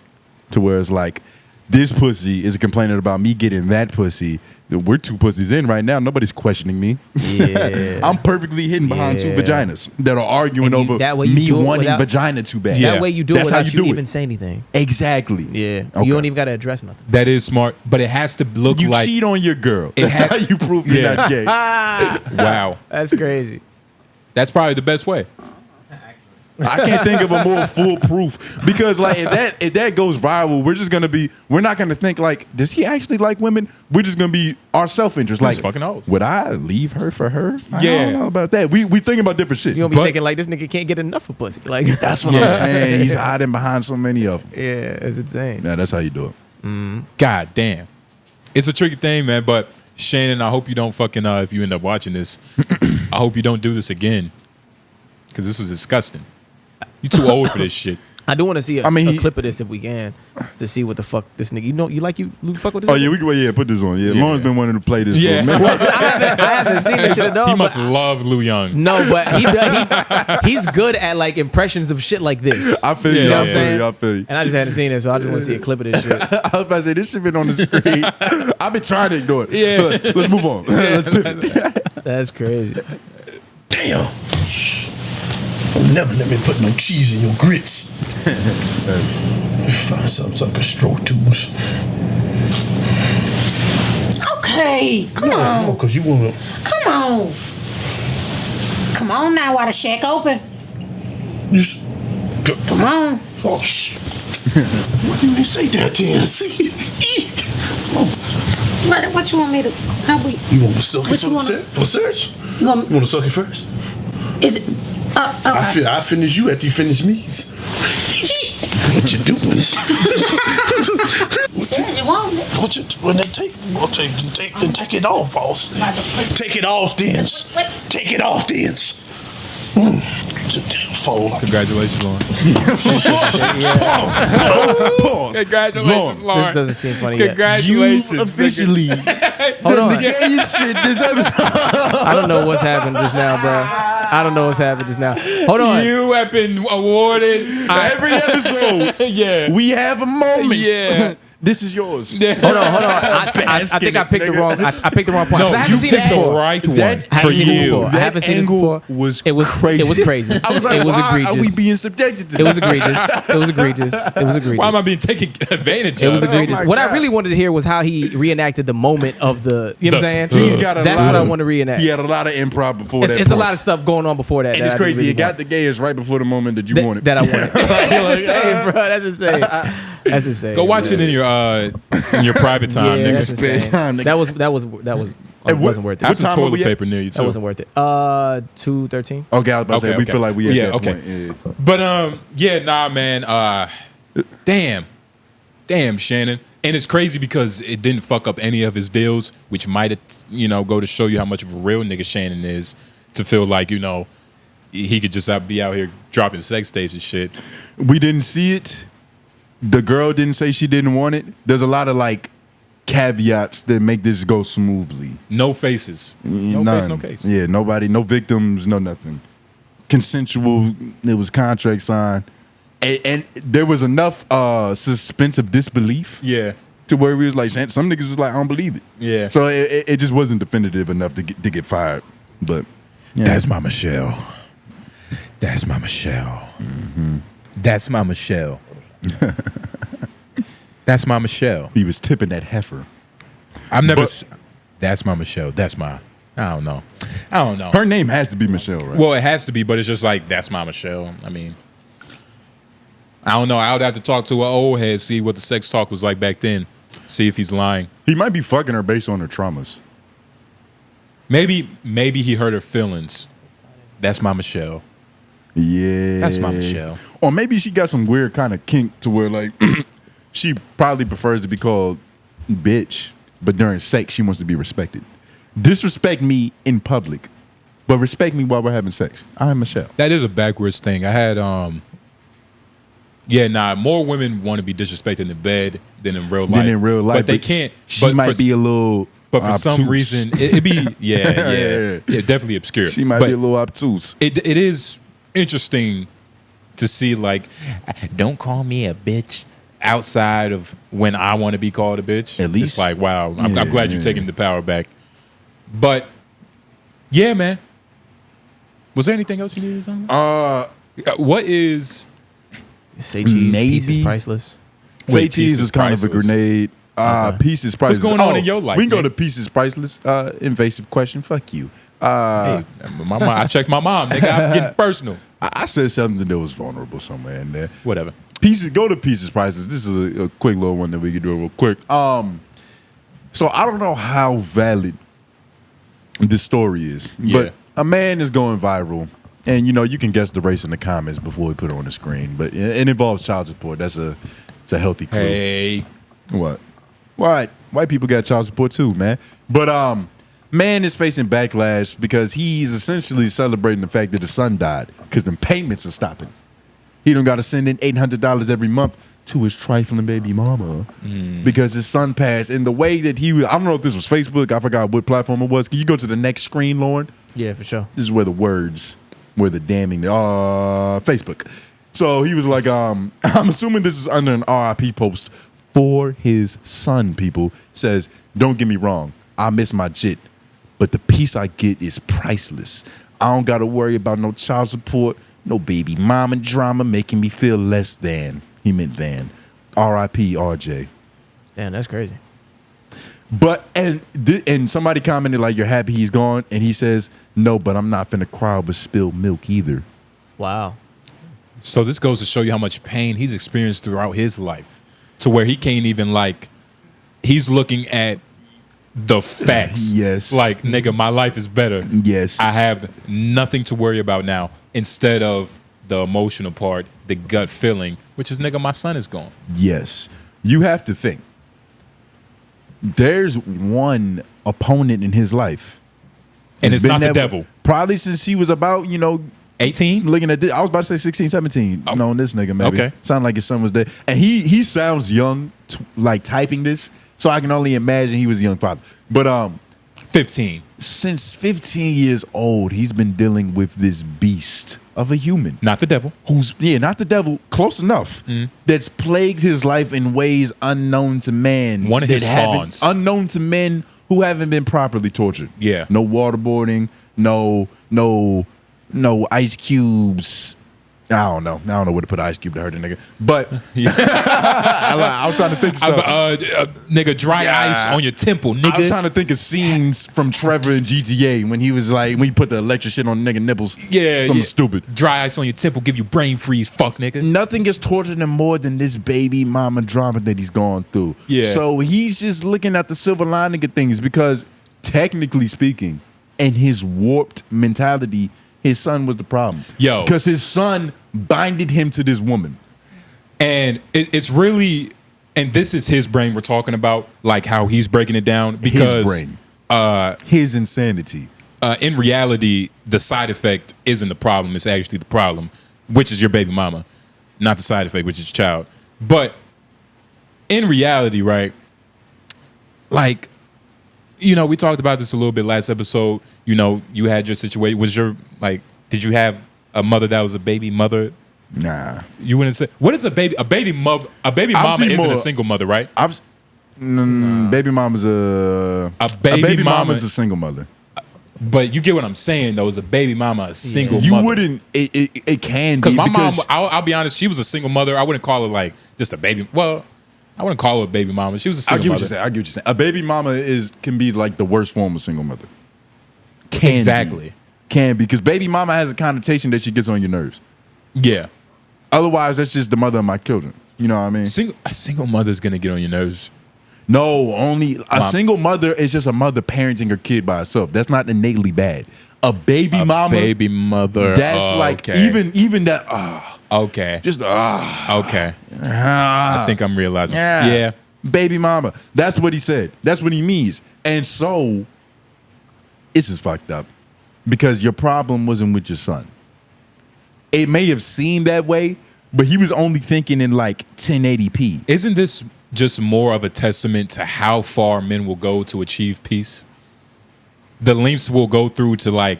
[SPEAKER 1] To where it's like, this pussy is complaining about me getting that pussy. We're 2 pussies in right now. Nobody's questioning me.
[SPEAKER 3] Yeah.
[SPEAKER 1] I'm perfectly hidden behind 2
[SPEAKER 3] Yeah.
[SPEAKER 1] vaginas that are arguing
[SPEAKER 3] And you-
[SPEAKER 1] over
[SPEAKER 3] that way you
[SPEAKER 1] me
[SPEAKER 3] do it
[SPEAKER 1] wanting
[SPEAKER 3] without-
[SPEAKER 1] vagina too bad.
[SPEAKER 2] Yeah.
[SPEAKER 3] That way you do
[SPEAKER 1] That's
[SPEAKER 3] it
[SPEAKER 1] how
[SPEAKER 3] without
[SPEAKER 1] you
[SPEAKER 3] you
[SPEAKER 1] do
[SPEAKER 3] even
[SPEAKER 1] it.
[SPEAKER 3] say anything.
[SPEAKER 1] Exactly.
[SPEAKER 3] Yeah.
[SPEAKER 1] Okay.
[SPEAKER 3] You don't even got to address nothing.
[SPEAKER 2] That is smart, but it has to look
[SPEAKER 1] You
[SPEAKER 2] like
[SPEAKER 1] cheat on your girl.
[SPEAKER 2] It
[SPEAKER 1] That's
[SPEAKER 2] ha-
[SPEAKER 1] how you prove you're
[SPEAKER 2] Yeah.
[SPEAKER 1] not gay.
[SPEAKER 2] wow.
[SPEAKER 3] That's crazy.
[SPEAKER 2] That's probably the best way.
[SPEAKER 1] I can't think of a more foolproof because like if that goes viral, we're not gonna think like, does he actually like women? We're just gonna be our self-interest. Like,
[SPEAKER 2] He's fucking old.
[SPEAKER 1] Would I leave her for her? I
[SPEAKER 2] Yeah.
[SPEAKER 1] don't know about that. We thinking about different shit.
[SPEAKER 3] You don't be
[SPEAKER 2] But-
[SPEAKER 3] thinking like this nigga can't get enough of pussy. Like
[SPEAKER 1] That's what I'm saying. He's hiding behind so many of them.
[SPEAKER 3] yeah, it's insane.
[SPEAKER 1] Yeah, that's how you do it.
[SPEAKER 2] God damn. It's a tricky thing, man. But Shannon, I hope you don't fucking, if you end up watching this, I hope you don't do this again. Because this was disgusting. You too old for this shit.
[SPEAKER 3] I do want to see a
[SPEAKER 1] he-
[SPEAKER 3] clip of this if we can to see what the fuck this nigga. You fuck with this?
[SPEAKER 1] Oh
[SPEAKER 3] nigga?
[SPEAKER 1] yeah, we can put this on. Yeah,
[SPEAKER 2] Yeah.
[SPEAKER 1] Lauren's been wanting to play this
[SPEAKER 2] Yeah.
[SPEAKER 1] for a minute.
[SPEAKER 3] I haven't seen this shit at all.
[SPEAKER 2] He
[SPEAKER 3] but
[SPEAKER 2] must love Lou Young.
[SPEAKER 3] No, but he's good at like impressions of shit like this.
[SPEAKER 1] I feel
[SPEAKER 2] Yeah,
[SPEAKER 1] you.
[SPEAKER 3] know
[SPEAKER 1] I
[SPEAKER 3] what I'm
[SPEAKER 1] feel
[SPEAKER 3] saying?
[SPEAKER 1] you. I feel you.
[SPEAKER 3] And I just hadn't seen it, so I just want to see a clip of this shit.
[SPEAKER 1] I was about to say this shit been on the screen. I've been trying to ignore it.
[SPEAKER 2] Yeah.
[SPEAKER 1] But let's move on. Let's pivot.
[SPEAKER 3] That's crazy.
[SPEAKER 9] Damn. Don't never let me put no cheese in your grits. Find something so I can stroke tools.
[SPEAKER 10] Okay, come on.
[SPEAKER 9] No, because you want to.
[SPEAKER 10] Come on. Come on now while the shack open.
[SPEAKER 9] Just,
[SPEAKER 10] Come on.
[SPEAKER 9] oh, shit. Why you ain't say that then? See?
[SPEAKER 10] What you want me to? How we?
[SPEAKER 9] You want to suck it
[SPEAKER 10] What
[SPEAKER 9] for
[SPEAKER 10] you
[SPEAKER 9] the
[SPEAKER 10] wanna-
[SPEAKER 9] for search?
[SPEAKER 10] You want?
[SPEAKER 9] You want to suck it first?
[SPEAKER 10] Is it? Okay.
[SPEAKER 9] I finish you after you finish me. What you doing?
[SPEAKER 10] You said you want it.
[SPEAKER 9] What you, when they take it off. Take it off, then.
[SPEAKER 10] What?
[SPEAKER 9] Take it off, then. It's a damn fold.
[SPEAKER 2] Congratulations, Lauren.
[SPEAKER 9] Pause.
[SPEAKER 2] Congratulations, Lauren.
[SPEAKER 3] This doesn't seem funny yet.
[SPEAKER 2] Congratulations.
[SPEAKER 1] You officially
[SPEAKER 3] Hold on.
[SPEAKER 1] the gayest shit this episode.
[SPEAKER 3] I don't know what's happened just now, bro. I don't know what's happened just now. Hold on.
[SPEAKER 2] You have been awarded.
[SPEAKER 1] Every episode,
[SPEAKER 2] Yeah.
[SPEAKER 1] we have a moment.
[SPEAKER 2] Yeah.
[SPEAKER 1] This is yours.
[SPEAKER 3] Hold on. I think I picked the wrong. I picked the wrong point.
[SPEAKER 2] No,
[SPEAKER 3] 'Cause I haven't
[SPEAKER 2] you
[SPEAKER 3] seen
[SPEAKER 2] picked
[SPEAKER 3] it
[SPEAKER 2] the
[SPEAKER 3] before.
[SPEAKER 2] right one
[SPEAKER 1] That-
[SPEAKER 3] I
[SPEAKER 2] for
[SPEAKER 3] haven't seen it
[SPEAKER 2] you.
[SPEAKER 3] before. I
[SPEAKER 1] That
[SPEAKER 3] haven't seen it
[SPEAKER 1] angle
[SPEAKER 3] before.
[SPEAKER 1] was
[SPEAKER 3] It was
[SPEAKER 1] crazy.
[SPEAKER 3] It was crazy.
[SPEAKER 1] I was like,
[SPEAKER 3] it was
[SPEAKER 1] why
[SPEAKER 3] egregious.
[SPEAKER 1] are we being subjected to
[SPEAKER 3] It was
[SPEAKER 1] this?
[SPEAKER 3] egregious. It was egregious. It was egregious.
[SPEAKER 2] Why am I being taken advantage
[SPEAKER 3] It
[SPEAKER 2] of?
[SPEAKER 3] was egregious.
[SPEAKER 1] my
[SPEAKER 3] What I
[SPEAKER 1] God.
[SPEAKER 3] really wanted to hear was how he reenacted the moment of the. You know what I'm saying?
[SPEAKER 1] He's got a
[SPEAKER 3] That's
[SPEAKER 1] lot
[SPEAKER 3] what I
[SPEAKER 1] of-
[SPEAKER 3] want to reenact.
[SPEAKER 1] He had a lot of improv before that.
[SPEAKER 3] It's a
[SPEAKER 1] point.
[SPEAKER 3] lot of stuff going on before that.
[SPEAKER 1] And
[SPEAKER 3] that
[SPEAKER 1] it's
[SPEAKER 3] I
[SPEAKER 1] crazy.
[SPEAKER 3] really
[SPEAKER 1] It got
[SPEAKER 3] want.
[SPEAKER 1] the gayest right before the moment that you wanted.
[SPEAKER 3] That I wanted. That's insane, bro. That's insane. That's insane.
[SPEAKER 2] Go watch it in your private time,
[SPEAKER 3] Yeah, that's
[SPEAKER 2] niggas.
[SPEAKER 3] insane.
[SPEAKER 1] time, nigga.
[SPEAKER 3] That was
[SPEAKER 1] what-
[SPEAKER 3] wasn't worth it.
[SPEAKER 2] Have some
[SPEAKER 1] time are
[SPEAKER 2] toilet
[SPEAKER 1] we at?
[SPEAKER 2] paper near you too.
[SPEAKER 3] That wasn't worth it. 2:13.
[SPEAKER 1] Okay, I was about to say,
[SPEAKER 2] Okay,
[SPEAKER 1] we
[SPEAKER 2] okay.
[SPEAKER 1] feel like we at
[SPEAKER 2] Yeah,
[SPEAKER 1] that
[SPEAKER 2] okay.
[SPEAKER 1] point. Yeah.
[SPEAKER 2] But yeah, nah, man. Damn, Shannon. And it's crazy because it didn't fuck up any of his deals, which might have, go to show you how much of a real nigga Shannon is. To feel like he could just be out here dropping sex tapes and shit.
[SPEAKER 1] We didn't see it. The girl didn't say she didn't want it. There's a lot of like caveats that make this go smoothly.
[SPEAKER 2] No faces. No
[SPEAKER 1] None.
[SPEAKER 2] face, no case.
[SPEAKER 1] Yeah, nobody, no victims, no nothing. Consensual. It was contract signed, and there was enough suspense of disbelief.
[SPEAKER 2] Yeah.
[SPEAKER 1] To where we was like, some niggas was like, I don't believe it.
[SPEAKER 2] Yeah.
[SPEAKER 1] So it just wasn't definitive enough to get fired. But yeah.
[SPEAKER 2] That's my Michelle. That's my Michelle. Mm-hmm. That's my Michelle. That's my Michelle.
[SPEAKER 1] He was tipping that heifer.
[SPEAKER 2] I've never.
[SPEAKER 1] But-
[SPEAKER 2] That's my Michelle. That's my. I don't know.
[SPEAKER 1] Her name has to be Michelle, right?
[SPEAKER 2] Well, it has to be, but it's just like that's my Michelle. I mean, I don't know. I would have to talk to an old head, see what the sex talk was like back then, see if he's lying.
[SPEAKER 1] He might be fucking her based on her traumas.
[SPEAKER 2] Maybe he hurt her feelings. That's my Michelle.
[SPEAKER 1] Yeah.
[SPEAKER 2] That's my Michelle.
[SPEAKER 1] Or maybe she got some weird kind of kink to where like she probably prefers to be called bitch, but during sex she wants to be respected. Disrespect me in public, but respect me while we're having sex. I'm Michelle.
[SPEAKER 2] That is a backwards thing. I had more women want to be disrespected in the bed than in real life. But they can't.
[SPEAKER 1] She might be a little.
[SPEAKER 2] But for some
[SPEAKER 1] obtuse.
[SPEAKER 2] reason, it'd be yeah, definitely obscure.
[SPEAKER 1] She might be a little obtuse.
[SPEAKER 2] It is interesting to see, like, don't call me a bitch outside of when I want to be called a bitch.
[SPEAKER 1] At least,
[SPEAKER 2] it's like, wow, I'm glad you're taking the power back. But yeah, man. Was there anything else you needed to talk about? What is
[SPEAKER 3] Say cheese? Peace is priceless.
[SPEAKER 1] Say cheese is kind of a grenade. Peace is priceless.
[SPEAKER 2] What's going on in your life?
[SPEAKER 1] We can go to Peace is priceless. Invasive question. Fuck you.
[SPEAKER 2] Hey, I checked my mom. Nigga, I'm getting personal.
[SPEAKER 1] I said something that was vulnerable somewhere in there.
[SPEAKER 2] Whatever.
[SPEAKER 1] Go to Peace is priceless. This is a quick little one that we can do real quick. So I don't know how valid this story is, but a man is going viral. And, you can guess the race in the comments before we put it on the screen. But it involves child support. It's a healthy clue.
[SPEAKER 2] Hey.
[SPEAKER 1] What? White people got child support too, man. But man is facing backlash because he's essentially celebrating the fact that his son died because the payments are stopping. He don't got to send in $800 every month to his trifling baby mama because his son passed. And the way that I don't know if this was Facebook. I forgot what platform it was. Can you go to the next screen, Lauren?
[SPEAKER 3] Yeah, for sure.
[SPEAKER 1] This is where the damning, Facebook. So he was like, I'm assuming this is under an RIP post for his son, people. Says, don't get me wrong, I miss my jit, but the peace I get is priceless. I don't got to worry about no child support, no baby mama drama making me feel less than. He meant than. RIP RJ.
[SPEAKER 3] Damn, that's crazy.
[SPEAKER 1] But and somebody commented like, you're happy he's gone, and he says, no, but I'm not finna cry over spilled milk either.
[SPEAKER 3] Wow.
[SPEAKER 2] So this goes to show you how much pain he's experienced throughout his life, to where he can't even he's looking at the facts.
[SPEAKER 1] Yes.
[SPEAKER 2] Like, nigga, my life is better.
[SPEAKER 1] Yes.
[SPEAKER 2] I have nothing to worry about now, instead of the emotional part, the gut feeling, which is, nigga, my son is gone.
[SPEAKER 1] Yes. You have to think. There's one opponent in his life.
[SPEAKER 2] And it's not the devil.
[SPEAKER 1] Probably since he was about,
[SPEAKER 2] 18?
[SPEAKER 1] Looking at this, I was about to say 16, 17.
[SPEAKER 2] Oh.
[SPEAKER 1] Knowing this nigga, maybe.
[SPEAKER 2] Okay.
[SPEAKER 1] Sound like his son was there. And he sounds young, typing this. So I can only imagine he was a young father. But
[SPEAKER 2] 15.
[SPEAKER 1] Since 15 years old, he's been dealing with this beast of a human.
[SPEAKER 2] Not the devil.
[SPEAKER 1] Not the devil. Close enough. That's plagued his life in ways unknown to man.
[SPEAKER 2] One of his spawns.
[SPEAKER 1] Unknown to men who haven't been properly tortured.
[SPEAKER 2] Yeah.
[SPEAKER 1] No waterboarding. No ice cubes. I don't know where to put an ice cube to hurt a nigga. But I was trying to think of something.
[SPEAKER 2] Nigga, dry ice on your temple, nigga.
[SPEAKER 1] I was trying to think of scenes from Trevor in GTA when he was like, when he put the electric shit on the nigga nipples.
[SPEAKER 2] Yeah.
[SPEAKER 1] Something stupid.
[SPEAKER 2] Dry ice on your temple, give you brain freeze, fuck nigga.
[SPEAKER 1] Nothing gets tortured him more than this baby mama drama that he's gone through.
[SPEAKER 2] Yeah.
[SPEAKER 1] So he's just looking at the silver lining of things because, technically speaking, in his warped mentality, his son was the problem.
[SPEAKER 2] Yo.
[SPEAKER 1] Because his son binded him to this woman.
[SPEAKER 2] And it's really, and this is his brain we're talking about, like how he's breaking it down. Because
[SPEAKER 1] his brain. His insanity.
[SPEAKER 2] In reality, the side effect isn't the problem. It's actually the problem, which is your baby mama. Not the side effect, which is your child. But in reality, right, like, we talked about this a little bit last episode. You had your situation. Did you have a mother that was a baby mother?
[SPEAKER 1] Nah.
[SPEAKER 2] You wouldn't say. What is a baby? A baby mama isn't a single mother, right?
[SPEAKER 1] Baby mama's a baby mama's a single mother.
[SPEAKER 2] But you get what I'm saying, though. Is a baby mama a single mother?
[SPEAKER 1] You wouldn't. It can be.
[SPEAKER 2] Because my mom, I'll be honest, she was a single mother. I wouldn't call her just a baby. Well, I wouldn't call her a baby mama. She was a single mother.
[SPEAKER 1] I get what you're saying. A baby mama can be like the worst form of single mother.
[SPEAKER 2] Exactly.
[SPEAKER 1] Can be, because baby mama has a connotation that she gets on your nerves.
[SPEAKER 2] Yeah.
[SPEAKER 1] Otherwise, that's just the mother of my children. You know what I mean?
[SPEAKER 2] A single mother's gonna get on your nerves.
[SPEAKER 1] No, only a single mother is just a mother parenting her kid by herself. That's not innately bad. A baby mama,
[SPEAKER 2] baby mother.
[SPEAKER 1] That's like even that.
[SPEAKER 2] Okay.
[SPEAKER 1] Just
[SPEAKER 2] okay. I think I'm realizing. Yeah.
[SPEAKER 1] Baby mama. That's what he said. That's what he means. And so, this is fucked up because your problem wasn't with your son. It may have seemed that way, but he was only thinking in like 1080p.
[SPEAKER 2] Isn't this just more of a testament to how far men will go to achieve peace? The lengths we'll go through to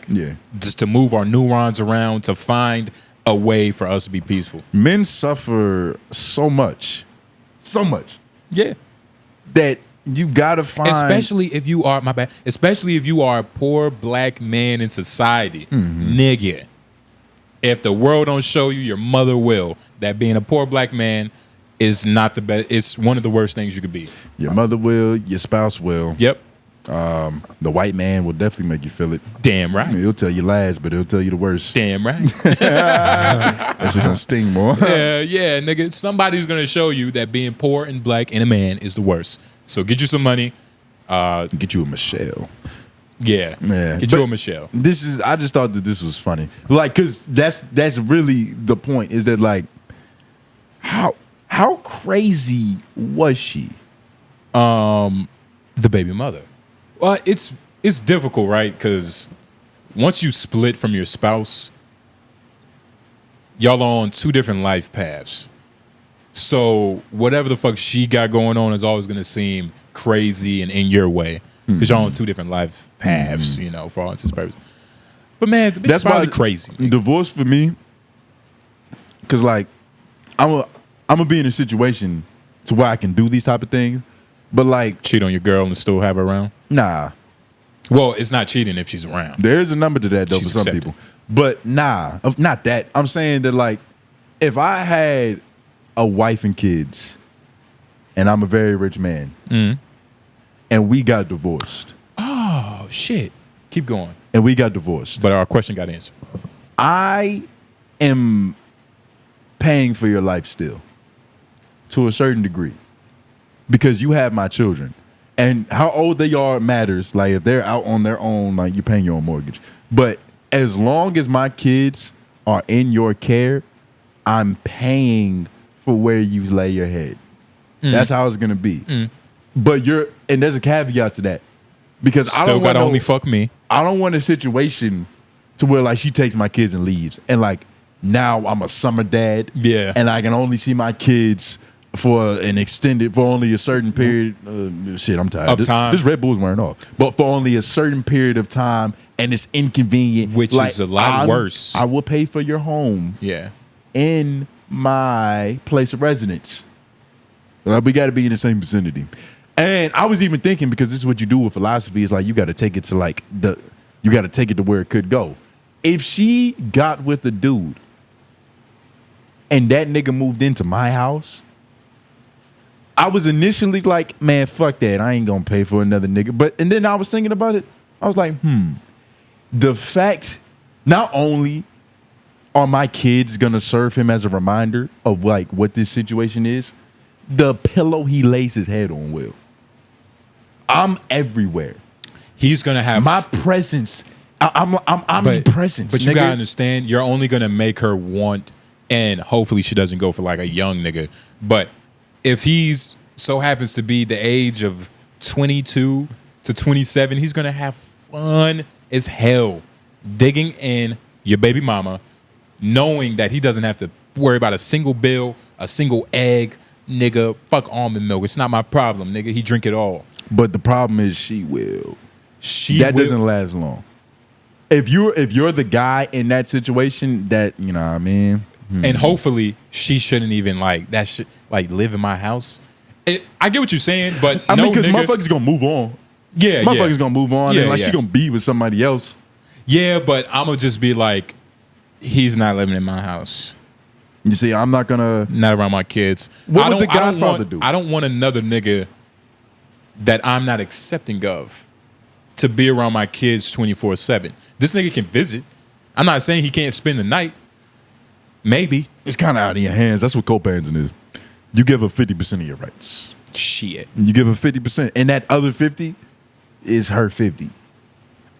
[SPEAKER 2] just to move our neurons around to find a way for us to be peaceful.
[SPEAKER 1] Men suffer so much.
[SPEAKER 2] Yeah.
[SPEAKER 1] That you gotta find,
[SPEAKER 2] especially if you are especially if you are a poor black man in society, nigga. If the world don't show you, your mother will. That being a poor black man is not the best. It's one of the worst things you could be.
[SPEAKER 1] Your mother will, your spouse will.
[SPEAKER 2] Yep.
[SPEAKER 1] The white man will definitely make you feel it.
[SPEAKER 2] Damn right.
[SPEAKER 1] I mean, he'll tell you lies, but he'll tell you the worst.
[SPEAKER 2] Damn right.
[SPEAKER 1] That's gonna sting more.
[SPEAKER 2] yeah, nigga. Somebody's gonna show you that being poor and black and a man is the worst. So get you some money.
[SPEAKER 1] Get you a Michelle.
[SPEAKER 2] Yeah. Get you a Michelle.
[SPEAKER 1] I just thought that this was funny. Like, cause that's really the point, is that like how crazy was she?
[SPEAKER 2] The baby mother. Well, it's difficult, right? Because once you split from your spouse, y'all are on two different life paths. So whatever the fuck she got going on is always going to seem crazy and in your way because y'all on two different life paths, you know, for all intents and purposes. But man, that's probably crazy.
[SPEAKER 1] Divorce for me, because like I'm gonna be in a situation to where I can do these type of things. But like,
[SPEAKER 2] cheat on your girl and still have her around?
[SPEAKER 1] Nah.
[SPEAKER 2] Well, it's not cheating if she's around.
[SPEAKER 1] There is a number to that though for some people. But nah, not that. I'm saying that like, if I had a wife and kids, and I'm a very rich man, and we got divorced.
[SPEAKER 2] Oh shit! Keep going.
[SPEAKER 1] And we got divorced,
[SPEAKER 2] but our question got answered.
[SPEAKER 1] I am paying for your life still, to a certain degree. Because you have my children, and how old they are matters. Like if they're out on their own, like you're paying your own mortgage. But as long as my kids are in your care, I'm paying for where you lay your head. That's how it's gonna be. But and there's a caveat to that, because
[SPEAKER 2] still
[SPEAKER 1] I don't
[SPEAKER 2] gotta
[SPEAKER 1] want
[SPEAKER 2] only fuck me.
[SPEAKER 1] I don't want a situation to where like she takes my kids and leaves, and like now I'm a summer dad.
[SPEAKER 2] Yeah,
[SPEAKER 1] and I can only see my kids for only a certain period. Shit, I'm tired. This Red Bull's wearing off. But for only a certain period of time, and it's inconvenient.
[SPEAKER 2] Which is a lot worse.
[SPEAKER 1] I will pay for your home.
[SPEAKER 2] Yeah.
[SPEAKER 1] In my place of residence. We got to be in the same vicinity. And I was even thinking, because this is what you do with philosophy, is like you got to take it to like you got to take it to where it could go. If she got with a dude and that nigga moved into my house, I was initially like, man, fuck that. I ain't gonna pay for another nigga. And then I was thinking about it. I was like, the fact, not only are my kids gonna serve him as a reminder of like what this situation is, the pillow he lays his head on will. I'm everywhere.
[SPEAKER 2] He's gonna have
[SPEAKER 1] my presence. I'm omnipresent.
[SPEAKER 2] But you gotta understand, you're only gonna make her want, and hopefully she doesn't go for like a young nigga. But if he's so happens to be the age of 22 to 27, he's gonna have fun as hell digging in your baby mama, knowing that he doesn't have to worry about a single bill, a single egg, nigga. Fuck almond milk. It's not my problem, nigga. He drink it all.
[SPEAKER 1] But the problem is she will.
[SPEAKER 2] That
[SPEAKER 1] doesn't last long. If you're the guy in that situation, that, you know what I mean?
[SPEAKER 2] And hopefully she shouldn't even like that shit, like live in my house. I get what you're saying, but
[SPEAKER 1] I mean, because motherfuckers gonna move on.
[SPEAKER 2] Yeah,
[SPEAKER 1] motherfuckers gonna move on, and like she gonna be with somebody else.
[SPEAKER 2] Yeah, but I'm gonna just be like, he's not living in my house.
[SPEAKER 1] You see, I'm not gonna
[SPEAKER 2] not around my kids.
[SPEAKER 1] What would the Godfather do?
[SPEAKER 2] I don't want another nigga that I'm not accepting of to be around my kids 24/7. This nigga can visit. I'm not saying he can't spend the night. Maybe.
[SPEAKER 1] It's kind of out of your hands. That's what co-parenting is. You give up 50% of your rights.
[SPEAKER 2] Shit.
[SPEAKER 1] You give her 50%, and that other 50 is her 50.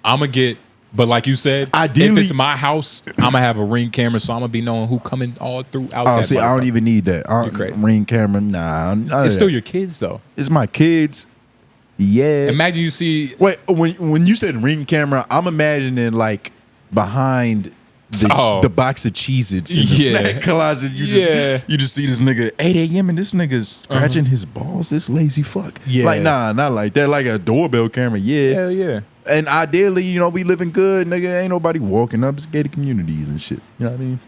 [SPEAKER 2] I'm gonna get, but like you said,
[SPEAKER 1] ideally,
[SPEAKER 2] if it's my house, I'm gonna have a Ring camera, so I'm gonna be knowing who coming all throughout.
[SPEAKER 1] Oh,
[SPEAKER 2] that
[SPEAKER 1] see, I don't even need that. Ring camera, nah.
[SPEAKER 2] It's still your kids, though.
[SPEAKER 1] It's my kids. Yeah.
[SPEAKER 2] Imagine you see.
[SPEAKER 1] Wait, when you said Ring camera, I'm imagining like behind the box of Cheez-Its in the snack closet. You just see this nigga 8 a.m. and this nigga's scratching his balls. This lazy fuck. Yeah. Like, nah, not like that. Like a doorbell camera. Yeah.
[SPEAKER 2] Hell yeah.
[SPEAKER 1] And ideally, you know, we living good, nigga. Ain't nobody walking up. It's gated communities and shit. You know what I mean?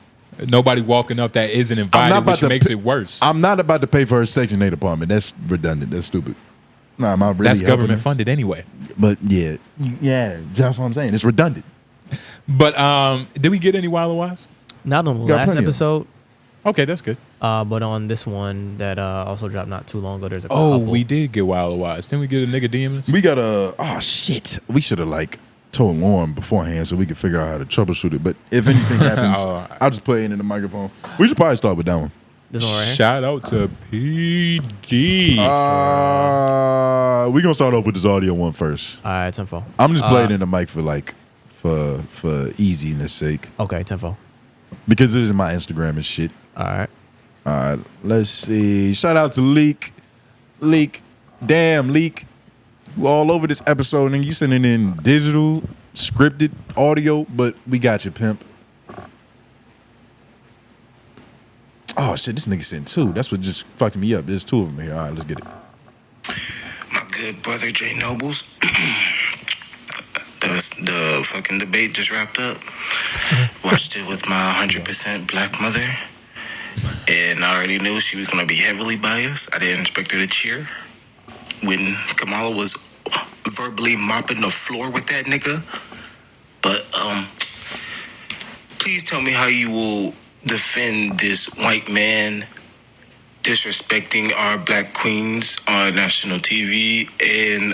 [SPEAKER 2] Nobody walking up that isn't invited, which makes it worse.
[SPEAKER 1] I'm not about to pay for her Section 8 apartment. That's redundant. That's stupid. Nah, I'm not really.
[SPEAKER 2] That's government funded anyway.
[SPEAKER 1] But yeah, that's what I'm saying. It's redundant.
[SPEAKER 2] But did we get any WHYLOIs?
[SPEAKER 3] Not on the last episode.
[SPEAKER 2] Okay, that's good.
[SPEAKER 3] But on this one that also dropped not too long ago, there's a
[SPEAKER 2] couple.
[SPEAKER 3] couple.
[SPEAKER 2] We did get WHYLOIs. Didn't we get a nigga DM us?
[SPEAKER 1] We got oh shit. We should have like told Lauren beforehand so we could figure out how to troubleshoot it. But if anything happens, I'll just play it in the microphone. We should probably start with that one.
[SPEAKER 3] This one right here?
[SPEAKER 2] Shout out to PD.
[SPEAKER 1] We're gonna start off with this audio one first.
[SPEAKER 3] All right, 10-4.
[SPEAKER 1] I'm just playing in the mic for like for easiness sake.
[SPEAKER 3] Okay, 10-4.
[SPEAKER 1] Because it is my Instagram and shit.
[SPEAKER 3] All right.
[SPEAKER 1] Let's see. Shout out to Leak. Damn, Leak. You all over this episode and you sending in digital, scripted audio, but we got you, pimp. Oh shit, this nigga sent two. That's what just fucked me up. There's two of them here. All right, let's get it.
[SPEAKER 11] My good brother Jay Nobles. The fucking debate just wrapped up. Watched it with my 100% black mother. And I already knew she was going to be heavily biased. I didn't expect her to cheer. When Kamala was verbally mopping the floor with that nigga. But, please tell me how you will defend this white man disrespecting our black queens on national TV, and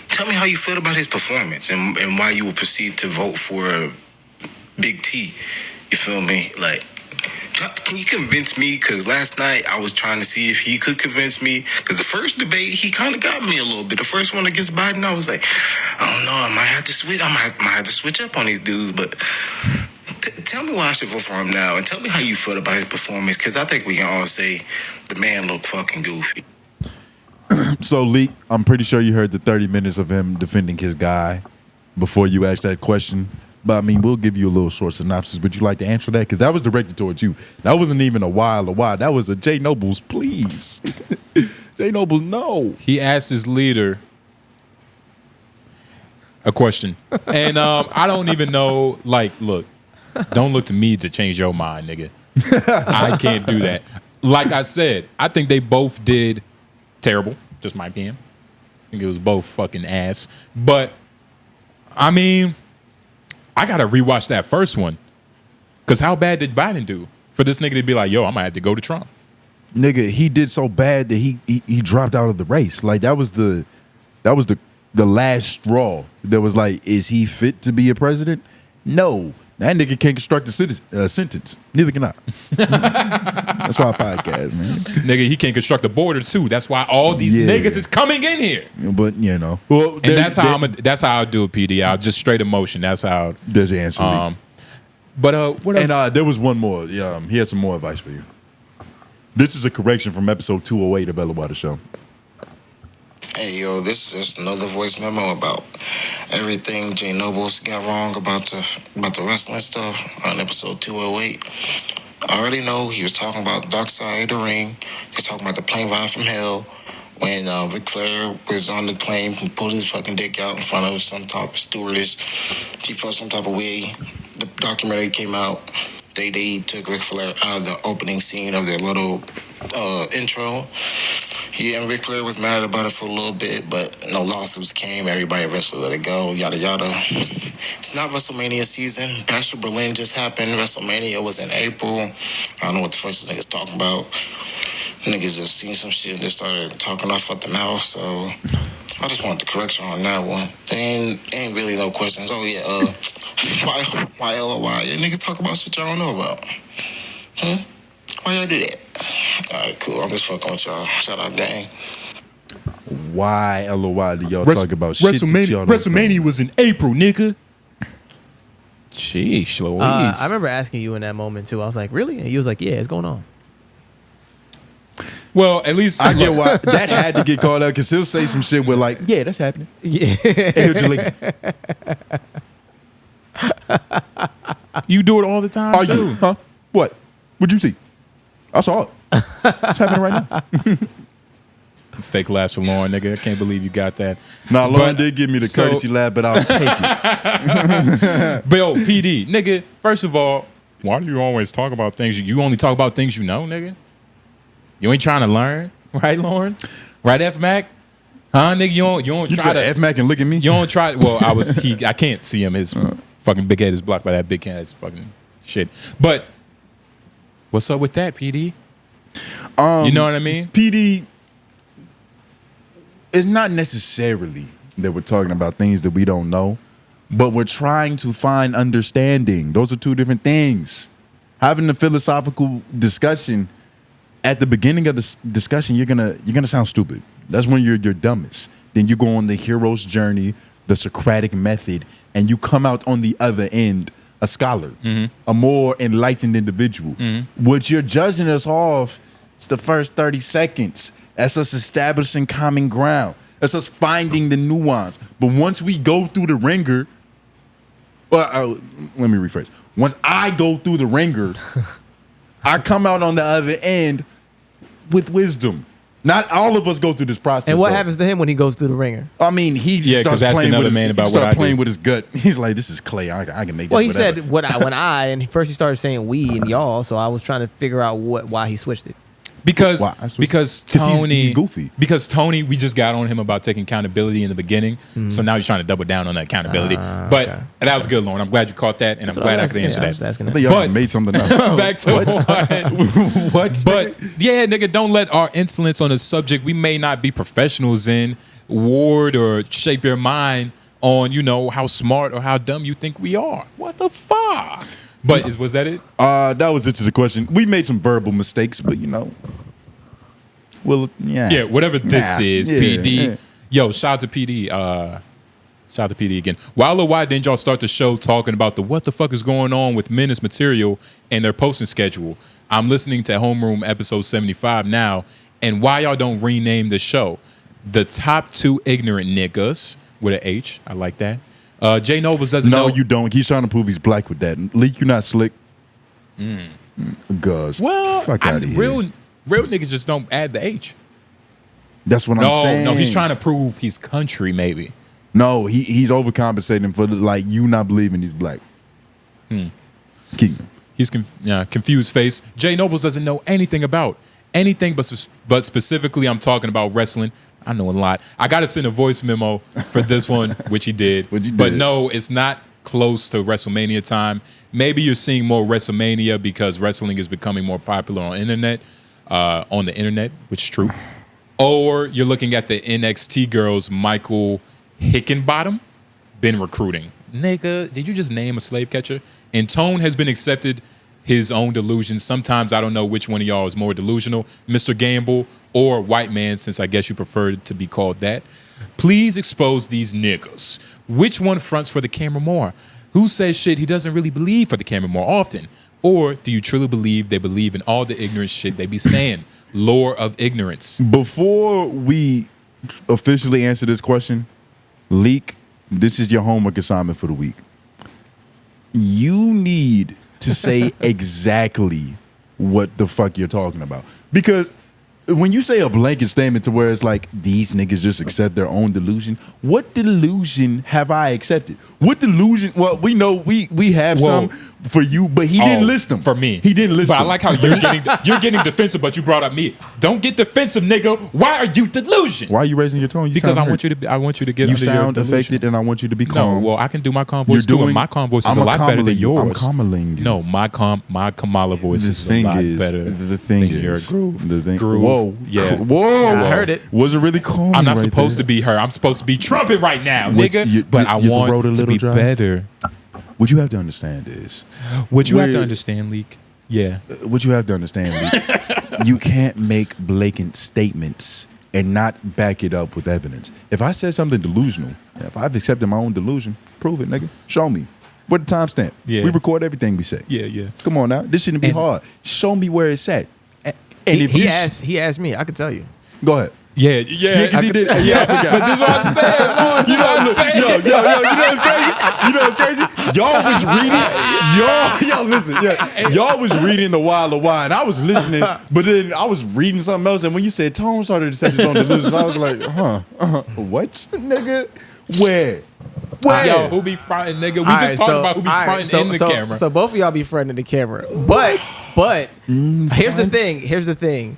[SPEAKER 11] tell me how you feel about his performance and why you will proceed to vote for Big T. You feel me? Like, can you convince me? Because last night I was trying to see if he could convince me. Because the first debate, he kind of got me a little bit. The first one against Biden, I was like, I don't know, I might have to switch. I might have to switch up on these dudes. But tell me why I should vote for him now, and tell me how you feel about his performance. Because I think we can all say the man looked fucking goofy.
[SPEAKER 1] So, Leak, I'm pretty sure you heard the 30 minutes of him defending his guy before you asked that question. But, I mean, we'll give you a little short synopsis. Would you like to answer that? Because that was directed towards you. That wasn't even a WHYLOI. That was a Jay Nobles, please. Jay Nobles, no.
[SPEAKER 2] He asked his leader a question. And I don't even know, like, look, don't look to me to change your mind, nigga. I can't do that. Like I said, I think they both did terrible. Just my opinion. I think it was both fucking ass. But, I mean, I got to rewatch that first one. Because how bad did Biden do for this nigga to be like, yo, I'm going to have to go to Trump?
[SPEAKER 1] Nigga, he did so bad that he dropped out of the race. Like, that was the last straw. That was like, is he fit to be a president? No. That nigga can't construct a sentence. Neither can I. That's why I podcast, man.
[SPEAKER 2] Nigga, he can't construct a border too. That's why all these niggas is coming in here.
[SPEAKER 1] But you know, well,
[SPEAKER 2] and that's how I'll do it, PD. I'll just straight emotion. That's how.
[SPEAKER 1] There's the answer.
[SPEAKER 2] But what else?
[SPEAKER 1] And there was one more. He had some more advice for you. This is a correction from episode 208 of LOI the Show.
[SPEAKER 11] Hey, yo, this is just another voice memo about everything Jay Nobles got wrong about the wrestling stuff on episode 208. I already know he was talking about Dark Side of the Ring. He was talking about the plane ride from hell when Ric Flair was on the plane and pulled his fucking dick out in front of some type of stewardess. She felt some type of way. The documentary came out. They took Ric Flair out of the opening scene of their little intro. He and Ric Flair was mad about it for a little bit, but no lawsuits came. Everybody eventually let it go, yada, yada. It's not WrestleMania season. Bachelor Berlin just happened. WrestleMania was in April. I don't know what the first niggas talking about. Niggas just seen some shit and just started talking off at the mouth, so I just want the correction on that one. There ain't really no questions. Oh, yeah, why LOI? Yeah, niggas talk about shit y'all don't know about. Why y'all do that? Alright, cool. I'm just fucking with y'all. Shout out, dang.
[SPEAKER 1] Why LOI do y'all talk about shit that y'all don't
[SPEAKER 2] WrestleMania was in April, nigga. Sheesh, Louise.
[SPEAKER 3] I remember asking you in that moment too. I was like, "Really?" And you was like, "Yeah, it's going on."
[SPEAKER 2] Well, at least
[SPEAKER 1] I get why that had to get called out because he'll say some shit with like, yeah, that's happening.
[SPEAKER 3] Yeah.
[SPEAKER 2] You do it all the time.
[SPEAKER 1] Are
[SPEAKER 2] too.
[SPEAKER 1] you? Huh? What? What'd you see? I saw it. It's happening right now.
[SPEAKER 2] Fake laughs from Lauren, nigga. I can't believe you got that.
[SPEAKER 1] Nah, Lauren did give me the courtesy laugh, but I'll take it.
[SPEAKER 2] But yo, PD, nigga, first of all, why do you always talk about things? You only talk about things you know, nigga? You ain't trying to learn, right, Lauren? Right, F Mac? Huh, nigga? You don't
[SPEAKER 1] You
[SPEAKER 2] try to
[SPEAKER 1] F Mac and look at me.
[SPEAKER 2] You don't try. Well, I can't see him. His fucking big head is blocked by that big ass fucking shit. But what's up with that, PD? You know what I mean?
[SPEAKER 1] PD, it's not necessarily that we're talking about things that we don't know, but we're trying to find understanding. Those are two different things. Having a philosophical discussion at the beginning of the discussion, you're gonna sound stupid. That's when you're dumbest. Then you go on the hero's journey, the Socratic method, and you come out on the other end a scholar, a more enlightened individual. What you're judging us off is the first 30 seconds. That's us establishing common ground. That's us finding the nuance. But once we go through the ringer, let me rephrase. Once I go through the ringer, I come out on the other end with wisdom. Not all of us go through this process.
[SPEAKER 3] And what happens to him when he goes through the ringer?
[SPEAKER 1] I mean, he starts playing with
[SPEAKER 2] with
[SPEAKER 1] his gut. He's like, "This is clay. I can make this."
[SPEAKER 3] Well, he
[SPEAKER 1] whatever.
[SPEAKER 3] said and first he started saying we and y'all. So I was trying to figure out why he switched it.
[SPEAKER 2] Because Tony,
[SPEAKER 1] he's goofy.
[SPEAKER 2] Because Tony, we just got on him about taking accountability in the beginning, so now he's trying to double down on that accountability. But that was good, Lauren. I'm glad you caught that, and I'm glad I could answer that.
[SPEAKER 1] I think y'all made something up.
[SPEAKER 2] Back to
[SPEAKER 1] what?
[SPEAKER 2] But yeah, nigga, don't let our insolence on a subject we may not be professionals in ward or shape your mind on, how smart or how dumb you think we are. What the fuck? But was that it?
[SPEAKER 1] That was it to the question. We made some verbal mistakes, but well, yeah.
[SPEAKER 2] Yeah, whatever this is, PD. Yeah. Yo, shout out to PD. Shout out to PD again. Why didn't y'all start the show talking about what the fuck is going on with Menace Material and their posting schedule? I'm listening to Homeroom episode 75 now, and why y'all don't rename the show? The Top 2 Ignorant Niggas with an H. I like that. Jay Nobles doesn't know.
[SPEAKER 1] No, you don't. He's trying to prove he's black with that. Leak, you not slick. Guz.
[SPEAKER 2] Well,
[SPEAKER 1] fuck out of here.
[SPEAKER 2] Real niggas just don't add the H.
[SPEAKER 1] That's what I'm saying.
[SPEAKER 2] No, he's trying to prove he's country, maybe.
[SPEAKER 1] No, he's overcompensating for you not believing he's black. Keep him.
[SPEAKER 2] He's confused face. Jay Nobles doesn't know anything about anything, but specifically, I'm talking about wrestling. I know a lot. I got to send a voice memo for this one, which he did. But no, it's not close to WrestleMania time. Maybe you're seeing more WrestleMania because wrestling is becoming more popular on the internet, which is true. Or you're looking at the NXT girls, Michael Hickenbottom, been recruiting. Nigga, did you just name a slave catcher? And Tone has been accepted his own delusions. Sometimes I don't know which one of y'all is more delusional, Mr. Gamble or White Man, since I guess you prefer to be called that. Please expose these niggas. Which one fronts for the camera more? Who says shit he doesn't really believe for the camera more often? Or do you truly believe they believe in all the ignorant shit they be saying? Lore of ignorance.
[SPEAKER 1] Before we officially answer this question, Leak, this is your homework assignment for the week. You need to say exactly what the fuck you're talking about. Because when you say a blanket statement to where it's like, these niggas just accept their own delusion, what delusion have I accepted? What delusion? Well, we know we have some for you, but he didn't list them.
[SPEAKER 2] For me.
[SPEAKER 1] He didn't list them.
[SPEAKER 2] But I like how you're getting defensive, but you brought up me. Don't get defensive, nigga. Why are you delusion?
[SPEAKER 1] Why are you raising your tone?
[SPEAKER 2] Because I want you to get
[SPEAKER 1] you
[SPEAKER 2] under
[SPEAKER 1] sound
[SPEAKER 2] your
[SPEAKER 1] affected, and I want you to be calm.
[SPEAKER 2] No, well, I can do my calm voice too, and my calm voice is a lot better than yours.
[SPEAKER 1] I'm Kamaling you.
[SPEAKER 2] No, my Kamala voice is a lot better.
[SPEAKER 1] The thing is,
[SPEAKER 2] your groove.
[SPEAKER 1] The thing.
[SPEAKER 2] Groove.
[SPEAKER 1] Whoa,
[SPEAKER 2] yeah.
[SPEAKER 1] Whoa,
[SPEAKER 3] I heard it.
[SPEAKER 1] Was it really calm?
[SPEAKER 2] I'm not supposed to be her. I'm supposed to be trumpet right now, nigga. But I want to be better.
[SPEAKER 1] What you have to understand is,
[SPEAKER 2] What you have to understand, Leak. Yeah.
[SPEAKER 1] What you have to understand, Leak, You can't make blatant statements and not back it up with evidence. If I said something delusional, if I've accepted my own delusion, prove it, nigga. Show me. What the timestamp?
[SPEAKER 2] Yeah.
[SPEAKER 1] We record everything we say.
[SPEAKER 2] Yeah.
[SPEAKER 1] Come on now. This shouldn't be hard. Show me where it's at. And if
[SPEAKER 3] he asked me, I could tell you.
[SPEAKER 1] Go ahead.
[SPEAKER 2] Yeah,
[SPEAKER 1] because he did. Yeah, I forgot.
[SPEAKER 2] But this is what I'm saying, Lord.
[SPEAKER 1] You know what's crazy? You know what's crazy? Y'all was reading. Y'all listen. Yeah, y'all was reading the WHYLOI, and I was listening, but then I was reading something else. And when you said Tone started to set his own delusions, I was like, what, nigga? Where?
[SPEAKER 2] Yo, who be fronting, nigga? We just talked about who be fronting in the camera.
[SPEAKER 3] So both of y'all be fronting the camera, but here's the thing.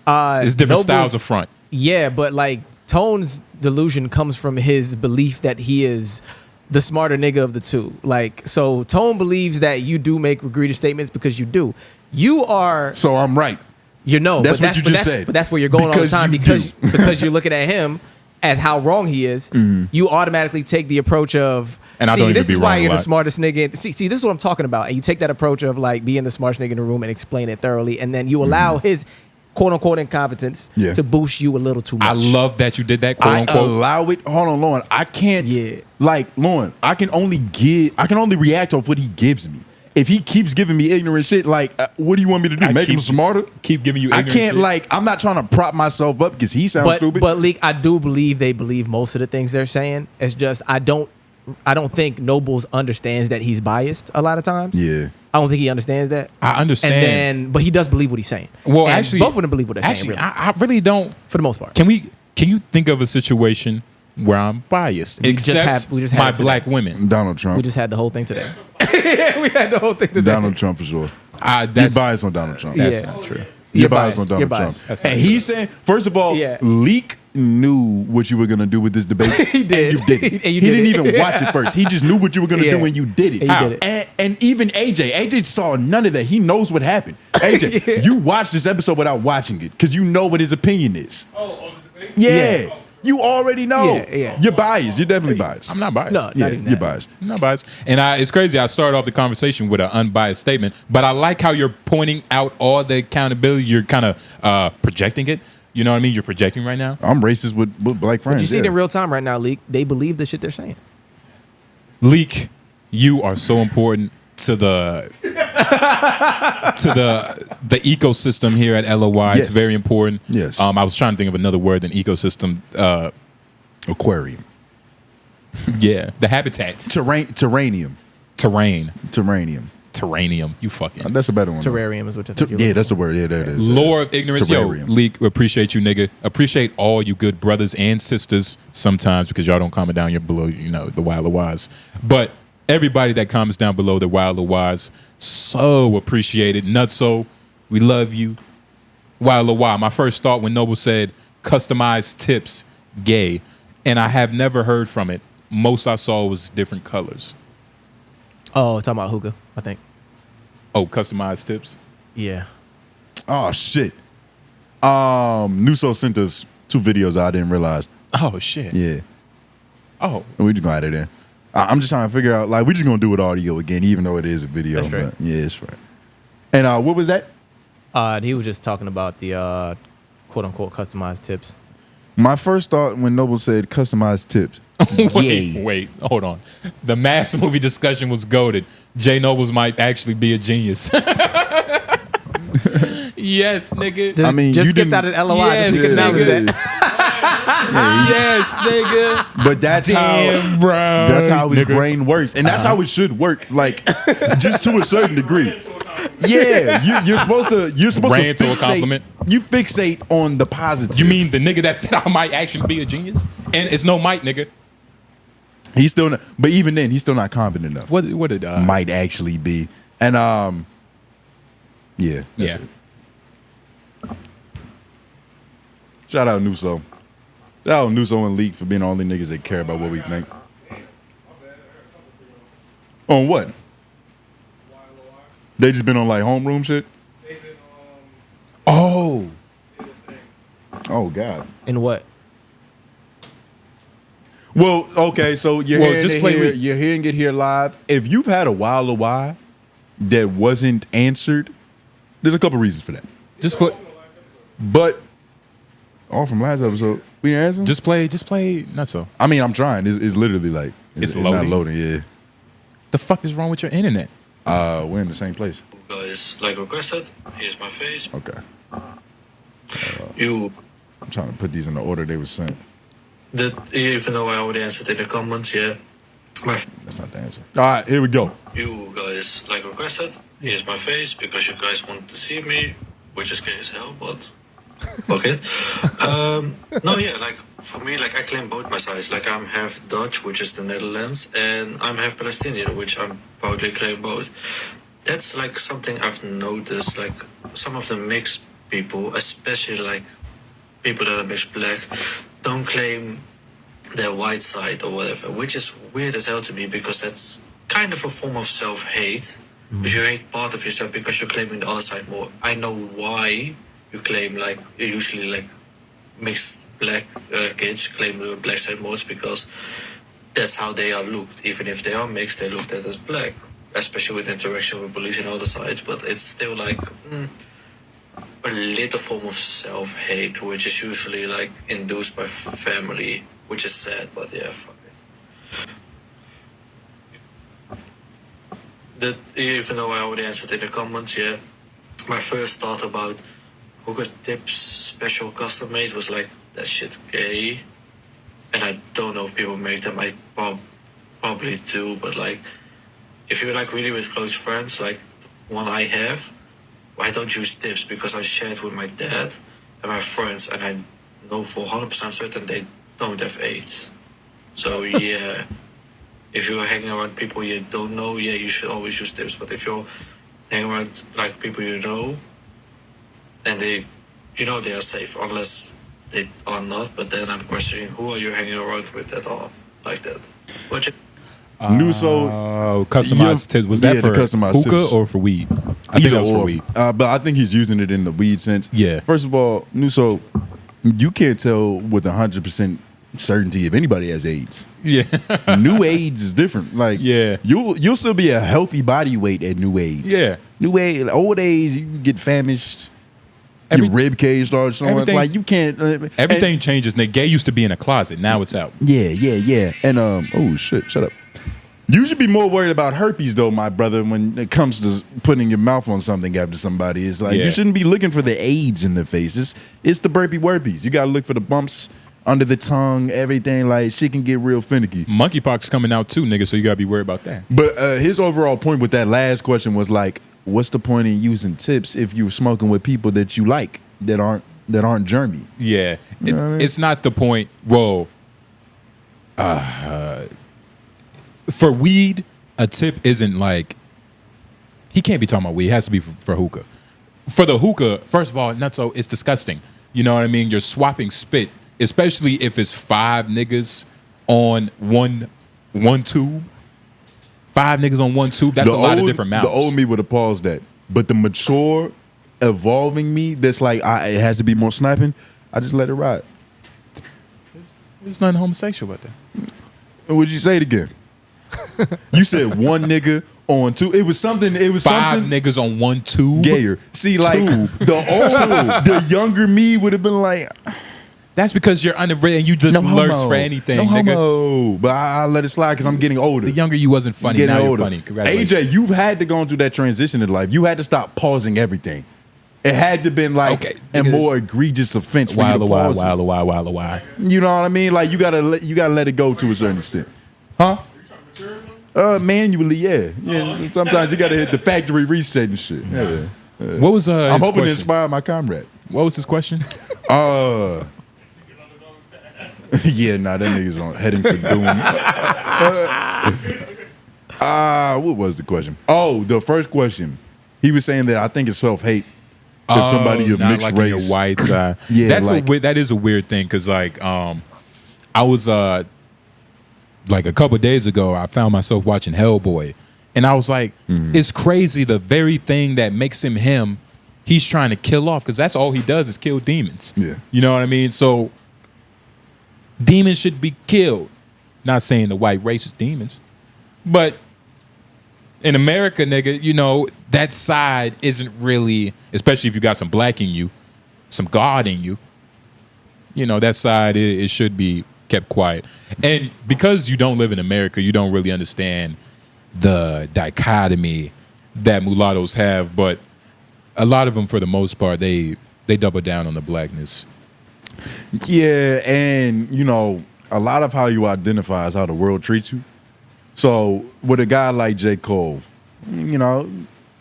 [SPEAKER 2] It's different styles of front.
[SPEAKER 3] Yeah, but like Tone's delusion comes from his belief that he is the smarter nigga of the two. Like, so Tone believes that you do make egregious statements because you do. You are.
[SPEAKER 1] So I'm right.
[SPEAKER 3] You know,
[SPEAKER 1] that's what you just said.
[SPEAKER 3] But that's where you're going all the time because you're looking at him as how wrong he is. You automatically take the approach of,
[SPEAKER 2] and I don't even
[SPEAKER 3] this
[SPEAKER 2] be
[SPEAKER 3] is
[SPEAKER 2] wrong
[SPEAKER 3] why
[SPEAKER 2] a
[SPEAKER 3] you're the
[SPEAKER 2] lot.
[SPEAKER 3] smartest nigga. See, this is what I'm talking about. And you take that approach of like being the smartest nigga in the room and explain it thoroughly, and then you allow his quote unquote incompetence to boost you a little too much.
[SPEAKER 2] I love that you did that, quote unquote.
[SPEAKER 1] I allow it. Hold on, Lauren. I can't. Yeah. Like, Lauren, I can only react off what he gives me. If he keeps giving me ignorant shit, like, what do you want me to do? Make him smarter?
[SPEAKER 2] Keep giving you ignorant
[SPEAKER 1] I can't,
[SPEAKER 2] shit.
[SPEAKER 1] like, I'm not trying to prop myself up because he sounds stupid.
[SPEAKER 3] But, Leak, I do believe they believe most of the things they're saying. It's just, I don't think Noblez understands that he's biased a lot of times.
[SPEAKER 1] Yeah.
[SPEAKER 3] I don't think he understands that.
[SPEAKER 2] I understand.
[SPEAKER 3] But he does believe what he's saying.
[SPEAKER 2] Well,
[SPEAKER 3] and
[SPEAKER 2] actually,
[SPEAKER 3] both of them believe what they're saying. Really.
[SPEAKER 2] I really don't.
[SPEAKER 3] For the most part.
[SPEAKER 2] Can you think of a situation where I'm biased, except
[SPEAKER 3] we just had
[SPEAKER 2] my
[SPEAKER 3] it today.
[SPEAKER 2] black women?
[SPEAKER 1] Donald Trump.
[SPEAKER 3] We just had the whole thing today. We had the whole thing today.
[SPEAKER 1] Donald Trump for sure. You're biased on Donald Trump.
[SPEAKER 2] That's not true.
[SPEAKER 1] You're biased on Donald Trump. And he's saying, first of all, Leak knew what you were going to do with this debate.
[SPEAKER 3] He did.
[SPEAKER 1] And you did it.
[SPEAKER 3] And you
[SPEAKER 1] he
[SPEAKER 3] did
[SPEAKER 1] didn't
[SPEAKER 3] it.
[SPEAKER 1] even watch it first. He just knew what you were going to do and you did it.
[SPEAKER 3] And you did it.
[SPEAKER 1] And even AJ saw none of that. He knows what happened. AJ, you watched this episode without watching it because you know what his opinion is.
[SPEAKER 6] Oh, on the debate?
[SPEAKER 1] Yeah. You already know.
[SPEAKER 3] Yeah.
[SPEAKER 1] You're biased. You're definitely biased.
[SPEAKER 2] I'm not biased.
[SPEAKER 3] No, not even
[SPEAKER 1] you're
[SPEAKER 3] that.
[SPEAKER 1] biased.
[SPEAKER 2] I'm not biased. And it's crazy. I started off the conversation with an unbiased statement, but I like how you're pointing out all the accountability. You're kind of projecting it. You know what I mean? You're projecting right now.
[SPEAKER 1] I'm racist with black friends.
[SPEAKER 3] But you see it in real time right now, Leak. They believe the shit they're saying.
[SPEAKER 2] Leak, you are so important to the the ecosystem here at LOI.
[SPEAKER 1] Yes.
[SPEAKER 2] It's very important.
[SPEAKER 1] Yes.
[SPEAKER 2] I was trying to think of another word than ecosystem.
[SPEAKER 1] Aquarium.
[SPEAKER 2] Yeah. The habitat.
[SPEAKER 1] Terranium.
[SPEAKER 2] You fucking.
[SPEAKER 1] That's a better one.
[SPEAKER 3] Terrarium is what you're thinking.
[SPEAKER 1] Yeah, that's the word. Yeah, there it is.
[SPEAKER 2] Lore of ignorance.
[SPEAKER 1] Terrarium.
[SPEAKER 2] Yo, Leak, appreciate you, nigga. Appreciate all you good brothers and sisters sometimes because y'all don't comment down here below, the WHYLOIs. But everybody that comments down below the WHYLOIs, so appreciated. Nutso, we love you. WHYLOI. My first thought when Noble said customized tips, gay, and I have never heard from it. Most I saw was different colors.
[SPEAKER 3] Oh, talking about hookah, I think.
[SPEAKER 2] Oh, customized tips?
[SPEAKER 3] Yeah.
[SPEAKER 1] Oh shit. Nuso sent us 2 videos I didn't realize.
[SPEAKER 2] Oh shit.
[SPEAKER 1] Yeah.
[SPEAKER 2] Oh.
[SPEAKER 1] We just gonna add it in. I'm just trying to figure out, like, we're just gonna do it audio again, even though it is a video.
[SPEAKER 3] That's right.
[SPEAKER 1] But yeah, it's right. And what was that?
[SPEAKER 3] He was just talking about the quote unquote customized tips.
[SPEAKER 1] My first thought when Noble said customized tips.
[SPEAKER 2] Wait, hold on. The Mass movie discussion was goated. Jay Nobles might actually be a genius. Yes, nigga.
[SPEAKER 3] Just skipped out an LOI.
[SPEAKER 2] Yes,
[SPEAKER 3] just
[SPEAKER 2] nigga. Yes, nigga.
[SPEAKER 1] But that's how his brain works, and that's how it should work. Like, just to a certain degree. Yeah, you're supposed to
[SPEAKER 2] Ran to a
[SPEAKER 1] fixate.
[SPEAKER 2] compliment.
[SPEAKER 1] You fixate on the positive.
[SPEAKER 2] You mean the nigga that said I might actually be a genius? And it's no might, nigga.
[SPEAKER 1] He's still not, but even then, he's still not confident enough.
[SPEAKER 2] What did
[SPEAKER 1] might actually be? And yeah, that's it. Shout out Nuso. Shout out Nuso and Leak for being the only niggas that care about what we think. On what? They just been on like homeroom shit? Oh. Oh God.
[SPEAKER 3] In what?
[SPEAKER 1] Well, okay, so you're
[SPEAKER 2] Leak.
[SPEAKER 1] you're hearing it here live. If you've had a WHYLOI that wasn't answered, there's a couple reasons for that.
[SPEAKER 2] Just put
[SPEAKER 1] But all from last episode. We didn't answer?
[SPEAKER 2] Just play not so.
[SPEAKER 1] I mean, I'm trying. It's literally like
[SPEAKER 2] It's
[SPEAKER 1] not
[SPEAKER 2] loading.
[SPEAKER 1] loading. Yeah.
[SPEAKER 2] The fuck is wrong with your internet?
[SPEAKER 1] We're in the same place.
[SPEAKER 11] Guys, like requested, here's my face.
[SPEAKER 1] Okay.
[SPEAKER 11] You
[SPEAKER 1] I'm trying to put these in the order they were sent.
[SPEAKER 11] did, even though I already answered in the comments, yeah.
[SPEAKER 1] That's not the answer. All right, here we go.
[SPEAKER 11] You guys, like requested, here's my face because you guys wanted to see me, which is gay as hell, but okay. No, yeah, like for me, like I claim both my sides. Like I'm half Dutch, which is the Netherlands, and I'm half Palestinian, which I'm proudly claim both. That's like something I've noticed. Like some of the mixed people, especially like people that are mixed black, don't claim their white side or whatever, which is weird as hell to me because that's kind of a form of self-hate. Because you hate part of yourself because you're claiming the other side more. I know why you claim like usually like mixed black kids claim the black side more. It's because that's how they are looked. Even if they are mixed, they looked at as black, especially with interaction with police and other sides. But it's still like a little form of self-hate, which is usually like induced by family, which is sad. But yeah, fuck it. That even though I already answered in the comments, yeah, my first thought about hookah tips special custom made was like, that shit gay. And I don't know if people make them. I probably do, but like if you're like really with close friends, like one I have, I don't use tips because I shared with my dad and my friends, and I know for 100% certain they don't have AIDS. So yeah, if you're hanging around people you don't know, yeah, you should always use tips. But if you're hanging around like people you know, and they are safe, unless they are not. But then I'm questioning, who are you hanging around with that are like that? But
[SPEAKER 2] customized tips. Was that for
[SPEAKER 1] customized
[SPEAKER 2] hookah
[SPEAKER 1] tips.
[SPEAKER 2] or for weed? I think that was for weed.
[SPEAKER 1] But I think he's using it in the weed sense.
[SPEAKER 2] Yeah.
[SPEAKER 1] First of all, Nuso, you can't tell with 100% certainty if anybody has AIDS.
[SPEAKER 2] Yeah.
[SPEAKER 1] New AIDS is different. Like,
[SPEAKER 2] yeah,
[SPEAKER 1] you'll still be a healthy body weight at new AIDS.
[SPEAKER 2] Yeah.
[SPEAKER 1] New age, old age, you get famished. Your rib cage starts showing. Like you can't.
[SPEAKER 2] Everything changes. Nick, gay used to be in a closet. Now it's out.
[SPEAKER 1] Yeah. And oh shit, shut up. You should be more worried about herpes though, my brother, when it comes to putting your mouth on something after somebody. It's like you shouldn't be looking for the AIDS in the face. It's the burpee worpies. You gotta look for the bumps under the tongue, everything. Like shit can get real finicky.
[SPEAKER 2] Monkeypox coming out too, nigga. So you gotta be worried about that.
[SPEAKER 1] But his overall point with that last question was like, what's the point in using tips if you're smoking with people that you like that aren't germy?
[SPEAKER 2] Yeah,
[SPEAKER 1] you know what I mean?
[SPEAKER 2] It's not the point. Whoa. For weed, a tip isn't like, he can't be talking about weed. It has to be for hookah. For the hookah, first of all, nutso, it's disgusting. You know what I mean? You're swapping spit, especially if it's 5 niggas on one tube. 5 niggas on one tube. That's a lot of different mouths.
[SPEAKER 1] The old me would have paused that, but the mature, evolving me that's like it has to be more sniping. I just let it ride.
[SPEAKER 2] There's nothing homosexual about that.
[SPEAKER 1] Would you say it again? You said one nigga on two. It was something.
[SPEAKER 2] 5 niggas on one tube.
[SPEAKER 1] Gayer. See, like the younger me would have been like.
[SPEAKER 2] That's because you're underrated and you just lurch for anything, nigga.
[SPEAKER 1] Homo. But I let it slide because I'm getting older.
[SPEAKER 2] The younger you wasn't funny. Now you're funny.
[SPEAKER 1] AJ, you've had to go through that transition in life. You had to stop pausing everything. It had to been like a more egregious offense for you to pause.
[SPEAKER 2] WHYLOI.
[SPEAKER 1] You know what I mean? Like you gotta let it go to a certain extent, huh? Manually, yeah. Sometimes you gotta hit the factory reset and shit. Yeah.
[SPEAKER 2] What was
[SPEAKER 1] I'm hoping to inspire my comrade.
[SPEAKER 2] What was his question?
[SPEAKER 1] Yeah, that nigga's heading for doom. What was the question? Oh, the first question. He was saying that I think it's self-hate. If somebody of mixed
[SPEAKER 2] like
[SPEAKER 1] race,
[SPEAKER 2] your white side.
[SPEAKER 1] Yeah,
[SPEAKER 2] that is a weird thing because like I was like a couple days ago I found myself watching Hellboy and I was like, it's crazy, the very thing that makes him him, he's trying to kill off because that's all he does is kill demons.
[SPEAKER 1] Yeah,
[SPEAKER 2] you know what I mean. So demons should be killed. Not saying the white race is demons, but in America, nigga, you know, that side isn't really, especially if you got some black in you, some God in you, you know, that side, it should be kept quiet. And because you don't live in America, you don't really understand the dichotomy that mulattoes have. But a lot of them, for the most part, they double down on the blackness.
[SPEAKER 1] Yeah, and, you know, a lot of how you identify is how the world treats you. So with a guy like J. Cole, you know,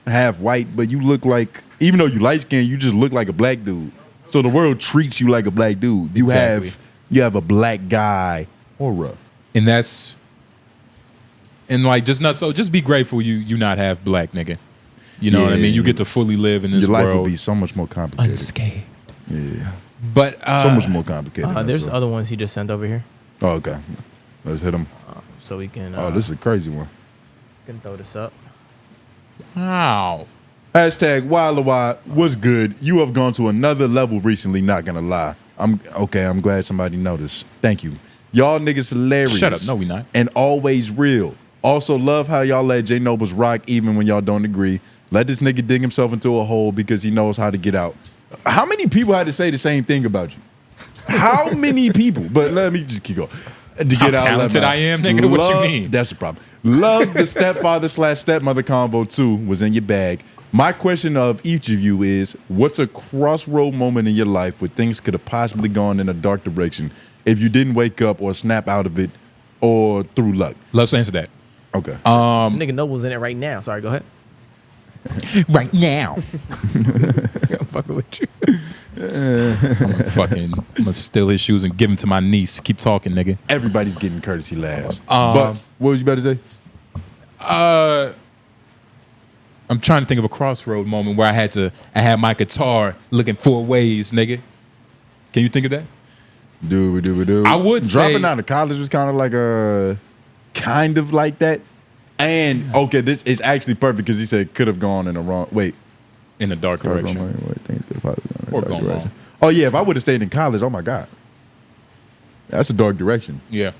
[SPEAKER 1] half white, but you look like, even though you light skinned, you just look like a black dude. So the world treats you like a black dude. You have a black guy aura.
[SPEAKER 2] And that's, and like, just be grateful you not half black, nigga. You know what I mean? You get to fully live in this world.
[SPEAKER 1] Your life would be so much more complicated.
[SPEAKER 2] Unscathed.
[SPEAKER 1] Yeah.
[SPEAKER 2] But
[SPEAKER 1] so much more complicated.
[SPEAKER 3] There's other ones he just sent over here.
[SPEAKER 1] Oh, okay. Let's hit him.
[SPEAKER 3] So we can.
[SPEAKER 1] This is a crazy one.
[SPEAKER 3] Can throw this up.
[SPEAKER 2] Wow.
[SPEAKER 1] Hashtag WHYLOI. What's good? You have gone to another level recently, not gonna lie. I'm glad somebody noticed. Thank you. Y'all niggas hilarious.
[SPEAKER 2] Shut up. No, we not.
[SPEAKER 1] And always real. Also love how y'all let J Nobles rock even when y'all don't agree. Let this nigga dig himself into a hole because he knows how to get out. How many people had to say the same thing about you? How many people? But let me just keep going. To get
[SPEAKER 2] how
[SPEAKER 1] out,
[SPEAKER 2] talented I am, nigga. What you mean?
[SPEAKER 1] That's the problem. Love the stepfather/stepmother combo too was in your bag. My question of each of you is, what's a crossroad moment in your life where things could have possibly gone in a dark direction if you didn't wake up or snap out of it or through luck?
[SPEAKER 2] Let's answer that.
[SPEAKER 1] Okay.
[SPEAKER 3] This nigga Noble's in it right now. Sorry, go ahead.
[SPEAKER 2] Right now.
[SPEAKER 3] I'm fucking with you.
[SPEAKER 2] I'm gonna steal his shoes and give them to my niece. Keep talking, nigga.
[SPEAKER 1] Everybody's getting courtesy laughs. But what was you about to say?
[SPEAKER 2] I'm trying to think of a crossroad moment where I had my guitar looking 4 ways, nigga. Can you think of that?
[SPEAKER 1] Do.
[SPEAKER 2] I would say
[SPEAKER 1] dropping out of college was kind of like that. And okay, this is actually perfect because he said could have gone in the wrong
[SPEAKER 2] in the dark direction.
[SPEAKER 1] Things could have probably gone in the
[SPEAKER 2] Or
[SPEAKER 1] dark
[SPEAKER 2] gone
[SPEAKER 1] direction.
[SPEAKER 2] wrong.
[SPEAKER 1] Oh yeah, if I would have stayed in college, oh my God. That's a dark direction.
[SPEAKER 2] Yeah.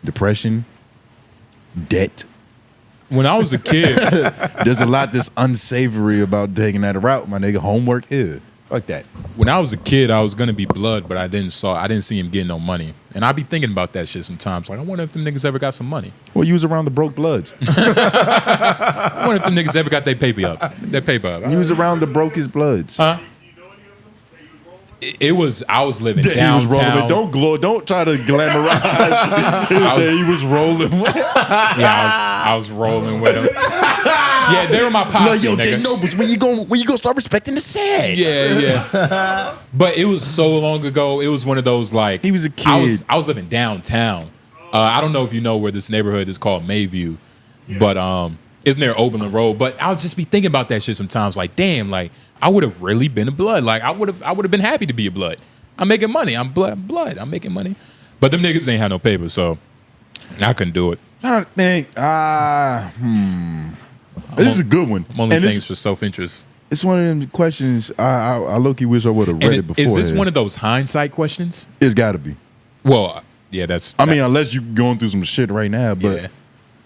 [SPEAKER 1] Depression, debt.
[SPEAKER 2] When I was a kid,
[SPEAKER 1] there's a lot that's unsavory about taking that route, my nigga. Homework here. Fuck that.
[SPEAKER 2] When I was a kid, I was gonna be blood, but I didn't see him getting no money. And I be thinking about that shit sometimes. Like, I wonder if them niggas ever got some money.
[SPEAKER 1] Well, you was around the broke bloods.
[SPEAKER 2] I wonder if them niggas ever got their paper up.
[SPEAKER 1] You was around the brokest bloods.
[SPEAKER 2] Huh? I was living
[SPEAKER 1] He
[SPEAKER 2] downtown.
[SPEAKER 1] was rolling. Don't try to glamorize. He was rolling.
[SPEAKER 2] Yeah, I was rolling with him. Yeah, they were my posse,
[SPEAKER 1] yo,
[SPEAKER 2] nigga.
[SPEAKER 1] J Nobles, when you gonna start respecting the sads?
[SPEAKER 2] Yeah. But it was so long ago. It was one of those, like,
[SPEAKER 1] he was a kid.
[SPEAKER 2] I was living downtown. I don't know if you know where this neighborhood is called Mayview, but it's near Oberlin Road. But I'll just be thinking about that shit sometimes. Like, damn, like I would have really been a blood. Like I would have been happy to be a blood. I'm making money. I'm blood. I'm making money. But them niggas ain't had no paper, so I couldn't do it.
[SPEAKER 1] I think. This is a good one.
[SPEAKER 2] I'm only things for self-interest.
[SPEAKER 1] It's one of them questions I low-key wish I would have read it before.
[SPEAKER 2] Is this one of those hindsight questions?
[SPEAKER 1] It's got to be.
[SPEAKER 2] Well, yeah, that's.
[SPEAKER 1] I mean, unless you're going through some shit right now, but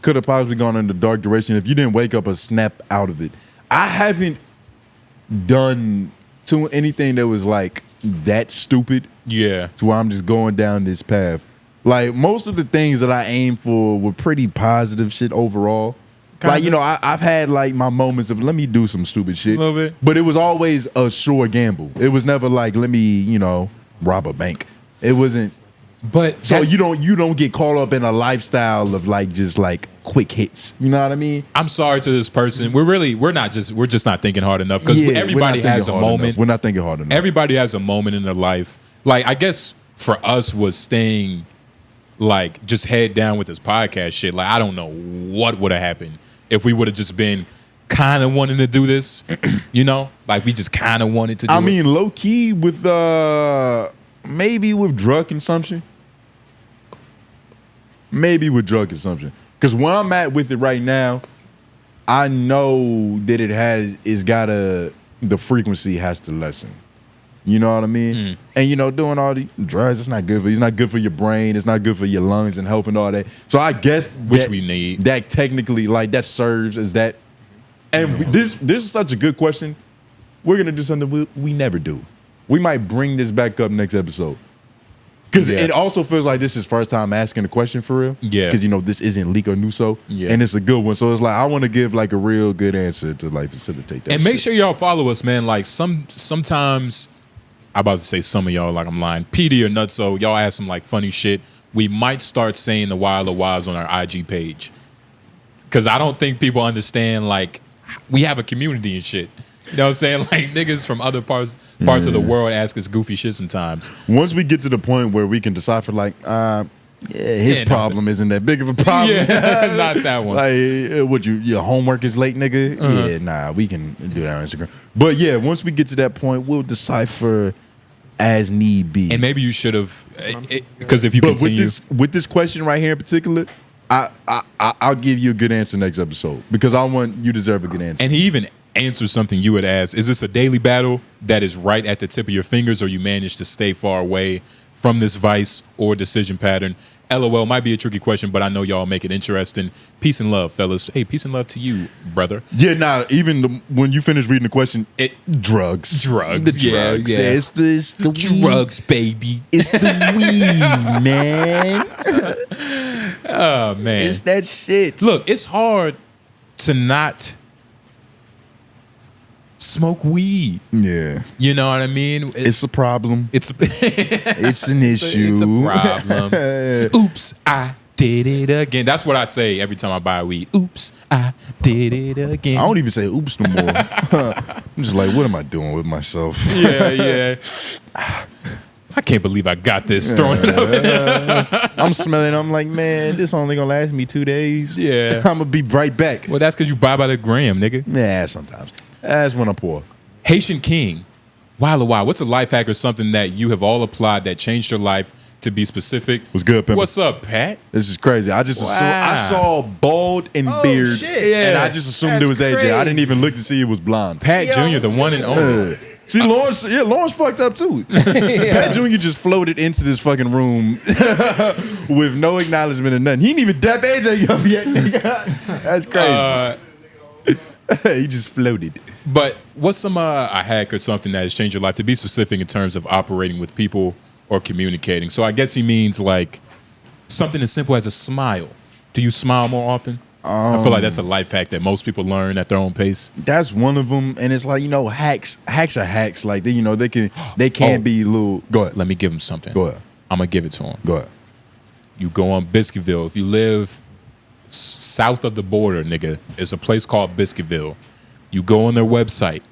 [SPEAKER 1] could have possibly gone in the dark direction if you didn't wake up or snap out of it. I haven't done anything that was like that stupid.
[SPEAKER 2] Yeah.
[SPEAKER 1] To where I'm just going down this path. Like most of the things that I aimed for were pretty positive shit overall. Like, you know, I've had like my moments of let me do some stupid shit.
[SPEAKER 2] A little bit.
[SPEAKER 1] But it was always a sure gamble. It was never like let me, you know, rob a bank. It wasn't.
[SPEAKER 2] But
[SPEAKER 1] so you don't get caught up in a lifestyle of like just like quick hits. You know what I mean?
[SPEAKER 2] I'm sorry to this person. We're just not thinking hard enough because everybody has a moment.
[SPEAKER 1] We're not thinking hard enough.
[SPEAKER 2] Everybody has a moment in their life. Like I guess for us was staying like just head down with this podcast shit. Like I don't know what would have happened if we would have just been kind of wanting to do this. You know, like we just kind of wanted to do it.
[SPEAKER 1] I mean, low key with maybe with drug consumption. Maybe with drug consumption. Because where I'm at with it right now, I know that the frequency has to lessen. You know what I mean? And, you know, doing all the drugs, it's not good for you. It's not good for your brain. It's not good for your lungs and health and all that. So I guess
[SPEAKER 2] which we need.
[SPEAKER 1] That technically, like, that serves as that. And this is such a good question. We're going to do something we never do. we might bring this back up next episode. Because it also feels like this is first time asking a question for real.
[SPEAKER 2] Yeah.
[SPEAKER 1] Because, this isn't Leak or Nuso.
[SPEAKER 2] Yeah.
[SPEAKER 1] And it's a good one. So it's like, I want to give like a real good answer to like facilitate that.
[SPEAKER 2] And make sure y'all follow us, man. Like sometimes, I'm about to say some of y'all like I'm lying. PD or Nutso, y'all ask some like funny shit. We might start saying the WHYLOIs on our IG page. Because I don't think people understand, like, we have a community and shit. You know what I'm saying? Like, niggas from other parts of the world ask us goofy shit sometimes.
[SPEAKER 1] Once we get to the point where we can decipher, like, his problem isn't that big of a problem.
[SPEAKER 2] Yeah, not that one.
[SPEAKER 1] Like, your homework is late, nigga? Yeah, nah, we can do that on Instagram. But yeah, once we get to that point, we'll decipher as need be.
[SPEAKER 2] And maybe you should have, because if you continue.
[SPEAKER 1] With this question right here in particular, I'll give you a good answer next episode because you deserve a good answer.
[SPEAKER 2] And he even answers something you would ask. Is this a daily battle that is right at the tip of your fingers, or you manage to stay far away from this vice or decision pattern? LOL might be a tricky question, but I know y'all make it interesting. Peace and love, fellas. Hey, peace and love to you, brother.
[SPEAKER 1] Yeah, nah, even when you finish reading the question, drugs.
[SPEAKER 2] The drugs.
[SPEAKER 1] Yeah. It's the
[SPEAKER 2] drugs, baby.
[SPEAKER 1] It's the weed, man.
[SPEAKER 2] Oh, man.
[SPEAKER 1] It's that shit.
[SPEAKER 2] Look, it's hard to not smoke weed.
[SPEAKER 1] Yeah.
[SPEAKER 2] You know what I mean?
[SPEAKER 1] It's a problem.
[SPEAKER 2] It's
[SPEAKER 1] an issue.
[SPEAKER 2] It's a problem. Oops, I did it again. That's what I say every time I buy weed. Oops, I did it again.
[SPEAKER 1] I don't even say oops no more. I'm just like, what am I doing with myself?
[SPEAKER 2] Yeah. I can't believe I got this. Throwing it up.
[SPEAKER 1] I'm smelling. I'm like, man, this only gonna last me 2 days.
[SPEAKER 2] Yeah.
[SPEAKER 1] I'm gonna be right back.
[SPEAKER 2] Well, that's because you buy by the gram, nigga.
[SPEAKER 1] Yeah, sometimes. That's when I'm poor.
[SPEAKER 2] Haitian King, WHYLOI, what's a life hack or something that you have all applied that changed your life? To be specific.
[SPEAKER 1] What's good, Pimp?
[SPEAKER 2] What's up, Pat?
[SPEAKER 1] This is crazy. I just assumed I saw bald and beard, and I just assumed it was AJ.
[SPEAKER 3] crazy.
[SPEAKER 1] I didn't even look to see it was blonde.
[SPEAKER 2] Pat Jr., the one and only.
[SPEAKER 1] See, Lawrence fucked up too. Pat Jr. just floated into this fucking room with no acknowledgement or nothing. He didn't even dap AJ up yet, nigga. That's crazy. He just floated.
[SPEAKER 2] But what's some a hack or something that has changed your life? To be specific in terms of operating with people or communicating. So I guess he means like something as simple as a smile. Do you smile more often? I feel like that's a life hack that most people learn at their own pace.
[SPEAKER 1] That's one of them, and it's like, hacks are hacks. Like they can be little. Go ahead.
[SPEAKER 2] Let me give him something.
[SPEAKER 1] Go ahead.
[SPEAKER 2] I'm gonna give it to him.
[SPEAKER 1] Go ahead.
[SPEAKER 2] You go on Biscuitville. If you live south of the border, nigga, it's a place called Biscuitville. You go on their website.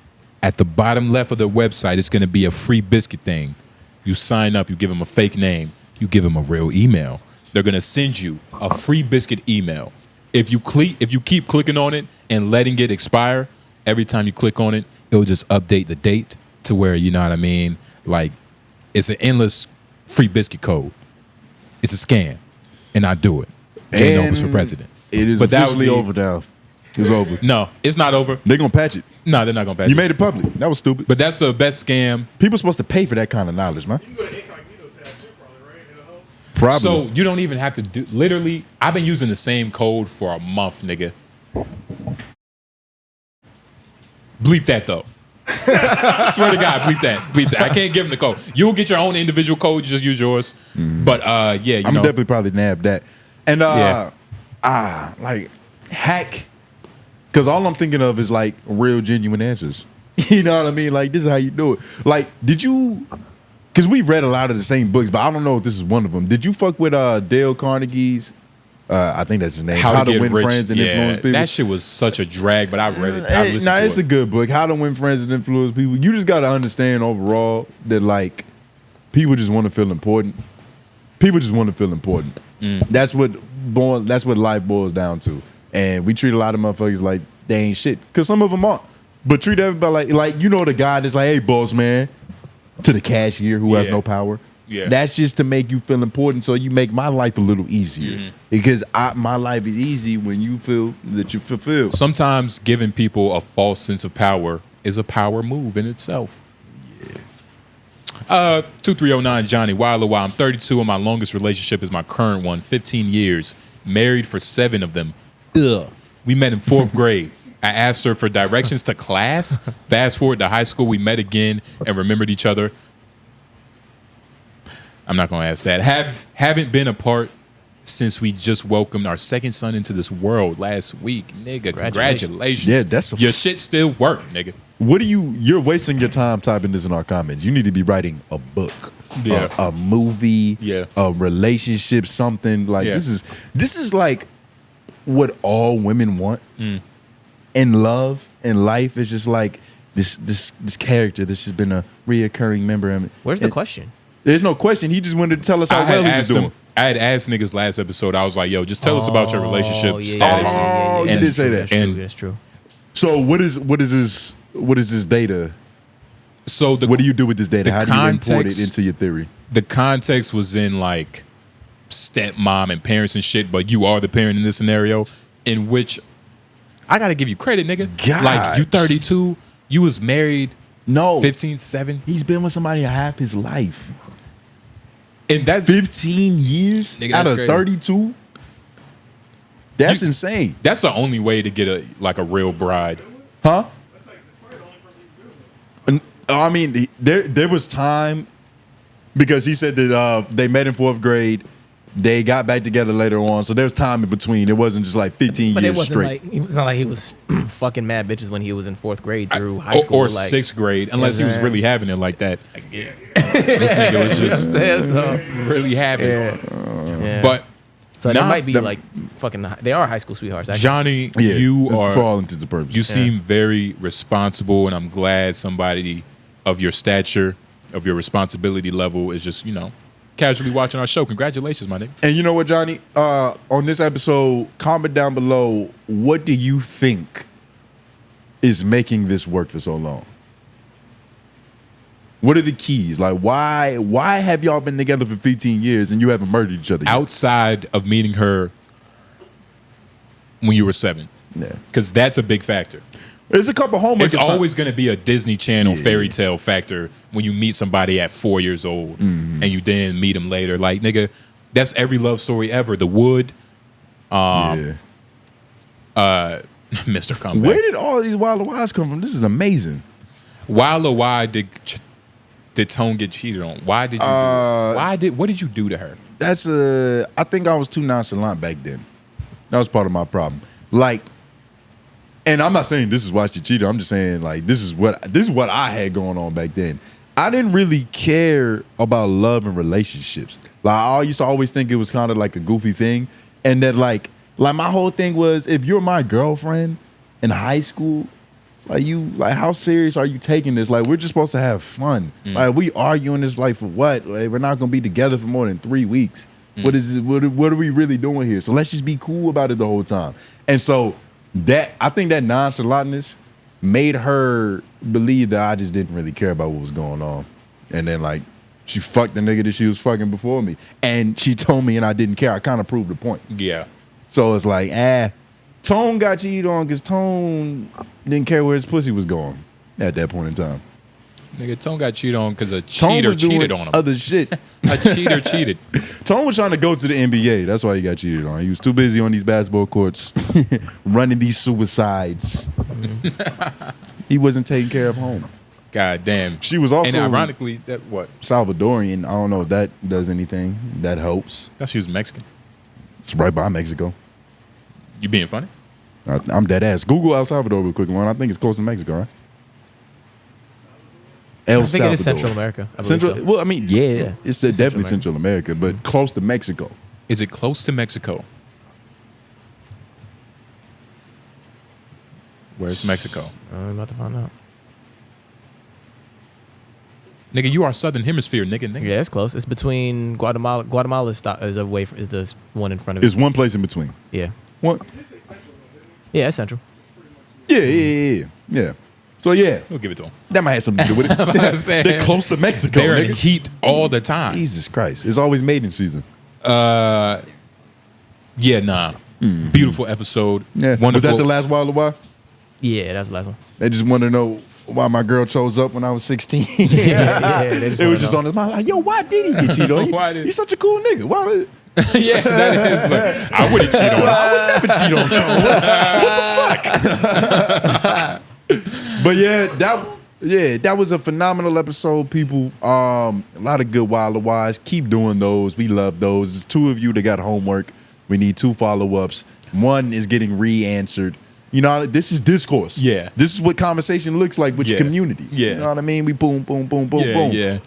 [SPEAKER 2] At the bottom left of their website, it's gonna be a free biscuit thing. You sign up. You give them a fake name. You give them a real email. They're gonna send you a free biscuit email. If you keep clicking on it and letting it expire, every time you click on it, it'll just update the date to where, you know what I mean? Like, it's an endless free biscuit code. It's a scam, and I do it. Jay Noblez for president.
[SPEAKER 1] It is officially over now. It's over.
[SPEAKER 2] No, it's not over.
[SPEAKER 1] They're gonna patch it.
[SPEAKER 2] No, they're not gonna patch it.
[SPEAKER 1] You made it public. That was stupid.
[SPEAKER 2] But that's the best scam.
[SPEAKER 1] People supposed to pay for that kind of knowledge, man.
[SPEAKER 8] You can go to incognito tab too, probably, right? In the house.
[SPEAKER 1] Probably.
[SPEAKER 2] So you don't even have to do. Literally, I've been using the same code for a month, nigga. Bleep that though. Swear to God, bleep that. Bleep that. I can't give him the code. You'll get your own individual code. You just use yours. But yeah,
[SPEAKER 1] I'm definitely probably nab that. And like hack, because all I'm thinking of is like real genuine answers. You know what I mean? Like, this is how you do it. Like, did you? Because we read a lot of the same books, but I don't know if this is one of them. Did you fuck with Dale Carnegie's? I think that's his name. How to Win Friends and Influence People.
[SPEAKER 2] That shit was such a drag, but I read it. I listened to
[SPEAKER 1] it's a good book. How to Win Friends and Influence People. You just got to understand overall that like people just want to feel important. People just want to feel important. That's what life boils down to. And we treat a lot of motherfuckers like they ain't shit, because some of them aren't. But treat everybody like the guy that's like, hey, boss man, to the cashier who has no power. Yeah. That's just to make you feel important, so you make my life a little easier. Because my life is easy when you feel that you fulfilled.
[SPEAKER 2] Sometimes giving people a false sense of power is a power move in itself. Yeah. 2309 Johnny, WHYLOI, I'm 32 and my longest relationship is my current one, 15 years. Married for 7 of them. Ugh. We met in 4th grade. I asked her for directions to class. Fast forward to high school, we met again and remembered each other. I'm not gonna ask that. Haven't been apart since we just welcomed our second son into this world last week, nigga. Congratulations.
[SPEAKER 1] Yeah, that's
[SPEAKER 2] your shit still work, nigga.
[SPEAKER 1] What do you're wasting your time typing this in our comments. You need to be writing a book, a movie, a relationship, something like this is like what all women want in love and life. Is just like this character that's just been a reoccurring member.
[SPEAKER 3] Where's the question?
[SPEAKER 1] There's no question. He just wanted to tell us how well he was doing.
[SPEAKER 2] I had asked niggas last episode. I was like, "Yo, just tell us about your relationship status."
[SPEAKER 1] You did say that.
[SPEAKER 3] That's true.
[SPEAKER 1] So what is this data?
[SPEAKER 2] So
[SPEAKER 1] what do you do with this data? How do you import it into your theory?
[SPEAKER 2] The context was in like stepmom and parents and shit, but you are the parent in this scenario, in which I gotta give you credit, nigga.
[SPEAKER 1] God.
[SPEAKER 2] Like you 32, you was married.
[SPEAKER 1] No,
[SPEAKER 2] 15, 7.
[SPEAKER 1] He's been with somebody half his life.
[SPEAKER 2] In that
[SPEAKER 1] 15 years
[SPEAKER 2] nigga,
[SPEAKER 1] out of
[SPEAKER 2] crazy.
[SPEAKER 1] 32, that's insane.
[SPEAKER 2] That's the only way to get a real bride,
[SPEAKER 1] huh? I mean, there was time because he said that they met in 4th grade. They got back together later on, so there's time in between. It wasn't just like 15
[SPEAKER 3] But
[SPEAKER 1] years
[SPEAKER 3] it wasn't
[SPEAKER 1] straight.
[SPEAKER 3] like it was not like he was fucking mad bitches when he was in 4th grade through high school
[SPEAKER 2] or
[SPEAKER 3] like,
[SPEAKER 2] 6th grade, unless he was really having it like that.
[SPEAKER 3] Yeah.
[SPEAKER 2] This nigga was just really having it.
[SPEAKER 3] Yeah.
[SPEAKER 2] But
[SPEAKER 3] so they might be like fucking. They are high school sweethearts. Actually.
[SPEAKER 2] Johnny, you are
[SPEAKER 1] for all intents and purposes.
[SPEAKER 2] You seem very responsible, and I'm glad somebody of your stature, of your responsibility level, is just casually watching our show. Congratulations, my nigga.
[SPEAKER 1] And you know what, Johnny? On this episode, comment down below, what do you think is making this work for so long? What are the keys? Like, why have y'all been together for 15 years and you haven't murdered each other yet?
[SPEAKER 2] Outside of meeting her when you were 7.
[SPEAKER 1] Yeah.
[SPEAKER 2] Because that's a big factor.
[SPEAKER 1] There's a couple homework.
[SPEAKER 2] It's always going to be a Disney Channel fairy tale factor when you meet somebody at 4 years old and you then meet them later. Like, nigga, that's every love story ever. The Wood, Mr. Comeback.
[SPEAKER 1] Where did all these WHYLOIs come from? This is amazing.
[SPEAKER 2] WHYLOI did Tone get cheated on? Why did you what did you do to her?
[SPEAKER 1] That's I think I was too nonchalant back then. That was part of my problem. Like, and I'm not saying this is why she cheated. I'm just saying like this is what I had going on back then. I didn't really care about love and relationships. Like I used to always think it was kind of like a goofy thing, and that like my whole thing was if you're my girlfriend in high school, like how serious are you taking this? Like we're just supposed to have fun. Like we arguing this like for what? Like, we're not gonna be together for more than 3 weeks. What is it? What are we really doing here? So let's just be cool about it the whole time. And so I think that nonchalantness made her believe that I just didn't really care about what was going on. And then like she fucked the nigga that she was fucking before me. And she told me and I didn't care. I kind of proved the point.
[SPEAKER 2] Yeah.
[SPEAKER 1] So it's like, Tone got cheated on because Tone didn't care where his pussy was going at that point in time.
[SPEAKER 2] Nigga, Tone got cheated on because a cheater cheated on him.
[SPEAKER 1] Other shit.
[SPEAKER 2] A cheater cheated.
[SPEAKER 1] Tone was trying to go to the NBA. That's why he got cheated on. He was too busy on these basketball courts running these suicides. He wasn't taking care of home.
[SPEAKER 2] God damn.
[SPEAKER 1] She was also,
[SPEAKER 2] and ironically, that what?
[SPEAKER 1] Salvadorian. I don't know if that does anything. That helps.
[SPEAKER 2] I thought she was Mexican.
[SPEAKER 1] It's right by Mexico.
[SPEAKER 2] You being funny?
[SPEAKER 1] I'm dead ass. Google El Salvador real quick, Lauren. I think it's close to Mexico, right?
[SPEAKER 3] I think it is Central America.
[SPEAKER 1] Well, I mean, it's definitely Central America, but close to Mexico.
[SPEAKER 2] Is it close to Mexico? Where's Mexico?
[SPEAKER 3] I'm about to find out.
[SPEAKER 2] Nigga, you are Southern Hemisphere, nigga.
[SPEAKER 3] Yeah, it's close. It's between Guatemala. Guatemala is the one in front of it.
[SPEAKER 1] There's one place in between.
[SPEAKER 3] Yeah.
[SPEAKER 1] What?
[SPEAKER 3] Yeah, it's Central.
[SPEAKER 1] Yeah. So yeah,
[SPEAKER 2] we'll give it to them.
[SPEAKER 1] That might have something to do with it. They're close to Mexico.
[SPEAKER 2] They're in heat all the time.
[SPEAKER 1] Jesus Christ, it's always mating season.
[SPEAKER 2] Beautiful episode.
[SPEAKER 1] Yeah,
[SPEAKER 2] wonderful.
[SPEAKER 1] Was that the last WHYLOI?
[SPEAKER 3] Yeah, that's the last one.
[SPEAKER 1] They just want to know why my girl chose up when I was 16.
[SPEAKER 3] It
[SPEAKER 1] was just on his mind like, yo, why did he get cheated on? He's such a cool nigga. Why?
[SPEAKER 2] Yeah, that is. Like, I wouldn't cheat on him.
[SPEAKER 1] I would never cheat on Tone. What the fuck? But yeah, Yeah, that was a phenomenal episode, people. A lot of good WHYLOIs. Keep doing those. We love those. There's 2 of you that got homework. We need 2 follow-ups. 1 is getting re-answered. You know, this is discourse.
[SPEAKER 2] Yeah.
[SPEAKER 1] This is what conversation looks like with your community.
[SPEAKER 2] Yeah.
[SPEAKER 1] You know what I mean? We boom, boom, boom, boom, boom.
[SPEAKER 2] Yeah.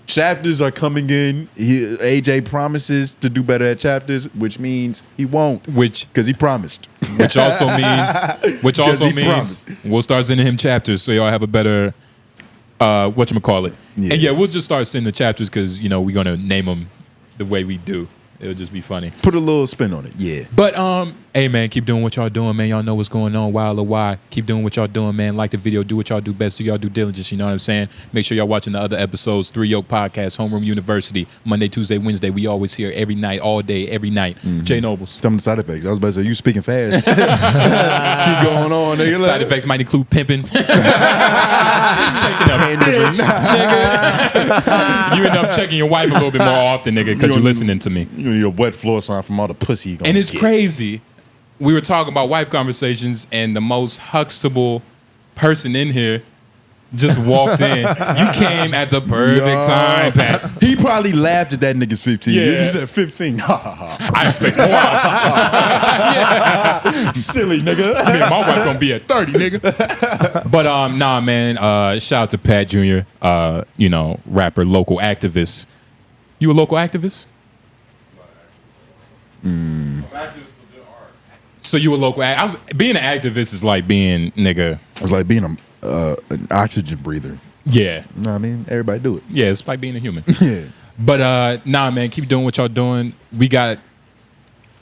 [SPEAKER 1] Chapters are coming in. AJ promises to do better at chapters, which means he won't. Because he promised.
[SPEAKER 2] Which also means we'll start sending him chapters so y'all have a better whatchamacallit.
[SPEAKER 1] Yeah.
[SPEAKER 2] And yeah, we'll just start sending the chapters because you know we're gonna name them the way we do. It'll just be funny.
[SPEAKER 1] Put a little spin on it, yeah.
[SPEAKER 2] But hey man, keep doing what y'all doing, man. Y'all know what's going on. WHYLOI. Keep doing what y'all doing, man. Like the video, do what y'all do best. Do y'all due diligence. You know what I'm saying? Make sure y'all watching the other episodes. 3 Yoke Podcast, Homeroom University, Monday, Tuesday, Wednesday. We always here every night, all day, every night. J Nobles.
[SPEAKER 1] Some of the side effects. I was about to say, you speaking fast. Keep going on, nigga.
[SPEAKER 2] Side effects might include pimping. Checking a bitch, nigga. You end up checking your wife a little bit more often, nigga, because you're listening to me.
[SPEAKER 1] You need a wet floor sign from all the pussy you gonna
[SPEAKER 2] And it's
[SPEAKER 1] get.
[SPEAKER 2] crazy. We were talking about wife conversations, and the most Huxtable person in here just walked in. You came at the perfect time, Pat.
[SPEAKER 1] He probably laughed at that nigga's 15.
[SPEAKER 2] Yeah.
[SPEAKER 1] He said 15. Ha ha ha.
[SPEAKER 2] I expect more. Yeah.
[SPEAKER 1] Silly nigga.
[SPEAKER 2] I mean, my wife gonna be at 30, nigga. But nah, man. Shout out to Pat Jr. You know, rapper, local activist. You a local activist? So you a local being an activist is like being nigga.
[SPEAKER 1] It's like being an oxygen breather.
[SPEAKER 2] Yeah.
[SPEAKER 1] You know what I mean? Everybody do it.
[SPEAKER 2] Yeah, it's like being a human.
[SPEAKER 1] Yeah.
[SPEAKER 2] But nah, man, keep doing what y'all doing. We got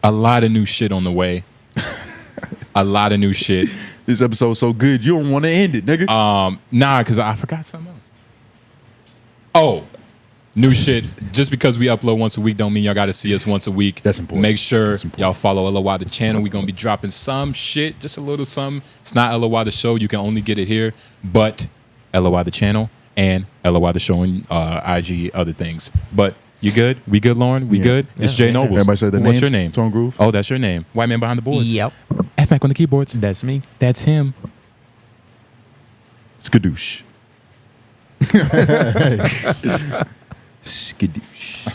[SPEAKER 2] a lot of new shit on the way. A lot of new shit.
[SPEAKER 1] This episode's so good, you don't want to end it, nigga.
[SPEAKER 2] Nah, because I forgot something else. Oh, new shit. Just because we upload once a week don't mean y'all got to see us once a week.
[SPEAKER 1] That's important.
[SPEAKER 2] Make sure y'all follow LOI the channel. We're going to be dropping some shit, just a little something. It's not LOI the show. You can only get it here. But LOI the channel and LOI the show on IG, other things. But you good? We good, Lauren? We good? It's J Nobles.
[SPEAKER 1] Everybody say their
[SPEAKER 2] What's
[SPEAKER 1] names?
[SPEAKER 2] your name?
[SPEAKER 1] Tone Groove.
[SPEAKER 2] Oh, that's your name. White man behind the boards.
[SPEAKER 3] Yep.
[SPEAKER 2] F Mac on the keyboards.
[SPEAKER 4] That's me.
[SPEAKER 2] That's him.
[SPEAKER 1] Skadoosh. Skadoosh.